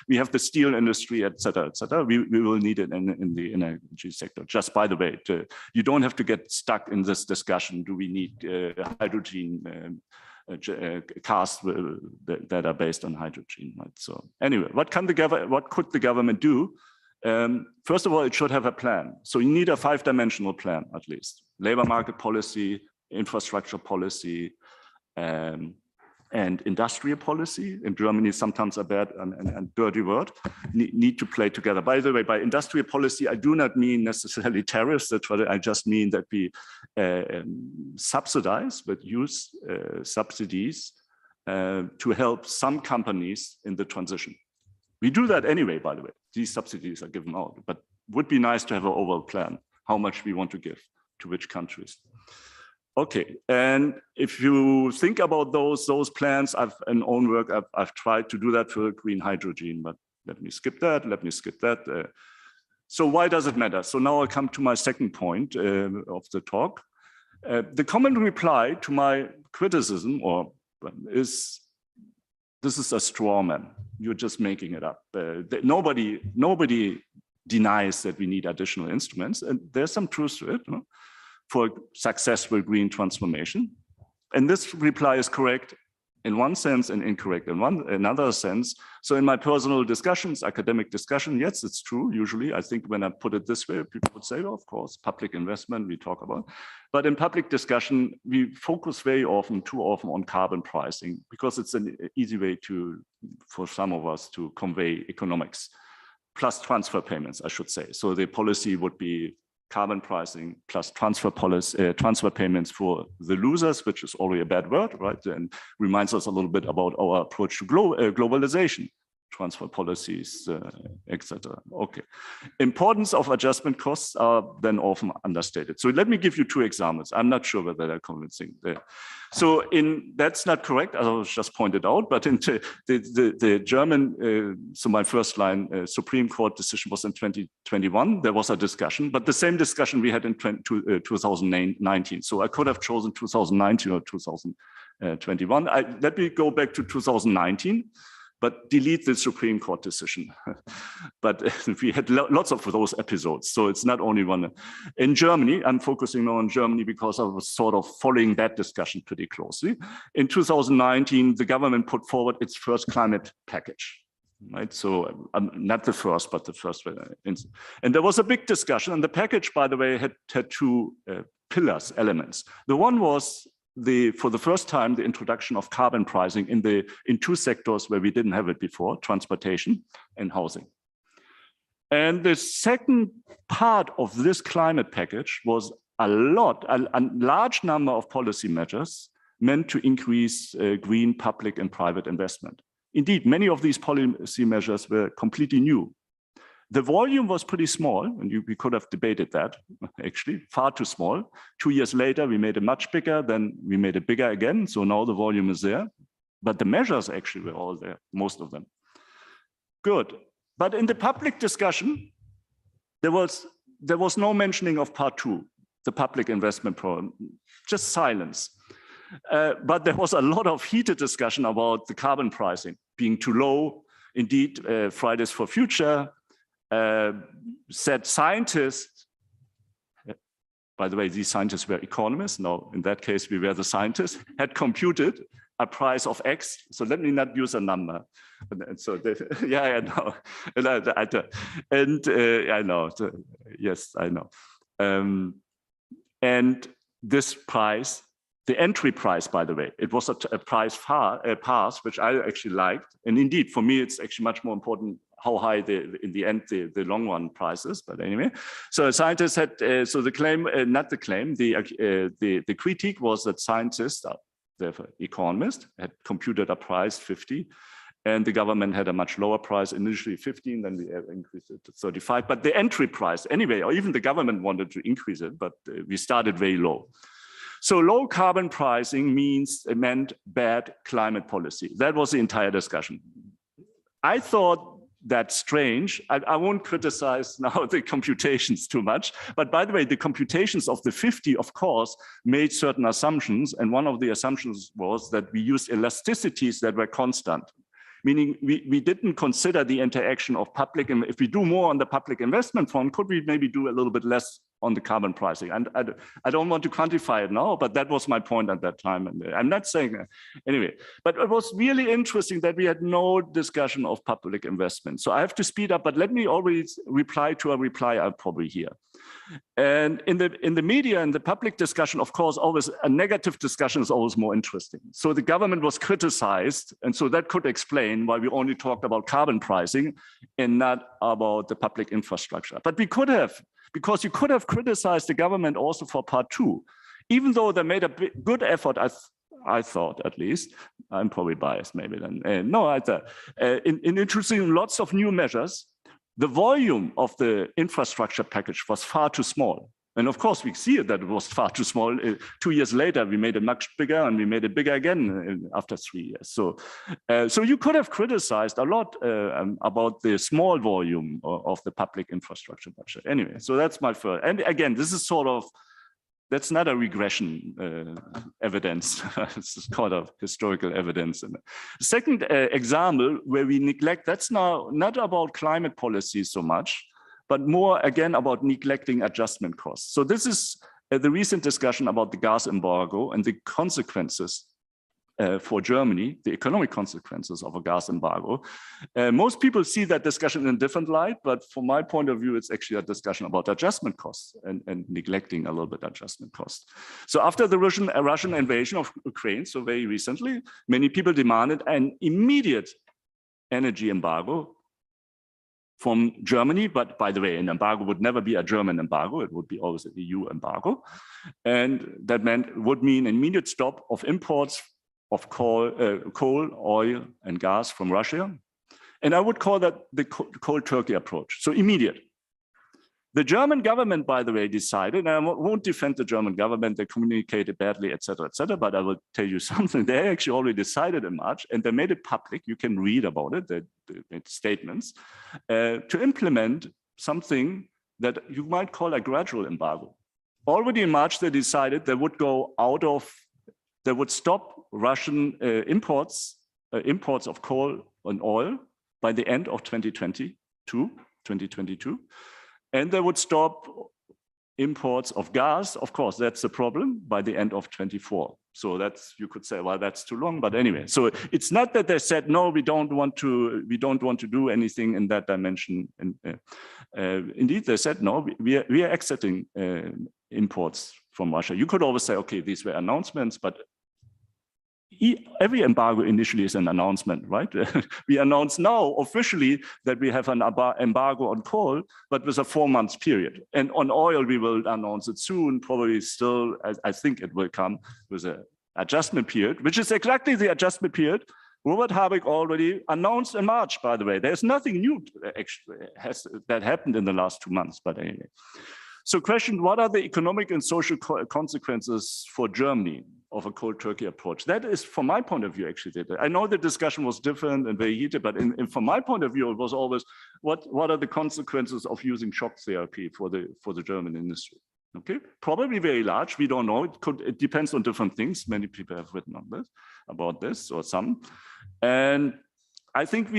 Speaker 19: we have the steel industry, et cetera, we will need it in the energy sector. Just by the way, you don't have to get stuck in this discussion. Do we need hydrogen cars that are based on hydrogen? Right? So anyway, what could the government do? First of all, it should have a plan. So you need a 5-dimensional plan, at least. Labor market policy, infrastructure policy, and industrial policy. In Germany, sometimes a bad and dirty word, need to play together. By the way, by industrial policy, I do not mean necessarily tariffs. I just mean that we subsidize, but use subsidies to help some companies in the transition. We do that anyway, by the way. These subsidies are given out, but would be nice to have an overall plan, how much we want to give to which countries. Okay, and if you think about those plans, in own work, I've tried to do that for green hydrogen, but let me skip that. So why does it matter? So now I come to my second point of the talk. The common reply to my criticism is, this is a straw man. You're just making it up. Nobody denies that we need additional instruments, and there's some truth to it, you know, for successful green transformation. And this reply is correct in one sense and incorrect in another sense. So in my personal discussions, academic discussion, yes, it's true. Usually, I think when I put it this way, people would say, well, of course, public investment we talk about. But in public discussion, we focus too often on carbon pricing because it's an easy way for some of us to convey economics, plus transfer payments, I should say. So the policy would be carbon pricing plus transfer payments for the losers, which is already a bad word, right? And reminds us a little bit about our approach to globalization, transfer policies, etc. Okay. Importance of adjustment costs are then often understated. So let me give you 2 examples. I'm not sure whether they're convincing. So that's not correct, as I was just pointed out, but in the German, so my first line Supreme Court decision was in 2021. There was a discussion, but the same discussion we had in 2019. So I could have chosen 2019 or 2021. Let me go back to 2019. but delete the Supreme Court decision. But we had lots of those episodes. So it's not only one. In Germany, I'm focusing now on Germany because I was sort of following that discussion pretty closely. In 2019, the government put forward its first climate package. Right, so not the first, but the first. And there was a big discussion. And the package, by the way, had two pillars, elements. The one was for the first time, the introduction of carbon pricing in two sectors where we didn't have it before: transportation and housing. And the second part of this climate package was a large number of policy measures meant to increase green public and private investment. Indeed, many of these policy measures were completely new. The volume was pretty small, and we could have debated that, actually, far too small. 2 years later, we made it much bigger, then we made it bigger again, so now the volume is there. But the measures actually were all there, most of them. Good. But in the public discussion, there was no mentioning of part two, the public investment program, just silence. But there was a lot of heated discussion about the carbon pricing being too low. Indeed, Fridays for Future said scientists, by the way, these scientists were economists. No, in that case, we were the scientists, had computed a price of X. So let me not use a number. And so, yeah, I know. I know. Yes, I know. And this price, the entry price, by the way, it was a price pass, which I actually liked. And indeed, for me, it's actually much more important how high in the end the long run price is. But anyway, so scientists had so the claim, not the claim, the critique was that scientists, therefore economists, had computed a price 50, and the government had a much lower price, initially 15, then we increased it to 35. But the entry price, anyway, or even the government wanted to increase it, but we started very low. So low carbon pricing meant bad climate policy. That was the entire discussion. I thought that's strange. I won't criticize now the computations too much, but by the way, the computations of the 50, of course, made certain assumptions. And one of the assumptions was that we used elasticities that were constant. Meaning we didn't consider the interaction of public, and if we do more on the public investment fund, could we maybe do a little bit less on the carbon pricing? And I don't want to quantify it now, but that was my point at that time. And I'm not saying that. Anyway, but it was really interesting that we had no discussion of public investment. So I have to speed up, but let me always reply to a reply I'll probably hear. And in the media and the public discussion, of course, always a negative discussion is always more interesting. So the government was criticized, and so that could explain why we only talked about carbon pricing and not about the public infrastructure. But we could have, because you could have criticized the government also for part two, even though they made a good effort, I thought, at least. I'm probably biased maybe then. No, I thought in introducing lots of new measures, the volume of the infrastructure package was far too small. And of course, we see that it was far too small. 2 years later, we made it much bigger, and we made it bigger again after 3 years. So you could have criticized a lot about the small volume of the public infrastructure budget. Anyway, so that's my first. And again, this is sort of, that's not a regression evidence. It's kind of historical evidence. And the second example where we neglect, that's now not about climate policy so much, but more again about neglecting adjustment costs. So this is the recent discussion about the gas embargo and the consequences for Germany, the economic consequences of a gas embargo. Most people see that discussion in a different light, but from my point of view, it's actually a discussion about adjustment costs and neglecting a little bit adjustment costs. So after the Russian invasion of Ukraine, so very recently, many people demanded an immediate energy embargo from Germany, but by the way, an embargo would never be a German embargo, it would be always an EU embargo. And that would mean an immediate stop of imports of coal, oil, and gas from Russia. And I would call that the cold turkey approach, so immediate. The German government, by the way, decided, and I won't defend the German government, they communicated badly, et cetera, but I will tell you something. They actually already decided in March, and they made it public. You can read about it, they made statements, to implement something that you might call a gradual embargo. Already in March, they decided they would go out of, they would stop Russian imports imports of coal and oil by the end of 2022, and they would stop imports of gas. Of course, that's the problem, by the end of 24. So that's, you could say, well, that's too long. But anyway, so it's not that they said no, we don't want to do anything in that dimension. And indeed, they said no, we are exiting imports from Russia. You could always say, okay, these were announcements, but every embargo initially is an announcement, right? We announce now officially that we have an embargo on coal, but with a 4-month period. And on oil, we will announce it soon, probably still, I think it will come with an adjustment period, which is exactly the adjustment period Robert Habeck already announced in March, by the way. There's nothing new actually that happened in the last 2 months, but anyway. So question, what are the economic and social consequences for Germany of a cold turkey approach? That is, from my point of view, actually, I know the discussion was different and very heated, but from my point of view, it was always, what are the consequences of using shock therapy for the German industry? Okay, probably very large, we don't know, it depends on different things. Many people have written on this, about this, or some. And I think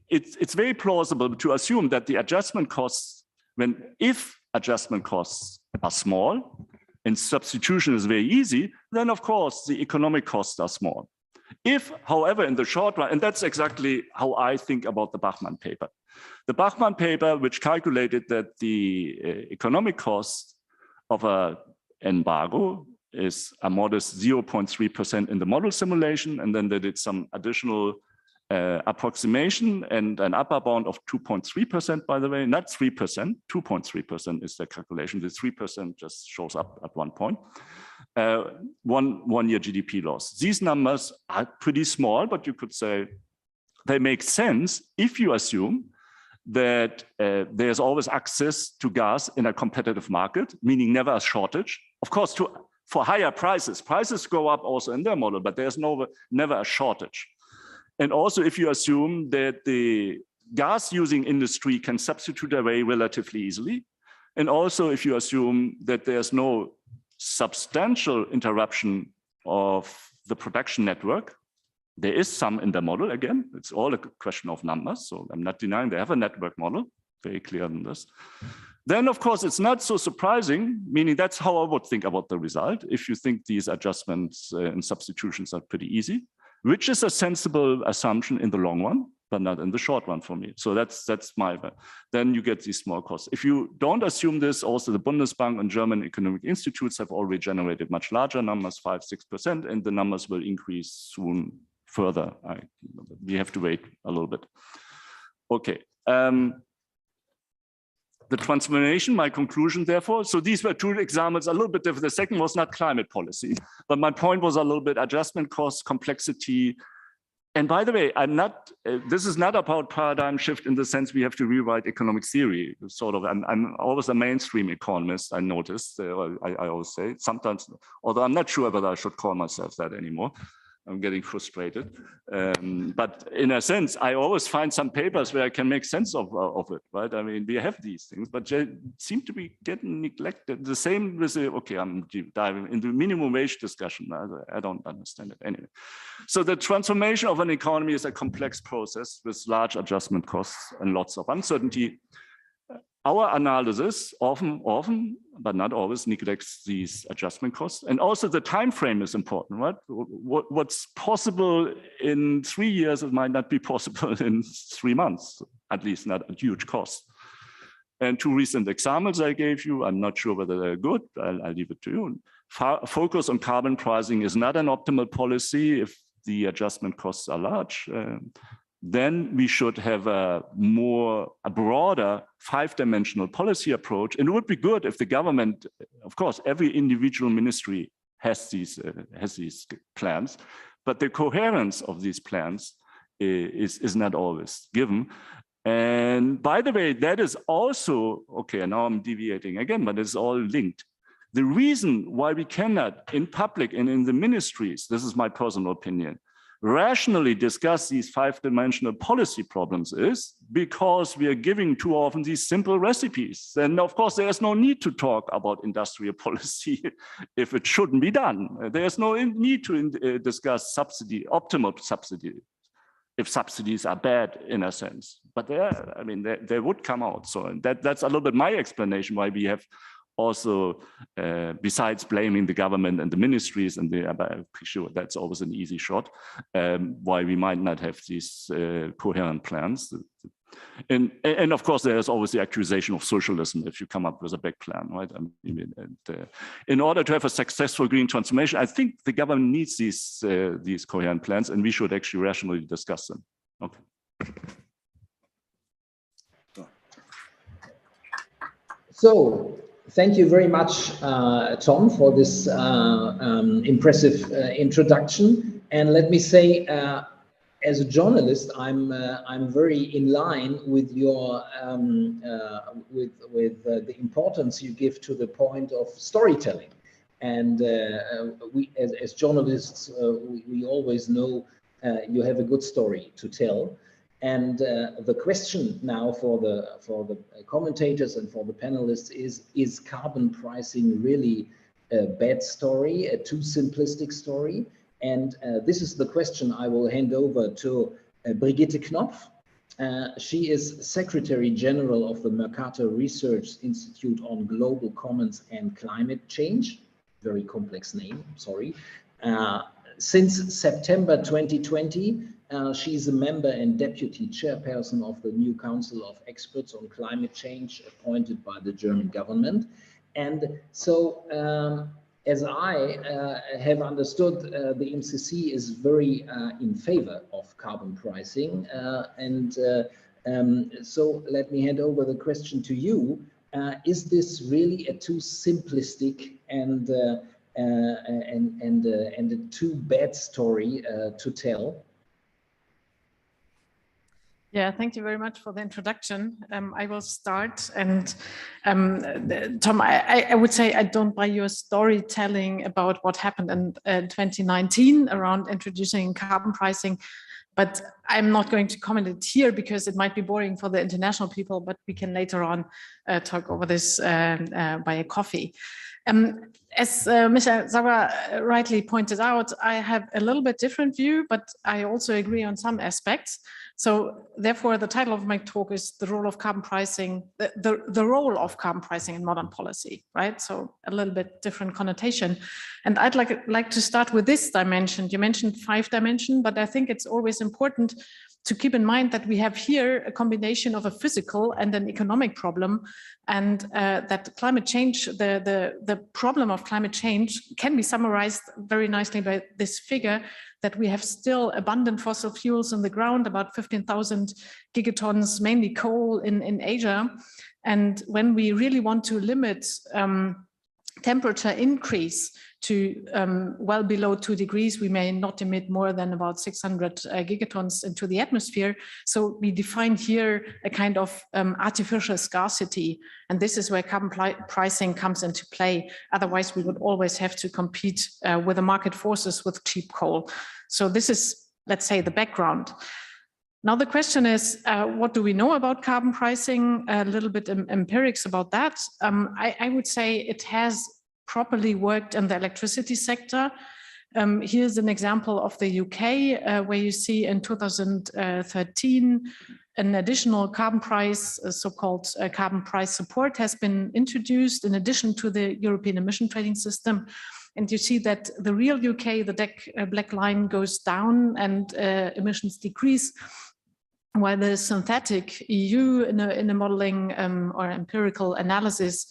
Speaker 19: it's very plausible to assume that the adjustment costs, if adjustment costs are small and substitution is very easy, then of course the economic costs are small. If, however, in the short run, and that's exactly how I think about the Bachmann paper. The Bachmann paper, which calculated that the economic cost of an embargo is a modest 0.3% in the model simulation, and then they did some additional approximation and an upper bound of 2.3%, by the way, not 3%, 2.3% is the calculation. The 3% just shows up at one point. One year GDP loss. These numbers are pretty small, but you could say they make sense if you assume that there's always access to gas in a competitive market, meaning never a shortage. Of course, for higher prices, prices go up also in their model, but there's never a shortage. And also, if you assume that the gas-using industry can substitute away relatively easily, and also if you assume that there's no substantial interruption of the production network, there is some in the model, again, it's all a question of numbers, so I'm not denying they have a network model, very clear on this. Then, of course, it's not so surprising, meaning that's how I would think about the result, if you think these adjustments and substitutions are pretty easy, which is a sensible assumption in the long run, but not in the short run for me. So that's my, then you get these small costs. If you don't assume this, also the Bundesbank and German economic institutes have already generated much larger numbers, 5–6%, and the numbers will increase soon further. We have to wait a little bit. Okay. The transformation, my conclusion, therefore, so these were two examples, a little bit different. The second was not climate policy, but my point was a little bit adjustment costs, complexity. And by the way, this is not about paradigm shift in the sense we have to rewrite economic theory. Sort of, I'm always a mainstream economist, I noticed, I always say, sometimes, although I'm not sure whether I should call myself that anymore. I'm getting frustrated. But in a sense, I always find some papers where I can make sense of it, right? I mean, we have these things, but they seem to be getting neglected. The same with the, okay, I'm diving into minimum wage discussion. I don't understand it anyway. So the transformation of an economy is a complex process with large adjustment costs and lots of uncertainty. Our analysis often, but not always, neglects these adjustment costs. And also the time frame is important, right? What's possible in 3 years, it might not be possible in 3 months, at least not at huge cost. And 2 recent examples I gave you, I'm not sure whether they're good, I'll leave it to you. Focus on carbon pricing is not an optimal policy if the adjustment costs are large. Then we should have a broader 5-dimensional policy approach. And it would be good if the government, of course, every individual ministry has these plans, but the coherence of these plans is not always given. And by the way, that is also, okay, now I'm deviating again, but it's all linked. The reason why we cannot, in public and in the ministries, this is my personal opinion, rationally discuss these 5-dimensional policy problems is because we are giving too often these simple recipes. And of course, there's no need to talk about industrial policy if it shouldn't be done. There's no need to discuss subsidy, optimal subsidy. if subsidies are bad in a sense. But I mean, they would come out. So that's a little bit my explanation why we have also, besides blaming the government and the ministries, and I'm pretty sure that's always an easy shot, why we might not have these coherent plans. And of course, there's always the accusation of socialism if you come up with a big plan, right? I mean, in order to have a successful green transformation, I think the government needs these coherent plans, and we should actually rationally discuss them. Okay.
Speaker 18: So, thank you very much, Tom, for this impressive introduction. And let me say, as a journalist, I'm very in line with your the importance you give to the point of storytelling. And we, as journalists, we always know you have a good story to tell. And the question now for the commentators and for the panelists is carbon pricing really a bad story, a too simplistic story? And this is the question I will hand over to Brigitte Knopf. She is Secretary General of the Mercator Research Institute on Global Commons and Climate Change. Very complex name, sorry. Since September 2020, she's a member and deputy chairperson of the new Council of Experts on Climate Change appointed by the German government. And so, as I have understood, the MCC is very in favor of carbon pricing. So let me hand over the question to you. Is this really a too simplistic and a too bad story to tell?
Speaker 20: Yeah, thank you very much for the introduction. I will start, and Tom, I would say I don't buy your storytelling about what happened in 2019 around introducing carbon pricing, but I'm not going to comment it here because it might be boring for the international people, but we can later on talk over this by a coffee. As Michael Sauer rightly pointed out, I have a little bit different view, but I also agree on some aspects. So therefore, the title of my talk is the role of carbon pricing, the role of carbon pricing in modern policy, right? So a little bit different connotation. And I'd like to start with this dimension. You mentioned 5 dimensions, but I think it's always important to keep in mind that we have here a combination of a physical and an economic problem, and that climate change, the problem of climate change can be summarized very nicely by this figure that we have still abundant fossil fuels in the ground, about 15,000 gigatons, mainly coal in Asia. And when we really want to limit temperature increase to well below 2 degrees, we may not emit more than about 600 gigatons into the atmosphere. So we define here a kind of artificial scarcity. And this is where carbon pricing comes into play. Otherwise, we would always have to compete with the market forces with cheap coal. So this is, let's say, the background. Now the question is, what do we know about carbon pricing? A little bit empirics about that. I would say it has properly worked in the electricity sector. Here's an example of the UK, where you see in 2013, an additional carbon price, so-called carbon price support, has been introduced in addition to the European emission trading system. And you see that the real UK, the black line, goes down and emissions decrease, while the synthetic EU in a modeling or empirical analysis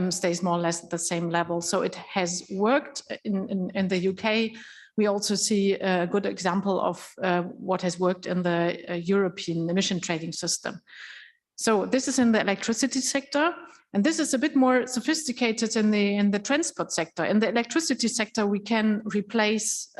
Speaker 20: stays more or less at the same level. So it has worked in the UK. We also see a good example of what has worked in the European emission trading system. So this is in the electricity sector, and this is a bit more sophisticated in the transport sector. In the electricity sector, we can replace,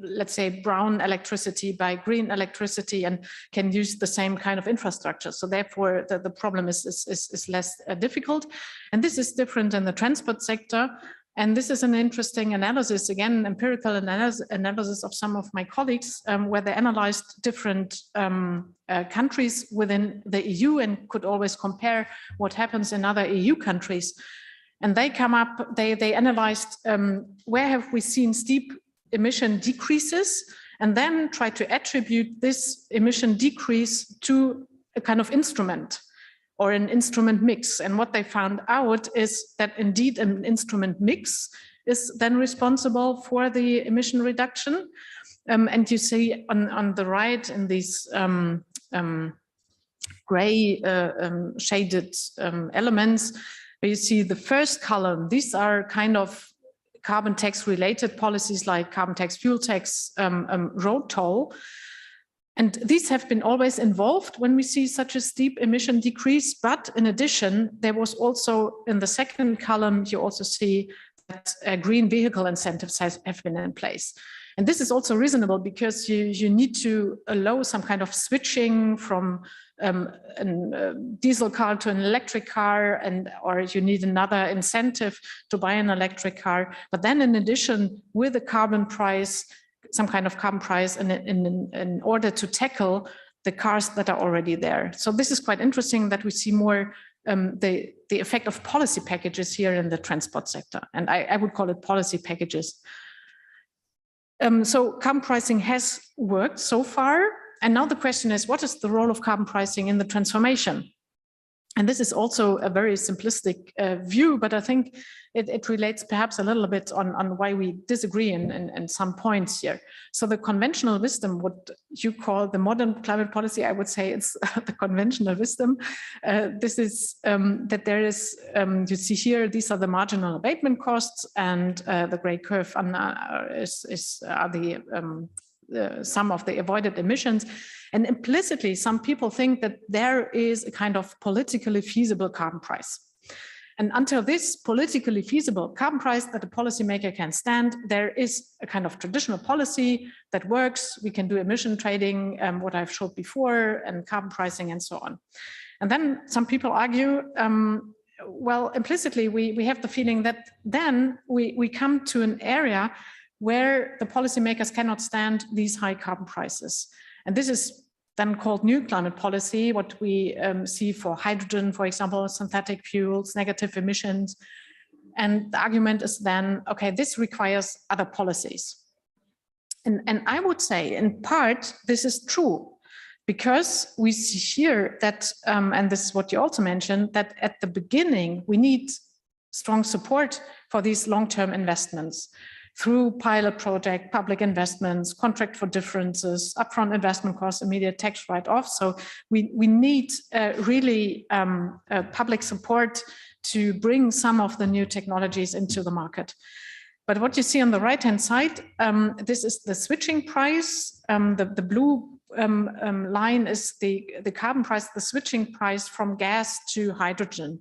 Speaker 20: let's say, brown electricity by green electricity and can use the same kind of infrastructure. So therefore, the problem is less difficult. And this is different in the transport sector. And this is an interesting analysis, again, empirical analysis of some of my colleagues, where they analyzed different countries within the EU and could always compare what happens in other EU countries. And they come up, they analyzed where have we seen steep emission decreases and then try to attribute this emission decrease to a kind of instrument or an instrument mix. And what they found out is that indeed an instrument mix is then responsible for the emission reduction. And you see on the right in these gray shaded elements, where you see the first column. These are kind of carbon tax related policies like carbon tax, fuel tax, road toll. And these have been always involved when we see such a steep emission decrease. But in addition, there was also in the second column, you also see that green vehicle incentives have been in place. And this is also reasonable because you need to allow some kind of switching from a diesel car to an electric car, or you need another incentive to buy an electric car. But then in addition, with a carbon price, some kind of carbon price in order to tackle the cars that are already there. So this is quite interesting that we see more the effect of policy packages here in the transport sector. And I would call it policy packages. So carbon pricing has worked so far. And now the question is, what is the role of carbon pricing in the transformation? And this is also a very simplistic view, but I think it relates perhaps a little bit on why we disagree in some points here. So the conventional wisdom, what you call the modern climate policy, I would say it's the conventional wisdom. This is that there is, you see here, these are the marginal abatement costs, and the gray curve are the sum of the avoided emissions. And implicitly, some people think that there is a kind of politically feasible carbon price. And until this politically feasible carbon price that a policymaker can stand, there is a kind of traditional policy that works. We can do emission trading, what I've showed before, and carbon pricing and so on. And then some people argue, well, implicitly, we have the feeling that then we come to an area where the policymakers cannot stand these high carbon prices. And this is then called new climate policy, what we see for hydrogen, for example, synthetic fuels, negative emissions. And the argument is then, okay, this requires other policies. And I would say, in part, this is true, because we see here that, and this is what you also mentioned, that at the beginning, we need strong support for these long-term investments through pilot project, public investments, contract for differences, upfront investment costs, immediate tax write-off. So we need really public support to bring some of the new technologies into the market. But what you see on the right-hand side, this is the switching price. The blue line is the carbon price, the switching price from gas to hydrogen.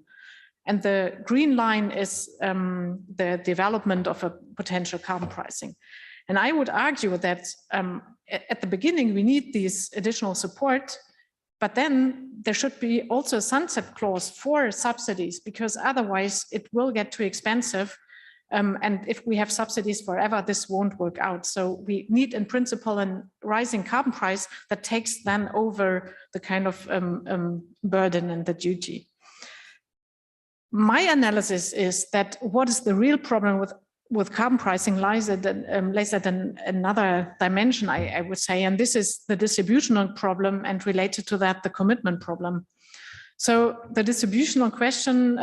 Speaker 20: And the green line is the development of a potential carbon pricing. And I would argue that at the beginning, we need these additional support, but then there should be also a sunset clause for subsidies, because otherwise it will get too expensive. And if we have subsidies forever, this won't work out. So we need, in principle, a rising carbon price that takes then over the kind of burden and the duty. My analysis is that what is the real problem with carbon pricing lies at another dimension, I would say, and this is the distributional problem, and related to that, the commitment problem. So the distributional question,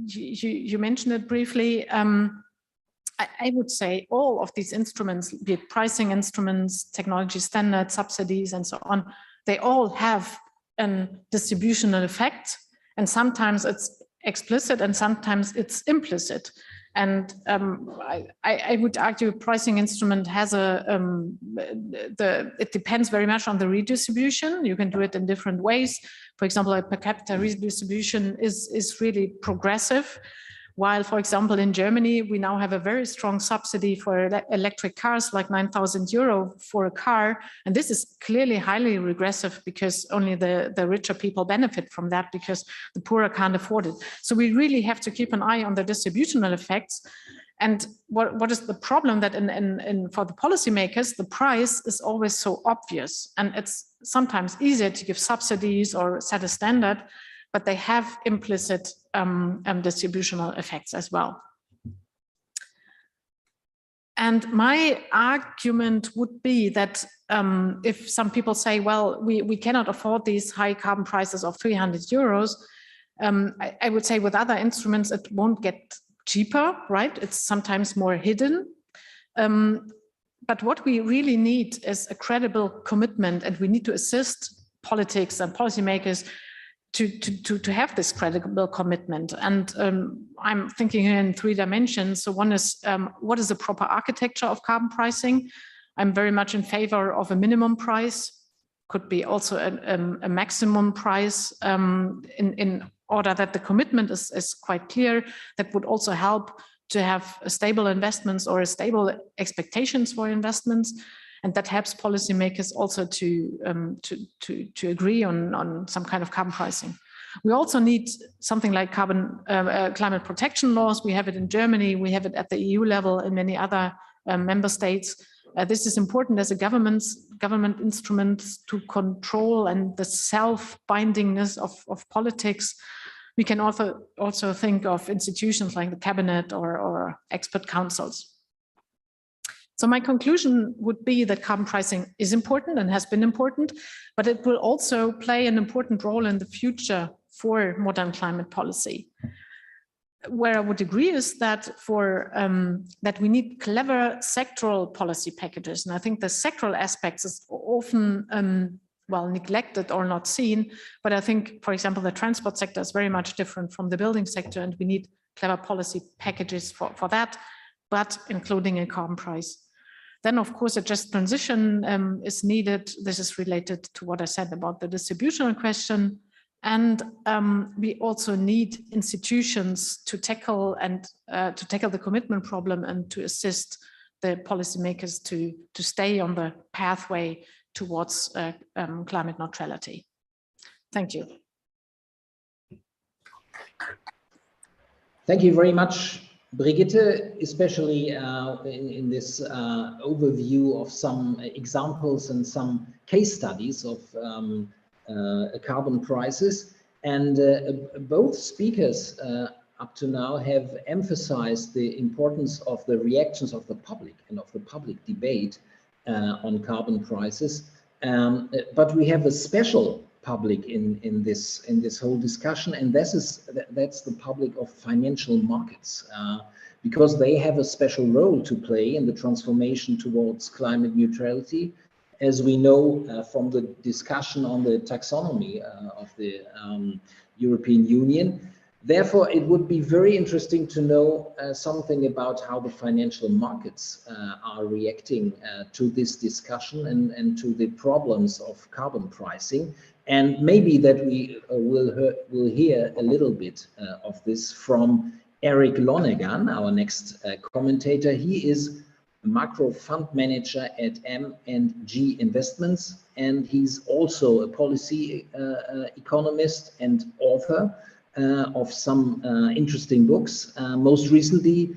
Speaker 20: you mentioned it briefly. I would say all of these instruments, be it pricing instruments, technology standards, subsidies, and so on, they all have a distributional effect, and sometimes it's explicit and sometimes it's implicit. And I would argue pricing instrument has it depends very much on the redistribution. You can do it in different ways. For example, a per capita redistribution is really progressive. While, for example, in Germany, we now have a very strong subsidy for electric cars, like 9,000 euro for a car. And this is clearly highly regressive, because only the richer people benefit from that, because the poorer can't afford it. So we really have to keep an eye on the distributional effects. And what is the problem that for the policymakers, the price is always so obvious. And it's sometimes easier to give subsidies or set a standard, but they have implicit distributional effects as well. And my argument would be that if some people say, well, we cannot afford these high carbon prices of 300 euros, I would say with other instruments, it won't get cheaper, right? It's sometimes more hidden. But what we really need is a credible commitment, and we need to assist politics and policymakers to have this credible commitment. And I'm thinking here in 3 dimensions. So one is, what is the proper architecture of carbon pricing? I'm very much in favor of a minimum price, could be also a maximum price in order that the commitment is quite clear. That would also help to have a stable investments or a stable expectations for investments. And that helps policymakers also to agree on some kind of carbon pricing. We also need something like climate protection laws. We have it in Germany, we have it at the EU level in many other member states. This is important as a government instrument to control and the self-bindingness of politics. We can also think of institutions like the cabinet or expert councils. So my conclusion would be that carbon pricing is important and has been important, but it will also play an important role in the future for modern climate policy. Where I would agree is that that we need clever sectoral policy packages, and I think the sectoral aspects is often well neglected or not seen. But I think, for example, the transport sector is very much different from the building sector, and we need clever policy packages for that, but including a carbon price. Then, of course, a just transition is needed. This is related to what I said about the distributional question. And we also need institutions to tackle the commitment problem and to assist the policymakers to stay on the pathway towards climate neutrality. Thank you.
Speaker 18: Thank you very much, Brigitte, especially in this overview of some examples and some case studies of carbon prices. And both speakers up to now have emphasized the importance of the reactions of the public and of the public debate on carbon prices. But we have a special public in this whole discussion, and that's the public of financial markets, because they have a special role to play in the transformation towards climate neutrality, as we know from the discussion on the taxonomy of the European Union. Therefore, it would be very interesting to know something about how the financial markets are reacting to this discussion and to the problems of carbon pricing. And maybe that we will hear a little bit of this from Eric Lonergan, our next commentator. He is a macro fund manager at M&G Investments, and he's also a policy economist and author of some interesting books. Most recently,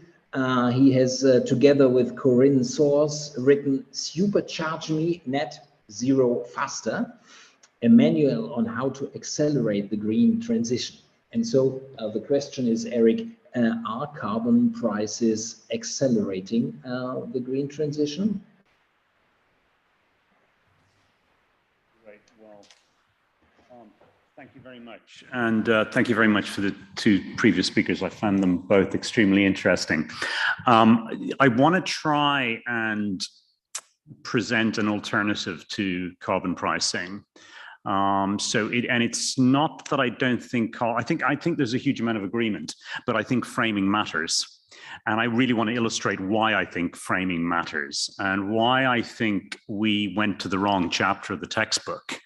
Speaker 18: he has, together with Corinne Soers, written Supercharge Me Net Zero Faster, a manual on how to accelerate the green transition. And so the question is, Eric, are carbon prices accelerating the green transition?
Speaker 17: Right. Well, thank you very much. And thank you very much for the 2 previous speakers. I found them both extremely interesting. I want to try and present an alternative to carbon pricing. It's not that I don't think, I think there's a huge amount of agreement, but I think framing matters. And I really want to illustrate why I think framing matters and why I think we went to the wrong chapter of the textbook.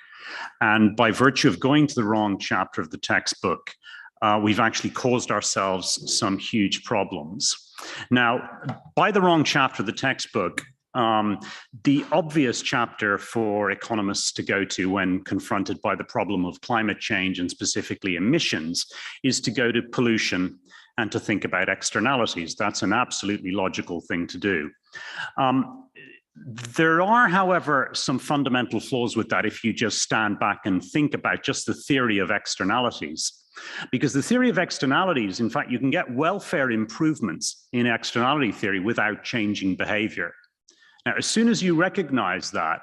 Speaker 17: And by virtue of going to the wrong chapter of the textbook, we've actually caused ourselves some huge problems. Now, by the wrong chapter of the textbook, the obvious chapter for economists to go to when confronted by the problem of climate change and specifically emissions is to go to pollution and to think about externalities. That's an absolutely logical thing to do. There are, however, some fundamental flaws with that if you just stand back and think about just the theory of externalities. Because the theory of externalities, in fact, you can get welfare improvements in externality theory without changing behavior. Now, as soon as you recognize that,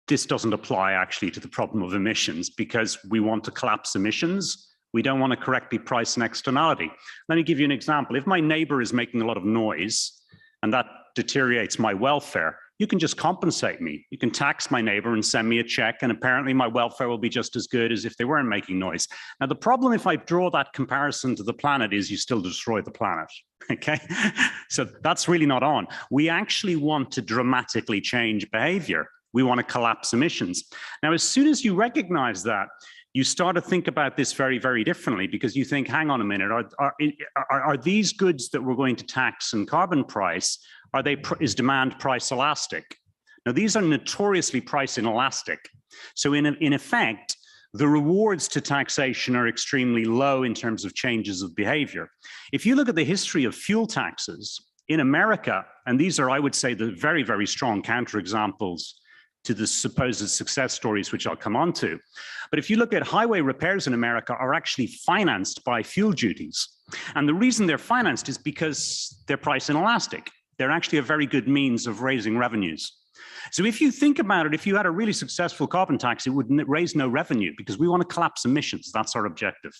Speaker 17: this doesn't apply actually to the problem of emissions, because we want to collapse emissions. We don't want to correctly price an externality. Let me give you an example. If my neighbor is making a lot of noise and that deteriorates my welfare, you can just compensate me. You can tax my neighbor and send me a check, and apparently my welfare will be just as good as if they weren't making noise. Now, the problem if I draw that comparison to the planet is you still destroy the planet, okay? So that's really not on. We actually want to dramatically change behavior. We want to collapse emissions. Now, as soon as you recognize that, you start to think about this very, very differently, because you think, hang on a minute, are these goods that we're going to tax and carbon price, is demand price elastic? Now, these are notoriously price inelastic. So in effect, the rewards to taxation are extremely low in terms of changes of behavior. If you look at the history of fuel taxes in America, and these are, I would say, the very, very strong counterexamples to the supposed success stories, which I'll come on to. But if you look at highway repairs in America are actually financed by fuel duties. And the reason they're financed is because they're price inelastic. They're actually a very good means of raising revenues. So if you think about it, if you had a really successful carbon tax, it would raise no revenue, because we want to collapse emissions. That's our objective.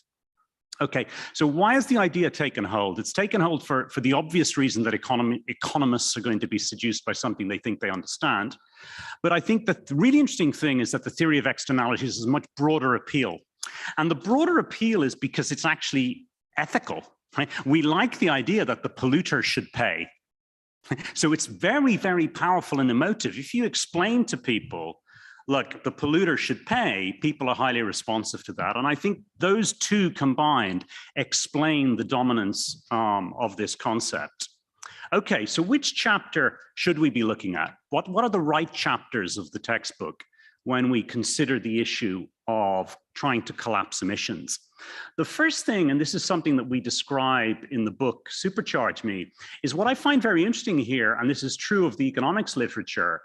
Speaker 17: Okay, so why has the idea taken hold? It's taken hold for the obvious reason that economists are going to be seduced by something they think they understand. But I think that the really interesting thing is that the theory of externalities is a much broader appeal. And the broader appeal is because it's actually ethical, right? We like the idea that the polluter should pay. So it's very, very powerful and emotive. If you explain to people, look, the polluter should pay, people are highly responsive to that. And I think those two combined explain the dominance of this concept. Okay, so which chapter should we be looking at? What are the right chapters of the textbook when we consider the issue of trying to collapse emissions? The first thing, and this is something that we describe in the book, Supercharge Me, is what I find very interesting here, and this is true of the economics literature,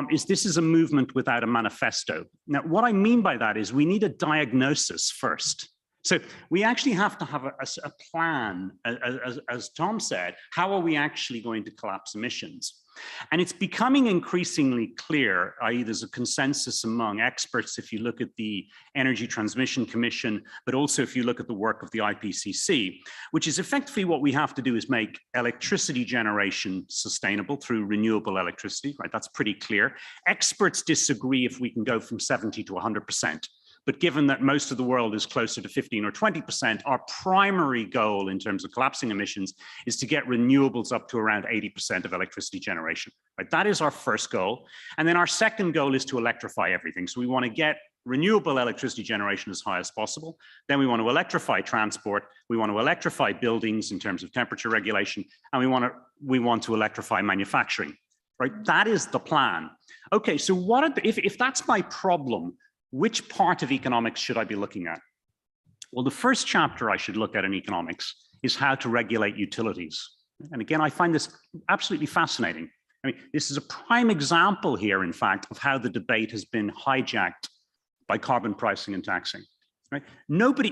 Speaker 17: is this is a movement without a manifesto. Now, what I mean by that is we need a diagnosis first. So we actually have to have a plan, as Tom said, how are we actually going to collapse emissions? And it's becoming increasingly clear, i.e. there's a consensus among experts if you look at the Energy Transmission Commission, but also if you look at the work of the IPCC, which is effectively what we have to do is make electricity generation sustainable through renewable electricity, right? That's pretty clear. Experts disagree if we can go from 70 to 100%. But given that most of the world is closer to 15 or 20%, our primary goal in terms of collapsing emissions is to get renewables up to around 80% of electricity generation. Right? That is our first goal. And then our second goal is to electrify everything. So we want to get renewable electricity generation as high as possible. Then we want to electrify transport. We want to electrify buildings in terms of temperature regulation. And we want to electrify manufacturing. Right? That is the plan. Okay, so what are if that's my problem, which part of economics should I be looking at? Well, the first chapter I should look at in economics is how to regulate utilities. And again, I find this absolutely fascinating. I mean, this is a prime example here, in fact, of how the debate has been hijacked by carbon pricing and taxing. Right?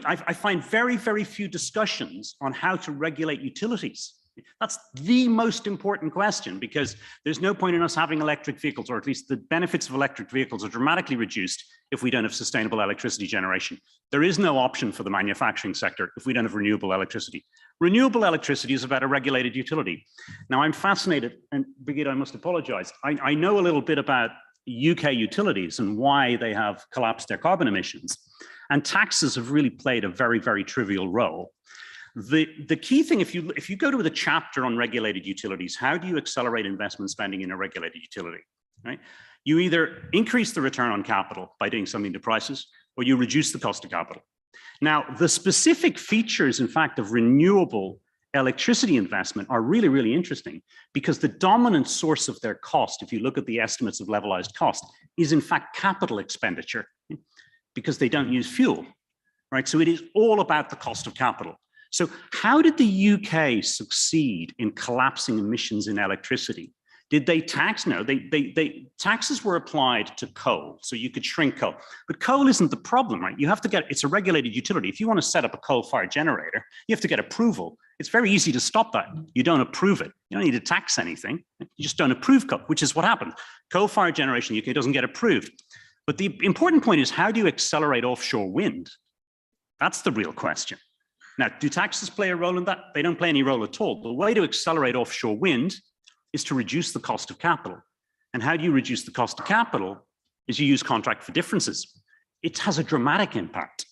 Speaker 17: I find very, very few discussions on how to regulate utilities. That's the most important question, because there's no point in us having electric vehicles, or at least the benefits of electric vehicles are dramatically reduced if we don't have sustainable electricity generation. There is no option for the manufacturing sector if we don't have renewable electricity. Renewable electricity is about a regulated utility. Now, I'm fascinated, and Brigitte, I must apologize. I know a little bit about UK utilities and why they have collapsed their carbon emissions. And taxes have really played a very, very trivial role. The key thing, if you go to the chapter on regulated utilities, how do you accelerate investment spending in a regulated utility, right? You either increase the return on capital by doing something to prices, or you reduce the cost of capital. Now, the specific features, in fact, of renewable electricity investment are really, really interesting, because the dominant source of their cost, if you look at the estimates of levelized cost, is in fact capital expenditure, because they don't use fuel, right? So it is all about the cost of capital. So how did the UK succeed in collapsing emissions in electricity?
Speaker 21: Did they tax? No, taxes were applied to coal, so you could shrink coal. But coal isn't the problem, right? You have to get, it's a regulated utility. If you want to set up a coal-fired generator, you have to get approval. It's very easy to stop that. You don't approve it. You don't need to tax anything. You just don't approve coal, which is what happened. Coal-fired generation in the UK doesn't get approved. But the important point is, how do you accelerate offshore wind? That's the real question. Now, do taxes play a role in that? They don't play any role at all. The way to accelerate offshore wind is to reduce the cost of capital. And how do you reduce the cost of capital? Is you use contract for differences. It has a dramatic impact,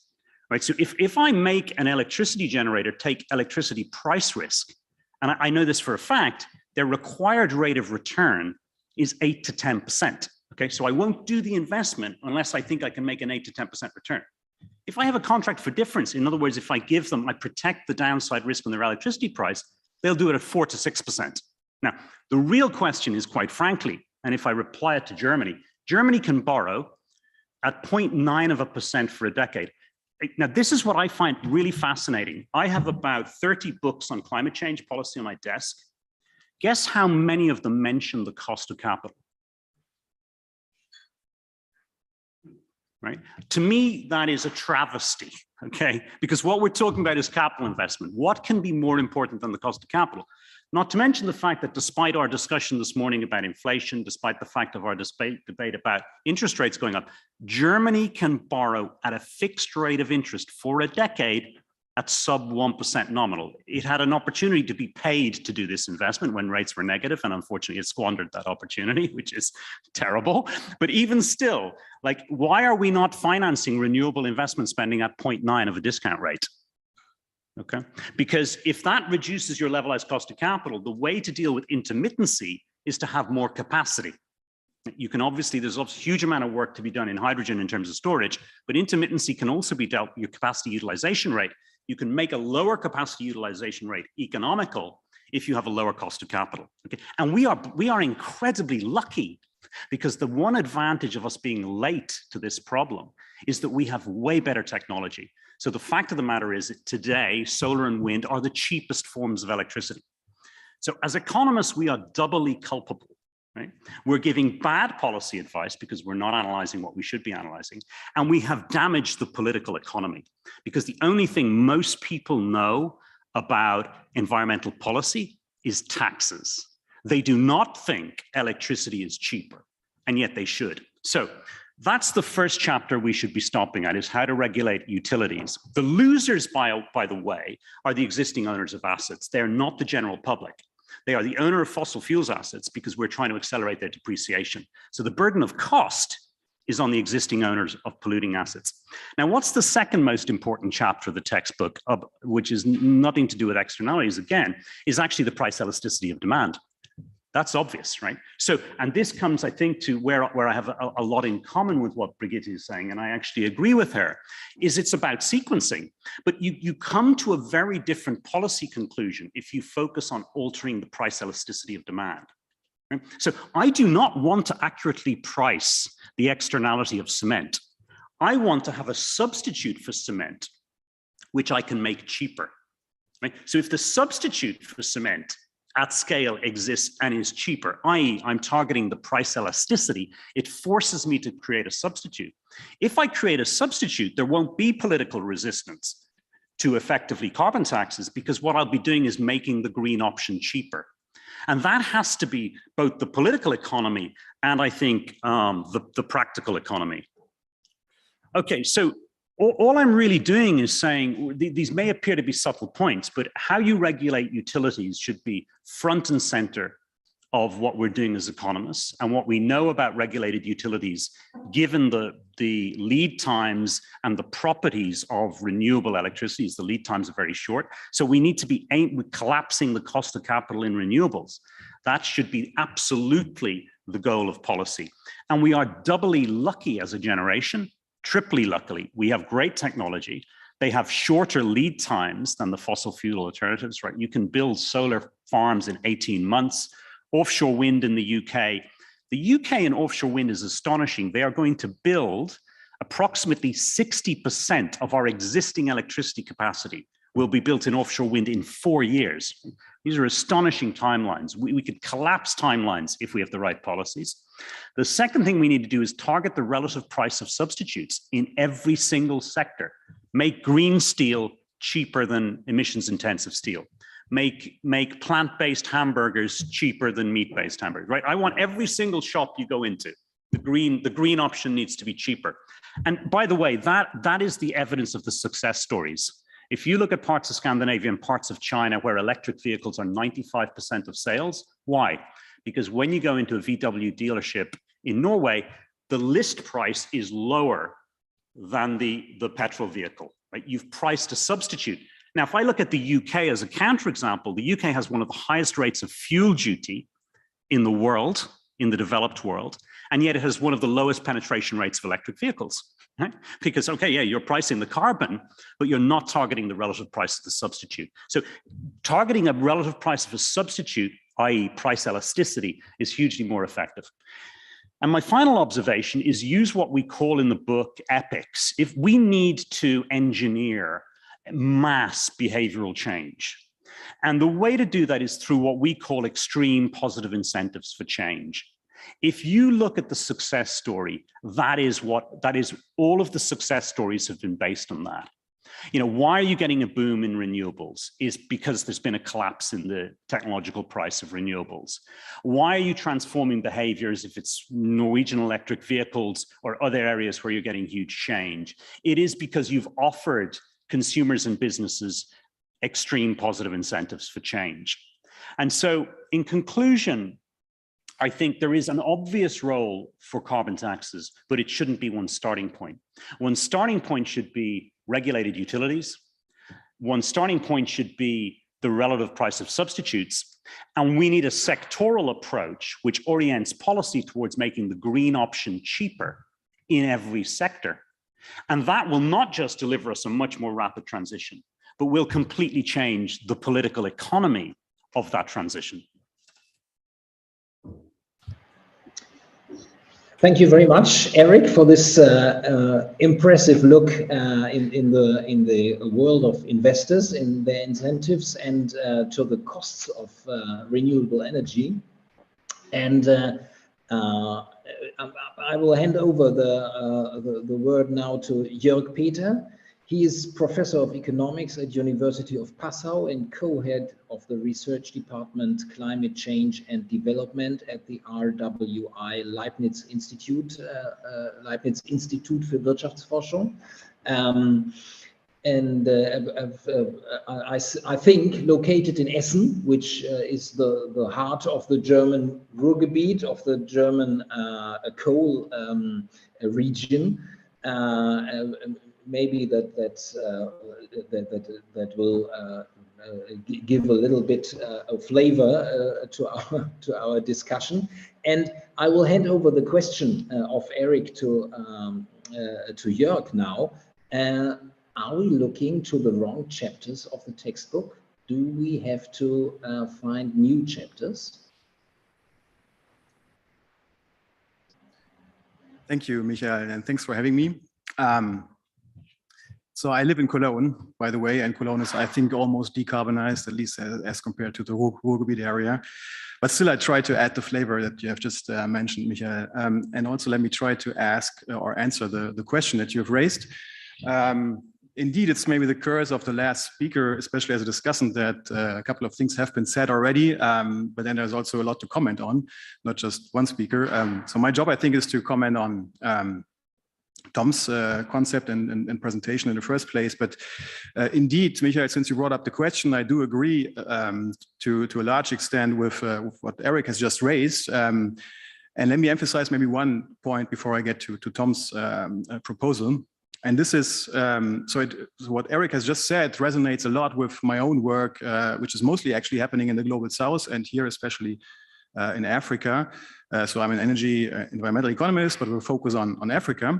Speaker 21: right? So if I make an electricity generator take electricity price risk, and I know this for a fact, their required rate of return is 8 to 10%, okay? So I won't do the investment unless I think I can make an 8 to 10% return. If I have a contract for difference, in other words, if I give them, I protect the downside risk on their electricity price, they'll do it at 4 to 6%. Now, the real question is, quite frankly, and if I reply it to Germany, Germany can borrow at 0.9% for a decade. Now, this is what I find really fascinating. I have about 30 books on climate change policy on my desk. Guess how many of them mention the cost of capital? Right? To me, that is a travesty, okay? Because what we're talking about is capital investment. What can be more important than the cost of capital? Not to mention the fact that despite our discussion this morning about inflation, despite the fact of our debate about interest rates going up, Germany can borrow at a fixed rate of interest for a decade at sub 1% nominal. It had an opportunity to be paid to do this investment when rates were negative, and unfortunately it squandered that opportunity, which is terrible. But even still, like, why are we not financing renewable investment spending at 0.9 of a discount rate? Okay, because if that reduces your levelized cost of capital, the way to deal with intermittency is to have more capacity. You can obviously, there's a huge amount of work to be done in hydrogen in terms of storage, but intermittency can also be dealt with your capacity utilization rate. You can make a lower capacity utilization rate economical if you have a lower cost of capital. Okay, and we are incredibly lucky, because the one advantage of us being late to this problem is that we have way better technology. So the fact of the matter is that today, solar and wind are the cheapest forms of electricity. So as economists, we are doubly culpable, right? We're giving bad policy advice because we're not analyzing what we should be analyzing. And we have damaged the political economy, because the only thing most people know about environmental policy is taxes. They do not think electricity is cheaper, and yet they should. So that's the first chapter we should be stopping at, is how to regulate utilities. The losers, by the way, are the existing owners of assets. They're not the general public. They are the owner of fossil fuels assets, because we're trying to accelerate their depreciation. So the burden of cost is on the existing owners of polluting assets. Now, what's the second most important chapter of the textbook, which is nothing to do with externalities again, is actually the price elasticity of demand. That's obvious, right? So, and this comes, I think, to where I have a lot in common with what Brigitte is saying, and I actually agree with her, is it's about sequencing. But you come to a very different policy conclusion if you focus on altering the price elasticity of demand. Right? So I do not want to accurately price the externality of cement. I want to have a substitute for cement, which I can make cheaper. Right? So if the substitute for cement at scale exists and is cheaper, i.e. I'm targeting the price elasticity, it forces me to create a substitute. If I create a substitute, there won't be political resistance to effectively carbon taxes, because what I'll be doing is making the green option cheaper. And that has to be both the political economy and, I think, the practical economy. Okay, so all I'm really doing is saying, these may appear to be subtle points, but how you regulate utilities should be front and center of what we're doing as economists, and what we know about regulated utilities, given the lead times and the properties of renewable electricity. The lead times are very short. So we need to be aimed with collapsing the cost of capital in renewables. That should be absolutely the goal of policy. And we are doubly lucky as a generation, triply luckily. We have great technology. They have shorter lead times than the fossil fuel alternatives, right? You can build solar farms in 18 months. Offshore wind in the UK. The UK in offshore wind is astonishing. They are going to build approximately 60% of our existing electricity capacity will be built in offshore wind in 4 years. These are astonishing timelines. We could collapse timelines if we have the right policies. The second thing we need to do is target the relative price of substitutes in every single sector. Make green steel cheaper than emissions-intensive steel. Make plant-based hamburgers cheaper than meat-based hamburgers, right? I want every single shop you go into, the green option needs to be cheaper. And by the way, that is the evidence of the success stories. If you look at parts of Scandinavia and parts of China where electric vehicles are 95% of sales, why? Because when you go into a VW dealership in Norway, the list price is lower than the petrol vehicle, right? You've priced a substitute. Now, if I look at the UK as a counterexample, the UK has one of the highest rates of fuel duty in the world, in the developed world, and yet it has one of the lowest penetration rates of electric vehicles, right? Because, okay, yeah, you're pricing the carbon, but you're not targeting the relative price of the substitute. So targeting a relative price of a substitute, i.e. price elasticity, is hugely more effective. And my final observation is use what we call in the book epics. If we need to engineer mass behavioral change, and the way to do that is through what we call extreme positive incentives for change. If you look at the success story, that is all of the success stories have been based on that. You know, why are you getting a boom in renewables? Is because there's been a collapse in the technological price of renewables. Why are you transforming behaviors if it's Norwegian electric vehicles or other areas where you're getting huge change? It is because you've offered consumers and businesses extreme positive incentives for change. And so in conclusion, I think there is an obvious role for carbon taxes, but it shouldn't be one starting point. One starting point should be regulated utilities. One starting point should be the relative price of substitutes. And we need a sectoral approach which orients policy towards making the green option cheaper in every sector. And that will not just deliver us a much more rapid transition, but will completely change the political economy of that transition.
Speaker 18: Thank you very much, Eric, for this impressive look in the world of investors, in their incentives, and to the costs of renewable energy. And I will hand over the word now to Jörg Peter. He is professor of economics at University of Passau and co-head of the research department Climate Change and Development at the RWI Leibniz Institute, Leibniz Institut für Wirtschaftsforschung. I think located in Essen, which is the heart of the German Ruhrgebiet, of the German coal region. Maybe that will give a little bit of flavor to our discussion. And I will hand over the question of Eric to Jörg now. Are we looking to the wrong chapters of the textbook? Do we have to find new chapters?
Speaker 4: Thank you, Michael, and thanks for having me. So I live in Cologne, by the way, and Cologne is, I think, almost decarbonized, at least as compared to the Ruhrgebiet area. But still, I try to add the flavor that you have just mentioned, Michael. And also, let me try to ask or answer the question that you have raised. Indeed, it's maybe the curse of the last speaker, especially as a discussant, that a couple of things have been said already, but then there's also a lot to comment on, not just one speaker. So my job, I think, is to comment on Tom's concept and presentation in the first place. But indeed, Michael, since you brought up the question, I do agree to a large extent with what Eric has just raised. And let me emphasize maybe one point before I get to Tom's proposal. And this is, so what Eric has just said resonates a lot with my own work, which is mostly actually happening in the global south and here especially in Africa. So I'm an energy environmental economist, but we'll focus on Africa.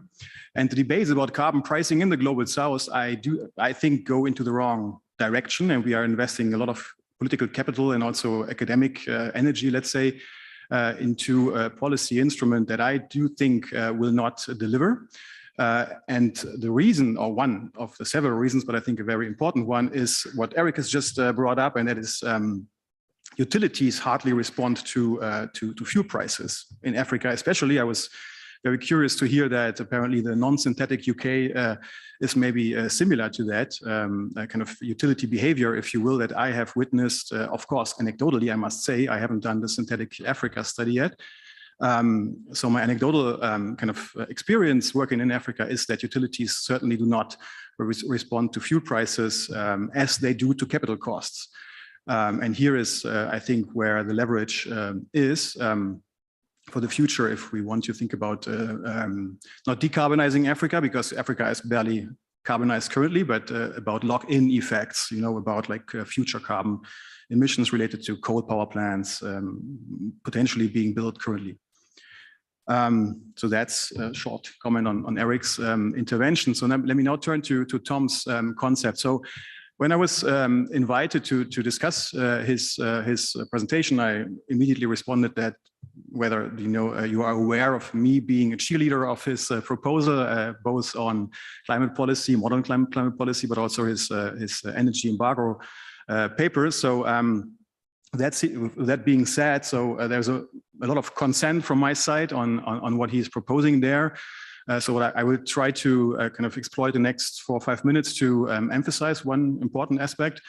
Speaker 4: And the debates about carbon pricing in the global south, I think, go into the wrong direction. And we are investing a lot of political capital and also academic energy, let's say, into a policy instrument that I do think will not deliver. And the reason, or one of the several reasons, but I think a very important one, is what Eric has just brought up, and that is utilities hardly respond to fuel prices in Africa. Especially, I was very curious to hear that apparently the non-synthetic UK is maybe similar to that kind of utility behavior, if you will, that I have witnessed. Of course, anecdotally, I must say, I haven't done the synthetic Africa study yet. So my anecdotal kind of experience working in Africa is that utilities certainly do not respond to fuel prices as they do to capital costs. And here is, I think, where the leverage is for the future if we want to think about not decarbonizing Africa, because Africa is barely carbonized currently, but about lock-in effects, you know, about like future carbon emissions related to coal power plants potentially being built currently. So that's a short comment on Eric's intervention. So let me now turn to Tom's concept. So when I was invited to discuss his presentation, I immediately responded that whether you are aware of me being a cheerleader of his proposal, both on climate policy, modern climate policy, but also his energy embargo papers. So that being said, so there's a lot of consent from my side on what he's proposing there. So what I will try to kind of exploit the next 4 or 5 minutes to emphasize one important aspect,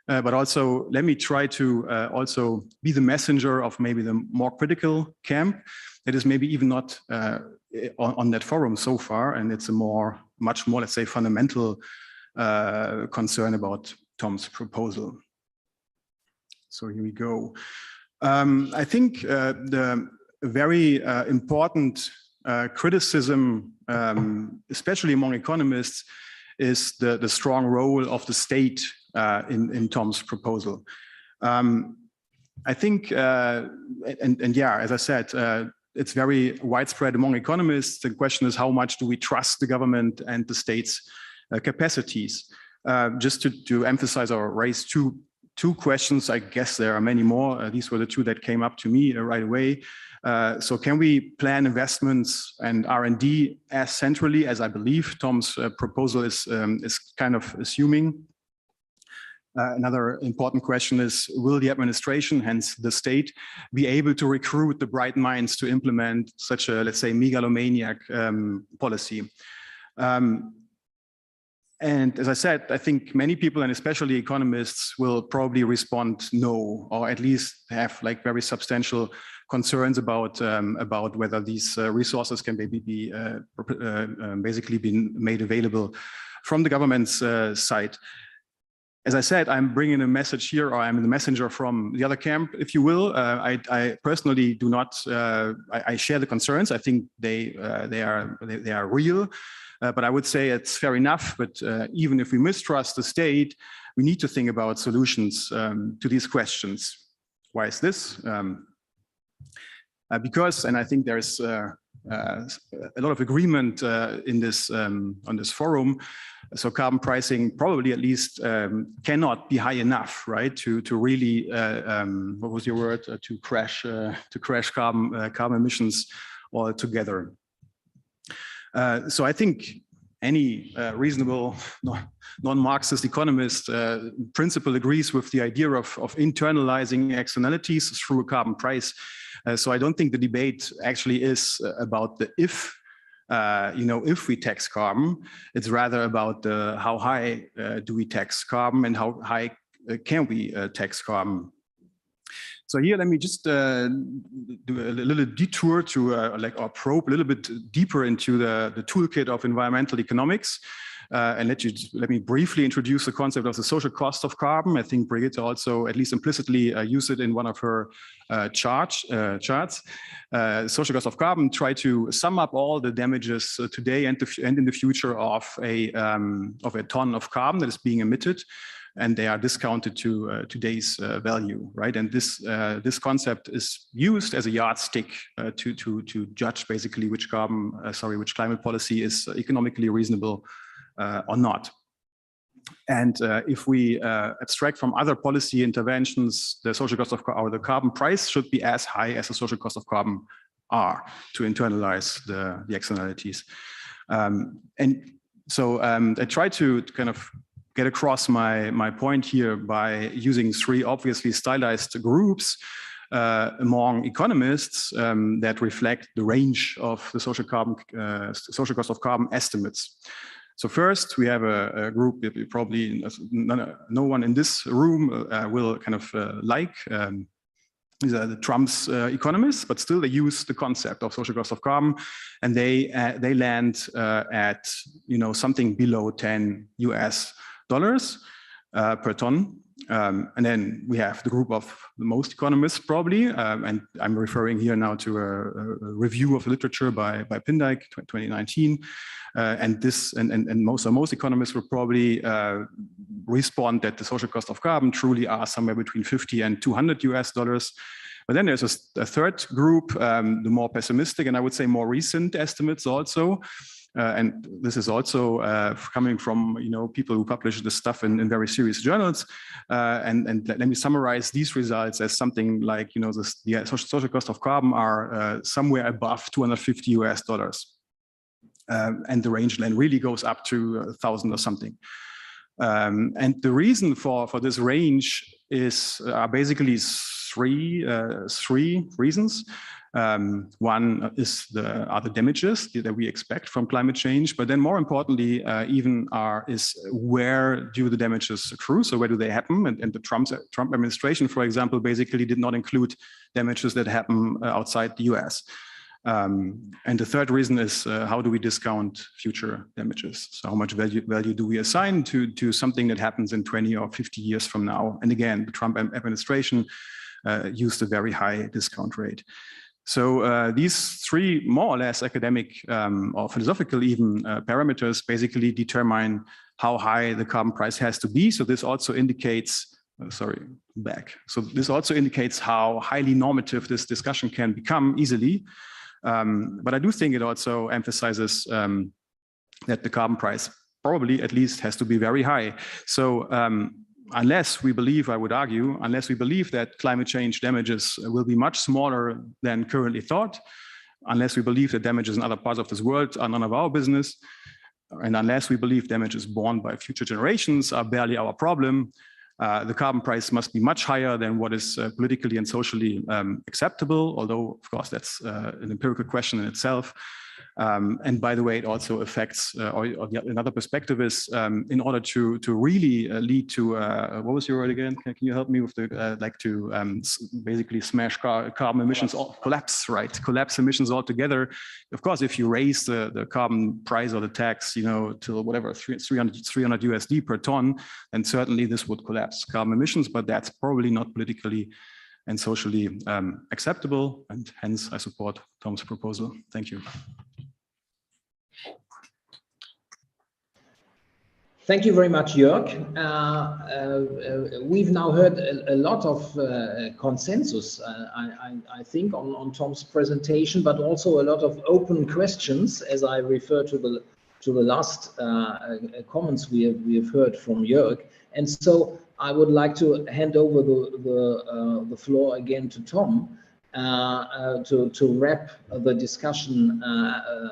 Speaker 4: but also let me try to also be the messenger of maybe the more critical camp that is maybe even not on that forum so far, and it's a much more, let's say, fundamental concern about Tom's proposal. So here we go. I think the very important criticism, especially among economists, is the strong role of the state in Tom's proposal. I think, and yeah, as I said, it's very widespread among economists. The question is, how much do we trust the government and the state's capacities? Just to emphasize or raise two questions, I guess there are many more. These were the two that came up to me right away. So can we plan investments and R&D as centrally as I believe Tom's proposal is kind of assuming? Another important question is, will the administration, hence the state, be able to recruit the bright minds to implement such a, let's say, megalomaniac policy? And as I said, I think many people, and especially economists, will probably respond no, or at least have like very substantial concerns about whether these resources can maybe be basically been made available from the government's side. As I said, I'm bringing a message here, or I'm the messenger from the other camp, if you will. I personally do not. I share the concerns. I think they are real. But I would say it's fair enough. But even if we mistrust the state, we need to think about solutions to these questions. Why is this? Because, and I think there's a lot of agreement in this on this forum. So carbon pricing probably at least cannot be high enough, right? To really what was your word? To crash carbon emissions altogether. So I think any reasonable non-Marxist economist principle agrees with the idea of internalizing externalities through a carbon price. So I don't think the debate actually is about the if we tax carbon. It's rather about how high do we tax carbon and how high can we tax carbon. So here, let me just do a little detour to or probe a little bit deeper into the toolkit of environmental economics, and let me briefly introduce the concept of the social cost of carbon. I think Brigitte also, at least implicitly, used it in one of her charts. Social cost of carbon try to sum up all the damages today and in the future of a ton of carbon that is being emitted, and they are discounted to today's value, right? And this concept is used as a yardstick to judge basically which climate policy is economically reasonable or not. And if we abstract from other policy interventions, the social cost of or the carbon price should be as high as the social cost of carbon are to internalize the externalities. And so I try to kind of get across my point here by using three obviously stylized groups among economists that reflect the range of the social cost of carbon estimates. So first, we have a group that probably no one in this room will kind of like. These are the Trump's economists, but still they use the concept of social cost of carbon, and they land at something below $10 per ton. And then we have the group of the most economists probably, and I'm referring here now to a review of the literature by Pindyck, 2019. And most economists will probably respond that the social cost of carbon truly are somewhere between $50 and $200. But then there's a third group, the more pessimistic and I would say more recent estimates also. And this is also coming from people who publish this stuff in very serious journals. And let me summarize these results as something like the social cost of carbon are somewhere above $250. And the range then really goes up to 1,000 or something. And the reason for this range are basically three reasons. One is are the damages that we expect from climate change, but then more importantly, is where do the damages accrue? So where do they happen? And the Trump administration, for example, basically did not include damages that happen outside the US. And the third reason is how do we discount future damages? So how much value do we assign to something that happens in 20 or 50 years from now? And again, the Trump administration used a very high discount rate. So these three more or less academic or philosophical even parameters basically determine how high the carbon price has to be. So this also indicates, So this also indicates how highly normative this discussion can become easily. But I do think it also emphasizes that the carbon price probably at least has to be very high. So unless we believe, I would argue, unless we believe that climate change damages will be much smaller than currently thought, unless we believe that damages in other parts of this world are none of our business, and unless we believe damages borne by future generations are barely our problem, the carbon price must be much higher than what is politically and socially acceptable, although, of course, that's an empirical question in itself. And by the way, it also affects, another perspective is, in order to really lead to, what was your word again? Can you help me with the, basically smash carbon emissions, collapse, right? Collapse emissions altogether. Of course, if you raise the carbon price or the tax, to whatever, 300 USD per ton, then certainly this would collapse carbon emissions, but that's probably not politically and socially acceptable. And hence I support Tom's proposal. Thank you.
Speaker 18: Thank you very much, Jörg. We've now heard a lot of consensus, I think, on Tom's presentation, but also a lot of open questions, as I refer to the last comments we have heard from Jörg. And so I would like to hand over the floor again to Tom to wrap the discussion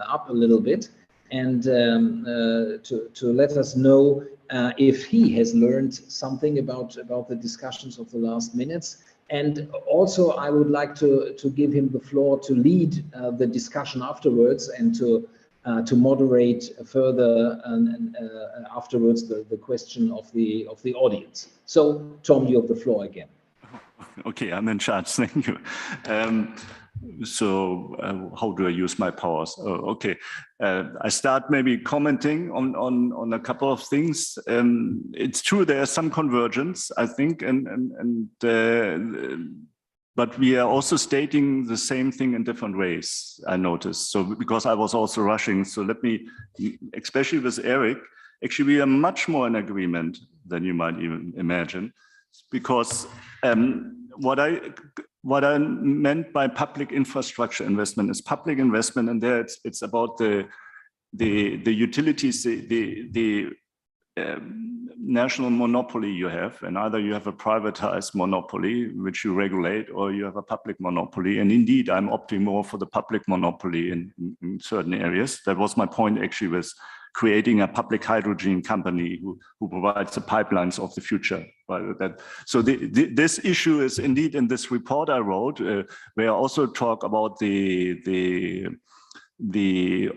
Speaker 18: up a little bit, and to let us know if he has learned something about the discussions of the last minutes. And also I would like to give him the floor to lead the discussion afterwards, and to moderate further afterwards the question of the audience. So Tom, you have the floor again.
Speaker 19: Okay, I'm in charge. Thank you. How do I use my powers? Oh, okay. I start maybe commenting on a couple of things. It's true there is some convergence, I think, but we are also stating the same thing in different ways, I noticed. So because I was also rushing, so let me, especially with Eric, actually we are much more in agreement than you might even imagine, because what I meant by public infrastructure investment is public investment, and there it's about the utilities, the national monopoly you have, and either you have a privatized monopoly which you regulate, or you have a public monopoly. And indeed, I'm opting more for the public monopoly in certain areas. That was my point actually with creating a public hydrogen company who provides the pipelines of the future. So this issue is indeed in this report I wrote, where I also talk about the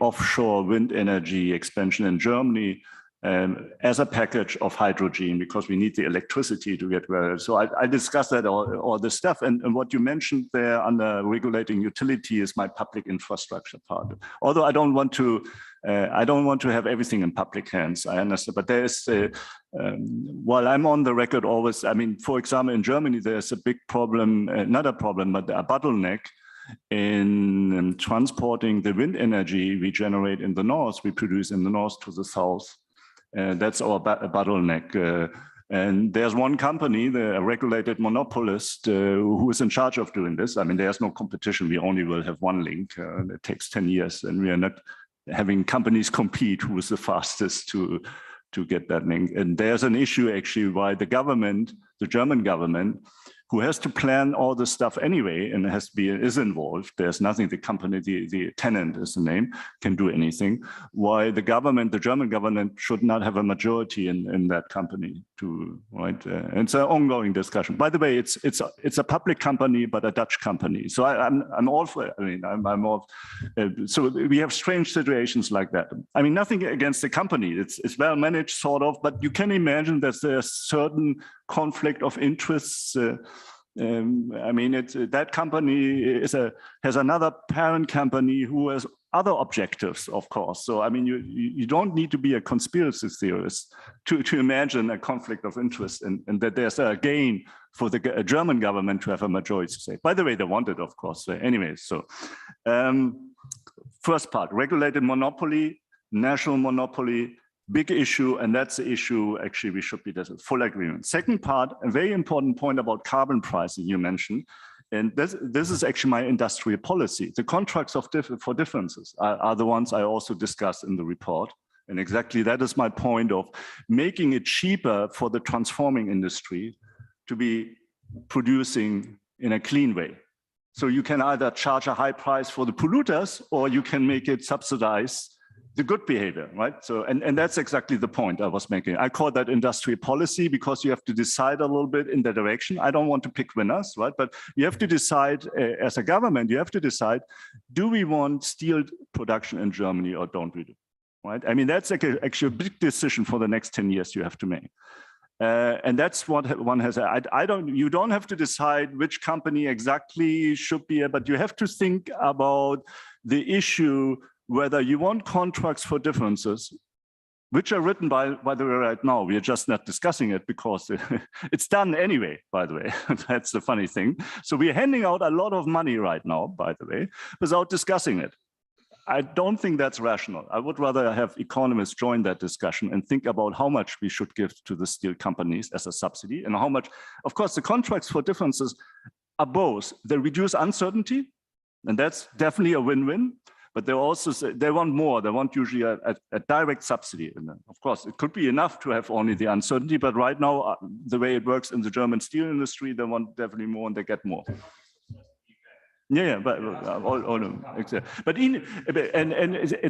Speaker 19: offshore wind energy expansion in Germany as a package of hydrogen, because we need the electricity to get where. So I discussed that all this stuff, and what you mentioned there under regulating utility is my public infrastructure part. Although I don't want to have everything in public hands. I understand, but there is while I'm on the record always. I mean, for example, in Germany there's a big problem, not a problem, but a bottleneck in transporting the wind energy we generate in the north, we produce in the north to the south. That's our bottleneck. And there's one company, the regulated monopolist, who is in charge of doing this. I mean, there's no competition. We only will have one link. It takes 10 years, and we are not having companies compete who is the fastest to get that link. And there's an issue actually why the government, the German government, who has to plan all this stuff anyway and is involved. There's nothing the company, the tenant is the name, can do anything. Why the government, the German government, should not have a majority in that company right? And it's an ongoing discussion. By the way, it's a public company, but a Dutch company. So I'm all for it. I mean, I'm all. So we have strange situations like that. I mean, nothing against the company. It's well managed, sort of, but you can imagine that there's certain conflict of interests. I mean, that company has another parent company who has other objectives, of course. So, I mean, you don't need to be a conspiracy theorist to imagine a conflict of interest and that there's a gain for the German government to have a majority say. By the way, they want it, of course. So anyway, so first part, regulated monopoly, national monopoly, big issue, and that's the issue actually we should be full agreement. Second part, a very important point about carbon pricing you mentioned, and this is actually my industrial policy. The contracts for differences are the ones I also discussed in the report, and exactly that is my point of making it cheaper for the transforming industry to be producing in a clean way. So you can either charge a high price for the polluters, or you can make it subsidize the good behavior, right? So, and that's exactly the point I was making. I call that industrial policy because you have to decide a little bit in the direction. I don't want to pick winners, right? But you have to decide as a government, you have to decide, do we want steel production in Germany or don't we do, right? I mean, that's actually a big decision for the next 10 years you have to make. And that's what one has. You don't have to decide which company exactly should be, but you have to think about the issue whether you want contracts for differences, which are written by the way right now. We are just not discussing it because it's done anyway, by the way. That's the funny thing. So we are handing out a lot of money right now, by the way, without discussing it. I don't think that's rational. I would rather have economists join that discussion and think about how much we should give to the steel companies as a subsidy and how much. Of course, the contracts for differences are both. They reduce uncertainty, and that's definitely a win-win. But they also say they want more. They want usually a direct subsidy. And of course, it could be enough to have only the uncertainty. But right now, the way it works in the German steel industry, they want definitely more and they get more. Yeah, but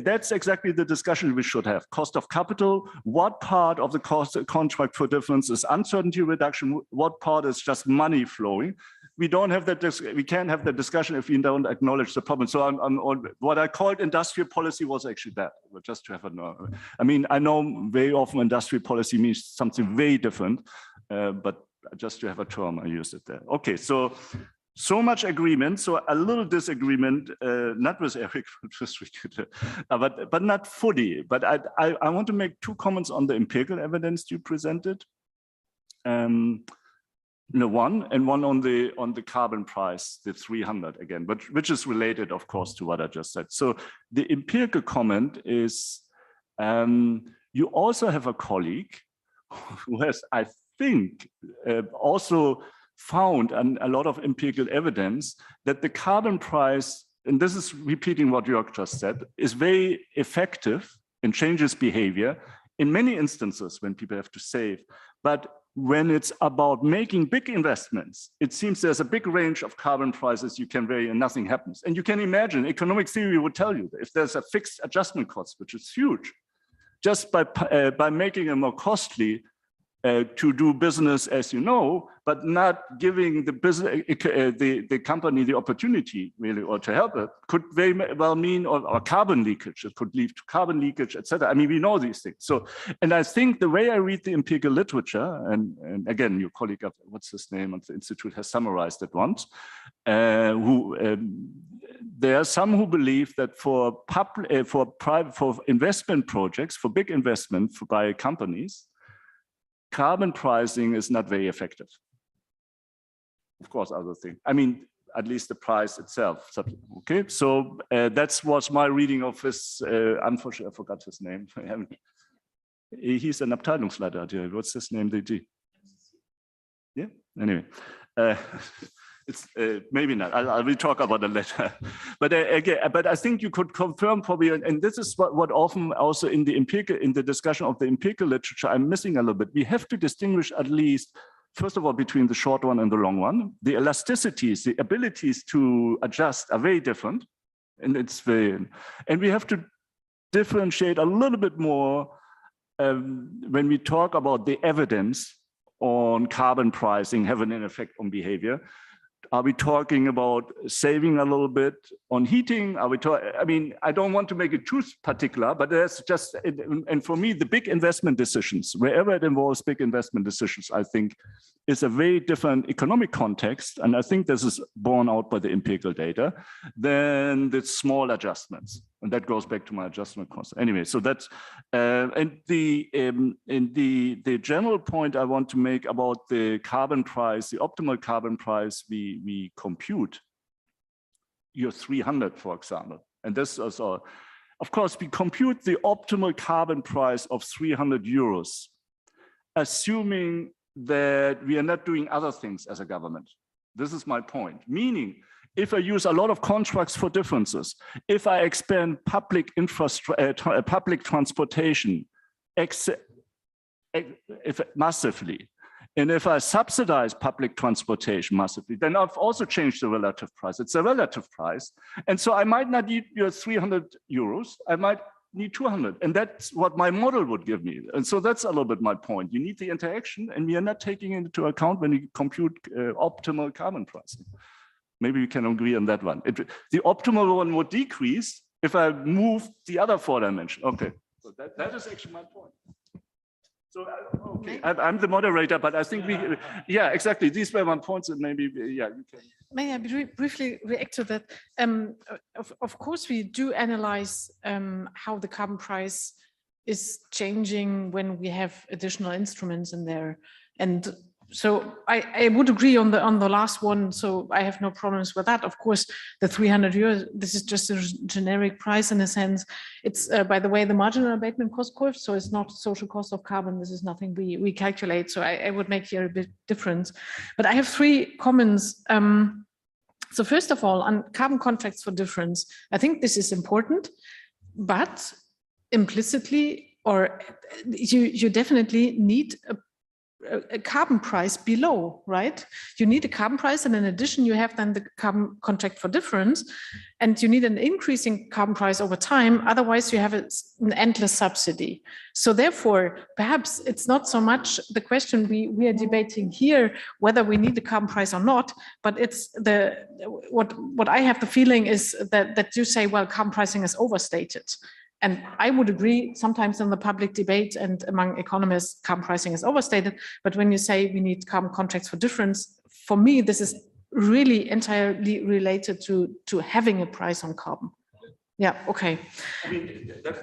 Speaker 19: that's exactly the discussion we should have. Cost of capital. What part of the contract for difference is uncertainty reduction? What part is just money flowing? We don't have that. We can't have that discussion if we don't acknowledge the problem. So what I called industrial policy was actually that. Just to have I mean, I know very often industrial policy means something very different, but just to have a term, I used it there. Okay, so much agreement. So a little disagreement, not with Eric, but not fully. But I want to make two comments on the empirical evidence you presented. One on the carbon price, the 300 again, but which is related, of course, to what I just said. So the empirical comment is you also have a colleague who has, I think, also found a lot of empirical evidence that the carbon price, and this is repeating what Jörg just said, is very effective and changes behavior in many instances when people have to save. But when it's about making big investments, it seems there's a big range of carbon prices you can vary and nothing happens. And you can imagine, economic theory would tell you that if there's a fixed adjustment cost, which is huge, just by making it more costly to do business, as you know, but not giving the business, the company the opportunity really, or to help it, could very well mean or carbon leakage. It could lead to carbon leakage, etc. I mean, we know these things. So, and I think the way I read the empirical literature, and again, your colleague, what's his name at the Institute, has summarized it once, there are some who believe that for investment projects, for big investment by companies, carbon pricing is not very effective. Of course, other things. I mean, at least the price itself. Okay, so that was my reading of his. Unfortunately, I forgot his name. He's an Abteilungsleiter. What's his name? DG. Yeah. Anyway, it's maybe not. I will talk about it later. But again, but I think you could confirm probably, and this is what often also in the discussion of the empirical literature I'm missing a little bit. We have to distinguish at least, first of all, between the short one and the long one. The elasticities, the abilities to adjust are very different, and and we have to differentiate a little bit more when we talk about the evidence on carbon pricing having an effect on behavior. Are we talking about saving a little bit on heating? Are we talking? I mean, I don't want to make it too particular, but there's just, and for me, the big investment decisions, wherever it involves big investment decisions, I think is a very different economic context. And I think this is borne out by the empirical data than the small adjustments. And that goes back to my adjustment cost. Anyway, so that's, and the general point I want to make about the carbon price, the optimal carbon price we compute, year 300, for example. And this is, of course, we compute the optimal carbon price of 300 euros, assuming that we are not doing other things as a government. This is my point, meaning if I use a lot of contracts for differences, if I expand public infrastructure, public transportation massively, and if I subsidize public transportation massively, then I've also changed the relative price. It's a relative price. And so I might not need your 300 euros. I might need 200. And that's what my model would give me. And so that's a little bit my point. You need the interaction, and we are not taking it into account when you compute optimal carbon pricing. Maybe we can agree on that one. The optimal one would decrease if I move the other 4 dimensions. Okay, so that is actually my point. So, okay, I'm the moderator, but I think yeah, exactly. These were my points, and maybe, yeah, you can.
Speaker 20: May I briefly react to that? Of course, we do analyze how the carbon price is changing when we have additional instruments in there. And so I would agree on the last one. So I have no problems with that. Of course, the 300 euros, this is just a generic price in a sense. It's, by the way, the marginal abatement cost curve. So it's not social cost of carbon. This is nothing we calculate. So I would make here a bit difference. But I have 3 comments. So first of all, on carbon contracts for difference, I think this is important, but implicitly, or you definitely need a carbon price below, right? You need a carbon price, and in addition, you have then the carbon contract for difference, and you need an increasing carbon price over time. Otherwise, you have an endless subsidy. So therefore, perhaps it's not so much the question we are debating here, whether we need a carbon price or not, but it's what I have the feeling is that you say, well, carbon pricing is overstated. And I would agree, sometimes in the public debate and among economists, carbon pricing is overstated. But when you say we need carbon contracts for difference, for me, this is really entirely related to having a price on carbon. Yeah, okay.
Speaker 19: I mean, that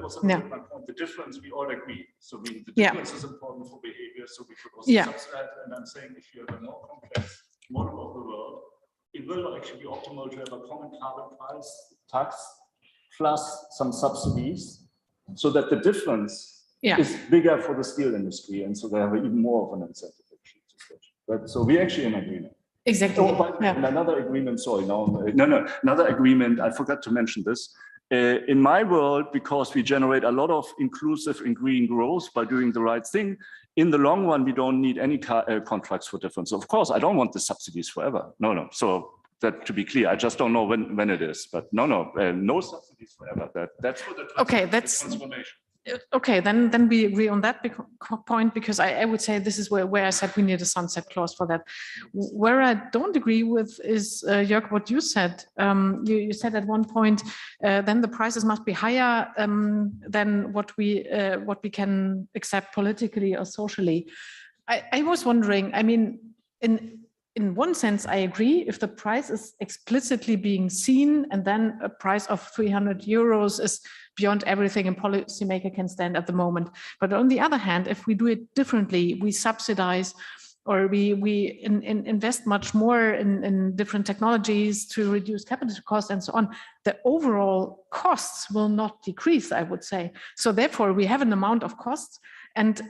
Speaker 19: was my point. The difference, we all agree. So the difference is important for behavior, so we should also subsidize. And I'm saying if you have a more complex model of the world, it will actually be optimal to have a common carbon price tax plus some subsidies, so that the difference is bigger for the steel industry, and so they have even more of an incentive. But so we actually in agreement.
Speaker 20: Exactly.
Speaker 19: And another agreement. Sorry, another agreement. I forgot to mention this. In my world, because we generate a lot of inclusive and green growth by doing the right thing, in the long run, we don't need any contracts for difference. Of course, I don't want the subsidies forever. No. So. That, to be clear, I just don't know when it is, but no subsidies forever. That's for the transformation.
Speaker 20: Okay, then we agree on that point, because I would say this is where I said we need a sunset clause for that. Where I don't agree with is, Jörg, what you said. You said at one point, then the prices must be higher than what we can accept politically or socially. I was wondering, I mean, in one sense, I agree if the price is explicitly being seen, and then a price of 300 euros is beyond everything a policymaker can stand at the moment. But on the other hand, if we do it differently, we subsidize or we invest much more in different technologies to reduce capital costs and so on, the overall costs will not decrease, I would say. So therefore, we have an amount of costs. And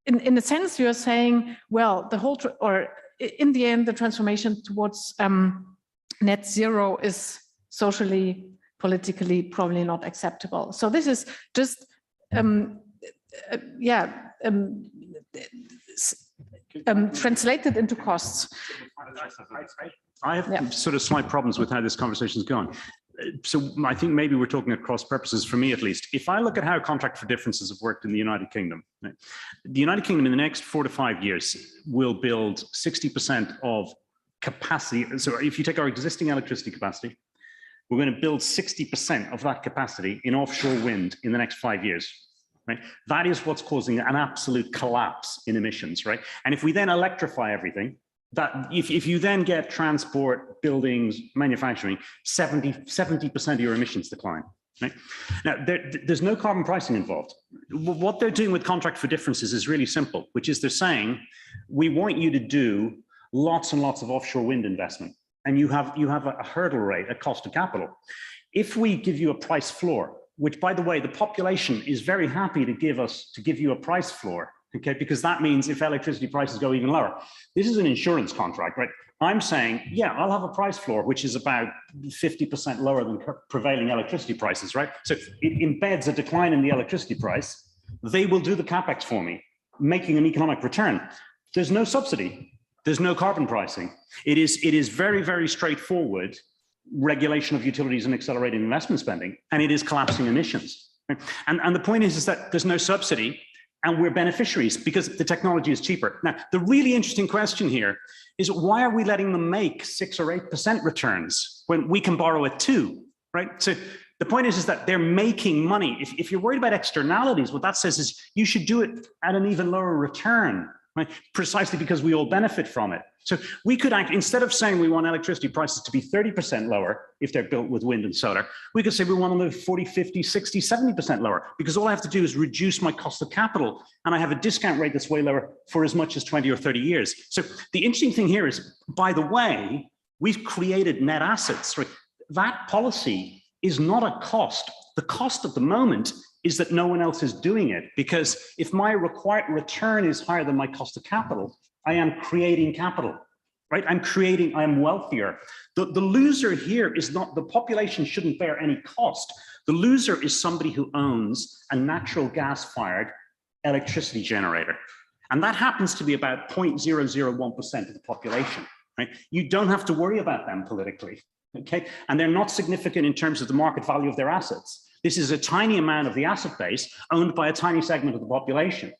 Speaker 20: in a sense, you're saying, well, the whole, or in the end, the transformation towards net zero is socially, politically probably not acceptable. So this is just, translated into costs.
Speaker 21: I have sort of slight problems with how this conversation is going. So I think maybe we're talking at cross purposes, for me at least. If I look at how contract for differences have worked in the United Kingdom, right? The United Kingdom in the next 4 to 5 years will build 60% of capacity. So if you take our existing electricity capacity, we're going to build 60% of that capacity in offshore wind in the next 5 years. Right? That is what's causing an absolute collapse in emissions, right? And if we then electrify everything, that if you then get transport, buildings, manufacturing, 70% of your emissions decline. Right? Now, there's no carbon pricing involved. What they're doing with contract for differences is really simple, which is they're saying, we want you to do lots and lots of offshore wind investment, and you have a hurdle rate, a cost of capital. If we give you a price floor, which, by the way, the population is very happy to give you a price floor, okay, because that means if electricity prices go even lower, this is an insurance contract, right? I'm saying, yeah, I'll have a price floor, which is about 50% lower than prevailing electricity prices, right? So it embeds a decline in the electricity price. They will do the CapEx for me, making an economic return. There's no subsidy. There's no carbon pricing. It is very, very straightforward regulation of utilities and accelerating investment spending, and it is collapsing emissions. Right? And the point is that there's no subsidy, and we're beneficiaries because the technology is cheaper. Now, the really interesting question here is, why are we letting them make 6 or 8% returns when we can borrow at 2%, right? So the point is that they're making money. If you're worried about externalities, what that says is you should do it at an even lower return, right? Precisely because we all benefit from it. So we could act, instead of saying we want electricity prices to be 30% lower if they're built with wind and solar, we could say we want them to be 40, 50, 60, 70% lower, because all I have to do is reduce my cost of capital, and I have a discount rate that's way lower for as much as 20 or 30 years. So the interesting thing here is, by the way, we've created net assets, right? That policy is not a cost. The cost at the moment is that no one else is doing it, because if my required return is higher than my cost of capital, I am creating capital, right? I am wealthier. The loser here is not, the population shouldn't bear any cost. The loser is somebody who owns a natural gas-fired electricity generator. And that happens to be about 0.001% of the population, right? You don't have to worry about them politically, okay? And they're not significant in terms of the market value of their assets. This is a tiny amount of the asset base owned by a tiny segment of the population.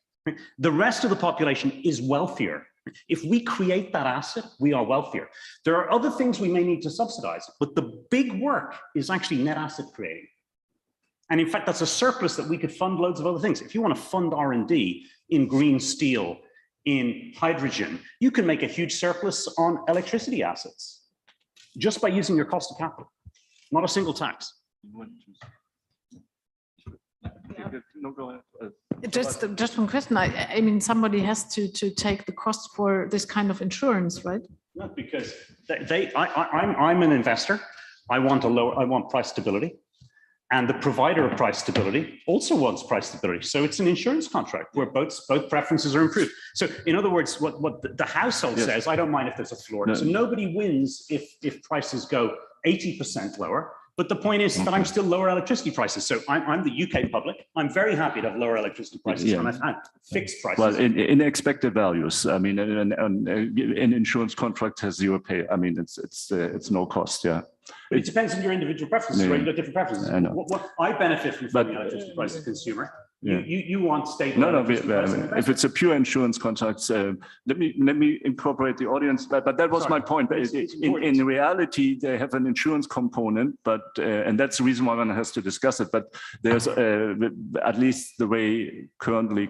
Speaker 21: The rest of the population is wealthier. If we create that asset, we are wealthier. There are other things we may need to subsidize, but the big work is actually net asset creating. And in fact, that's a surplus that we could fund loads of other things. If you want to fund R&D in green steel, in hydrogen, you can make a huge surplus on electricity assets just by using your cost of capital, not a single tax.
Speaker 20: Just one question. I mean, somebody has to take the cost for this kind of insurance, right?
Speaker 21: No, because I'm an investor. I want price stability, and the provider of price stability also wants price stability. So it's an insurance contract where both preferences are improved. So in other words, what the household says, I don't mind if there's a floor. No. So nobody wins if prices go 80% lower. But the point is that I'm still lower electricity prices. So I'm the UK public. I'm very happy to have lower electricity prices, and I've had fixed prices.
Speaker 1: Well, in expected values, I mean, an insurance contract has zero pay. I mean, it's no cost. Yeah.
Speaker 21: It depends on your individual preferences, right? You've got different preferences. I know. What I benefit from the electricity price as a consumer.
Speaker 1: Yeah.
Speaker 21: You want stable.
Speaker 1: No, if it's a pure insurance contract, let me incorporate the audience. But that was my point. In reality, they have an insurance component, but and that's the reason why one has to discuss it. But there's at least the way currently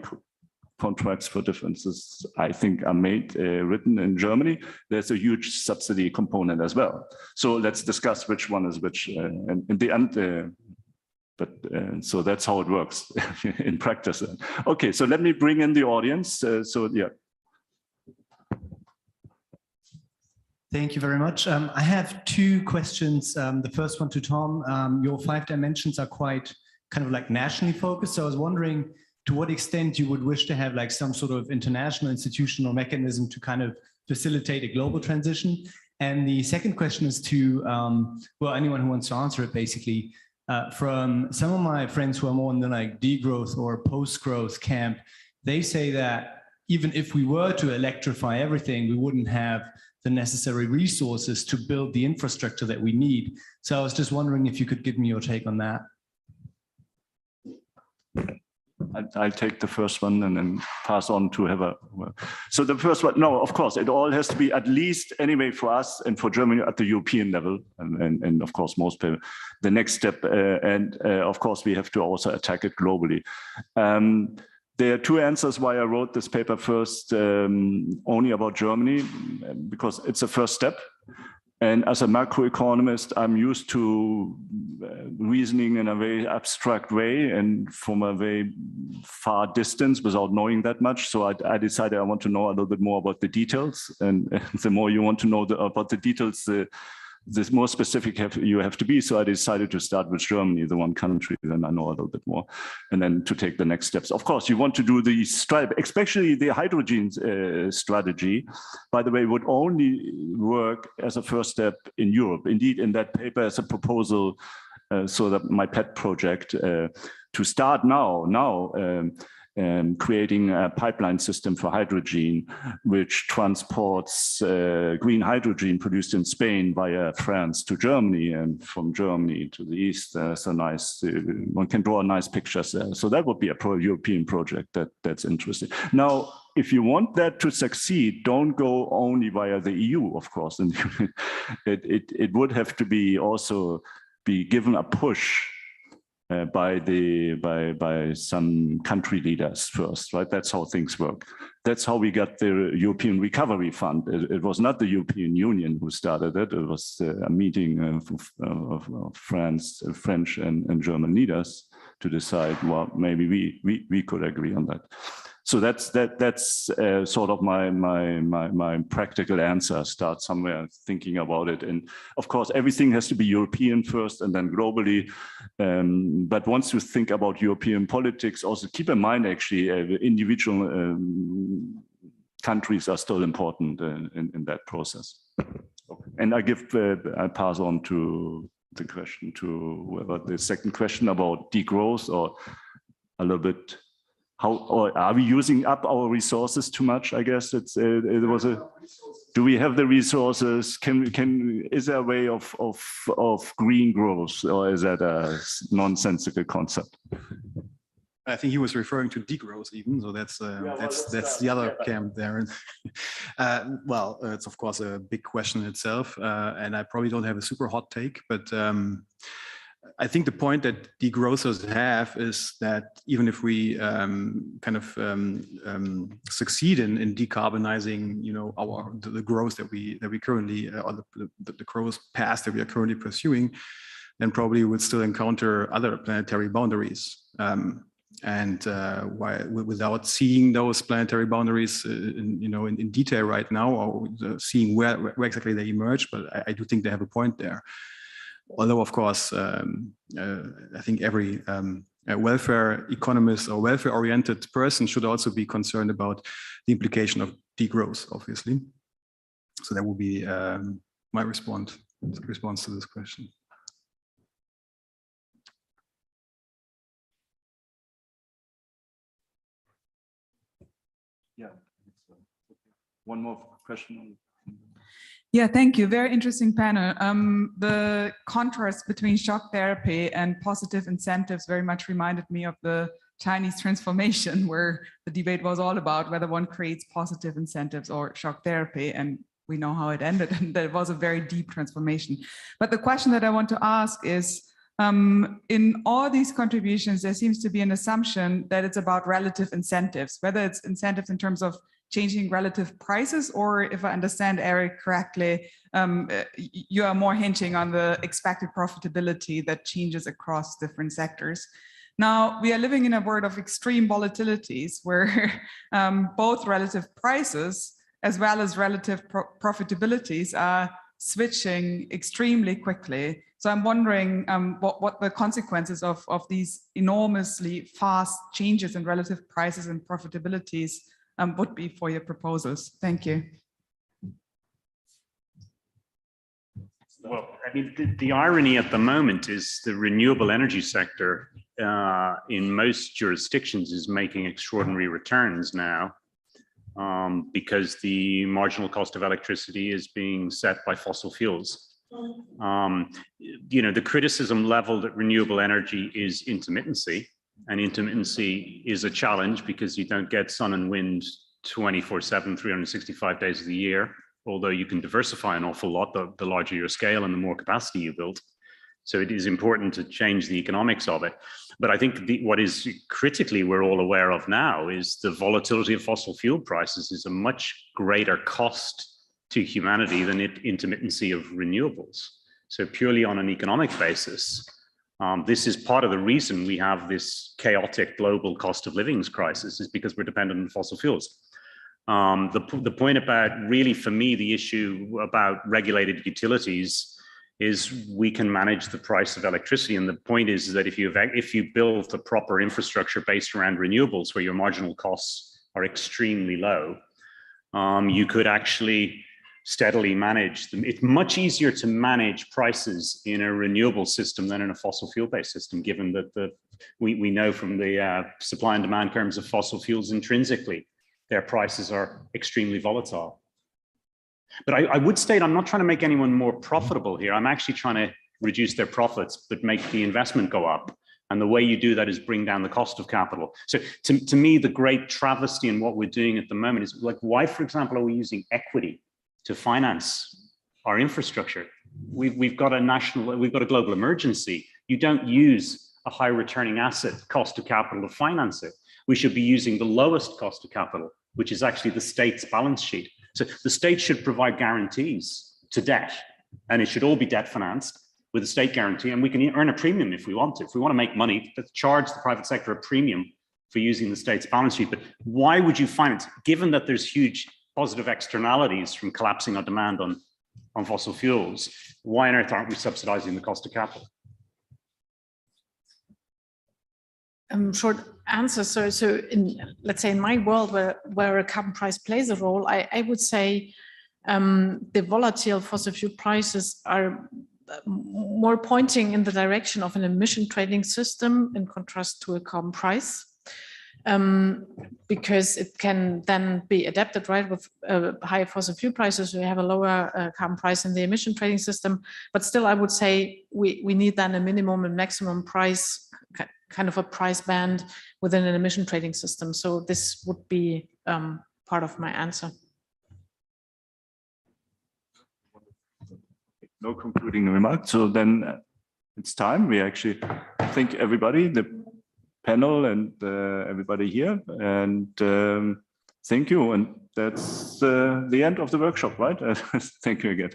Speaker 1: contracts for differences, I think, are made written in Germany. There's a huge subsidy component as well. So let's discuss which one is which. And in the end. So that's how it works in practice. Okay, so let me bring in the audience. Yeah.
Speaker 7: Thank you very much. I have two questions. The first one to Tom. Your 5 dimensions are quite kind of like nationally focused. So I was wondering to what extent you would wish to have like some sort of international institutional mechanism to kind of facilitate a global transition. And the second question is to, well, anyone who wants to answer it basically. From some of my friends who are more in the like degrowth or post-growth camp, they say that even if we were to electrify everything, we wouldn't have the necessary resources to build the infrastructure that we need. So I was just wondering if you could give me your take on that.
Speaker 1: I'll take the first one and then pass on to Heather. So the first one, no, of course, it all has to be at least anyway for us and for Germany at the European level, and of course most people, the next step, and of course we have to also attack it globally. There are two answers why I wrote this paper first, only about Germany, because it's a first step. And as a macroeconomist, I'm used to reasoning in a very abstract way and from a very far distance without knowing that much. So I decided I want to know a little bit more about the details. And the more you want to know about the details, the more specific you have to be. So I decided to start with Germany, the one country, then I know a little bit more, and then to take the next steps. Of course, you want to do the especially the hydrogen strategy, by the way, would only work as a first step in Europe. Indeed, in that paper as a proposal, so that my pet project, to start now, creating a pipeline system for hydrogen, which transports green hydrogen produced in Spain via France to Germany, and from Germany to the east. So nice, one can draw nice pictures there. So that would be a pro-European project that's interesting. Now, if you want that to succeed, don't go only via the EU, of course. And it would have to be also be given a push by some country leaders first, right? That's how things work. That's how we got the European Recovery Fund. It was not the European Union who started it. It was a meeting of French and German leaders to decide, well, maybe we could agree on that. So that's sort of my practical answer. Start somewhere thinking about it, and of course everything has to be European first and then globally. But once you think about European politics, also keep in mind actually individual countries are still important in that process. Okay. And I pass on to the question to the second question about degrowth, or a little bit. How, or are we using up our resources too much? I guess it was a. Do we have the resources? Is there a way of green growth, or is that a nonsensical concept?
Speaker 4: I think he was referring to degrowth even, so that's the other camp there. Well, it's of course a big question itself, and I probably don't have a super hot take, but. I think the point that degrowthers have is that even if we succeed in decarbonizing, the growth that we currently, or the growth path that we are currently pursuing, then probably would still encounter other planetary boundaries. Without seeing those planetary boundaries, in detail right now, or seeing where exactly they emerge, but I do think they have a point there. Although, of course, I think every welfare economist or welfare-oriented person should also be concerned about the implication of degrowth, obviously. So that will be my response to this question.
Speaker 1: Yeah. One more question.
Speaker 13: Yeah, thank you. Very interesting panel. The contrast between shock therapy and positive incentives very much reminded me of the Chinese transformation, where the debate was all about whether one creates positive incentives or shock therapy. And we know how it ended, and that it was a very deep transformation. But the question that I want to ask is, in all these contributions, there seems to be an assumption that it's about relative incentives, whether it's incentives in terms of changing relative prices, or if I understand Eric correctly, you are more hinting on the expected profitability that changes across different sectors. Now, we are living in a world of extreme volatilities where both relative prices as well as relative profitabilities are switching extremely quickly. So I'm wondering what the consequences of these enormously fast changes in relative prices and profitabilities would be for your proposals. Thank you.
Speaker 21: Well, I mean, the irony at the moment is the renewable energy sector in most jurisdictions is making extraordinary returns now because the marginal cost of electricity is being set by fossil fuels. You know, the criticism leveled at renewable energy is intermittency, and intermittency is a challenge because you don't get sun and wind 24/7, 365 days of the year, although you can diversify an awful lot the larger your scale and the more capacity you build. So it is important to change the economics of it. But I think what is critically we're all aware of now is the volatility of fossil fuel prices is a much greater cost to humanity than intermittency of renewables. So purely on an economic basis, this is part of the reason we have this chaotic global cost of living crisis, is because we're dependent on fossil fuels. The point about, really for me, the issue about regulated utilities is we can manage the price of electricity. And the point is that if you build the proper infrastructure based around renewables where your marginal costs are extremely low, you could actually steadily manage them. It's much easier to manage prices in a renewable system than in a fossil fuel-based system, given that we know from the supply and demand terms of fossil fuels intrinsically, their prices are extremely volatile. But I would state, I'm not trying to make anyone more profitable here. I'm actually trying to reduce their profits, but make the investment go up. And the way you do that is bring down the cost of capital. So to me, the great travesty in what we're doing at the moment is, like, why, for example, are we using equity to finance our infrastructure? We've got a global emergency. You don't use a high returning asset cost of capital to finance it. We should be using the lowest cost of capital, which is actually the state's balance sheet. So the state should provide guarantees to debt, and it should all be debt financed with a state guarantee, and we can earn a premium if we want to. If we want to make money, let's charge the private sector a premium for using the state's balance sheet. But why would you finance, given that there's huge positive externalities from collapsing our demand on fossil fuels, why on earth aren't we subsidizing the cost of capital?
Speaker 20: Short answer. So in, let's say, in my world where a carbon price plays a role, I would say the volatile fossil fuel prices are more pointing in the direction of an emission trading system in contrast to a carbon price, because it can then be adapted, right? With high fossil fuel prices, we have a lower carbon price in the emission trading system. But still, I would say we need then a minimum and maximum price, kind of a price band within an emission trading system. So this would be part of my answer.
Speaker 1: No concluding remarks. So then it's time. We actually thank everybody, the panel and everybody here. And thank you. And that's the end of the workshop, right? Thank you again.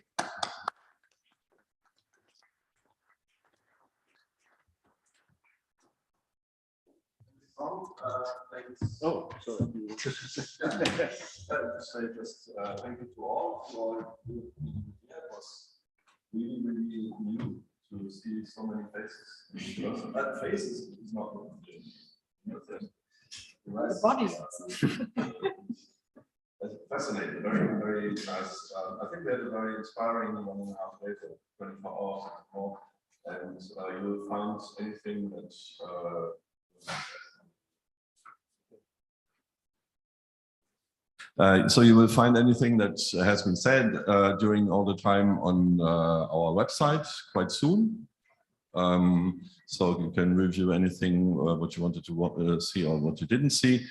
Speaker 6: Oh, sorry. Just thank you to all for it was really new to see so many faces. Because that faces is not the
Speaker 20: bodies.
Speaker 6: Fascinating, very nice. I think we had a very inspiring 1.5 days or 24 hours more, and you will find anything that
Speaker 8: so you will find anything that has been said during all the time on our website quite soon. So you can review anything what you wanted to see or what you didn't see.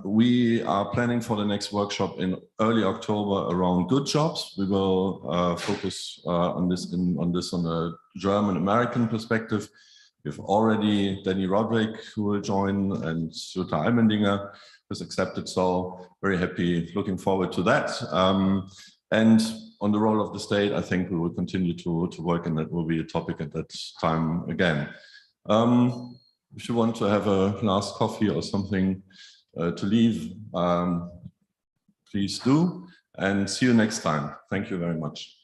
Speaker 8: We are planning for the next workshop in early October around good jobs. We will focus on this on a German-American perspective. We've already Danny Roderick who will join, and Jutta Almendinger has accepted. So very happy, looking forward to that. And on the role of the state, I think we will continue to work, and that will be a topic at that time again. If you want to have a last coffee or something to leave, please do, and see you next time. Thank you very much.